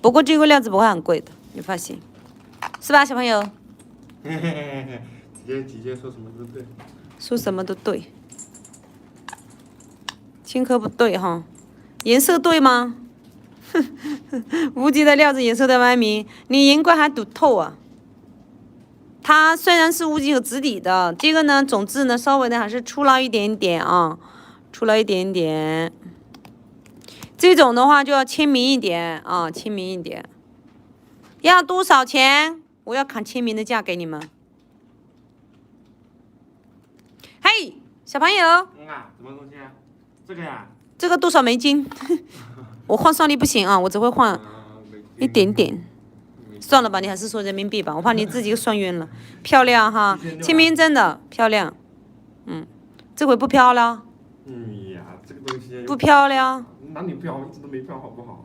不过这个料子不会很贵的，你放心，是吧，小朋友？姐姐说什么都对。说什么都对，青稞不对哈，颜色对吗？乌鸡的料子颜色的外面，你银冠还赌透啊！它虽然是乌鸡和紫底的，这个呢种子呢稍微的还是出了一点点啊，出了一点点。这种的话就要亲民一点啊，亲民一点。要多少钱？我要砍亲民的价给你们。嘿，小朋友，什么东西啊？这个呀？这个多少美金？我换算力不行啊，我只会换一点点。算了吧，你还是说人民币吧，我怕你自己算晕了。漂亮哈，亲民真的漂亮。这回不漂亮。这个东西不漂亮。哪里漂？一直都没漂，好不好？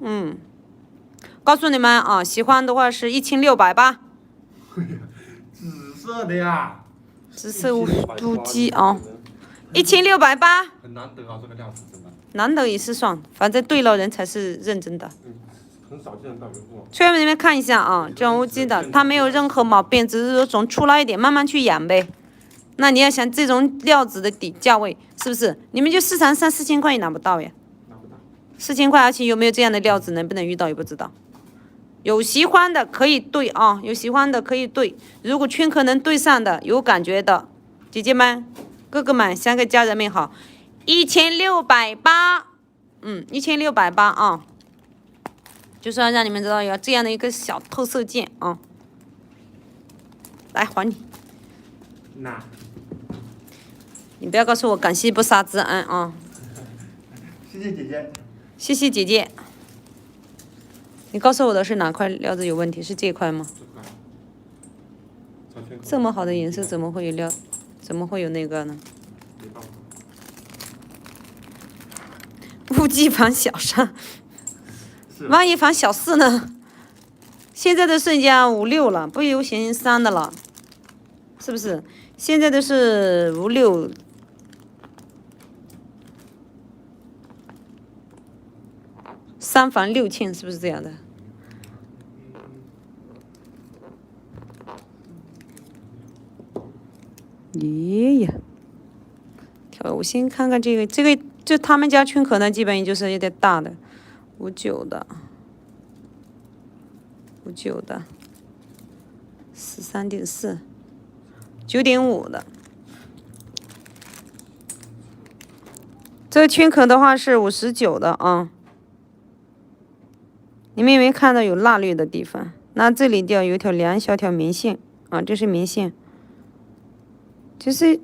告诉你们啊，喜欢的话是1680。紫色的呀。紫色乌鸡啊，1680。很难得啊，这个料子真的。难得也是算，反正对了人才是认真的。很少见的大名货。圈友们，你们看一下啊，这种乌鸡的，它没有任何毛病，只是说总出来一点，慢慢去养呗。那你要想这种料子的底价位，是不是？你们就市场上4000块也拿不到呀。拿不到。4000块，而且有没有这样的料子，能不能遇到也不知道。有喜欢的可以对啊，有喜欢的可以对。如果圈壳能对上的，有感觉的，姐姐们、哥哥们，想给家人们好，1680， 1680啊，就是要让你们知道有这样的一个小特色件啊。来还你。你不要告诉我感谢不杀之恩啊！谢谢姐姐。谢谢姐姐。你告诉我的是哪块料子有问题？是这块吗？这么好的颜色怎么会有怎么会有那个呢？乌鸡防小3，万一防小4呢？现在的瞬间5、6了，不流行3的了，是不是？现在的是5、6。3防6庆，是不是这样的？爷爷，我先看看这个，就他们家圈壳呢，基本也就是有点大的，59的，59的，13.4。9.5的，这个圈壳的话是59的啊。你们有没有看到有蜡绿的地方？那这里有一条两小条棉线啊，这是棉线，就是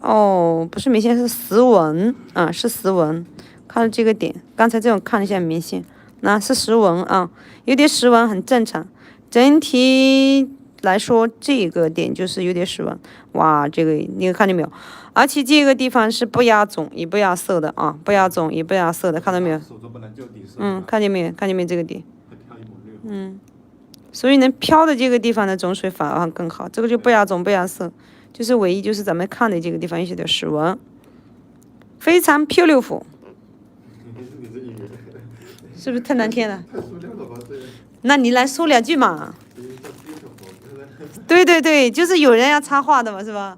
哦，不是明线，是石纹啊，是石纹。看这个点，刚才这种看一下明线，那是石纹啊，有点石纹很正常。整体来说，这个点就是有点石纹。哇，这个你看见没有？而且这个地方是不压总也不压色的啊，不压总也不压色的，看到没有？手镯本来就有底色。看见没有？看见没有这个点？所以能飘的这个地方的种水反而更好，这个就不压总不压色，就是唯一就是咱们看的这个地方有些点石纹，非常beautiful。是不是太难听了？太塑料了吧这。那你来说两句嘛。对对对，就是有人要插话的嘛，是吧？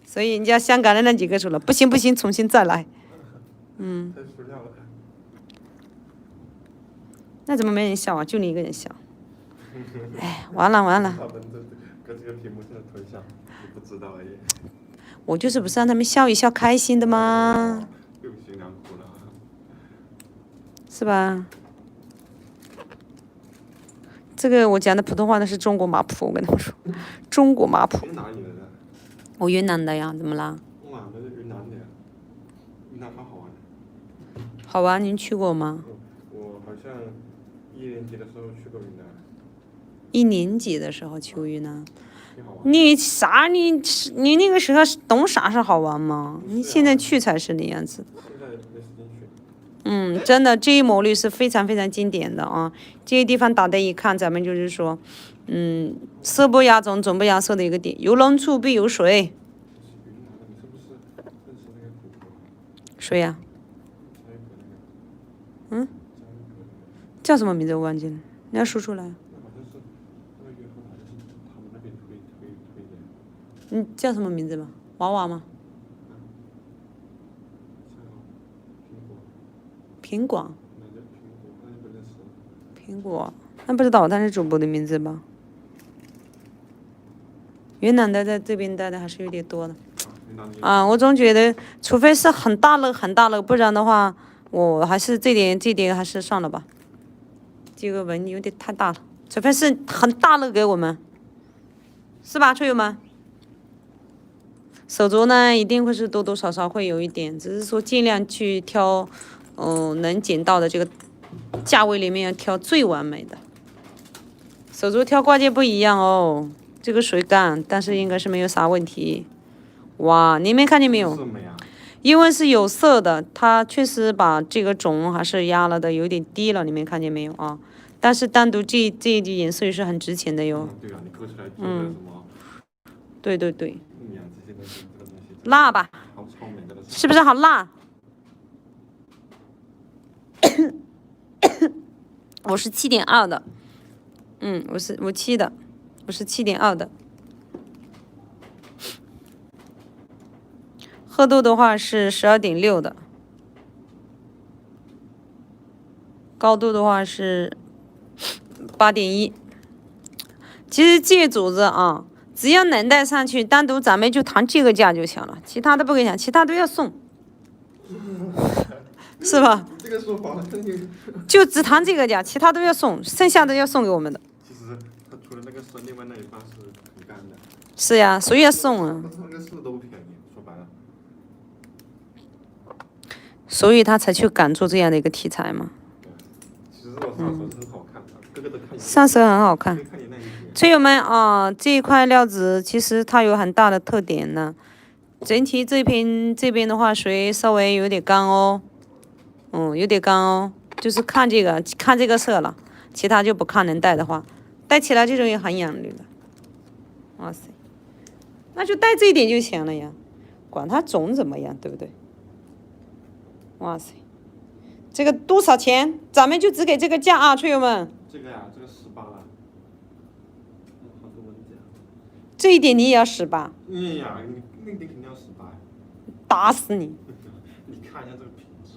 所以人家香港的那几个说了，不行不行，重新再来。太塑料了。那怎么没人笑啊？就你一个人笑。哎，完了完了。他们跟这个屏幕上的头像，你不知道而已。我就是不是让他们笑一笑，开心的吗？用心良苦了。是吧？这个我讲的普通话那是中国马普，我跟他们说，中国马普。你哪里人啊？我云南的呀，怎么啦？哇，那是云南的呀。云南好好玩。好玩，您去过吗？我好像1年级的时候去过云南。1年级的时候去过云南。挺好玩。你啥？你那个时候懂啥是好玩吗？你现在去才是那样子。现在没时间去。真的，这一抹绿是非常非常经典的啊！这些地方打的一看，咱们就是说，色不压总，总不压色的一个点。有龙处必有水。谁呀？叫什么名字我忘记了，你要说出来。你叫什么名字吧？娃娃吗？苹果。苹果，那不知道，他是主播的名字吧？云南的在这边待的还是有点多的。我总觉得，除非是很大乐很大乐，不然的话，我还是这点还是算了吧。这个纹有点太大了，除非是很大乐给我们，是吧，车友们？手镯呢，一定会是多多少少会有一点，只是说尽量去挑，能捡到的这个价位里面要挑最完美的。手镯挑挂件不一样哦，这个水干，但是应该是没有啥问题。哇，你们看见没有？因为是有色的，它确实把这个种还是压了的有点低了，你们看见没有啊？但是单独这一滴颜色也是很值钱的哟。对啊，你抠出来做的什么？对对对。辣吧？好聪明的。是不是好辣？我是7.2的，我7的，我是7.2的。厚度的话是12.6的，高度的话是8.1。其实这组子啊，只要能带上去，单独咱们就谈这个价就行了，其他的不给讲，其他都要送，是吧？这个说法就只谈这个价，其他都要送，剩下的要送给我们的。其实它除了那个色，另外那一半是很干的。是呀，所以要送啊。那个色都不便宜，说白了。所以他才去敢做这样的一个题材嘛。其实我上手是很好看的，个个都看。上手很好看。车友们啊，这一块料子其实它有很大的特点呢。整体这边的话，水稍微有点干哦，有点干哦，就是看这个色了，其他就不看。能戴的话，戴起来这种也很养绿的。哇塞，那就戴这一点就行了呀，管它种怎么样，对不对？哇塞，这个多少钱？咱们就只给这个价啊，车友们。这个呀，这个18了。好多蚊子。这一点你也要18？哎呀，你那点肯定要18。打死你！你看一下这个品质，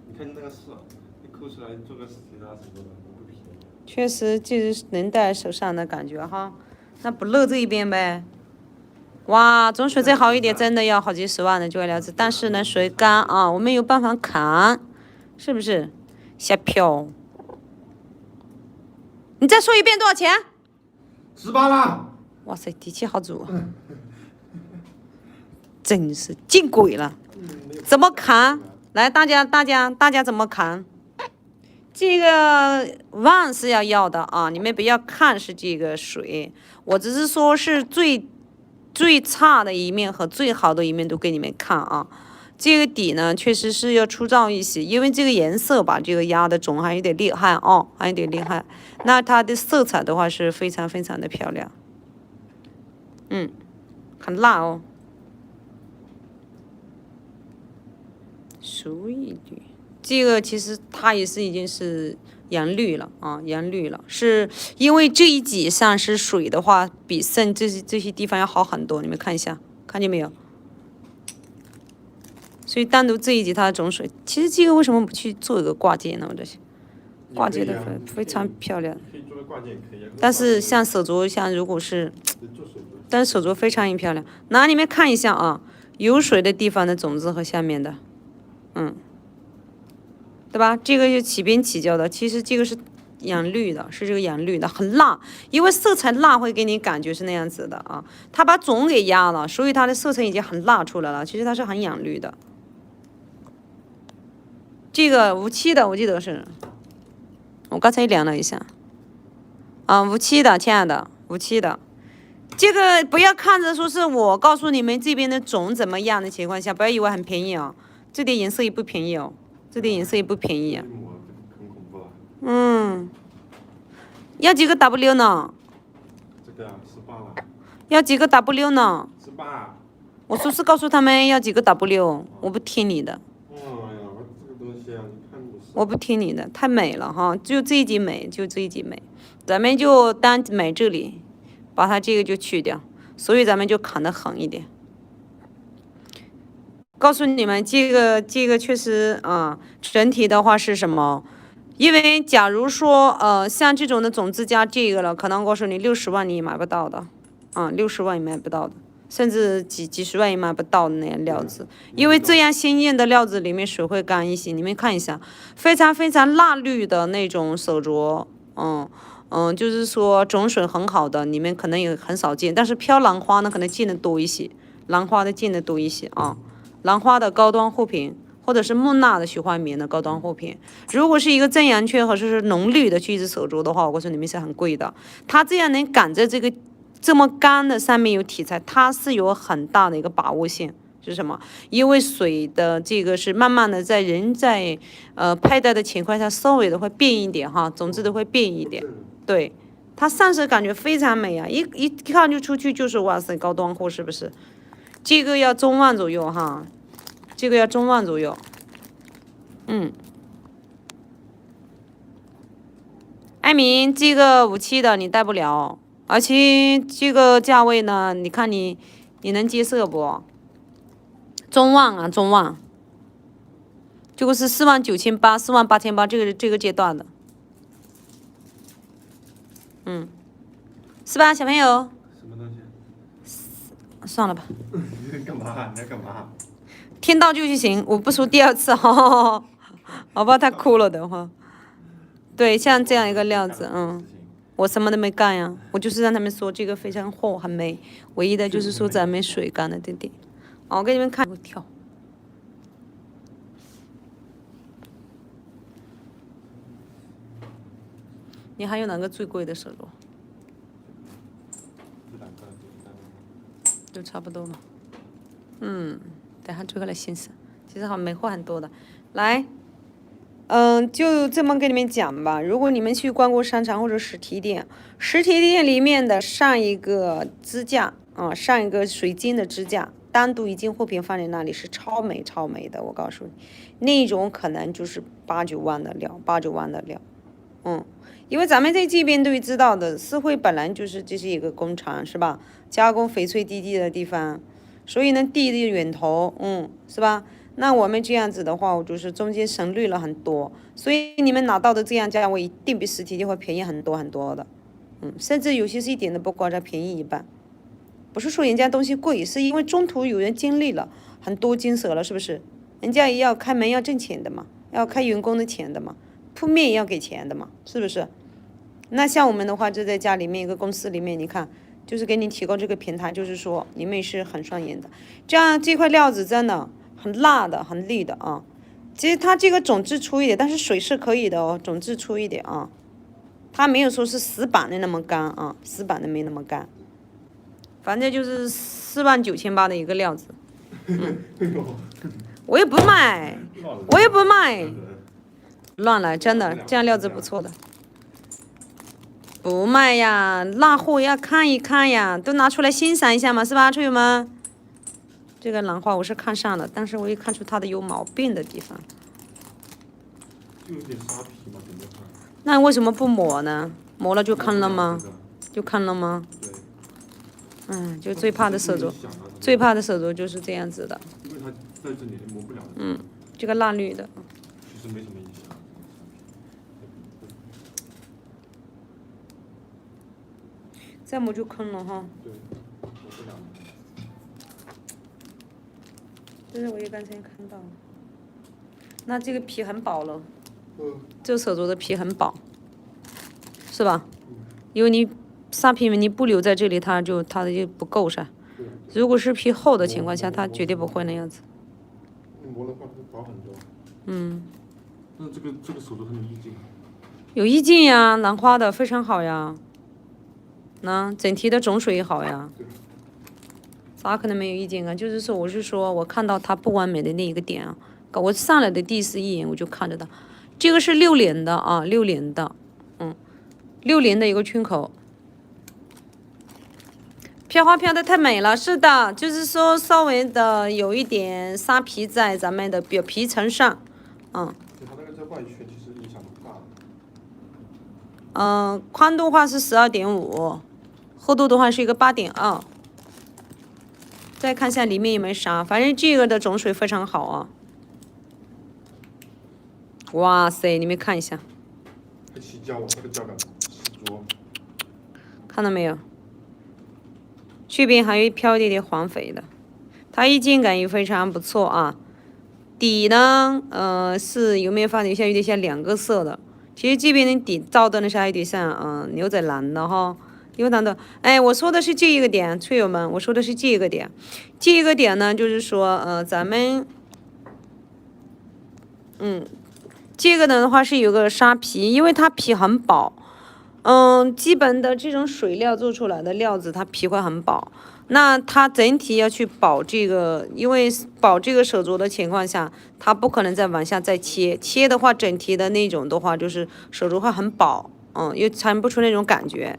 你看那个色，你抠出来做个其他什么的不便宜。确实就是能戴手上的感觉哈，那不露这一边呗。哇，种水再好一点，真的要好几十万的这个料子，但是呢，水干啊，我没有办法砍，是不是？瞎飘。你再说一遍多少钱？18啦！哇塞，底气好足啊！真是见鬼了！怎么看？来，大家怎么看？这个万是要的啊！你们不要看是这个水，我只是说是最差的一面和最好的一面都给你们看啊。这个底呢，确实是要粗糙一些，因为这个颜色把这个压的种还有点厉害哦，还有点厉害。那它的色彩的话是非常非常的漂亮，很辣哦。熟一点，这个其实它也是已经是颜绿了啊，颜绿了，是因为这一级上是水的话，比剩这些地方要好很多。你们看一下，看见没有？所以单独这一级它的种水，其实这个为什么不去做一个挂件呢？这些挂件的非常漂亮。可以做个挂件，可以。但是像手镯，像如果是，但是手镯非常漂亮。拿你们看一下啊，有水的地方的种子和下面的，对吧？这个就起边起胶的，其实这个是颜绿的，是这个颜绿的，很辣，因为色彩辣会给你感觉是那样子的啊。它把种给压了，所以它的色彩已经很辣出来了。其实它是很颜绿的。这个57的，我记得是，我刚才量了一下，啊，57的，亲爱的，57的。这个不要看着说是我告诉你们这边的种怎么样的情况下，不要以为很便宜啊，这点颜色也不便宜哦，这点颜色也不便宜啊。要几个 W 呢？这个18了。要几个 W 呢？18。我说是告诉他们要几个 W， 我不听你的。我不听你的，太美了哈，就这一集美，就这一集美，咱们就单买这里，把它这个就去掉，所以咱们就砍得狠一点。告诉你们，这个确实啊，整体的话是什么？因为假如说像这种的种子加这个了，可能告诉你60万你也买不到的，60万也买不到的。甚至几十万也买不到的那样料子，因为这样鲜艳的料子里面水会干一些。你们看一下，非常非常蜡绿的那种手镯，就是说种水很好的，你们可能也很少见。但是飘兰花呢，可能见的多一些，兰花的见的多一些啊。兰花的高端护品，或者是木纳的雪花棉的高端护品，如果是一个正阳圈或者是浓绿的去子手镯的话，我告诉你们是很贵的。它这样能赶在这个这么干的上面有题材，它是有很大的一个把握性，是什么？因为水的这个是慢慢的在人在佩戴的情况下，稍微的会变一点哈，种子的会变一点，对，它上色感觉非常美啊，一看就出去就是哇塞高端货，是不是？这个要中万左右哈，这个要中万左右，艾明，这个57的你戴不了。而且这个价位呢，你看你能接受不？中万啊，中万，这个是49800、48800这个阶段的，是吧，小朋友？什么东西？算了吧。干嘛？你要干嘛？听到就行，我不说第二次哈，好吧，他哭了的话。对，像这样一个料子，我什么都没干呀，我就是让他们说这个非常厚很美，唯一的就是说咱们水干了点点。我给你们看，我跳。你还有哪个最贵的手镯？就差不多了。等下追回来欣赏，其实好美货很多的，来。就这么跟你们讲吧。如果你们去逛过商场或者实体店，实体店里面的上一个支架上一个水晶的支架，单独一件货品放在那里是超美超美的。我告诉你，那种可能就是8、9万的料，8、9万的料。因为咱们在这边都知道的，四惠本来就是这是一个工厂，是吧？加工翡翠滴滴的地方，所以呢地的源头，是吧？那我们这样子的话，我就是中间省略了很多，所以你们拿到的这样价位一定比实体店会便宜很多很多的，甚至有些是一点都不夸张，便宜一半。不是说人家东西贵，是因为中途有人经历了很多金色了，是不是？人家也要开门要挣钱的嘛，要开员工的钱的嘛，铺面也要给钱的嘛，是不是？那像我们的话，就在家里面一个公司里面，你看就是给你提供这个平台，就是说里面是很双赢的。这样这块料子真的很辣的，很利的啊。其实它这个种质粗一点，但是水是可以的哦，种质粗一点啊。它没有说是死板的那么干啊，死板的没那么干。反正就是49800的一个料子。我也不卖，我也不卖。乱来，真的，这样料子不错的。不卖呀，辣货要看一看呀，都拿出来欣赏一下嘛，是吧，车友们？这个兰花我是看上了，但是我也看出它的有毛病的地方。就有点沙皮嘛，怎么看？那为什么不抹呢？抹了就坑了吗？就坑了吗？对。嗯，就最怕的手镯，最怕的手镯就是这样子的。因为它在这里磨不了。嗯，这个蜡绿的。其实没什么影响。再磨就坑了哈。对，磨不了。这是我也刚才看到。那这个皮很薄了。这个手镯的皮很薄，是吧？因为你沙皮你不留在这里，它就不够噻。如果是皮厚的情况下，它绝对不会那样子。磨的话会薄很多。嗯。那这个手镯很有意境。有意境呀，兰花的非常好呀。那整体的种水也好呀。咋可能没有意境啊？就是说，我是说我看到它不完美的那一个点啊，我上来的第4眼我就看着它。这个是6连的啊，6连的，6连的一个圈口，飘花飘的太美了，是的，就是说稍微的有一点沙皮在咱们的表皮层上，它那个在外圈其实影响不大。宽度的话是12.5，厚度的话是一个8.2。再看一下里面有没有沙，反正这个的种水非常好啊。哇塞，你们看一下，起胶啊，那个胶感十足。看到没有？这边还有飘一点点黄肥的，它意境感也非常不错啊。底呢，是有没有发现有点像2个色的？其实这边的底照的呢是还有点像牛仔蓝的哈，牛仔的。哎，我说的是这一个点，翠友们，我说的是这一个点。这一个点呢，就是说咱们，这个的话是有个沙皮，因为它皮很薄，基本的这种水料做出来的料子，它皮会很薄。那它整体要去保这个，因为保这个手镯的情况下，它不可能再往下再切，切的话整体的那种的话，就是手镯会很薄，又尝不出那种感觉。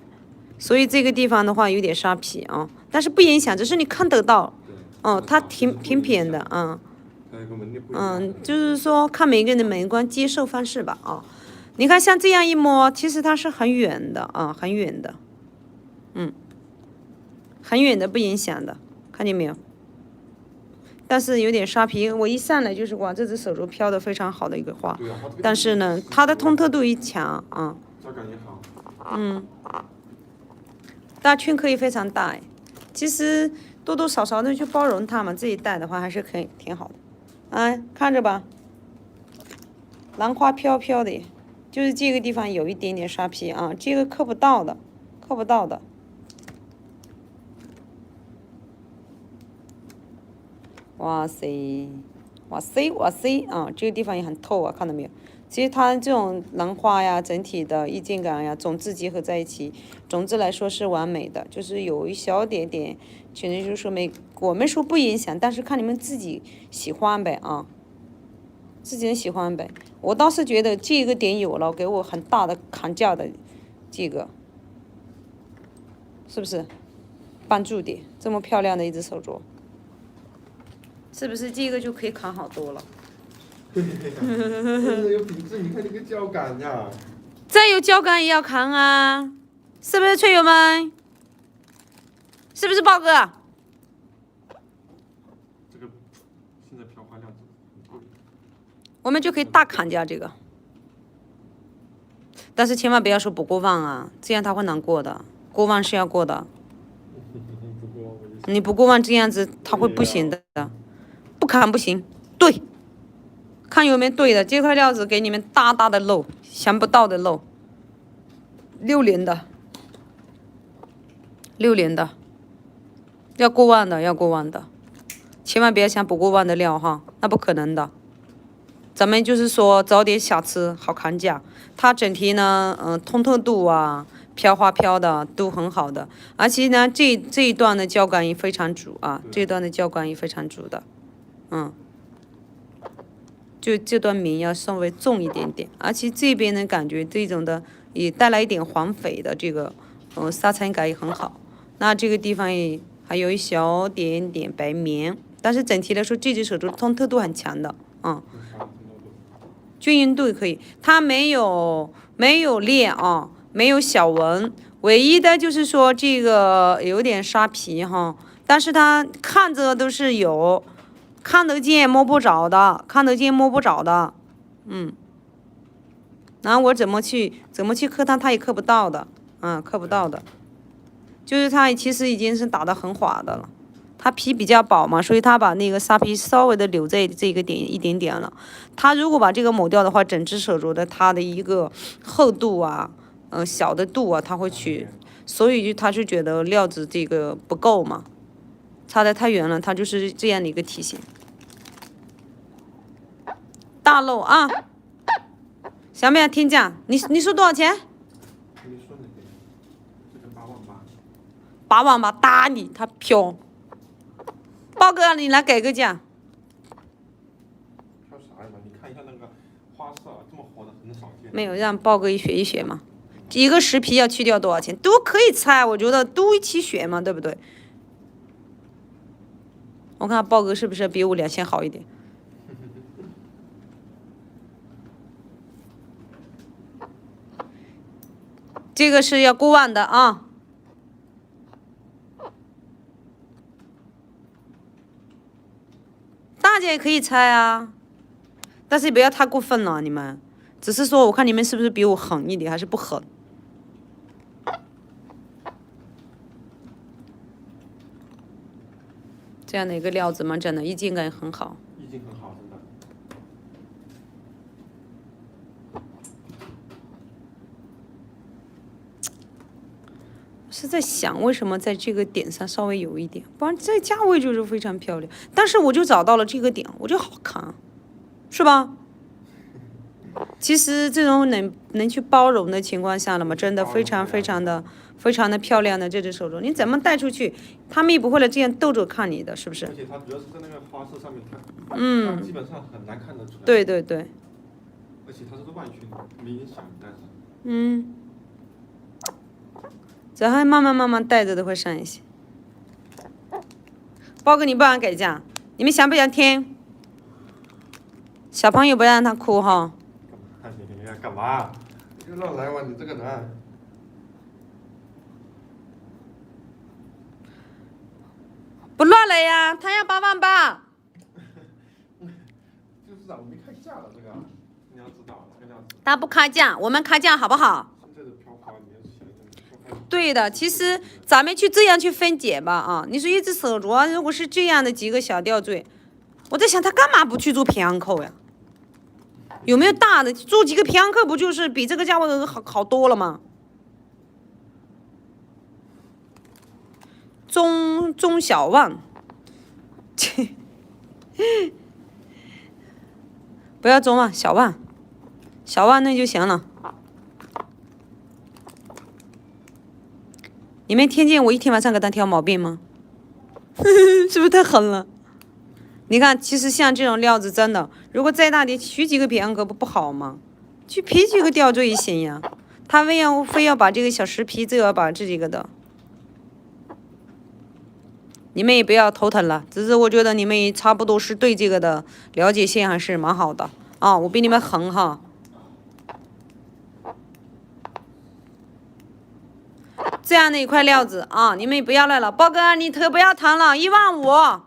所以这个地方的话有点沙皮啊，但是不影响，只是你看得到，它挺扁的，就是说看每个人的美观接受方式吧啊。你看像这样一摸，其实它是很远的啊，很远的，很远的不影响的，看见没有？但是有点沙皮，我一上来就是哇，这只手镯飘的非常好的一个花，但是呢，它的通透度一强啊，质感也好，大圈可以非常大哎，其实多多少少的去包容它嘛，这一带的话还是可以挺好的，看着吧，兰花飘飘的，就是这个地方有一点点沙皮啊，这个刻不到的，刻不到的。哇塞，哇塞，哇塞啊！这个地方也很透啊，看到没有？其实它这种兰花呀，整体的意境感呀，种质结合在一起，种质来说是完美的，就是有一小点点，可能就是说我们说不影响，但是看你们自己喜欢呗啊，自己人喜欢呗。我倒是觉得这个点有了，给我很大的砍价的这个，是不是？帮助点，这么漂亮的一只手镯。是不是这个就可以扛好多了？真的有品质，你看这个胶感呀。再有胶感也要扛啊，是不是翠友们？是不是豹哥？这个现在飘花量很贵。我们就可以大砍价这个，但是千万不要说不过万啊，这样他会难过的。过万是要过的，你不过万这样子他会不行的。不砍不行，对，看有没有对的，这块料子给你们大大的漏，想不到的漏，6连的， 6年的，要过万的，要过万的，千万别想不过万的料哈，那不可能的。咱们就是说找点瑕疵好砍价，它整体呢，通透度啊，飘花飘的都很好的，而且呢，这一段的胶感也非常足啊，这一段的胶感也非常足的，就这段棉要稍微重一点点，而且这边的感觉这种的也带来一点黄绯的这个，纱层感也很好。那这个地方也还有一小点点白棉，但是整体来说，这只手镯通透度很强的，均匀度可以，它没有裂啊，没有小纹，唯一的就是说这个有点沙皮哈，但是它看着都是有。看得见摸不着的，看得见摸不着的，然后我怎么去刻它，它也刻不到的，刻不到的，就是它其实已经是打得很滑的了，它皮比较薄嘛，所以它把那个纱皮稍微的留在这个点一点点了，它如果把这个抹掉的话，整只手镯的它的一个厚度啊，小的度啊，它会去，所以他就觉得料子这个不够嘛，差得太远了，它就是这样的一个体型。大漏啊！想不想听讲？你说多少钱？8万吧，打你，他飘。豹哥，你来给个价。飘啥呀？你看一下那个花色，这么火的很少见。没有，让豹哥学一学嘛。一个实皮要去掉多少钱？都可以猜，我觉得都一起学嘛，对不对？我看豹哥是不是比我2000好一点？这个是要过万的啊！大家也可以猜啊，但是不要太过分了，你们。只是说，我看你们是不是比我狠一点，还是不狠？这样的一个料子嘛，真的意境感很好。意境很好，真的。是在想为什么在这个点上稍微有一点，不然这价位就是非常漂亮。但是我就找到了这个点，我就好看，是吧？其实这种能去包容的情况下了嘛，真的非常的漂亮的这只手镯，你怎么带出去，他们也不会来这样逗着看你的，是不是？而且它主要是在那个花色上面看，它基本上很难看得出来。对对对。而且它是个外圈，没影响，但是。只要慢慢带着都会上一些。包哥，你不让给价，你们想不想听？小朋友不让他哭哈。你干嘛？你就乱来嘛，你这个人。不乱来呀，他要8万8。就是啊，我没开价了，这个你要知道，这个料子。他不开价，我们开价好不好？现在的飘花，你要想一想。对的，其实咱们这样去分解吧啊！你说一只手镯，如果是这样的几个小吊坠，我在想他干嘛不去做平安扣呀？有没有大的做几个平安扣，不就是比这个价位好多了吗？中小万，不要中万，小万，小万那就行了。你们听见我一天晚上给他挑毛病吗？是不是太狠了？你看，其实像这种料子，真的，如果再大点，取几个平安扣不好吗？去皮几个吊坠也行呀。他非要把这个小石皮，就要把这几个的。你们也不要头疼了，只是我觉得你们也差不多是对这个的了解性还是蛮好的啊。我比你们狠哈。这样的一块料子啊，你们也不要来了，包哥你头不要疼了，15000。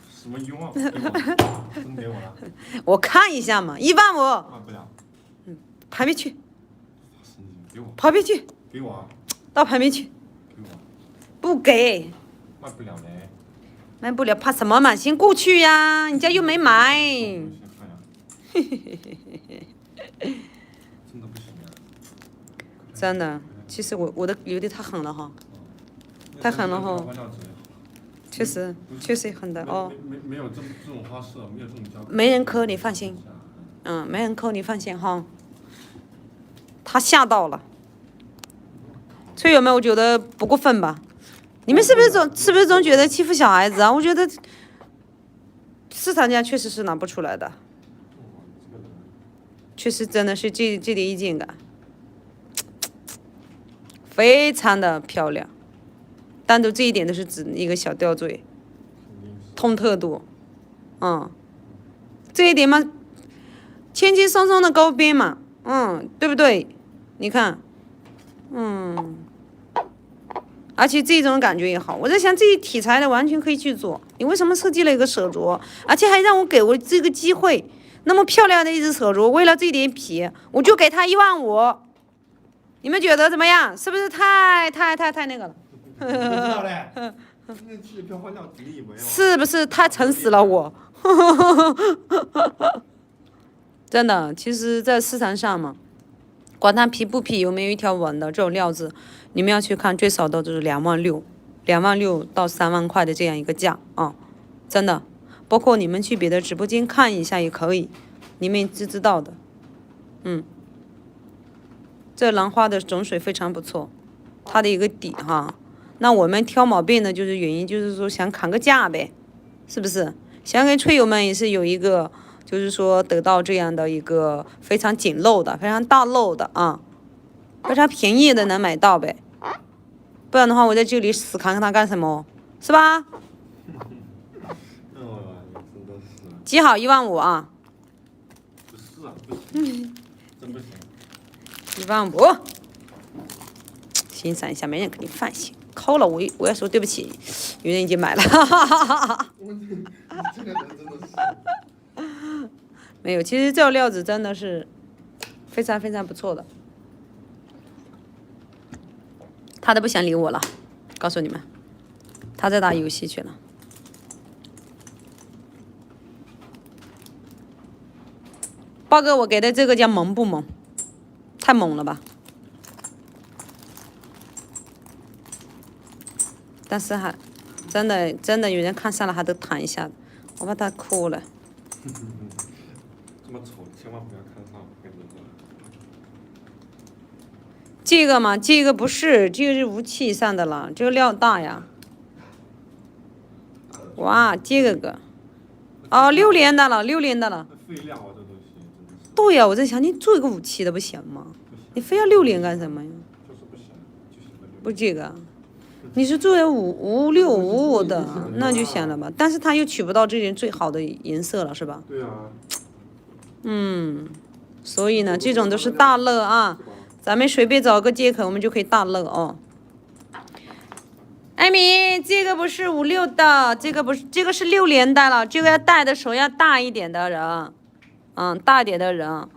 什么冤枉？真给我了？我看一下嘛，15000。卖不了。排面去。给我。排面去。给我。到排面去。给我。不给。卖不了嘞。卖不了，怕什么嘛？先过去呀，人家又没买。真的不行啊。真的。其实我的有点太狠了哈，太狠了哈。确实狠的哦。没有这种花式，没有这种胶。没人抠，你放心。没人抠，你放心哈。他吓到了。村友们，我觉得不过分吧？你们是不是总觉得欺负小孩子啊？我觉得市场价确实是拿不出来的，确实真的是这点意见感，非常的漂亮。单独这一点都是指一个小吊坠，通特度，这一点嘛，轻轻松松的高边嘛，对不对？你看，而且这种感觉也好，我在想这一题材的完全可以去做。你为什么设计了一个手镯，而且还让我给我这个机会？那么漂亮的一只手镯，为了这点皮，我就给他15000，你们觉得怎么样？是不是太那个了？是不是太诚实了我？真的，其实，在市场上嘛，管它皮不皮，有没有一条纹的这种料子，你们要去看，最少都是26000到3万块的这样一个价啊，真的。包括你们去别的直播间看一下也可以，你们知道的。这兰花的种水非常不错，它的一个底哈。那我们挑毛病的就是原因，就是说想砍个价呗，是不是？想给村友们也是有一个，就是说得到这样的一个非常紧漏的、非常大漏的啊，非常便宜的能买到呗。不然的话，我在这里死扛它干什么？是吧？记好15000啊。不是啊，不行，真不行。15000，欣赏一下，没人给你放心。抠了我要说对不起，有人已经买了。这个人真的是。没有，其实这个料子真的是非常非常不错的。他都不想理我了，告诉你们，他在打游戏去了。豹哥，我给的这个叫萌不萌？太猛了吧！但是还真的有人看上了，还得弹一下，我怕他哭了。这么丑，千万不要看上，跟你说。这个嘛，这个不是，这个是武器以上的了，这个料大呀。哇，这个哦，6连的了，6连的了。废料啊，这东西真的是。对呀，我在想，你做一个武器的不行吗？你非要6连干什么呀？就是不行，就是不这个，你是做5655的，那就行了吧。但是它又取不到这件最好的颜色了，是吧？对啊。所以呢，这种都是大乐啊。咱们随便找个借口，我们就可以大乐哦。艾米，这个不是56的，这个不是，这个是6连的了，这个要戴的手要大一点的人，大一点的人。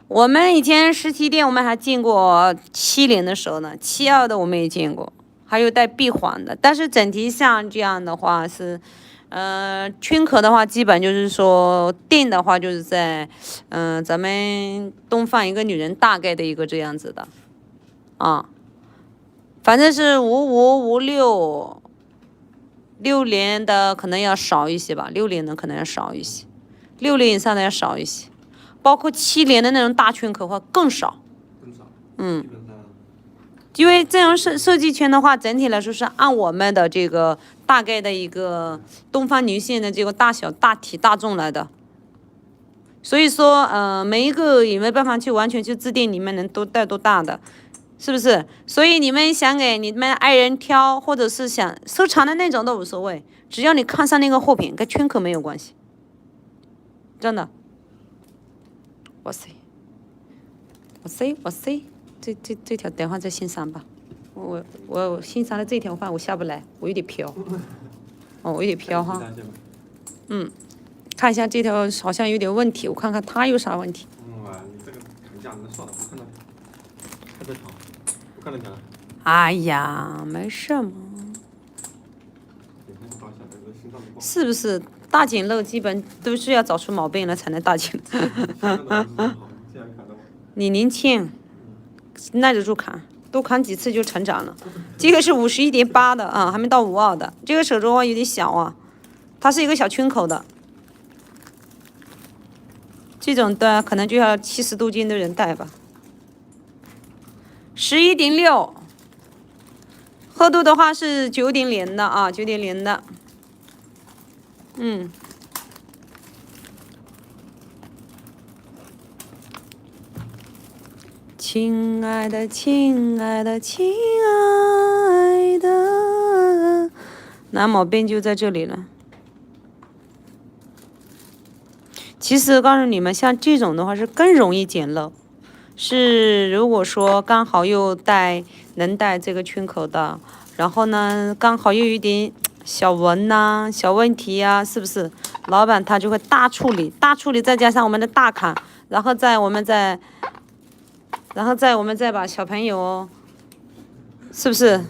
我们以前实体店我们还见过7连的手呢，72的我们也见过，还有带闭环的。但是整体像这样的话是，圈壳的话基本就是说定的话就是在，咱们东方一个女人大概的一个这样子的，反正是5556，6连的可能要少一些吧，6连的可能要少一些，6连以上的要少一些。包括7连的那种大圈壳的话更少，因为这种设计圈的话，整体来说是按我们的这个大概的一个东方女性的这个大小、大体、大众来的，所以说每一个也没办法去完全去制定你们能都带多大的，是不是？所以你们想给你们爱人挑，或者是想收藏的那种都无所谓，只要你看上那个货品，跟圈壳没有关系，真的。哇塞，这条等会再欣赏吧。我欣赏了这条话，我下不来，我有点飘。我有点飘哈。看一下这条好像有点问题，我看看它有啥问题。你这个砍价那算了，不看了，太长，不看了讲。哎呀，没事嘛。是不是大紧漏基本都是要找出毛病了才能大紧？你年轻，耐得住砍，多砍几次就成长了。这个是51.8的啊，还没到52的。这个手镯有点小啊，它是一个小圈口的。这种的可能就要70多斤的人戴吧。11.6，厚度的话是9.0的啊，9.0的。亲爱的，亲爱的，亲爱的，那毛病就在这里了。其实告诉你们，像这种的话是更容易捡漏。是如果说刚好又能戴这个圈口的，然后呢刚好又有一点小纹呐、小问题呀、是不是？老板他就会大处理，再加上我们的大砍，然后我们再把小朋友，是不是？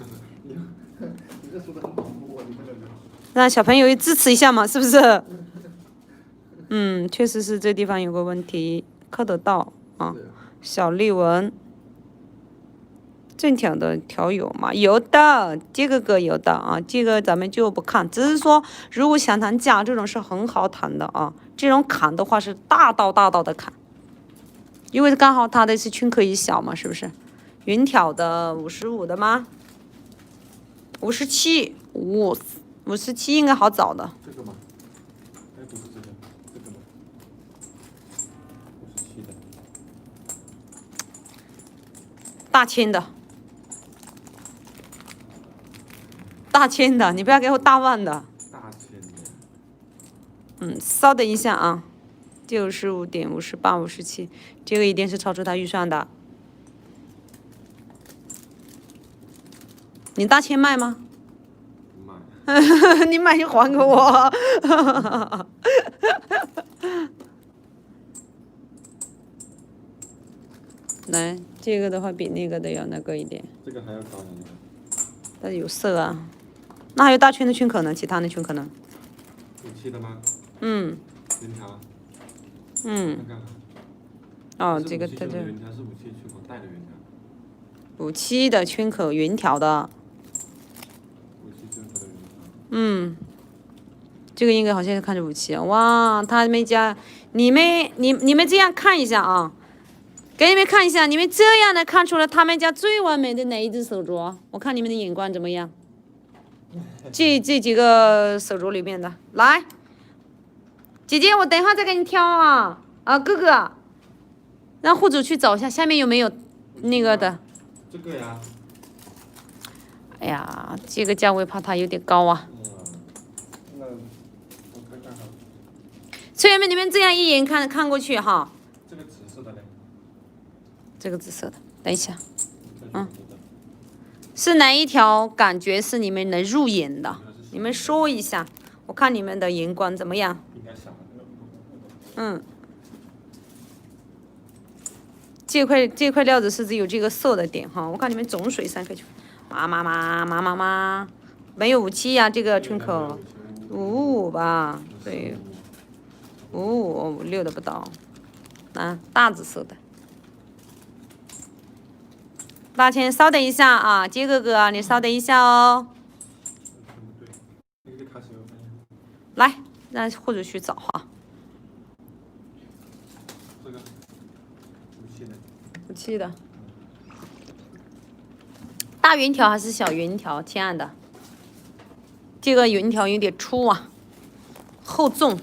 让小朋友也支持一下嘛，是不是？确实是这地方有个问题，刻得到啊，小裂纹。正条的条有吗？有的，这个有的啊，这个咱们就不看，只是说如果想弹架这种是很好弹的啊，这种砍的话是大刀的砍。因为刚好它的是圈口也小嘛，是不是？云条的55的吗？57，哇，57应该好找的。这个吗？哎，不是这个，这个吗？57的。大千的，你不要给我大万的。大千的。稍等一下啊。95点58、57，这个一定是超出他预算的。你大千卖吗？卖。你买就还给我。来，这个的话比那个的要那个一点。这个还要高一点。它有色啊。那还有大圈的圈口呢？其他的圈口呢？57的吗？云条。哦，这个它这云条是57圈口带的云条。57的圈口云条的。57圈口的云条。这个应该好像是看着57啊，哇，他们家，你们这样看一下啊，给你们看一下，你们这样的看出了他们家最完美的哪一只手镯？我看你们的眼光怎么样？这几个手镯里面的，来，姐姐，我等一会儿再给你挑啊，哥哥，让户主去找一下下面有没有那个的。这个呀。哎呀，这个价位怕它有点高啊。那我看看哈。所以你们这样一眼看过去哈。这个紫色的嘞。这个紫色的，等一下。是哪一条感觉是你们能入眼的？你们说一下，我看你们的眼光怎么样？这块料子是只有这个色的点哈，我看你们总水3颗球，没有57呀，这个圈口55吧，对，5556的不到，大紫色的。抱歉，稍等一下啊，杰哥哥，你稍等一下哦。来，让户主去找哈。这个57的。大云条还是小云条，亲爱的？这个云条有点粗啊，厚重。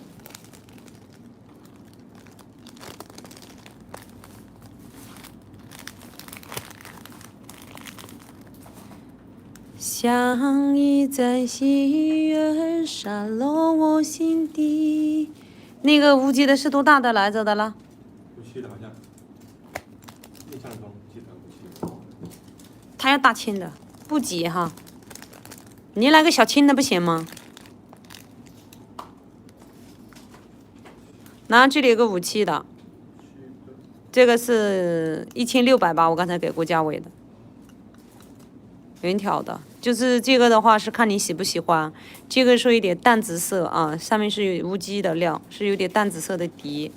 像一盏喜悦洒落我心底。那个无极的是多大的来着的了？57的好像，印象中记得57。他要大轻的，不急哈。你来个小轻的不行吗？然后这里有个57的，这个是1600吧，我刚才给过价位的。云条的，就是这个的话是看你喜不喜欢，这个是有点淡紫色啊，上面是有无机的料，是有点淡紫色的底。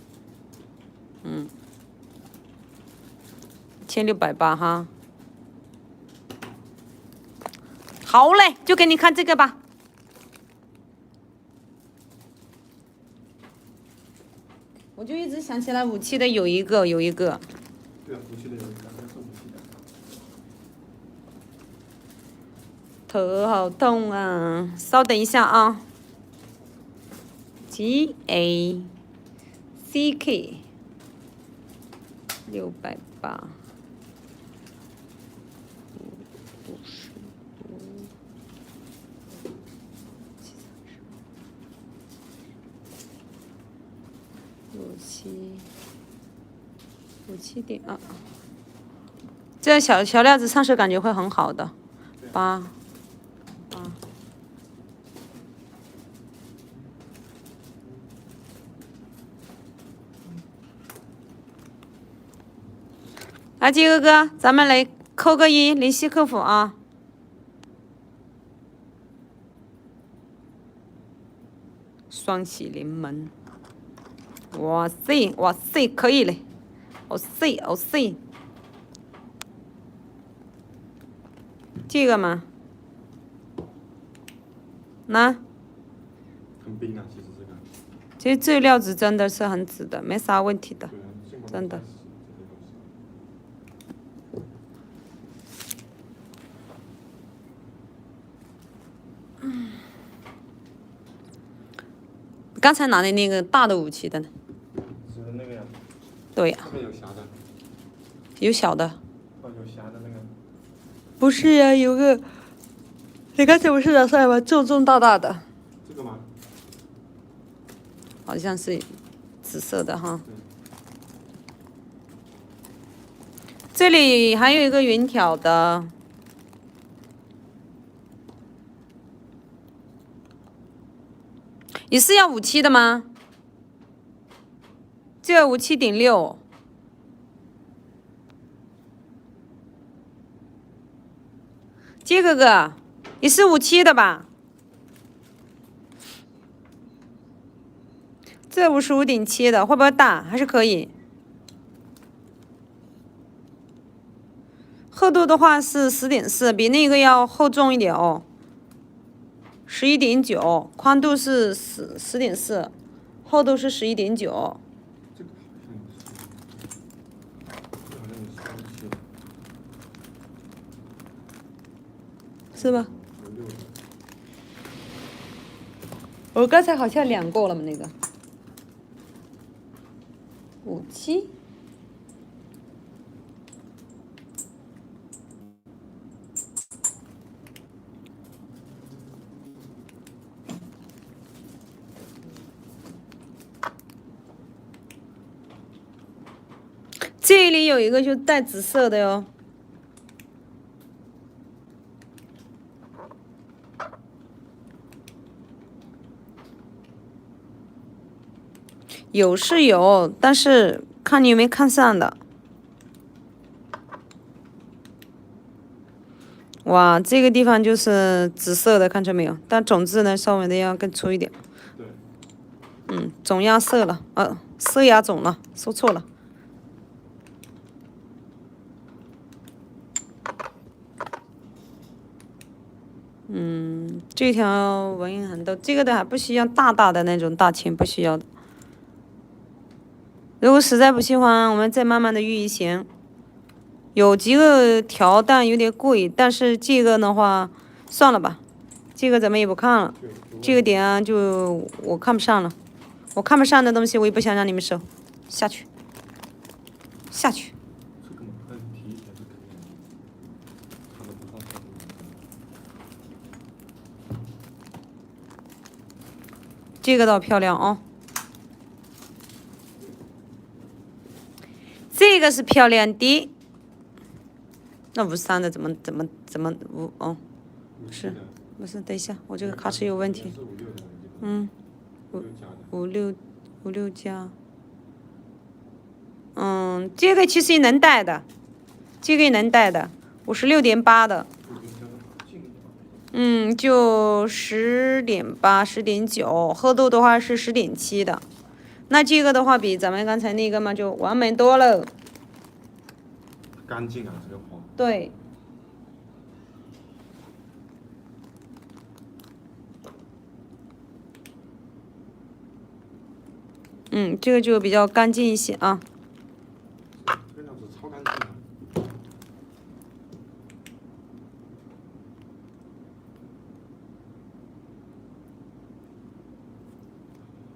1680哈。好嘞，就给你看这个吧。我就一直想起来57的有一个。对啊，57的有一个，那是57的。头好痛啊！稍等一下啊。GACK 680。57.2，这小料子上手感觉会很好的。8。来，鸡哥哥，咱们来扣个1，联系客服啊。双喜临门。哇塞，哇塞，可以嘞！哦塞，哦塞，这个吗？那？很冰啊，其实这个。其实这料子真的是很紫的，没啥问题的，真的。刚才拿的那个大的武器的呢？是那个呀。对呀。有匣的。有小的。哦，有匣的那个。不是呀，有个。你刚才不是拿出来吗？重大的。这个吗？好像是紫色的哈。这里还有一个圆条的。你是要57的吗？这57.6。杰哥哥，你是57的吧？这55.7的会不会大？还是可以。厚度的话是10.4，比那个要厚重一点哦。11.9，宽度是10.4，厚度是11.9。是吧？我刚才好像量过了嘛，那个57。这里有一个就带紫色的哟。有是有，但是看你有没有看上的。哇，这个地方就是紫色的，看见没有？但种子呢，稍微的要更粗一点。对。种压色了，色压种了，说错了。这条纹印很多，这个的还不需要大的那种大签，不需要的。如果实在不喜欢，我们再慢慢的寓一弦。有几个条，但有点贵，但是这个的话，算了吧，这个咱们也不看了。这个点啊，就我看不上了，我看不上的东西，我也不想让你们收，下去。这个倒漂亮哦。这个是漂亮的，那53的怎么不是，等一下，我这个卡尺有问题。56加。这个其实也能带的，这个也能带的，56.8的。就10.8、10.9，厚度的话是10.7的。那这个的话比咱们刚才那个嘛就完美多了。干净啊，这个花。对。这个就比较干净一些啊。这个料子超干净的。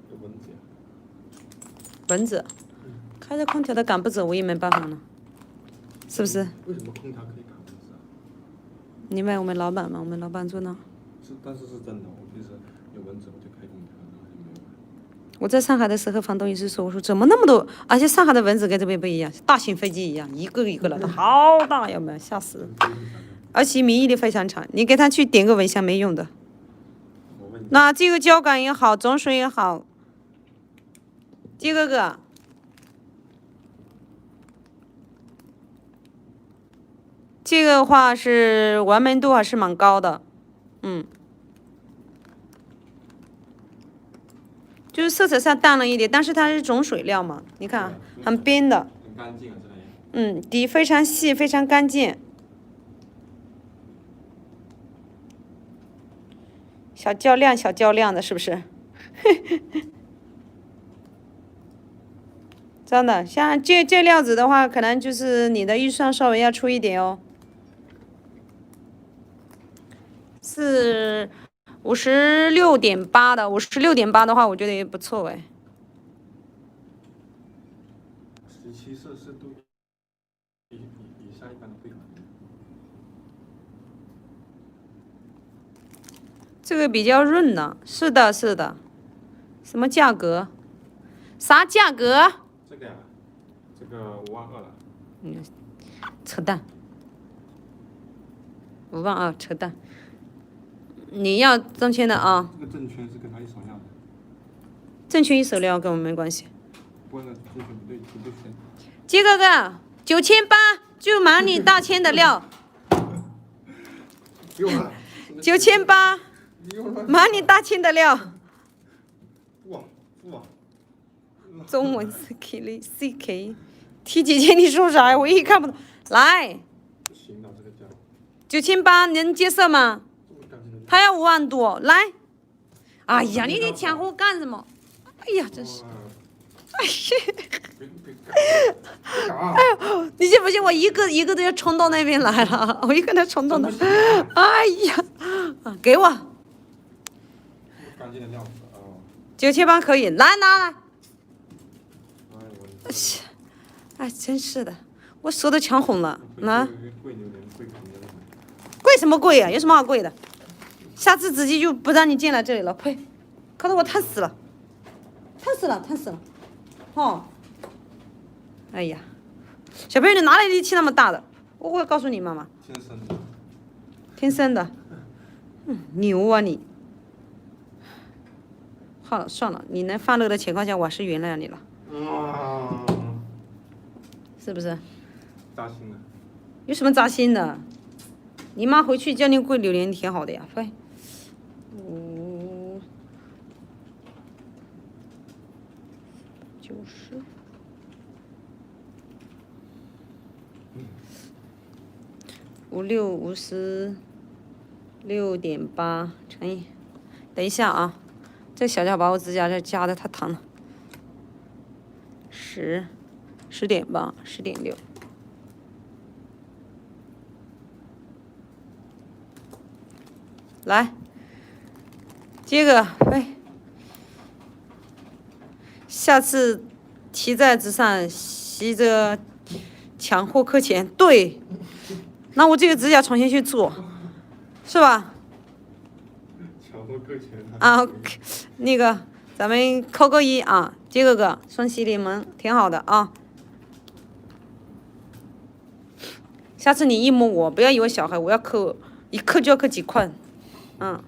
有蚊子呀。蚊子，开着空调它赶不走，我也没办法呢，是不是？为什么空调可以赶蚊子啊？你问我们老板嘛，我们老板做呢。但是是真的，我平时有蚊子我就开空调，然后就没有。我在上海的时候，房东也是说，我说怎么那么多，而且上海的蚊子跟这边不一样，大型飞机一样，一个一个的，好大，有没有？吓死人！而且免疫力非常强，你给他去点个蚊香没用的。那这个胶感也好，种水也好，这个这个话是完美度还是蛮高的，就是色彩上淡了一点，但是它是种水料嘛，你看很边的，很干净啊，这里。底非常细，非常干净，小焦亮，小焦亮的，是不是？真的，像这料子的话，可能就是你的预算稍微要出一点哦。是56.8的，56.8的话，我觉得也不错哎。17摄氏度以下一般都会好一点。这个比较润呢，是的，是的。什么价格？啥价格？这个呀，这个5万2了。扯淡。5万2，扯淡。你要挣钱的啊？这个正圈是跟他一手料的。正圈一手料跟我们没关系。不过呢，正圈不对圈。这个9800就买你大千的料。9800买你大千的料。哇！中文是 CK。T 姐姐，你说啥呀？我一看不懂。来。不行的，这个价。9800能接受吗？他要5万多，来。哎呀，你得抢货干什么？哎呀，真是。哎呦，你信不信我一个一个都要冲到那边来了？我一个都冲到那。哎呀，给我。干净的料子啊。9800可以，来拿来。哎，真是的，我手都抢红了，拿。贵什么贵啊？有什么好贵的？下次直接就不让你进来这里了，呸！搞得我烫死了，烫死了，哦！哎呀，小朋友，你哪里力气那么大的？我会告诉你妈妈。天生的。牛啊你！好了，算了，你能放热的情况下，我还是原谅你了。是不是？扎心了。有什么扎心的？你妈回去叫你跪榴莲挺好的呀，快。90。56.8乘以，等一下啊，这小家把我指甲这夹的太疼了。10.8，10.6。来，这个喂，下次提在纸上写着抢货客钱，对，那我这个指甲重新去做，是吧？抢货客钱啊，那个咱们扣个1啊，这个双喜临门，挺好的啊。下次你一摸我，不要以为小孩，我要扣，一扣就要扣几块。啊，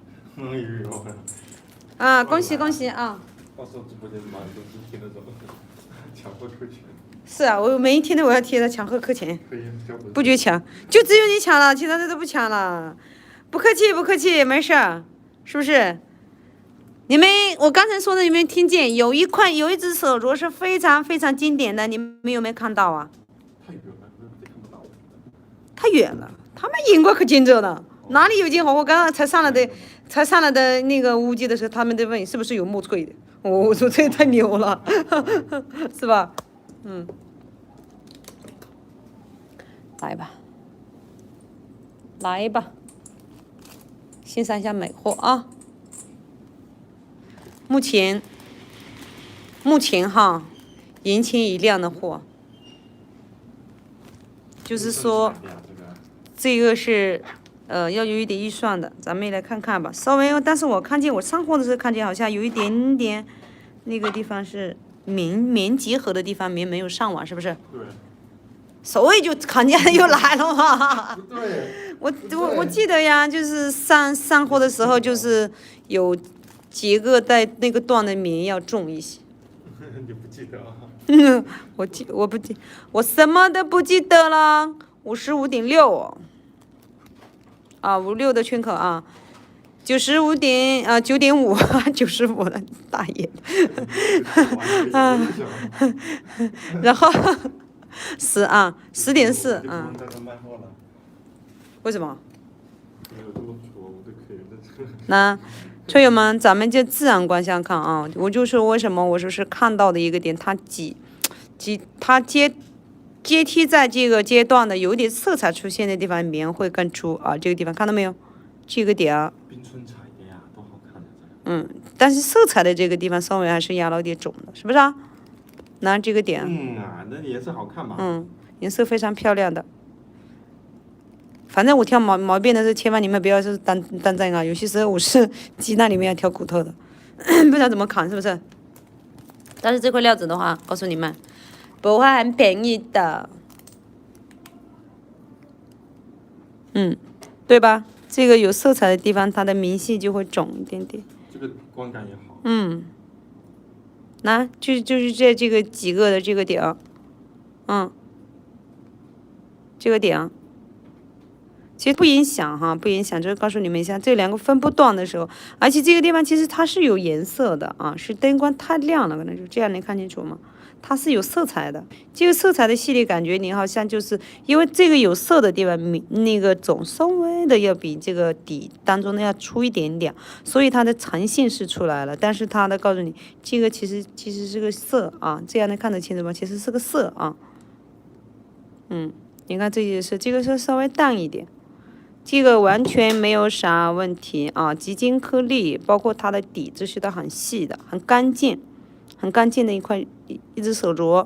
恭喜恭喜啊！到时候直播间满都是贴那种抢货扣钱。是啊，我每一天都我要贴着抢货扣钱。可以，不觉抢，就只有你抢了，其他的都不抢了。不客气，不客气，没事儿，是不是？你们，我刚才说的有没有听见？有一只手镯是非常非常经典的，你们有没有看到啊？太远了，看不到。太远了，他们英国可近着呢，哪里有近好？我刚刚才上来的那个屋基的时候，他们在问是不是有木锤的。我说这也太牛了，是吧？嗯，来吧，来吧，欣赏一下美货啊。目前哈，眼前一亮的货，就是说这个是要有一点预算的，咱们也来看看吧。稍微，但是我看见我上货的时候看见好像有一点点那个地方是棉结合的地方没有上网，是不是？对。所以就看见又来了嘛。不对。我记得呀，就是上货的时候就是有几个带那个缎的棉要重一些。你不记得啊？我不记，我什么都不记得了。55.6哦。啊，56的圈口啊，9.5，95的大爷。然后10.4啊。为什么？那车友们，咱们就自然光下看啊，我就说为什么我说是看到的一个点，它它接替在这个阶段的有点色彩出现的地方，棉会更粗啊。这个地方看到没有？这个点冰春彩的呀，多好看呀！但是色彩的这个地方稍微还是压了点肿的，是不是啊？那这个点，那颜色好看嘛？颜色非常漂亮的。反正我挑毛辫的时候，千万你们不要是单针啊，有些时候我是鸡蛋里面要挑骨头的，不知道怎么砍，是不是？但是这块料子的话，告诉你们，不会很便宜的，对吧？这个有色彩的地方，它的明细就会肿一点点。这个观感也好。那就是这个几个的这个点，这个点。其实不影响哈，不影响，就是告诉你们一下，这两个分不断的时候，而且这个地方其实它是有颜色的啊，是灯光太亮了，可能就这样能看清楚吗？它是有色彩的，这个色彩的系列感觉你好像就是因为这个有色的地方，那个总稍微的要比这个底当中的要粗一点点，所以它的呈现是出来了，但是它的告诉你，这个其实是个色啊，这样能看得清楚吗？其实是个色啊，你看这就是这个是稍微淡一点。这个完全没有啥问题啊，极精颗粒，包括它的底子是的很细的，很干净的一块一只手镯。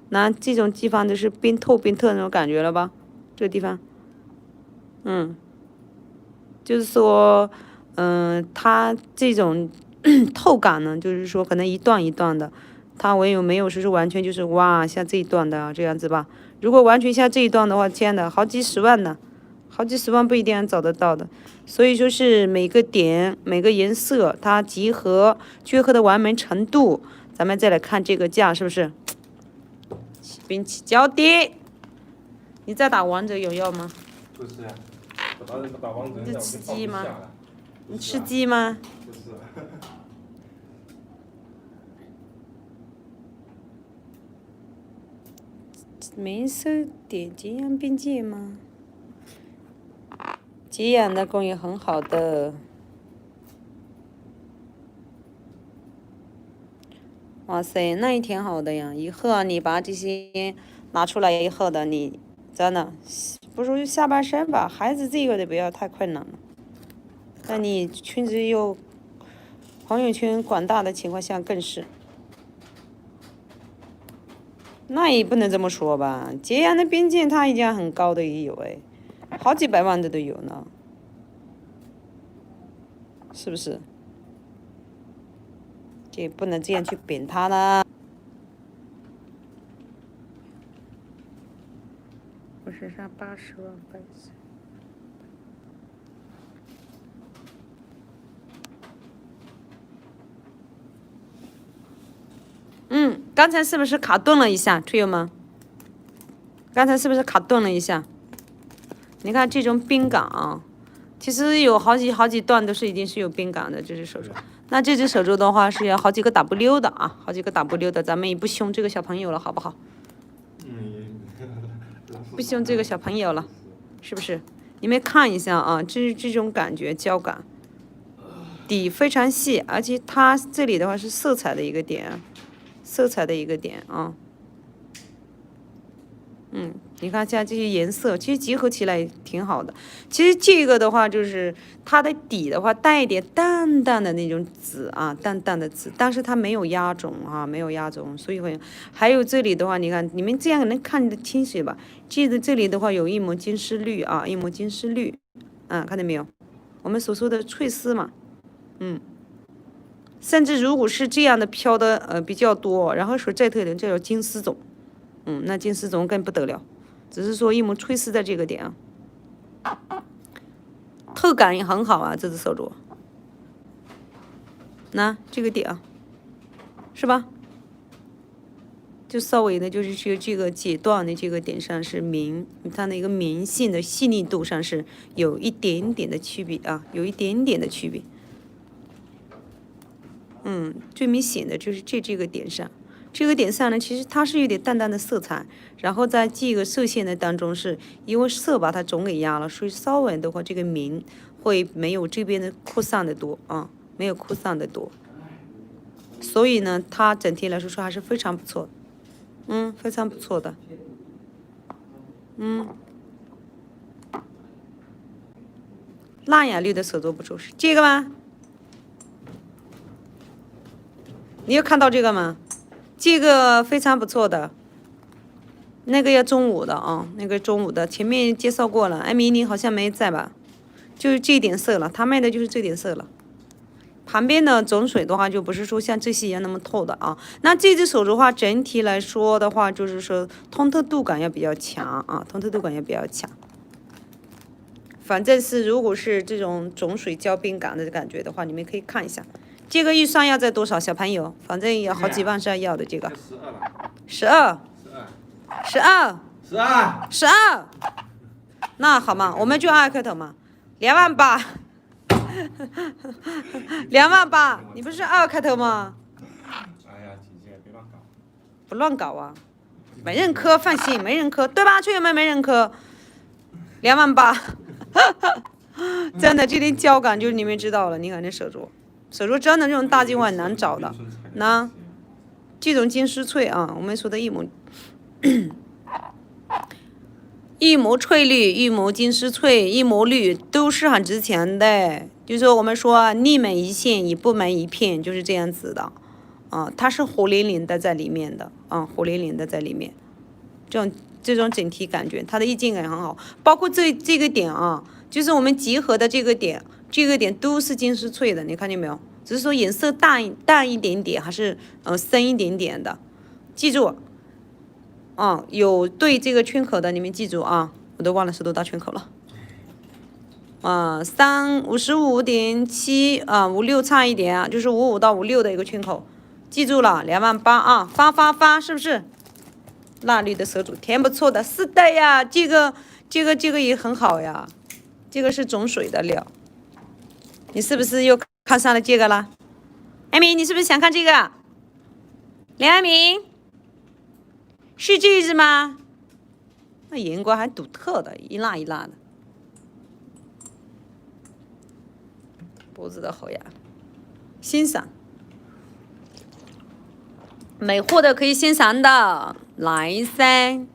那这种地方就是边透边特那种感觉了吧？这个地方，就是说，它这种透感呢，就是说可能一段一段的，它没有说是完全就是哇像这一段的这样子吧？如果完全像这一段的话，天的好几十万呢。好几十万不一定能找得到的，所以说是每个点每个颜色它结合的完美程度，咱们再来看这个价是不是？起兵起脚底，你在打王者有药吗？不是呀，打王者。你在吃鸡吗？你吃鸡吗？不是。没收点结阳边界吗？结阳的工艺很好的，哇塞，那也挺好的呀。以后你把这些拿出来以后的，你真的不如下半身吧。孩子这个的不要太困难了。那你圈子又朋友圈广大的情况下更是，那也不能这么说吧。结阳的边界它已经很高的也有哎。好几百万的都有呢，是不是？这不能这样去贬他啦。我身上80万白色。刚才是不是卡顿了一下，队友们？刚才是不是卡顿了一下？你看这种冰感啊，其实有好几段都是一定是有冰感的这只手镯。那这只手镯的话是要好几个 W 的啊，好几个 W 的，咱们也不凶这个小朋友了，好不好？老师不希望这个小朋友了，是不是？你们看一下啊，这种感觉胶感，底非常细，而且它这里的话是色彩的一个点，色彩的一个点啊。你看像这些颜色，其实结合起来挺好的。其实这个的话，就是它的底的话带一点淡淡的那种紫啊，淡淡的紫，但是它没有压种啊，没有压种，所以会。还有这里的话，你看你们这样能看得清楚吧？这里的话有一抹金丝绿啊，一抹金丝绿，看到没有？我们所说的翠丝嘛，甚至如果是这样的飘的比较多，然后说这特点叫金丝种，那金丝种更不得了。只是说一抹翠丝在这个点啊，透感也很好啊，这只手镯。那这个点啊，是吧？就稍微的，就是这个解断的这个点上是明，它的一个明性的细腻度上是有一点点的区别啊，有一点点的区别。最明显的就是这个点上。这个点上呢，其实它是有点淡淡的色彩，然后在这个色线的当中，是因为色把它总给压了，所以稍微的话，这个明会没有这边的扩散的多啊，没有扩散的多。所以呢，它整体来说还是非常不错的，非常不错的，蓝雅绿的手镯不错，是这个吗？你有看到这个吗？这个非常不错的，那个要中午的啊，那个中午的前面介绍过了，艾米你好像没在吧？就是这点色了，他卖的就是这点色了。旁边的种水的话，就不是说像这些一样那么透的啊。那这只手镯的话，整体来说的话，就是说通透度感要比较强啊，通透度感要比较强。反正是如果是这种种水胶边感的感觉的话，你们可以看一下。这个预算要在多少？小朋友，反正有好几万是要的。这个12，那好嘛，我们就2开头嘛，28000，你不是2开头吗？哎呀，姐姐别乱搞。不乱搞啊，没人磕，放心，没人磕，对吧？村友们没人磕，28000，真的，这点胶感就是你们知道了。你看这手镯真的这种大金碗难找的，那这种金丝翠啊，我们说的一抹翠绿、一抹金丝翠、一抹绿都是很值钱的。就是说我们说宁门一线以不门一片，就是这样子的啊，它是活灵灵的在里面的啊，活灵灵的在里面，这种整体感觉，它的意境感很好，包括这个点啊，就是我们结合的这个点都是金丝翠的，你看见没有？只是说颜色淡一点点，还是深一点点的。记住，有对这个圈口的，你们记住啊，我都忘了是多大圈口了。55.756差一点啊，就是55到56的一个圈口，记住了，28000啊，发，是不是？蜡绿的手镯挺不错的，是的呀，这个也很好呀，这个是种水的料。你是不是又看上了这个了？艾米，你是不是想看这个？梁爱民，是这只吗？那眼光还独特的，一辣一辣的。脖子的后牙，欣赏。没货的可以欣赏的，来噻，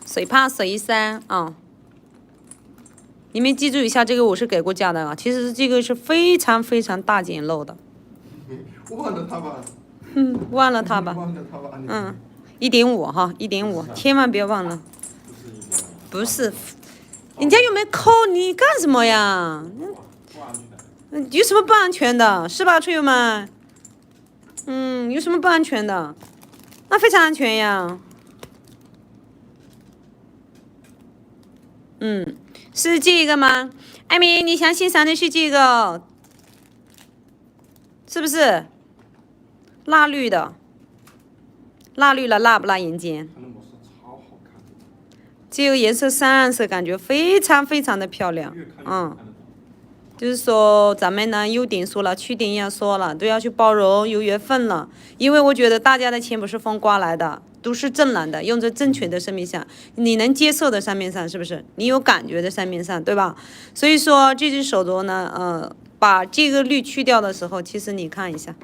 谁怕谁噻啊！你们记住一下，这个我是给过价的啊。其实这个是非常非常大件漏的。忘了它吧。忘了它吧。1.5哈，1.5，千万别忘了。不是，人家又没扣，你干什么呀？有什么不安全的？是吧，村友们？有什么不安全的？那非常安全呀。是这个吗？艾米，你想欣赏的是这个，是不是？蜡绿的，蜡绿了，辣不辣眼睛？这个颜色深暗色，感觉非常非常的漂亮。就是说咱们呢优点说了，缺点也说了，都要去包容，有缘分了。因为我觉得大家的钱不是风刮来的，都是正来的，用在正确的生命上，你能接受的上面上，是不是？你有感觉的上面上，对吧？所以说这只手镯呢，把这个绿去掉的时候，其实你看一下，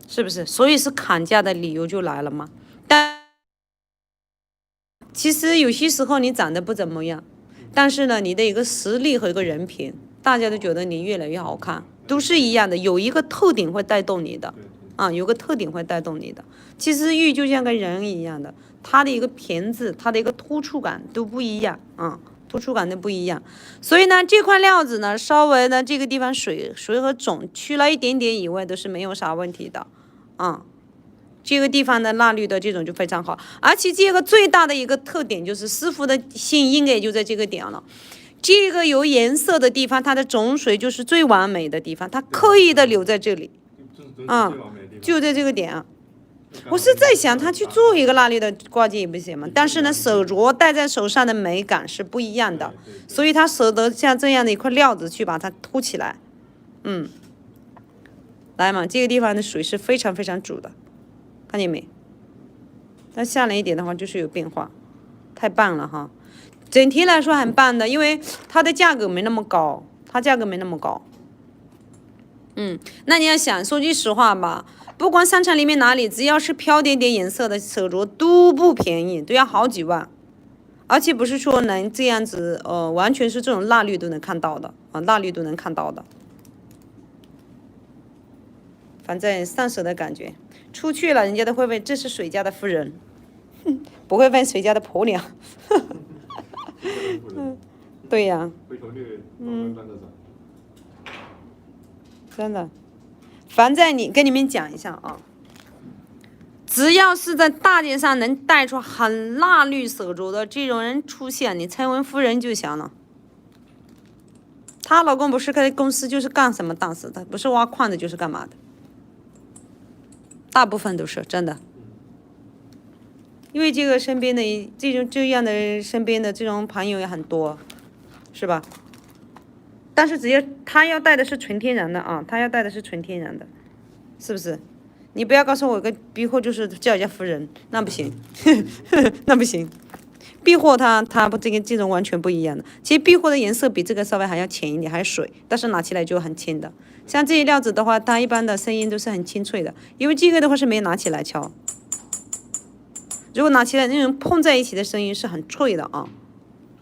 是不是？所以是砍价的理由就来了嘛。但其实有些时候你长得不怎么样。但是呢，你的一个实力和一个人品，大家都觉得你越来越好看，都是一样的，有一个特点会带动你的，有个特点会带动你的。其实玉就像个人一样的，它的一个瓶子，它的一个突出感都不一样，突出感都不一样。所以呢，这块料子呢，稍微呢这个地方水和种去了一点点以外，都是没有啥问题的，这个地方的蜡绿的这种就非常好，而且这个最大的一个特点就是师傅的心应该就在这个点了。这个有颜色的地方，它的种水就是最完美的地方，它刻意的留在这里，就在这个点啊。我是在想，他去做一个蜡绿的挂件也不行嘛，但是呢，手镯戴在手上的美感是不一样的，所以他舍得像这样的一块料子去把它凸起来，来嘛，这个地方的水是非常非常足的。看见没？但下来一点的话就是有变化，太棒了哈！整体来说很棒的，因为它的价格没那么高，那你要想说句实话吧，不管商场里面哪里，只要是飘点点颜色的手镯都不便宜，都要好几万，而且不是说能这样子，完全是这种蜡绿都能看到的蜡绿都能看到的，反正上手的感觉。出去了，人家都会问这是谁家的夫人，不会问谁家的婆娘。对呀，真的。反正跟你们讲一下啊，只要是在大街上能带出很蜡绿手镯的这种人出现，你成为夫人就行了。她老公不是开公司就是干什么大事的，不是挖矿的就是干嘛的。大部分都是真的，因为这个身边的这样的身边的这种朋友也很多，是吧？但是只要他要带的是纯天然的他要带的是纯天然的，是不是？你不要告诉我有个逼货就是叫人家夫人，那不行，那不行。逼货它不这种完全不一样的。其实逼货的颜色比这个稍微还要浅一点，还有水，但是拿起来就很轻的。像这些料子的话，它一般的声音都是很清脆的，因为这个的话是没拿起来敲。如果拿起来那种碰在一起的声音是很脆的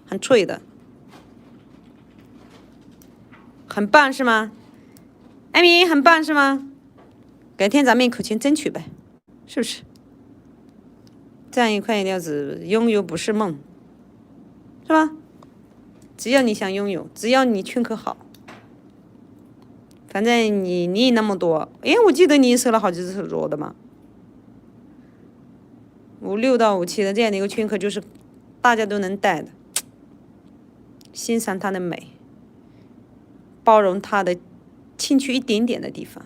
很脆的，很棒是吗？艾米很棒是吗？改天咱们一口气争取呗，是不是？这样一块料子拥有不是梦，是吧？只要你想拥有，只要你圈口好，反正你那么多，我记得你收了好几只手镯的嘛，5、6到5、7的这样的一个圈口，就是大家都能戴的，欣赏它的美，包容它的欠缺一点点的地方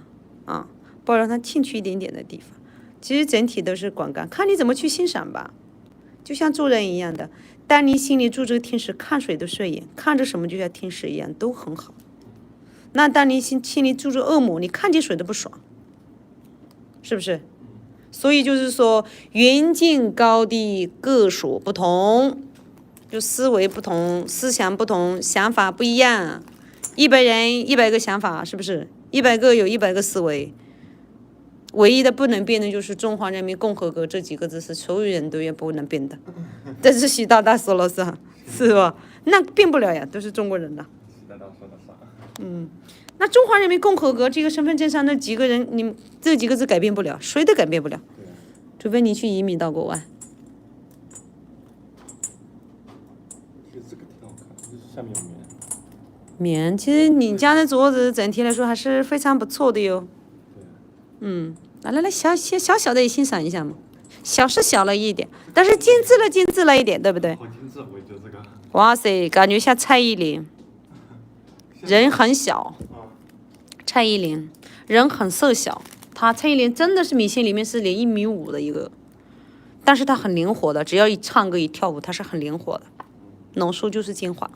包容它欠缺一点点的地方。其实整体都是广告，看你怎么去欣赏吧。就像做人一样的，当你心里住着天使，看谁都顺眼，看着什么就像天使一样，都很好。那当你心里住着恶魔，你看见谁都不爽，是不是？所以就是说，远近高低各所不同，就思维不同，思想不同，想法不一样。100人100个想法，是不是？100个有100个思维。唯一的不能变的就是中华人民共和国这几个字是所有人都也不能变的，这是习大大说了是吧？那变不了呀，都是中国人的。习大大说的啥？那中华人民共和国这个身份证上那几个人，你这几个字改变不了，谁都改变不了，除非你去移民到国外。其实这个挺好看，就是下面有棉，其实你家的镯子整体来说还是非常不错的哟。来，小的也欣赏一下嘛，小是小了一点，但是精致了一点，对不对？好精致，我觉得这个。哇塞，感觉像蔡依林，人很小。蔡依林人很瘦小，蔡依林真的是明星里面是连1.5米的一个，但是她很灵活的，只要一唱歌一跳舞，她是很灵活的，浓缩就是精华。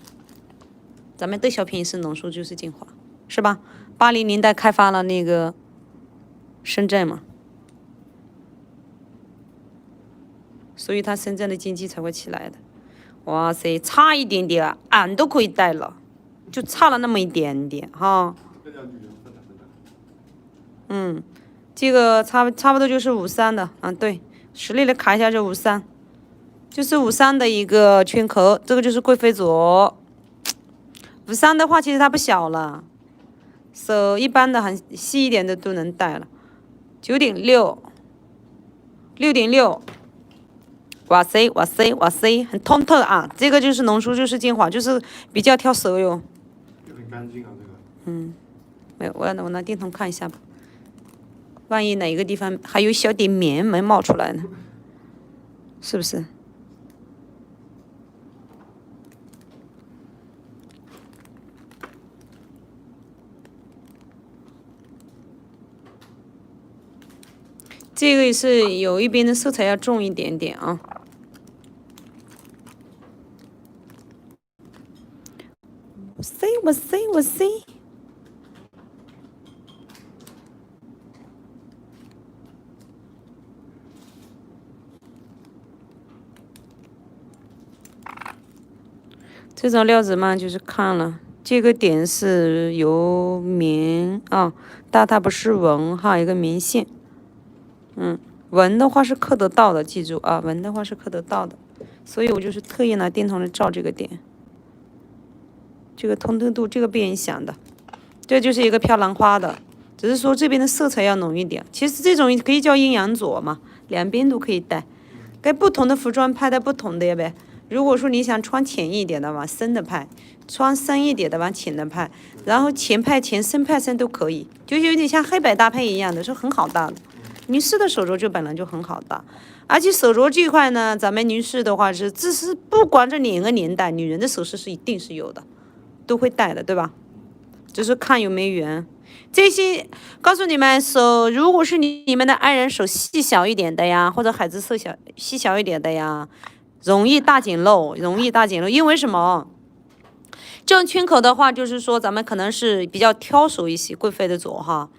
咱们的小便宜是农书就是精华，是吧？80年代开发了那个深圳嘛，所以它深圳的经济才会起来的。哇塞，差一点点，俺都可以带了，就差了那么一点点哈。这叫女人分的，真的。嗯，这个差不多就是53的，对，实力来卡一下就53，就是53的一个圈壳，这个就是贵妃镯。53的话，其实它不小了，手一般的很细一点的都能戴了。9.6， 6.6。哇塞哇塞哇塞，很通透啊！这个就是农书，就是精华，就是比较挑手哟。就很干净啊，这个。没有，我拿电筒看一下吧，万一哪个地方还有小点棉没冒出来呢？是不是？这个是有一边的色彩要重一点点啊。我塞！这种料子嘛，就是看了这个点是由棉啊，但它不是纹哈，一个棉线。纹的话是刻得到的，记住啊，纹的话是刻得到的，所以我就是特意拿电筒来照这个点。这个通透度这个不影响的，这就是一个飘兰花的，只是说这边的色彩要浓一点。其实这种可以叫阴阳镯嘛，两边都可以戴，跟不同的服装拍的不同的呀呗。如果说你想穿浅一点的往深的拍，穿深一点的往浅的拍，然后浅拍浅，深拍深都可以，就有点像黑白搭配一样的，是很好搭的。女士的手镯就本来就很好搭，而且手镯这一块呢，咱们女士的话是，这是不管这哪个年代，女人的首饰是一定是有的。都会戴的，对吧？只是看有没有缘。这些告诉你们，手如果是你们的爱人手细小一点的呀，或者孩子细小一点的呀，容易大紧漏，因为什么？这种圈口的话，就是说咱们可能是比较挑手一些，贵妃的镯哈，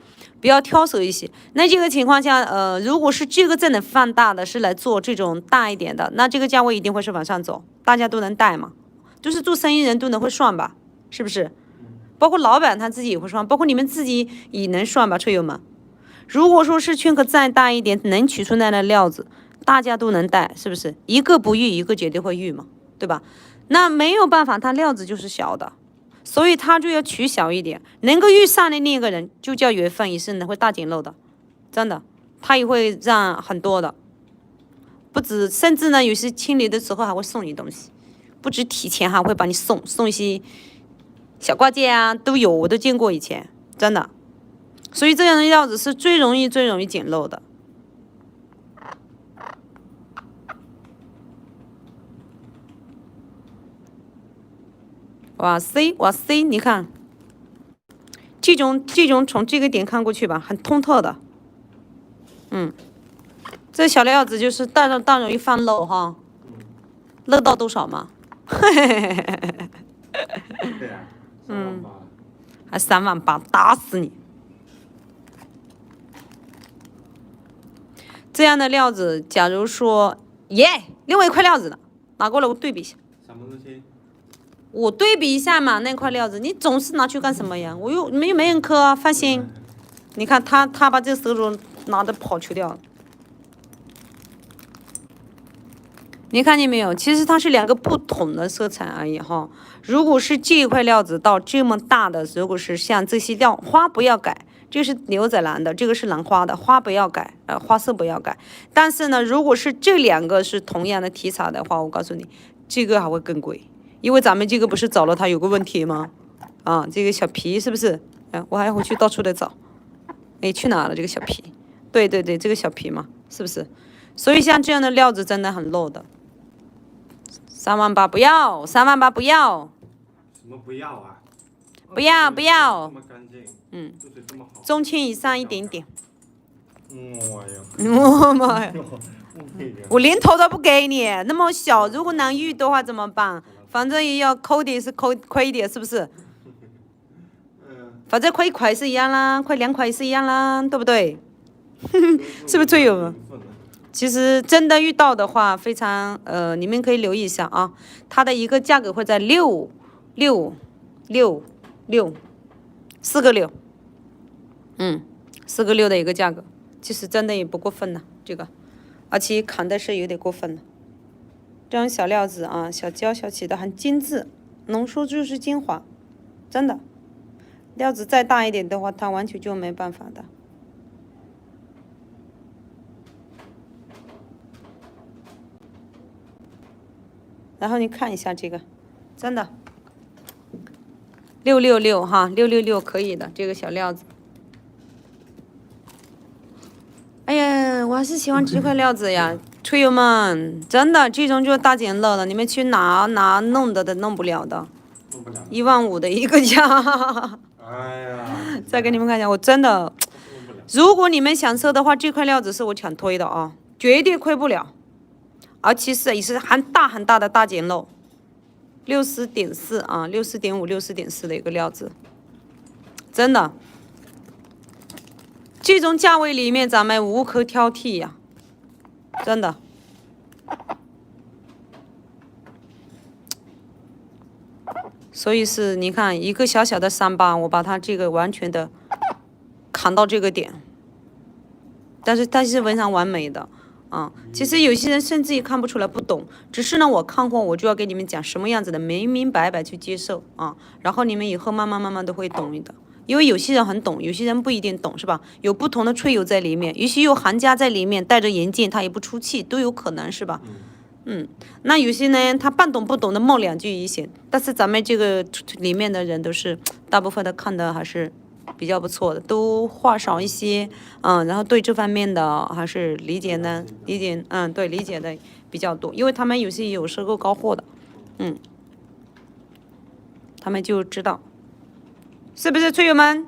比较挑手一些。那这个情况下，如果是这个真的放大的，是来做这种大一点的，那这个价位一定会是往上走，大家都能戴嘛，就是做生意人都能会算吧。是不是？包括老板他自己也会算，包括你们自己也能算吧，车友们。如果说是圈壳再大一点，能取出来的料子，大家都能戴，是不是？一个不遇，一个绝对会遇嘛，对吧？那没有办法，它料子就是小的，所以他就要取小一点，能够遇上的那个人就叫缘分，也是能会大紧漏的，真的，他也会让很多的，不止，甚至呢，有些清理的时候还会送你东西，不止提前还会把你送一些。小挂件啊都有，我都见过以前，真的，所以这样的料子是最容易捡漏的。哇塞，你看，这种从这个点看过去吧，很通透的，这小料子就是大容易放漏哈，漏到多少嘛？对呀。还3万8，打死你！这样的料子，假如说，另外一块料子呢，拿过来我对比一下。我对比一下嘛，那块料子，你总是拿去干什么呀？我又没人磕啊，放心。你看他把这个手镯拿着跑去掉了。你看见没有？其实它是2个不同的色彩而已哈。如果是这一块料子到这么大的，如果是像这些料花不要改，这是牛仔蓝的，这个是兰花的，花不要改，花色不要改。但是呢，如果是这2个是同样的题材的话，我告诉你，这个还会更贵，因为咱们这个不是找了它有个问题吗？这个小皮是不是？我还回去到处的找，去哪了这个小皮？对，这个小皮嘛，是不是？所以像这样的料子真的很漏的。3万8不要，3万8不要。什么不要啊？不要。这么干净，这么好。中签以上一点点。我妈呀！我连头都不给你，那么小，如果难遇的话怎么办？反正也要抠点是亏一点，是不是？反正亏1块是一样啦，亏2块是一样啦，对不对？是不是最有？其实真的遇到的话，非常你们可以留意一下啊，它的一个价格会在6，4个6，4个6的一个价格，其实真的也不过分了，这个，而且砍的是有点过分了。这种小料子啊，小娇小气的，很精致，浓缩就是精华，真的。料子再大一点的话，它完全就没办法的。然后你看一下这个，真的666哈，666可以的，这个小料子。哎呀，我还是喜欢这块料子呀，吹友们，真的这种就是大捡漏了，你们去哪弄的弄不了的，15000的一个价。哎呀！再给你们看一下，我真的，如果你们想收的话，这块料子是我强推的啊，绝对亏不了，而且也是很大的大捡漏，60.4啊，64.5、64.4的一个料子，真的，这种价位里面咱们无可挑剔呀，真的。所以是你看一个小小的38，我把它这个完全的砍到这个点，但是它是非常完美的啊。其实有些人甚至也看不出来不懂，只是呢我看过，我就要给你们讲什么样子的，明明白白去接受啊，然后你们以后慢慢都会懂的。因为有些人很懂，有些人不一定懂，是吧？有不同的吹友在里面，也许有行家在里面，戴着眼镜他也不出气，都有可能，是吧？那有些呢，他半懂不懂的冒2句一些，但是咱们这个里面的人都是大部分的看的还是比较不错的，都话少一些，然后对这方面的还是理解的比较多，因为他们有些有收购高货的，他们就知道，是不是吹友们？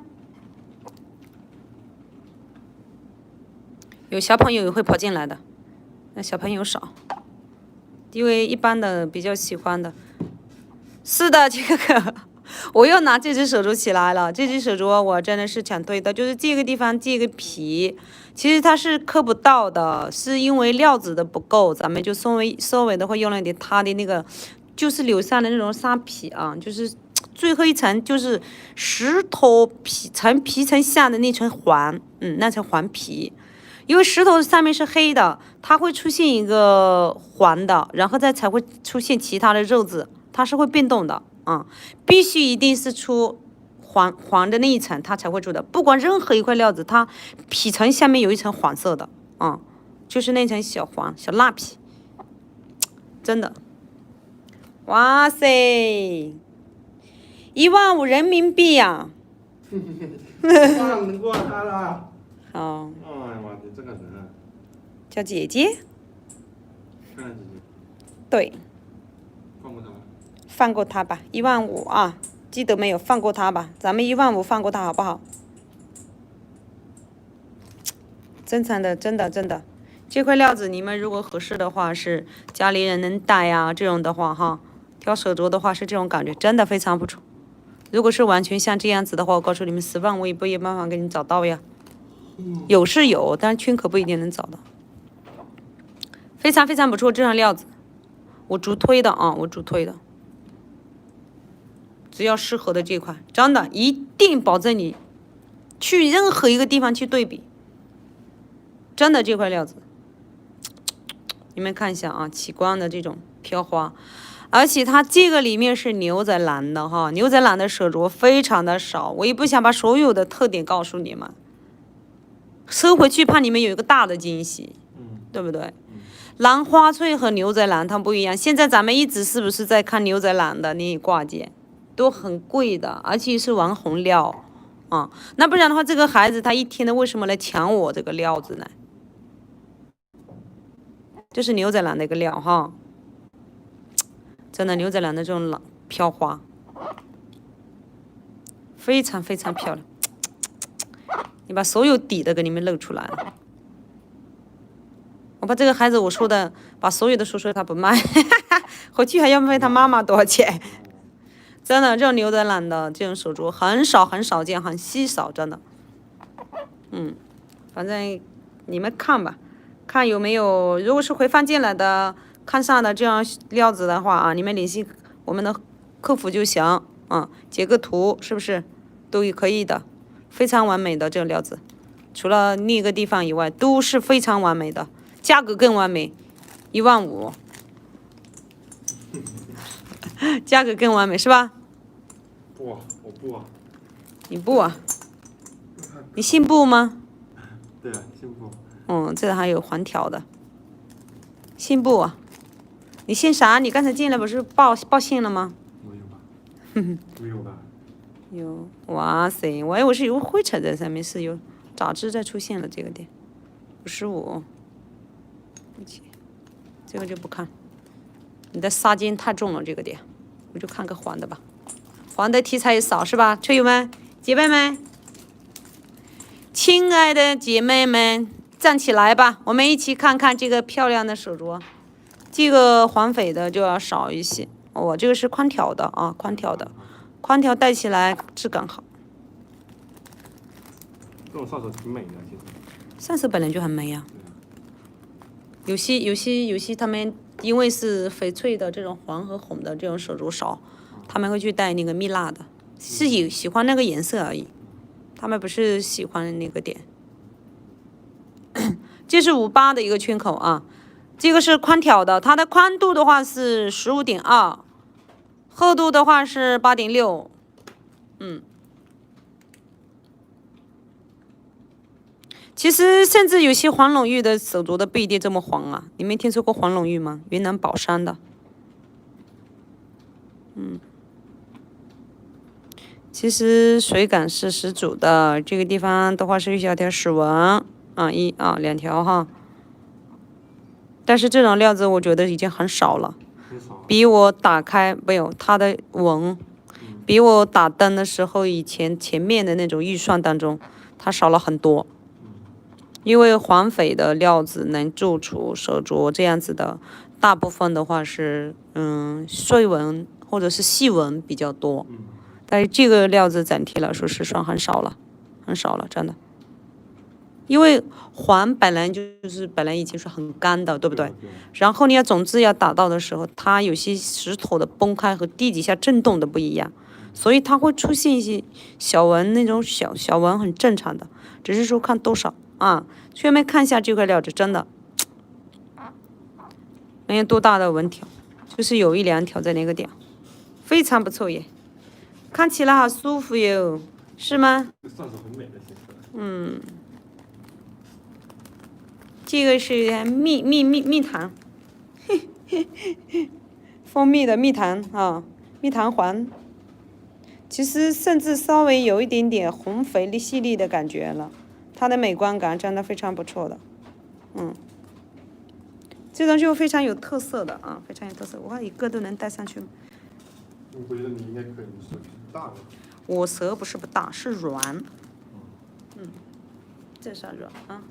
有小朋友也会跑进来的，那小朋友少。因为一般的比较喜欢的，是的，这个我又拿这只手镯起来了。这只手镯我真的是强推的，就是这个地方这个皮，其实它是刻不到的，是因为料子的不够，咱们就稍微的话用了点它的那个，就是留下的那种沙皮啊，就是最后一层就是石头皮层下的那层环，那层环皮。因为石头上面是黑的，它会出现一个环的，然后才会出现其他的肉质，它是会变动的啊，必须一定是出黄的那一层，它才会出的。不管任何一块料子，它皮层下面有一层黄色的啊，就是那层小蜡皮，真的，哇塞，15000人民币呀！放过他了。好。哎呀妈，你这个人。叫姐姐。看姐姐。对。放过他吧。放过他吧，15000啊，记得没有？放过他吧，咱们15000放过他好不好？正常的，真的，这块料子你们如果合适的话，是家里人能戴呀，这种的话哈，挑手镯的话是这种感觉，真的非常不错。如果是完全像这样子的话，我告诉你们，10万我也不有办法给你找到呀。有是有，但是圈可不一定能找到。非常不错，这双料子，我主推的啊，只要适合的这块，真的一定保证你去任何一个地方去对比，真的这块料子，你们看一下啊，起光的这种飘花，而且它这个里面是牛仔蓝的哈，牛仔蓝的手镯非常的少，我也不想把所有的特点告诉你们。收回去怕你们有一个大的惊喜，对不对？蓝花翠和牛仔蓝它不一样。现在咱们一直是不是在看牛仔蓝的那挂件，都很贵的，而且是网红料啊。那不然的话，这个孩子他一天的为什么来抢我这个料子呢？这是牛仔蓝的一个料哈，真的牛仔蓝的这种飘花，非常漂亮。你把所有底的给你们露出来了。我把这个孩子我说的，把所有的说他不卖。回去还要问他妈妈多少钱。真的，这种牛仔蓝的这种手镯很少见，很稀少，真的。反正你们看吧，看有没有，如果是回放进来的，看上的这样料子的话啊，你们联系我们的客服就行，截个图是不是都可以的，非常完美的这个料子，除了另一个地方以外都是非常完美的，价格更完美，15000，价格更完美是吧？不啊，我不啊。你不啊？你信不吗？对啊，信不。这还有环条的，信不啊？你信啥？你刚才进来不是报信了吗？没有吧？没有吧？有，哇塞，我以为是有灰尘在上面，是有杂质在出现了这个点，55，这个就不看，你的纱巾太重了这个点，我就看个黄的吧，黄的题材也少是吧？车友们、姐妹们，亲爱的姐妹们，站起来吧，我们一起看看这个漂亮的手镯。这个环翡的就要少一些，这个是宽条的啊，宽条戴起来质感好。这种上手挺美的，其实。上手本来就很美呀。有些他们因为是翡翠的这种黄和红的这种手镯少，他们会去戴那个蜜蜡的，是喜欢那个颜色而已，他们不是喜欢那个点。这是58的一个圈口啊。这个是宽条的，它的宽度的话是15.2，厚度的话是8.6，其实甚至有些黄龙玉的手镯的不一定这么黄啊，你没听说过黄龙玉吗？云南保山的，其实水感是十足的，这个地方的话是一小条石纹2条哈。但是这种料子我觉得已经很少了，比我打开没有它的纹，比我打灯的时候前面的那种预算当中，它少了很多。因为环翡的料子能做出手镯这样子的，大部分的话是碎纹或者是细纹比较多，但是这个料子整体来说是算很少了，真的。因为环本来已经是很干的，对不对？然后你要种子要打到的时候，它有些石头的崩开和地底下震动的不一样，所以它会出现一些小纹，那种小纹很正常的，只是说看多少啊。学妹看一下这块料子，真的没有多大的纹条，就是有1-2条在那个点，非常不错耶，看起来好舒服哟，是吗？上手很美的，其实。这个是蜜糖，蜂蜜的蜜糖啊，蜜糖环。其实甚至稍微有一点点红肥丽细腻的感觉了，它的美观感真的非常不错的，这种就非常有特色的啊，非常有特色。我看一个都能戴上去。我觉得你应该可以，你手挺大的。我舌不是不大，是软。这是软啊。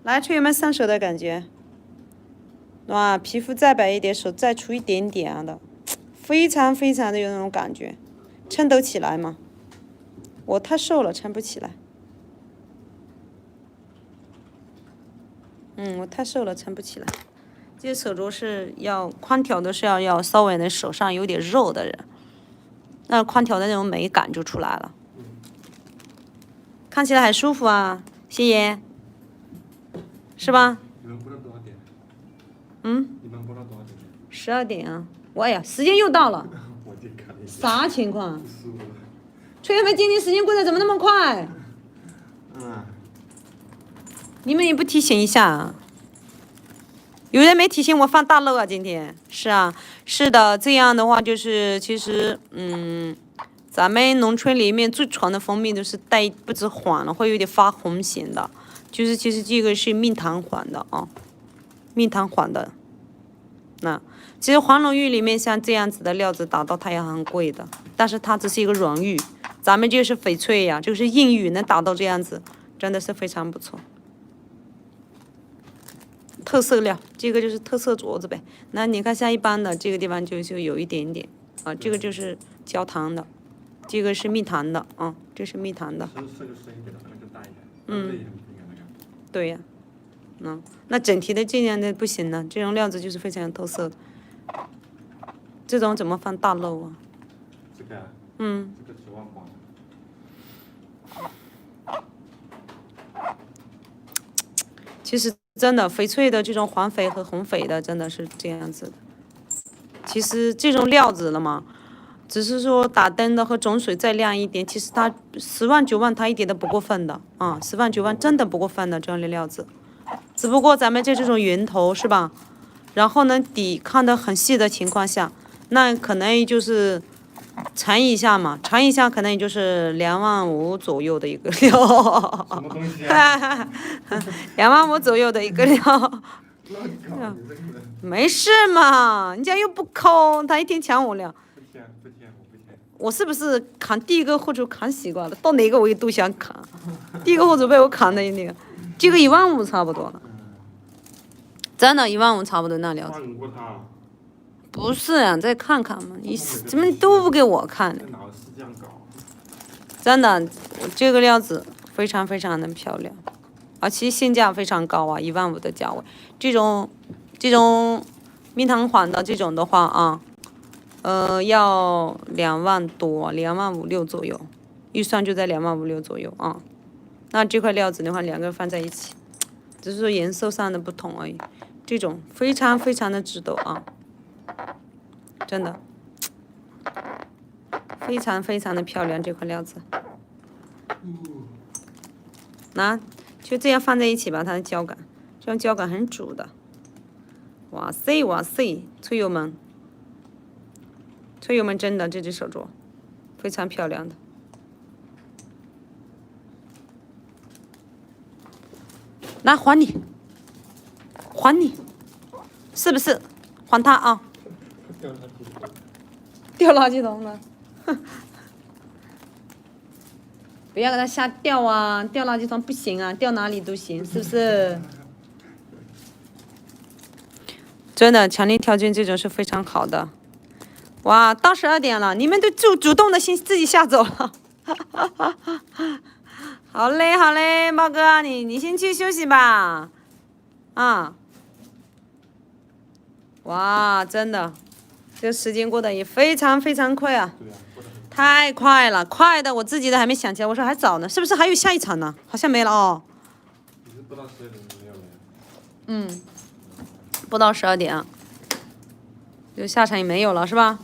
来，车友们上手的感觉，哇，皮肤再白一点，手再粗一点点的，非常的有那种感觉，撑得起来吗？我太瘦了，撑不起来。我太瘦了，撑不起来。这些手镯是要宽条的，是要稍微的手上有点肉的人，那宽条的那种美感就出来了。看起来很舒服啊，谢谢。是吧？你们播到多少点？你们播到多少点？12点啊！哎呀，时间又到了。我去看一下。啥情况？吹友们，今天时间过得怎么那么快？你们也不提醒一下啊？有人没提醒我放大漏啊？今天是啊，是的，这样的话就是其实咱们农村里面最传的蜂蜜都是带不止黄了，会有点发红型的。就是其实这个是蜜糖环的啊，蜜糖环的。那其实黄龙玉里面像这样子的料子打到它也很贵的，但是它只是一个软玉，咱们这是翡翠呀，就是硬玉，能打到这样子，真的是非常不错。特色料，这个就是特色镯子呗。那你看像一般的这个地方就有一点点啊，这个就是焦糖的，这个是蜜糖的啊，这是蜜糖的。色就深一点的，那个淡一点。嗯。对呀，那整体的这样的不行呢，这种料子就是非常有特色的。这种怎么放大漏啊？这个。这个指望光。其实真的翡翠的这种黄翡和红翡的真的是这样子的。其实这种料子了嘛，只是说打灯的和种水再亮一点，其实它10万9万它一点都不过分的啊，10万9万真的不过分的这样的料子。只不过咱们这种圆头是吧？然后呢底看得很细的情况下，那可能就是缠一下嘛，缠一下可能也就是2万5左右的一个料。什么东西啊？2万5左右的一个料。没事嘛，人家又不抠，他一天抢我料。不欠，我不欠。我是不是砍第一个货主砍习惯了？到哪个我也都想砍。第一个货主被我砍的那个，这个1万5差不多了。真的1万5差不多那料子。换过它。不是啊，再看看嘛，你怎么都不给我看呢？真的，这个料子非常非常的漂亮，而且性价非常高啊，1万5的价位。这种蜜糖款的这种的话啊，要2万多，2万5、6左右，预算就在2万5、6左右啊。那这块料子的话，两个放在一起，只是说颜色上的不同而已。这种非常非常的值得啊。真的，非常非常的漂亮这块料子。那就这样放在一起吧，它的胶感，这样胶感很足的。哇塞哇塞，翠友们真的这只手镯非常漂亮的。来还你，是不是？还他啊！掉垃圾桶了，不要给他瞎掉啊！掉垃圾桶不行啊，掉哪里都行，是不是？真的，强烈条件这种是非常好的。哇，到12点了，你们都主动的先自己下走了。好嘞，猫哥，你先去休息吧。啊。哇，真的。这时间过得也非常非常快啊，太快了，快的我自己都还没想起来，我说还早呢，是不是还有下一场呢？好像没了哦。不到12点没有了。不到12点啊，就下场也没有了是吧？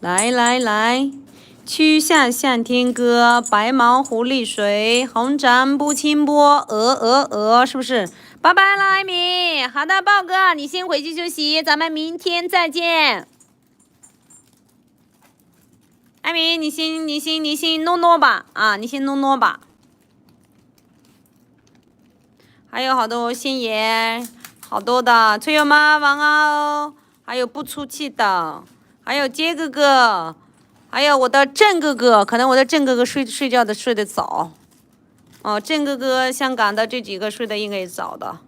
来，曲项向天歌，白毛湖丽水，红掌不清波，是不是？拜拜了，艾米。好的，豹哥，你先回去休息，咱们明天再见。艾米，你先诺吧，啊，你先诺吧。还有好多仙爷，好多的翠友们晚安哦。还有不出气的，还有杰哥哥，还有我的郑哥哥，可能我的郑哥哥睡觉的睡得早。哦，郑哥哥，香港的这几个睡得应该也早的。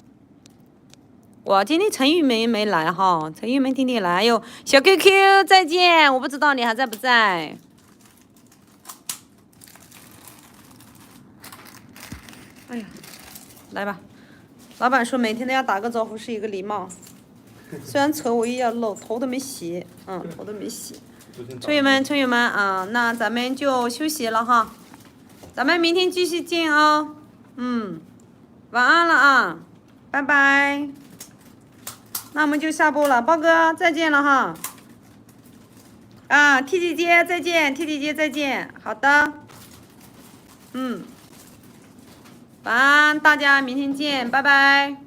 哇，今天陈玉梅没来哈，陈玉梅今天来哟。小 QQ 再见，我不知道你还在不在。哎呀，来吧，老板说每天都要打个招呼是一个礼貌。虽然扯我也要露，头都没洗，头都没洗。村友们啊，那咱们就休息了哈。咱们明天继续见哦，晚安了啊，拜拜。那我们就下播了，包哥再见了哈。啊 ，T 姐姐再见 ，T 姐姐再见，好的，晚安，大家明天见，拜拜。